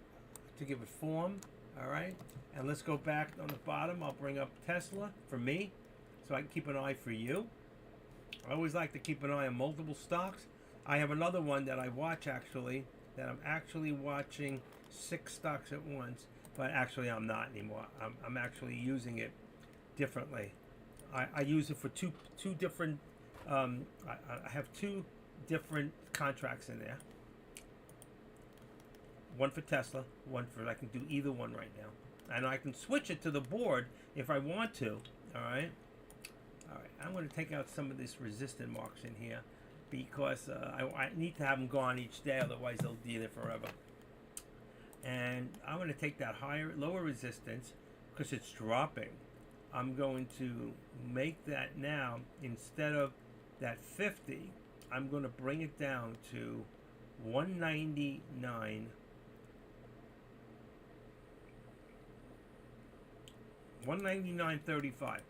to give it form. All right. And let's go back on the bottom. I'll bring up Tesla for me, so I can keep an eye for you. I always like to keep an eye on multiple stocks. I have another one that I watch actually, that I'm actually watching 6 stocks at once, but actually I'm not anymore. I'm actually using it differently. I use it for two different, I have 2 different contracts in there. One for Tesla, one for, I can do either one right now. And I can switch it to the board if I want to, all right? All right, I'm going to take out some of this resistant marks in here because I need to have them gone each day, otherwise they'll be there forever. And I'm going to take that lower resistance because it's dropping. I'm going to make that now, instead of that 50, I'm going to bring it down to 199. 199.35.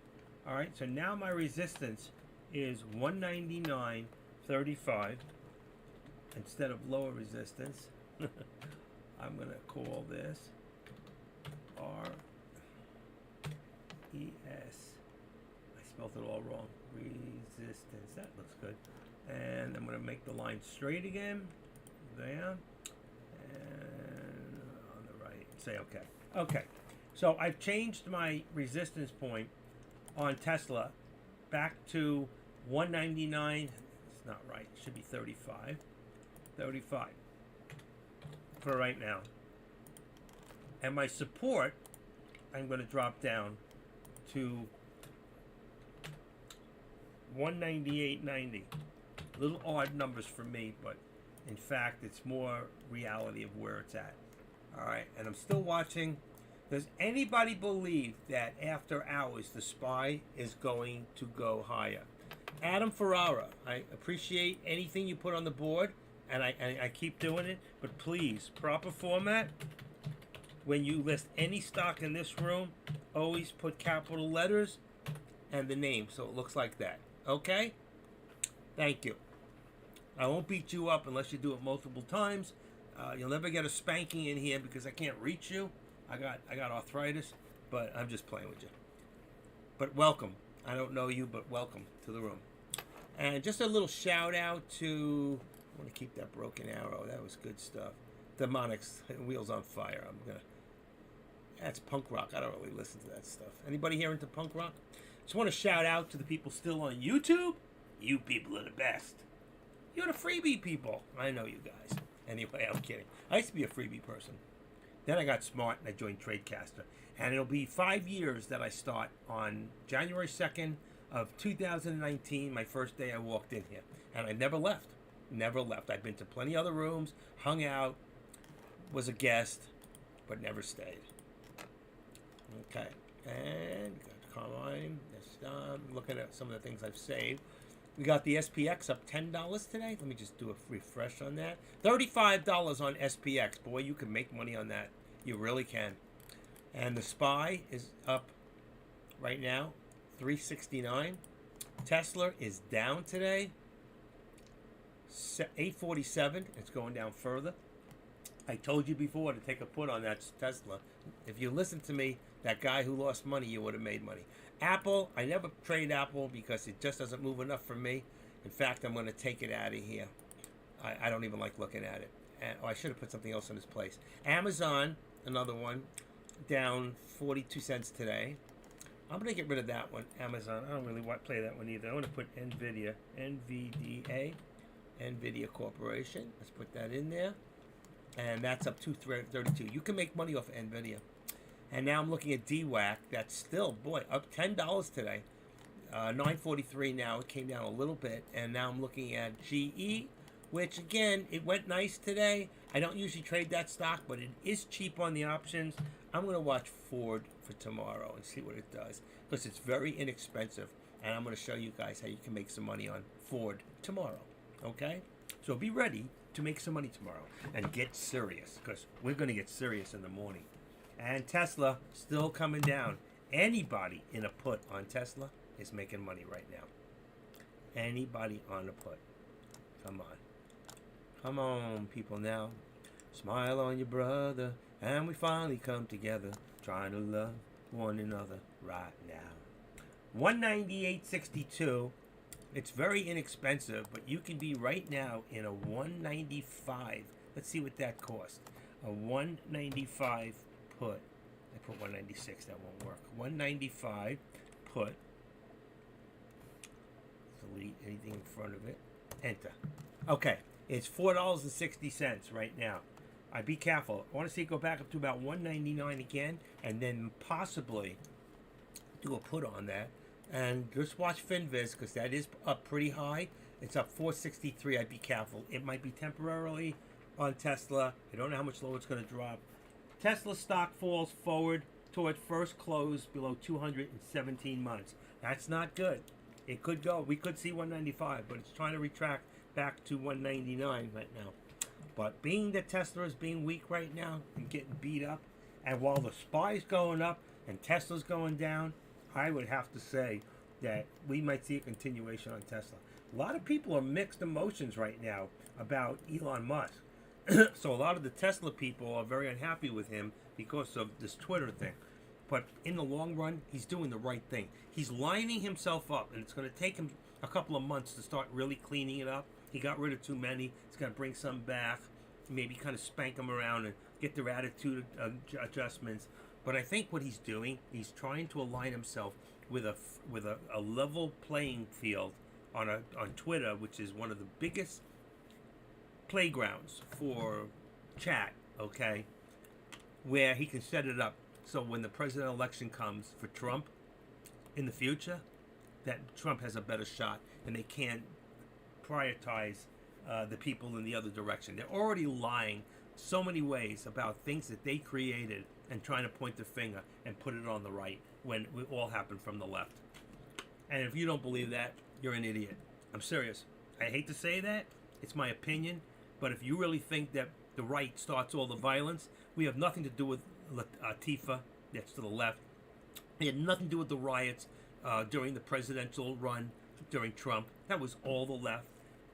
All right, so now my resistance is 199.35 instead of lower resistance. I'm going to call this RES. I spelled it all wrong. Resistance. That looks good. And I'm going to make the line straight again. There. And on the right. Say okay. Okay. So I've changed my resistance point on Tesla back to 199. It's not right. It should be 35. 35 for right now. And my support, I'm going to drop down to 198.90. Little odd numbers for me, but in fact, it's more reality of where it's at. All right, and I'm still watching. Does anybody believe that after hours the SPY is going to go higher? Adam Ferrara, I appreciate anything you put on the board, and I keep doing it, but please, proper format. When you list any stock in this room, always put capital letters and the name so it looks like that. Okay? Thank you. I won't beat you up unless you do it multiple times. You'll never get a spanking in here because I can't reach you. I got arthritis, but I'm just playing with you. But welcome. I don't know you, but welcome to the room. And just a little shout out to, I want to keep that broken arrow. That was good stuff. Demonics, Wheels on Fire. That's punk rock. I don't really listen to that stuff. Anybody here into punk rock? Just want to shout out to the people still on YouTube. You people are the best. You're the freebie people. I know you guys. Anyway, I'm kidding. I used to be a freebie person. Then I got smart and I joined Tradecaster. And it'll be 5 years that I start on January 2nd of 2019, my first day I walked in here. And I never left. Never left. I've been to plenty other rooms, hung out, was a guest, but never stayed. Okay. And come on. Looking at some of the things I've saved. We got the SPX up $10 today. Let me just do a refresh on that. $35 on SPX. Boy, you can make money on that. You really can. And the SPY is up right now, $369. Tesla is down today, $847. It's going down further. I told you before to take a put on that Tesla. If you listened to me, that guy who lost money, you would have made money. Apple, I never trade Apple because it just doesn't move enough for me. In fact, I'm going to take it out of here. I don't even like looking at it. I should have put something else in its place. Amazon, another one, down 42 cents today. I'm going to get rid of that one, Amazon. I don't really want to play that one either. I want to put NVIDIA, NVDA, NVIDIA Corporation. Let's put that in there. And that's up 232. You can make money off of NVIDIA. And now I'm looking at DWAC. That's still, boy, up $10 today. 943 now. It came down a little bit. And now I'm looking at GE, which, again, it went nice today. I don't usually trade that stock, but it is cheap on the options. I'm going to watch Ford for tomorrow and see what it does because it's very inexpensive. And I'm going to show you guys how you can make some money on Ford tomorrow. Okay? So be ready to make some money tomorrow and get serious because we're going to get serious in the morning. And Tesla still coming down. Anybody in a put on Tesla is making money right now. Anybody on a put. Come on. Come on, people now. Smile on your brother. And we finally come together. Trying to love one another right now. 198.62. It's very inexpensive, but you can be right now in a 195. Let's see what that costs. A 195 put. I put 196, that won't work. 195 put. Delete anything in front of it. Enter. Okay, it's $4.60 right now. Be careful. I want to see it go back up to about 199 again, and then possibly do a put on that And just watch FinViz because that is up pretty high. It's up 463. I'd be careful. It might be temporarily on Tesla. I don't know how much lower it's going to drop. Tesla stock falls forward toward first close below 217 months. That's not good. It could go. We could see 195, but it's trying to retract back to 199 right now. But being that Tesla is being weak right now and getting beat up, and while the SPY's going up and Tesla's going down, I would have to say that we might see a continuation on Tesla. A lot of people are mixed emotions right now about Elon Musk. So a lot of the Tesla people are very unhappy with him because of this Twitter thing. But in the long run, he's doing the right thing. He's lining himself up, and it's going to take him a couple of months to start really cleaning it up. He got rid of too many. He's going to bring some back, maybe kind of spank them around and get their attitude adjustments. But I think what he's doing, he's trying to align himself with a level playing field on Twitter, which is one of the biggest playgrounds for chat, okay, where he can set it up so when the presidential election comes for Trump in the future, that Trump has a better shot and they can't prioritize the people in the other direction. They're already lying so many ways about things that they created and trying to point the finger and put it on the right when it all happened from the left. And if you don't believe that, you're an idiot. I'm serious. I hate to say that. It's my opinion. But if you really think that the right starts all the violence, we have nothing to do with Tifa, that's to the left. It had nothing to do with the riots during the presidential run during Trump. That was all the left.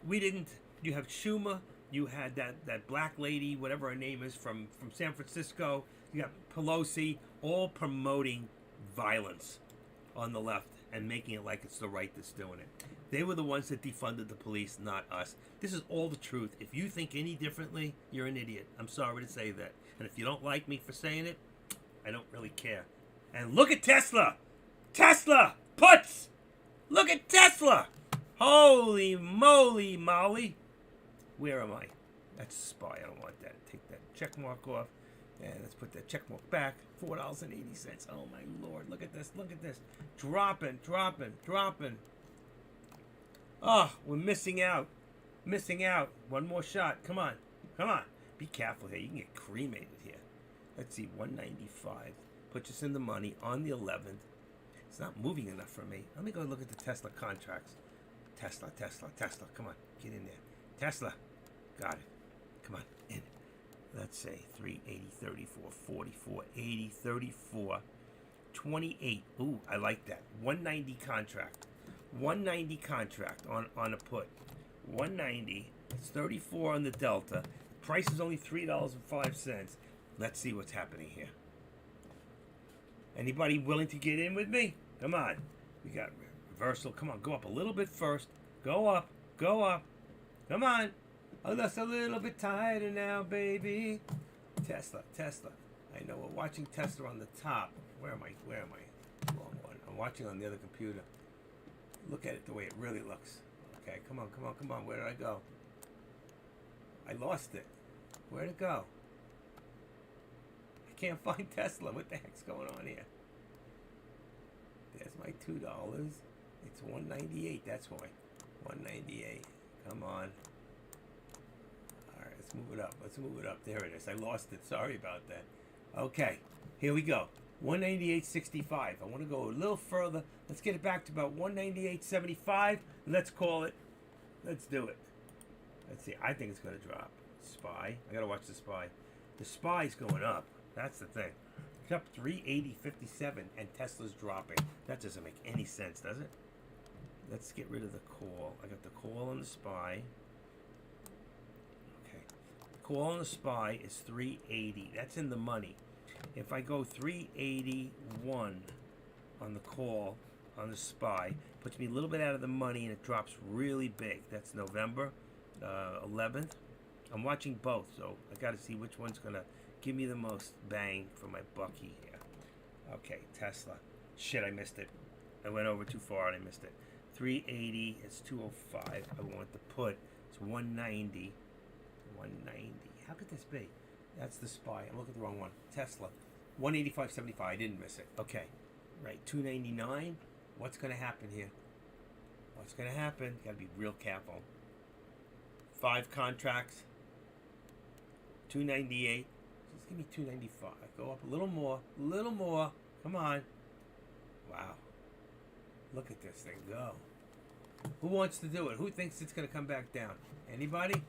We didn't. You have Schumer. You had that black lady, whatever her name is, from San Francisco. You got Pelosi, all promoting violence on the left and making it like it's the right that's doing it. They were the ones that defunded the police, not us. This is all the truth. If you think any differently, you're an idiot. I'm sorry to say that. And if you don't like me for saying it, I don't really care. And look at Tesla! Tesla! Puts! Look at Tesla! Holy moly, Molly! Where am I? That's a SPY. I don't want that. Take that check mark off. And let's put that check mark back. $4.80. Oh my Lord. Look at this. Look at this. Dropping, dropping, dropping. Oh, we're missing out. Missing out. One more shot. Come on. Come on. Be careful here. You can get cremated here. Let's see. 195. Puts us in the money on the 11th. It's not moving enough for me. Let me go look at the Tesla contracts. Tesla, Tesla, Tesla. Come on. Get in there. Tesla. Got it. Come on. In. Let's say 380, 34, 44, 80, 34, 28. Ooh, I like that. 190 contract. 190 contract on a put. 190. It's 34 on the Delta. Price is only $3.05. Let's see what's happening here. Anybody willing to get in with me? Come on. We got reversal. Come on, go up a little bit first. Go up. Go up. Come on. Oh, that's a little bit tighter now, baby. Tesla, Tesla. I know we're watching Tesla on the top. Where am I? Where am I? Wrong one. I'm watching on the other computer. Look at it the way it really looks. Okay, come on, come on, come on. Where did I go? I lost it. Where'd it go? I can't find Tesla. What the heck's going on here? There's my $2. It's $198. That's why. $198. Come on. Alright, let's move it up. Let's move it up. There it is. I lost it. Sorry about that. Okay, here we go. 198.65. I want to go a little further. Let's get it back to about 198.75. Let's call it. Let's do it. Let's see. I think it's going to drop. SPY. I got to watch the SPY. The SPY's going up. That's the thing. It's up 380.57 and Tesla's dropping. That doesn't make any sense, does it? Let's get rid of the call. I got the call on the SPY. Okay. The call on the SPY is 380. That's in the money. If I go 381 on the call on the SPY, puts me a little bit out of the money and it drops really big. That's November 11th. I'm watching both, so I got to see which one's going to give me the most bang for my bucky here. Okay, Tesla. Shit, I missed it. I went over too far and I missed it. 380, it's 205. I want the put. It's 190. 190. How could this be? That's the SPY. I'm looking at the wrong one. Tesla. 185.75. I didn't miss it. Okay. Right. 299. What's going to happen here? What's going to happen? Got to be real careful. 5 contracts. 298. Just give me 295. Go up a little more. A little more. Come on. Wow. Look at this thing go. Who wants to do it? Who thinks it's going to come back down? Anybody?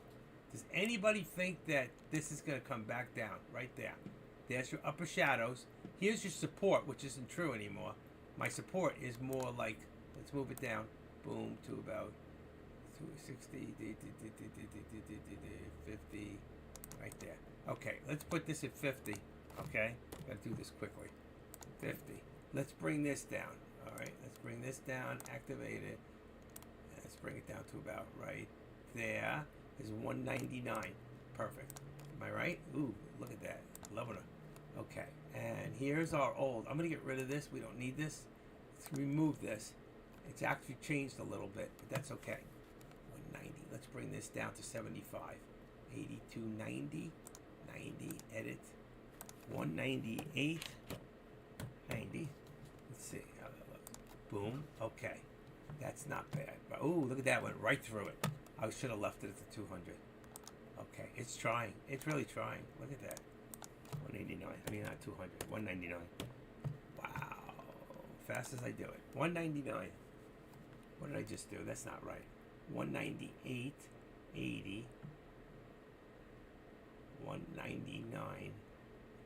Does anybody think that this is going to come back down? Right there. There's your upper shadows. Here's your support, which isn't true anymore. My support is more like, let's move it down. Boom, to about 260, 50, right there. Okay, let's put this at 50. Okay, gotta do this quickly. 50. Let's bring this down. All right, let's bring this down, activate it. Let's bring it down to about right there. Is 199. Perfect. Am I right? Ooh, look at that. Loving it. Okay, and here's our old. I'm gonna get rid of this. We don't need this. Let's remove this. It's actually changed a little bit, but that's okay. 190. Let's bring this down to 75. 82, 90, 90. Edit. 198. 90. Let's see how that looks. Boom. Okay. That's not bad. But ooh, look at that. Went right through it. I should have left it at the 200. Okay. It's trying. It's really trying. Look at that. 189. I mean, not 200. 199. Wow. Fast as I do it. 199. What did I just do? That's not right. 198. 80. 199. I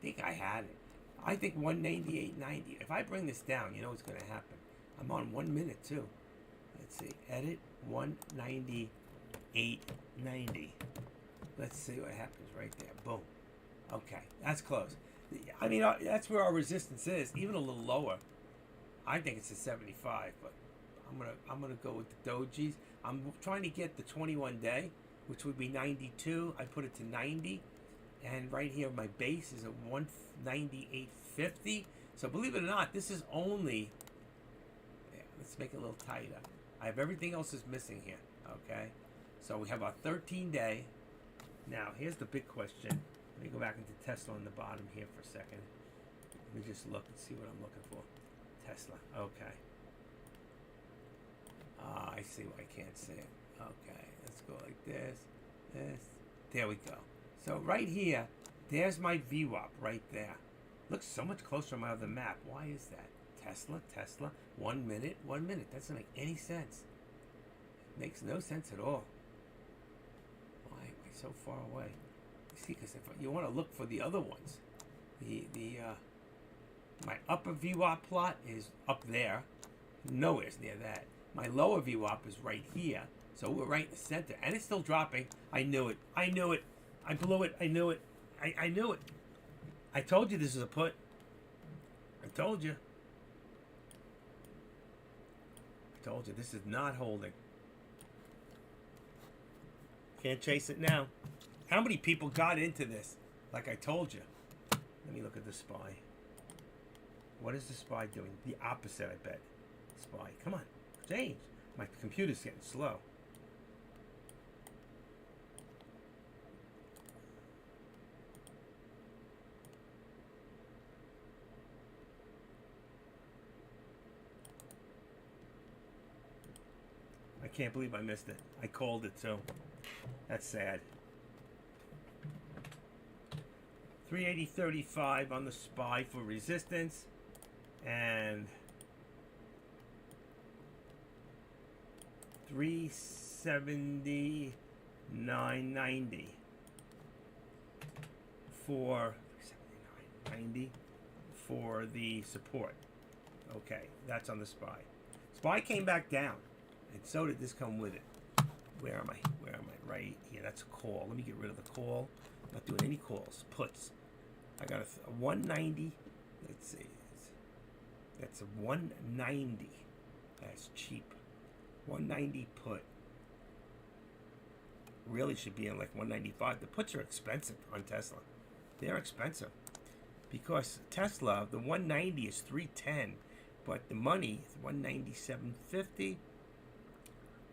think I had it. I think 198.90. If I bring this down, you know what's going to happen. I'm on 1 minute too. Let's see. Edit 198.90. Let's see what happens right there. Boom. Okay, that's close. I mean, that's where our resistance is. Even a little lower. I think it's a 75, but I'm gonna go with the dojis. I'm trying to get the 21 day, which would be 92. I put it to 90, and right here my base is at 198.50. So believe it or not, this is only. Yeah, let's make it a little tighter. I have everything else is missing here. Okay, so we have our 13 day. Now here's the big question. Let me go back into Tesla on the bottom here for a second. Let me just look and see what I'm looking for. Tesla. Okay. I see why I can't see it. Okay. Let's go like this. This. There we go. So right here, there's my VWAP right there. Looks so much closer on my other map. Why is that? Tesla, Tesla. 1 minute, 1 minute. Doesn't make any sense. It makes no sense at all. Why am I so far away? See, because if you want to look for the other ones, my upper VWAP plot is up there, nowhere near that. My lower VWAP is right here, so we're right in the center, and it's still dropping. I knew it. I knew it. I blew it. I knew it. I knew it. I told you this is a put. I told you. I told you this is not holding. Can't chase it now. How many people got into this? Like I told you. Let me look at the SPY. What is the SPY doing? The opposite, I bet. SPY. Come on. Change. My computer's getting slow. I can't believe I missed it. I called it too. That's sad. 380.35 on the SPY for resistance, and 379.90 for 379.90 for the support. Okay, that's on the SPY. SPY came back down, and so did this come with it. Where am I? Where am I? Right here. That's a call. Let me get rid of the call. I'm not doing any calls. Puts. I got a 190. Let's see. That's a 190. That's cheap. 190 put. Really should be in like 195. The puts are expensive on Tesla. They're expensive. Because Tesla, the 190 is 310. But the money is 197.50.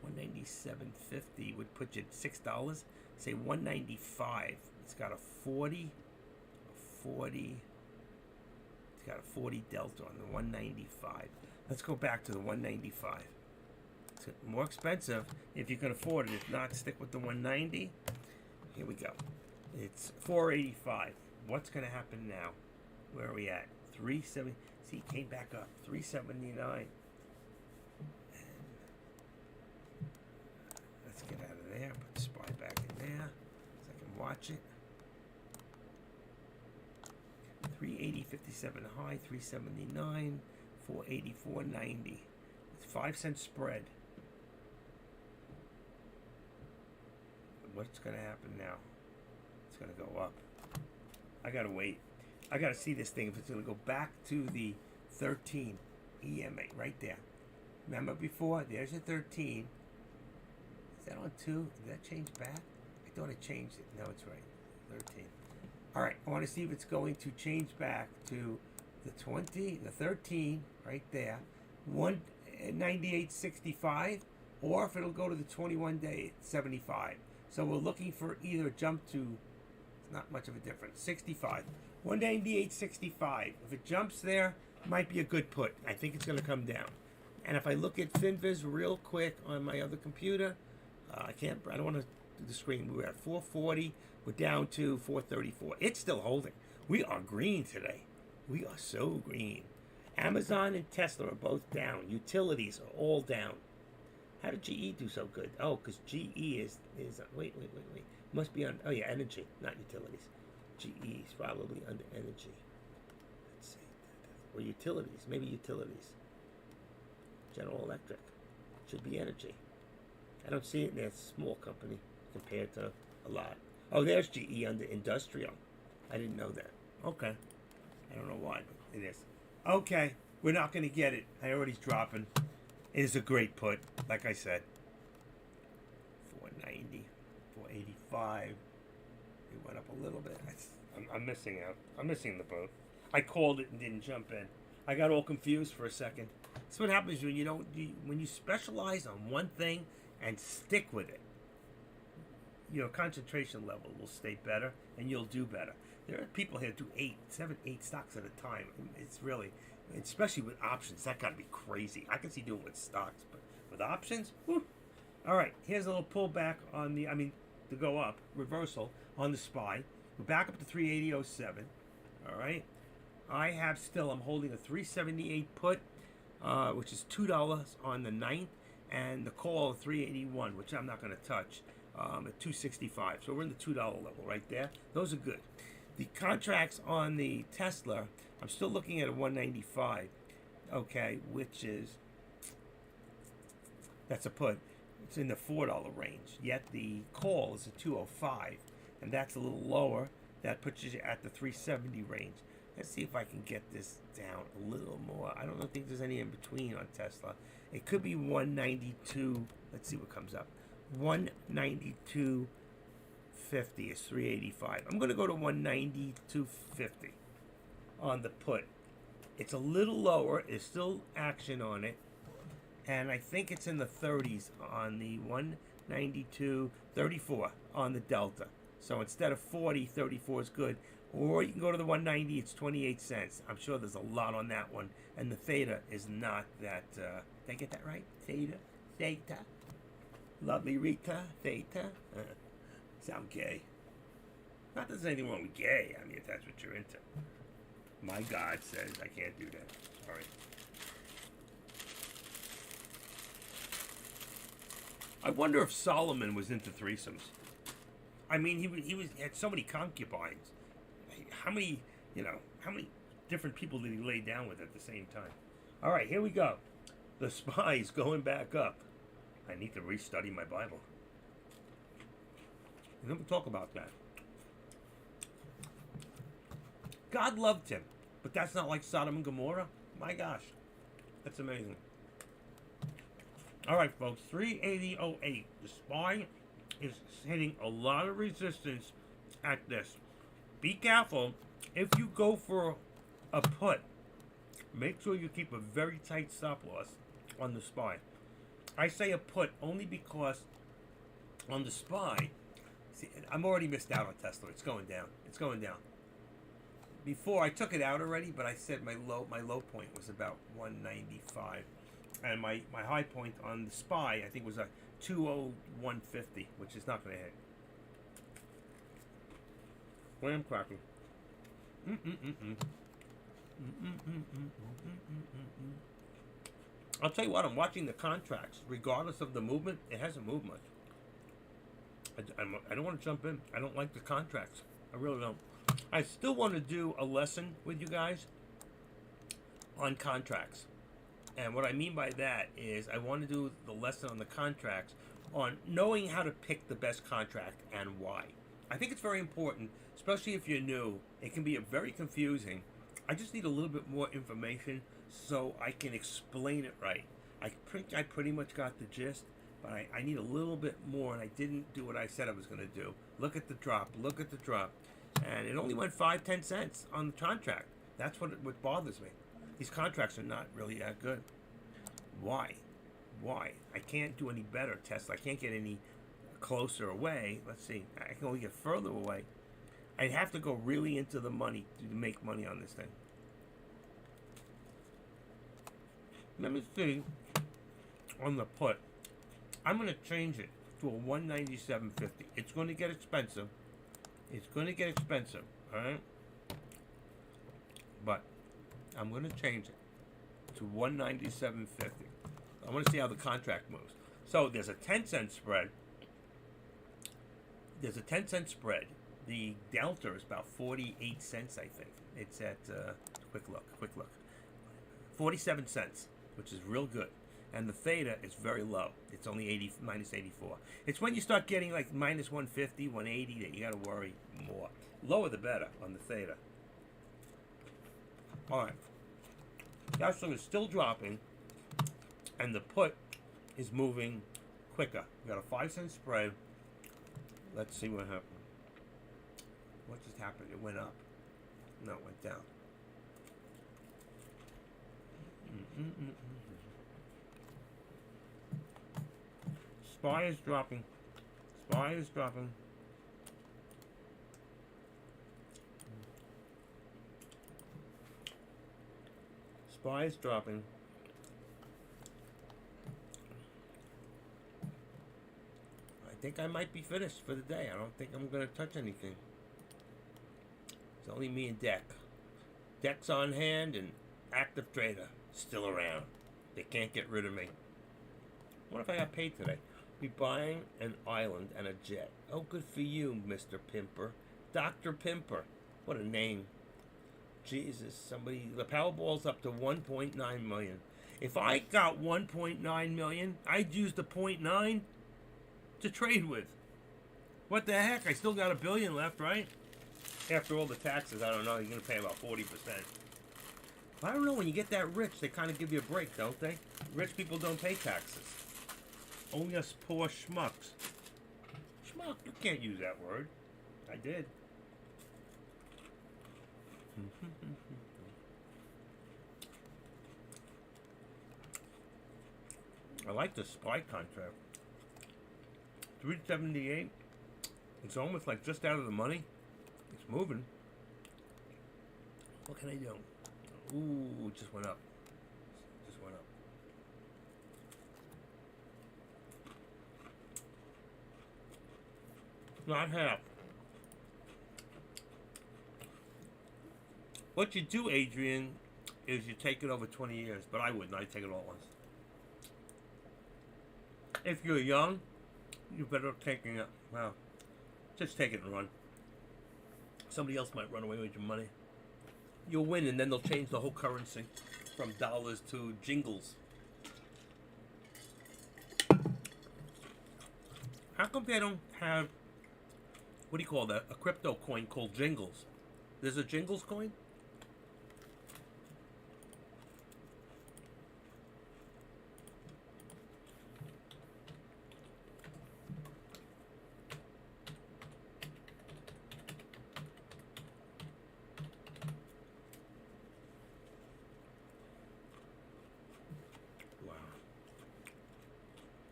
197.50 would put you at $6. Say 195. It's got a 40. It's got a 40 delta on the 195. Let's go back to the 195. It's more expensive if you can afford it. If not, stick with the 190. Here we go. It's 485. What's going to happen now? Where are we at? 370. See, it came back up. 379. Let's get out of there. Put the SPY back in there so I can watch it. 380.57 high, 379, 484.90. It's 5-cent spread. What's going to happen now? It's going to go up. I got to wait. I got to see this thing if it's going to go back to the 13 EMA right there. Remember before? There's a 13. Is that on 2? Did that change back? I thought I changed it. No, it's right. 13. All right. I want to see if it's going to change back to the 20, the 13 right there, 198.65, or if it'll go to the 21-day 75. So we're looking for either a jump to, it's not much of a difference, 65. 198.65. If it jumps there, might be a good put. I think it's going to come down. And if I look at FinViz real quick on my other computer, I don't want to do the screen. We're at 440. We're down to 434. It's still holding. We are green today. We are so green. Amazon and Tesla are both down. Utilities are all down. How did GE do so good? Oh, because GE is wait. Must be on, oh yeah, energy, not utilities. GE is probably under energy. Let's see. Or utilities, maybe utilities. General Electric. Should be energy. I don't see it in that small company compared to a lot. Oh, there's GE under industrial. I didn't know that. Okay. I don't know why, but it is. Okay. We're not going to get it. I already dropping. It is a great put, like I said. 490, 485. It went up a little bit. I'm missing out. I'm missing the boat. I called it and didn't jump in. I got all confused for a second. That's what happens when when you specialize on one thing and stick with it. Your concentration level will stay better and you'll do better. There are people here who do 7, 8 stocks at a time. It's really, especially with options, that got to be crazy. I can see doing it with stocks, but with options, whew. All right, here's a little pullback on the, to go up, reversal on the SPY. We're back up to 380.07. All right. I'm holding a 378 put, which is $2 on the 9th, and the call of 381, which I'm not going to touch, at 265. So we're in the $2 level right there. Those are good. The contracts on the Tesla, I'm still looking at a 195, okay, which is, that's a put. It's in the $4 range. Yet the call is a 205, and that's a little lower. That puts you at the 370 range. Let's see if I can get this down a little more. I don't think there's any in between on Tesla. It could be 192. Let's see what comes up. 192.50 is 385. I'm going to go to 192.50 on the put. It's a little lower. There's still action on it. And I think it's in the 30s on the 192.34 on the Delta. So instead of 40, 34 is good. Or you can go to the 190, it's 28 cents. I'm sure there's a lot on that one. And the theta is not that, did I get that right? Theta. Lovely Rita, theta. Sound gay. Not that there's anything wrong with gay. If that's what you're into. My God says I can't do that. All right. I wonder if Solomon was into threesomes. He had so many concubines. How many different people did he lay down with at the same time? All right, here we go. The SPY is going back up. I need to restudy my Bible. And then we'll talk about that. God loved him, but that's not like Sodom and Gomorrah. My gosh, that's amazing. All right, folks, 380.08. The SPY is hitting a lot of resistance at this. Be careful. If you go for a put, make sure you keep a very tight stop loss on the SPY. I say a put only because on the SPY, see, I'm already missed out on Tesla. It's going down. It's going down. before I took it out already, but I said my low point was about 195, and my high point on the SPY I think was a 20150, which is not going to hit. Graham cracker. I'll tell you what, I'm watching the contracts. Regardless of the movement, it hasn't moved much. I don't want to jump in. I don't like the contracts. I really don't. I still want to do a lesson with you guys on contracts. And what I mean by that is I want to do the lesson on the contracts on knowing how to pick the best contract and why. I think it's very important, especially if you're new. It can be very confusing. I just need a little bit more information so I can explain it right. I think I pretty much got the gist, but I need a little bit more, and I didn't do what I said I was going to do. Look at the drop. Look at the drop. And it only went 5-10 cents on the contract. That's what bothers me. These contracts are not really that good. Why? I can't do any better tests. I can't get any closer away. Let's see. I can only get further away. I'd have to go really into the money to make money on this thing. Let me see on the put. I'm going to change it to a 197.50. It's going to get expensive. It's going to get expensive, all right? But I'm going to change it to 197.50. I want to see how the contract moves. So there's a 10-cent spread. There's a 10-cent spread. The delta is about 48 cents, I think. It's at, quick look. 47 cents, which is real good. And the theta is very low. It's only minus 84. It's when you start getting like minus 150, 180 that you got to worry more. Lower the better on the theta. All right. That one is still dropping, and the put is moving quicker. We got a 5-cent spread. Let's see what happened. What just happened? It went up. No, it went down. SPY is dropping. SPY is dropping. SPY is dropping. I think I might be finished for the day. I don't think I'm going to touch anything. It's only me and Deck. Deck's on hand and Active Trader still around. They can't get rid of me. What if I got paid today? Be buying an island and a jet. Oh, good for you, Mr. Pimper. Dr. Pimper. What a name. Jesus, somebody... The Powerball's up to 1.9 million. If I got 1.9 million, I'd use the 0.9 to trade with. What the heck? I still got $1 billion left, right? After all the taxes, I don't know. You're going to pay about 40%. I don't know. When you get that rich, they kind of give you a break, don't they? Rich people don't pay taxes. Only us poor schmucks. Schmuck, you can't use that word. I did. I like the SPY contract. 378. It's almost like just out of the money. It's moving. What can I do? Ooh, it just went up. Just went up. Not half. What you do, Adrian, is you take it over 20 years, but I wouldn't. I'd take it all at once. If you're young, you better taking it. Well, just take it and run. Somebody else might run away with your money. You'll win, and then they'll change the whole currency from dollars to jingles. How come they don't have, what do you call that, a crypto coin called jingles? There's a jingles coin?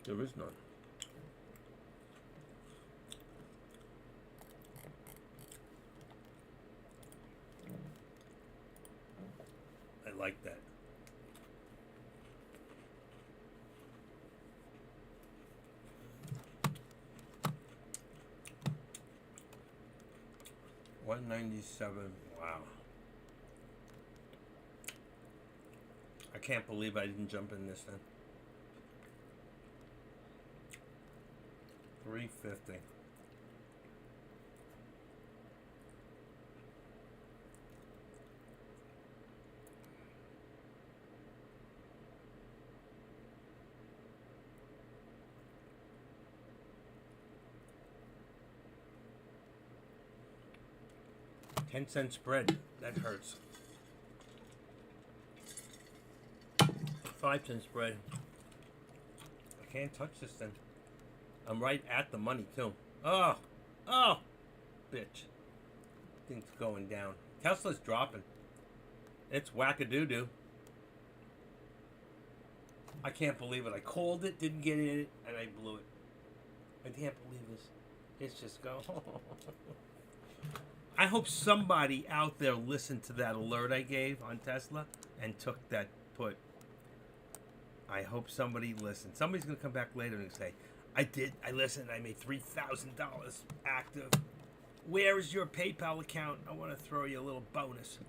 There is none. like that. $197. Wow. I can't believe I didn't jump in this then. $3.50. $0.10 spread. That hurts. 5-cent spread. I can't touch this thing. I'm right at the money too. Oh, bitch. Thing's going down. Tesla's dropping. It's whack-a-doo-doo. I can't believe it. I called it, didn't get in it, and I blew it. I can't believe this. It's just go. I hope somebody out there listened to that alert I gave on Tesla and took that put. I hope somebody listened. Somebody's going to come back later and say, I listened, I made $3,000 active. Where is your PayPal account? I want to throw you a little bonus.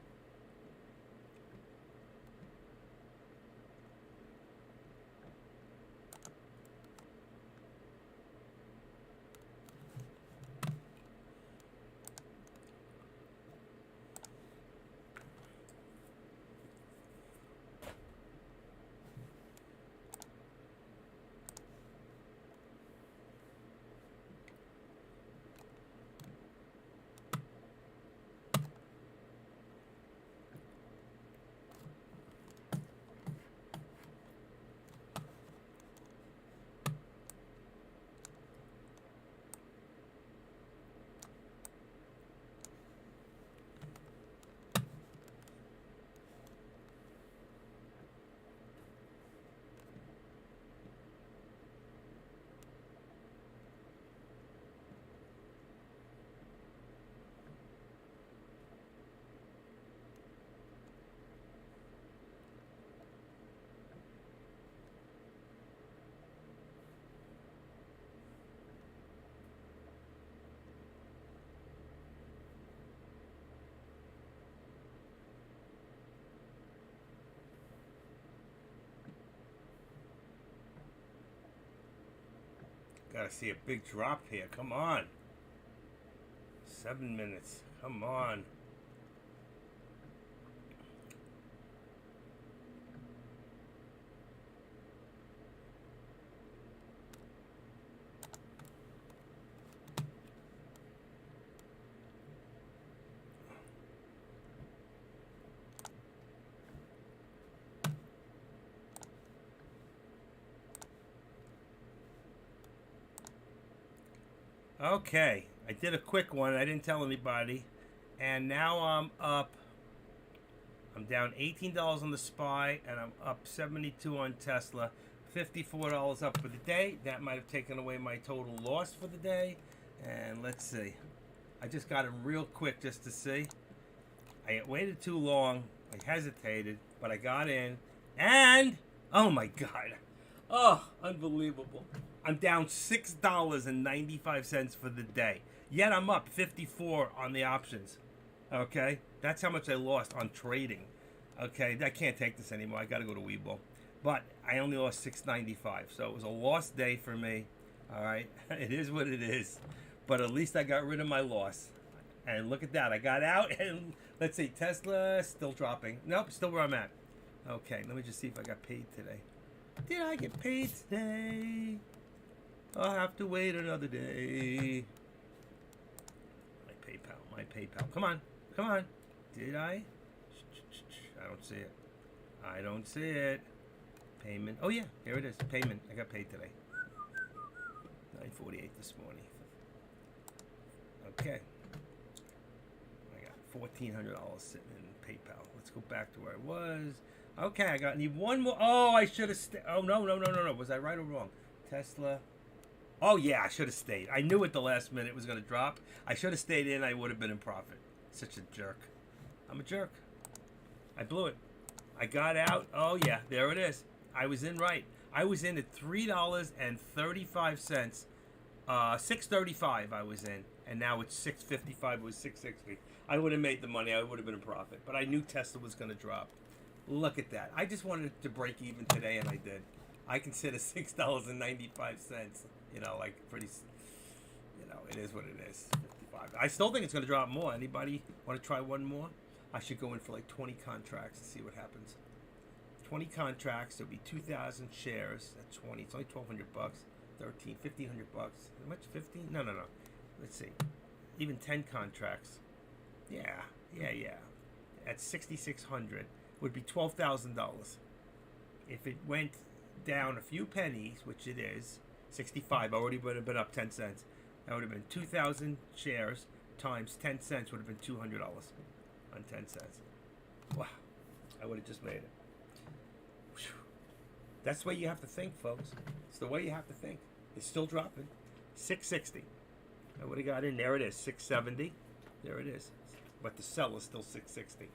Gotta see a big drop here. Come on. 7 minutes. Come on. Okay, I did a quick one. I didn't tell anybody. And now I'm up. I'm down $18 on the SPY, and I'm up 72 on Tesla. $54 up for the day. That might have taken away my total loss for the day. And let's see. I just got them real quick just to see. I waited too long. I hesitated, but I got in. And, oh my God. Oh, unbelievable. I'm down $6.95 for the day. Yet I'm up 54 on the options. Okay? That's how much I lost on trading. Okay? I can't take this anymore. I got to go to Webull. But I only lost $6.95. So it was a lost day for me. All right? It is what it is. But at least I got rid of my loss. And look at that. I got out and let's see. Tesla still dropping. Nope, still where I'm at. Okay, let me just see if I got paid today. Did I get paid today? I'll have to wait another day. My PayPal. Come on. Did I? I don't see it. I don't see it. Payment. Oh yeah, here it is. Payment. I got paid today. 9:48 this morning. Okay. I got $1,400 sitting in PayPal. Let's go back to where I was. Okay, need one more. Oh, I should have stayed. Oh, no. Was I right or wrong? Tesla. Oh, yeah, I should have stayed. I knew at the last minute it was going to drop. I should have stayed in. I would have been in profit. Such a jerk. I'm a jerk. I blew it. I got out. Oh yeah, there it is. I was in right. I was in at $3.35. 635 I was in, and now it's 655. It was 660. I would have made the money. I would have been in profit, but I knew Tesla was going to drop. Look at that. I just wanted to break even today, and I did. I consider $6.95. You know, like pretty. You know, it is what it is. 55. I still think it's going to drop more. Anybody want to try one more? I should go in for like 20 contracts and see what happens. 20 contracts. There'll be 2,000 shares at 20. It's only $1,200. 13, 1,500 bucks. How much? 15? No. Let's see. Even 10 contracts. Yeah. At 6,600 would be $12,000. If it went down a few pennies, which it is, 65 already would have been up 10 cents. That would have been 2,000 shares times 10 cents would have been $200 on 10 cents. Wow. I would have just made it. Whew. That's the way you have to think, folks. It's the way you have to think. It's still dropping. 660. I would have got in. There it is. 670. There it is. But the sell is still 660.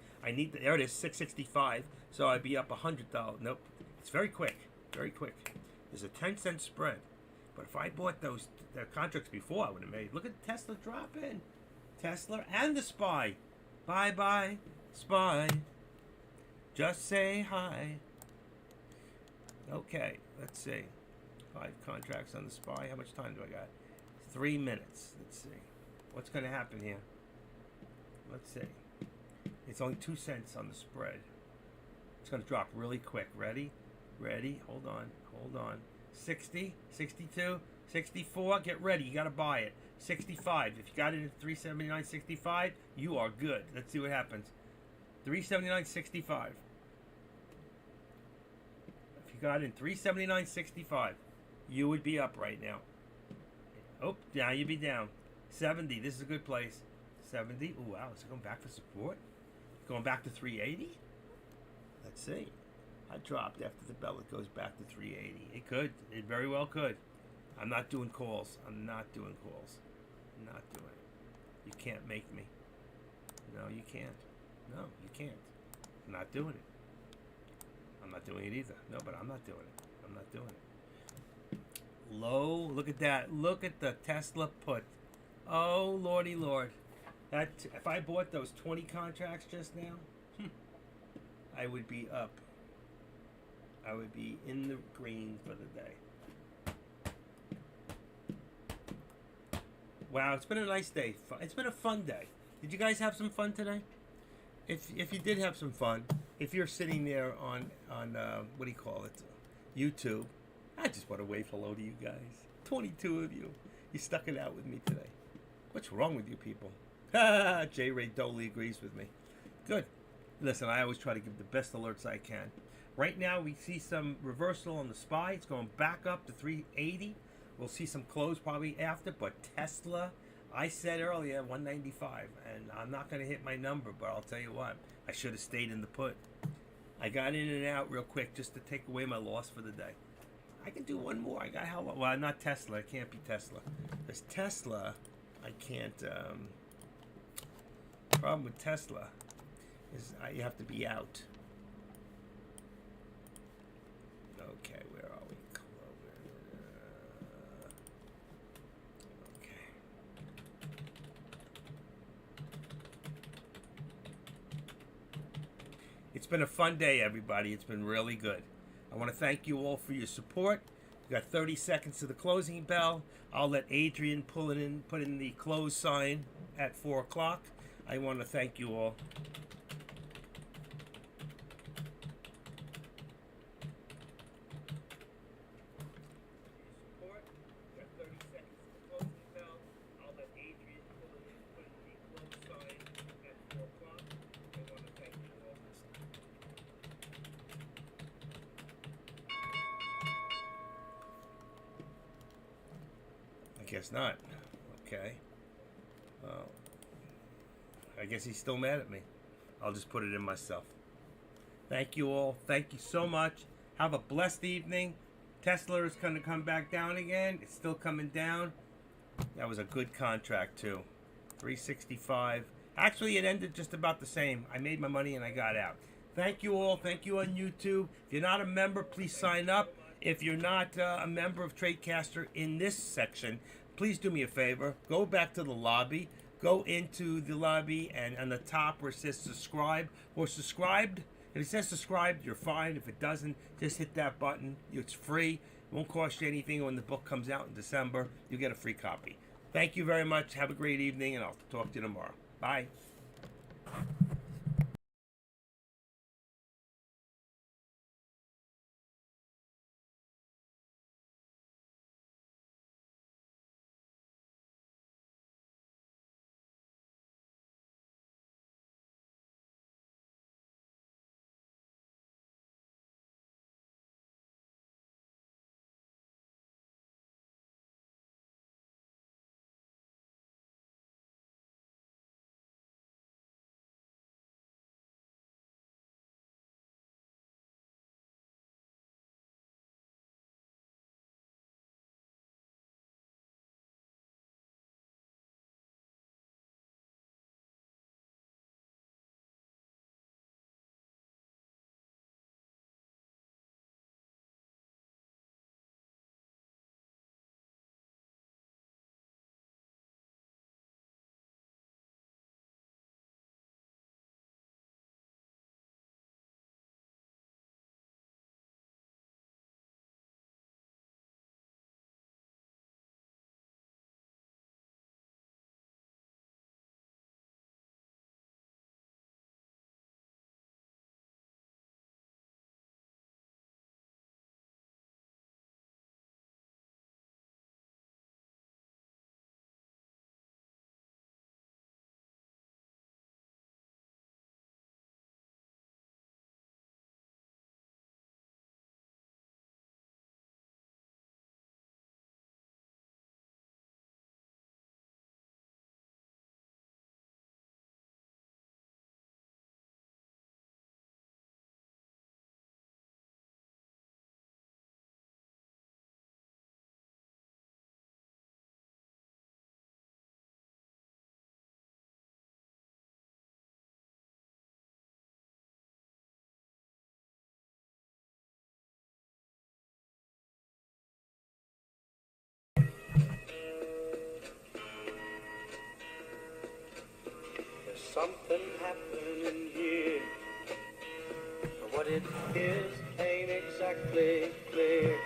There it is. 665. So I'd be up $100. Nope. It's very quick. Very quick. There's a 10-cent spread. But if I bought the contracts before, I would have made. Look at Tesla dropping. Tesla and the SPY. Bye-bye, SPY. Just say hi. Okay, let's see. 5 contracts on the SPY. How much time do I got? 3 minutes. Let's see. What's going to happen here? Let's see. It's only 2 cents on the spread. It's going to drop really quick. Ready? Hold on. 60, 62, 64. Get ready. You got to buy it. 65. If you got it at 379.65, you are good. Let's see what happens. 379.65. If you got in 379.65, you would be up right now. Oh, now you'd be down. 70. This is a good place. 70. Oh, wow. Is it going back for support? Going back to 380? Let's see. I dropped after the bell. It goes back to 380. It could. It very well could. I'm not doing calls. I'm not doing it. You can't make me. No, you can't. No, you can't. I'm not doing it. I'm not doing it either. No, but I'm not doing it. Low. Look at that. Look at the Tesla put. Oh, lordy lord. If I bought those 20 contracts just now, I would be up. I would be in the green for the day. Wow, it's been a nice day. It's been a fun day. Did you guys have some fun today? If you did have some fun, if you're sitting there on what do you call it, YouTube, I just want to wave hello to you guys. 22 of you. You stuck it out with me today. What's wrong with you people? J. Ray totally agrees with me. Good. Listen, I always try to give the best alerts I can. Right now, we see some reversal on the SPY. It's going back up to 380. We'll see some close probably after. But Tesla, I said earlier, 195. And I'm not going to hit my number, but I'll tell you what. I should have stayed in the put. I got in and out real quick just to take away my loss for the day. I can do one more. I got well, not Tesla. It can't be Tesla. Because Tesla, I can't. Problem with Tesla is you have to be out. Okay, where are we? Okay. It's been a fun day, everybody. It's been really good. I want to thank you all for your support. We got 30 seconds to the closing bell. I'll let Adrian put in the close sign at 4 o'clock. I want to thank you all. Guess not. Okay. Well, I guess he's still mad at me. I'll just put it in myself. Thank you all. Thank you so much. Have a blessed evening. Tesla is going to come back down again. It's still coming down. That was a good contract too. 365. Actually, it ended just about the same. I made my money and I got out. Thank you all. Thank you on YouTube. If you're not a member, please sign up. If you're not a member of Tradecaster in this section, please do me a favor. Go back to the lobby. Go into the lobby, and on the top where it says subscribe or subscribed, if it says subscribed, you're fine. If it doesn't, just hit that button. It's free. It won't cost you anything. When the book comes out in December, you get a free copy. Thank you very much. Have a great evening, and I'll talk to you tomorrow. Bye. There's something happening here. What it is ain't exactly clear.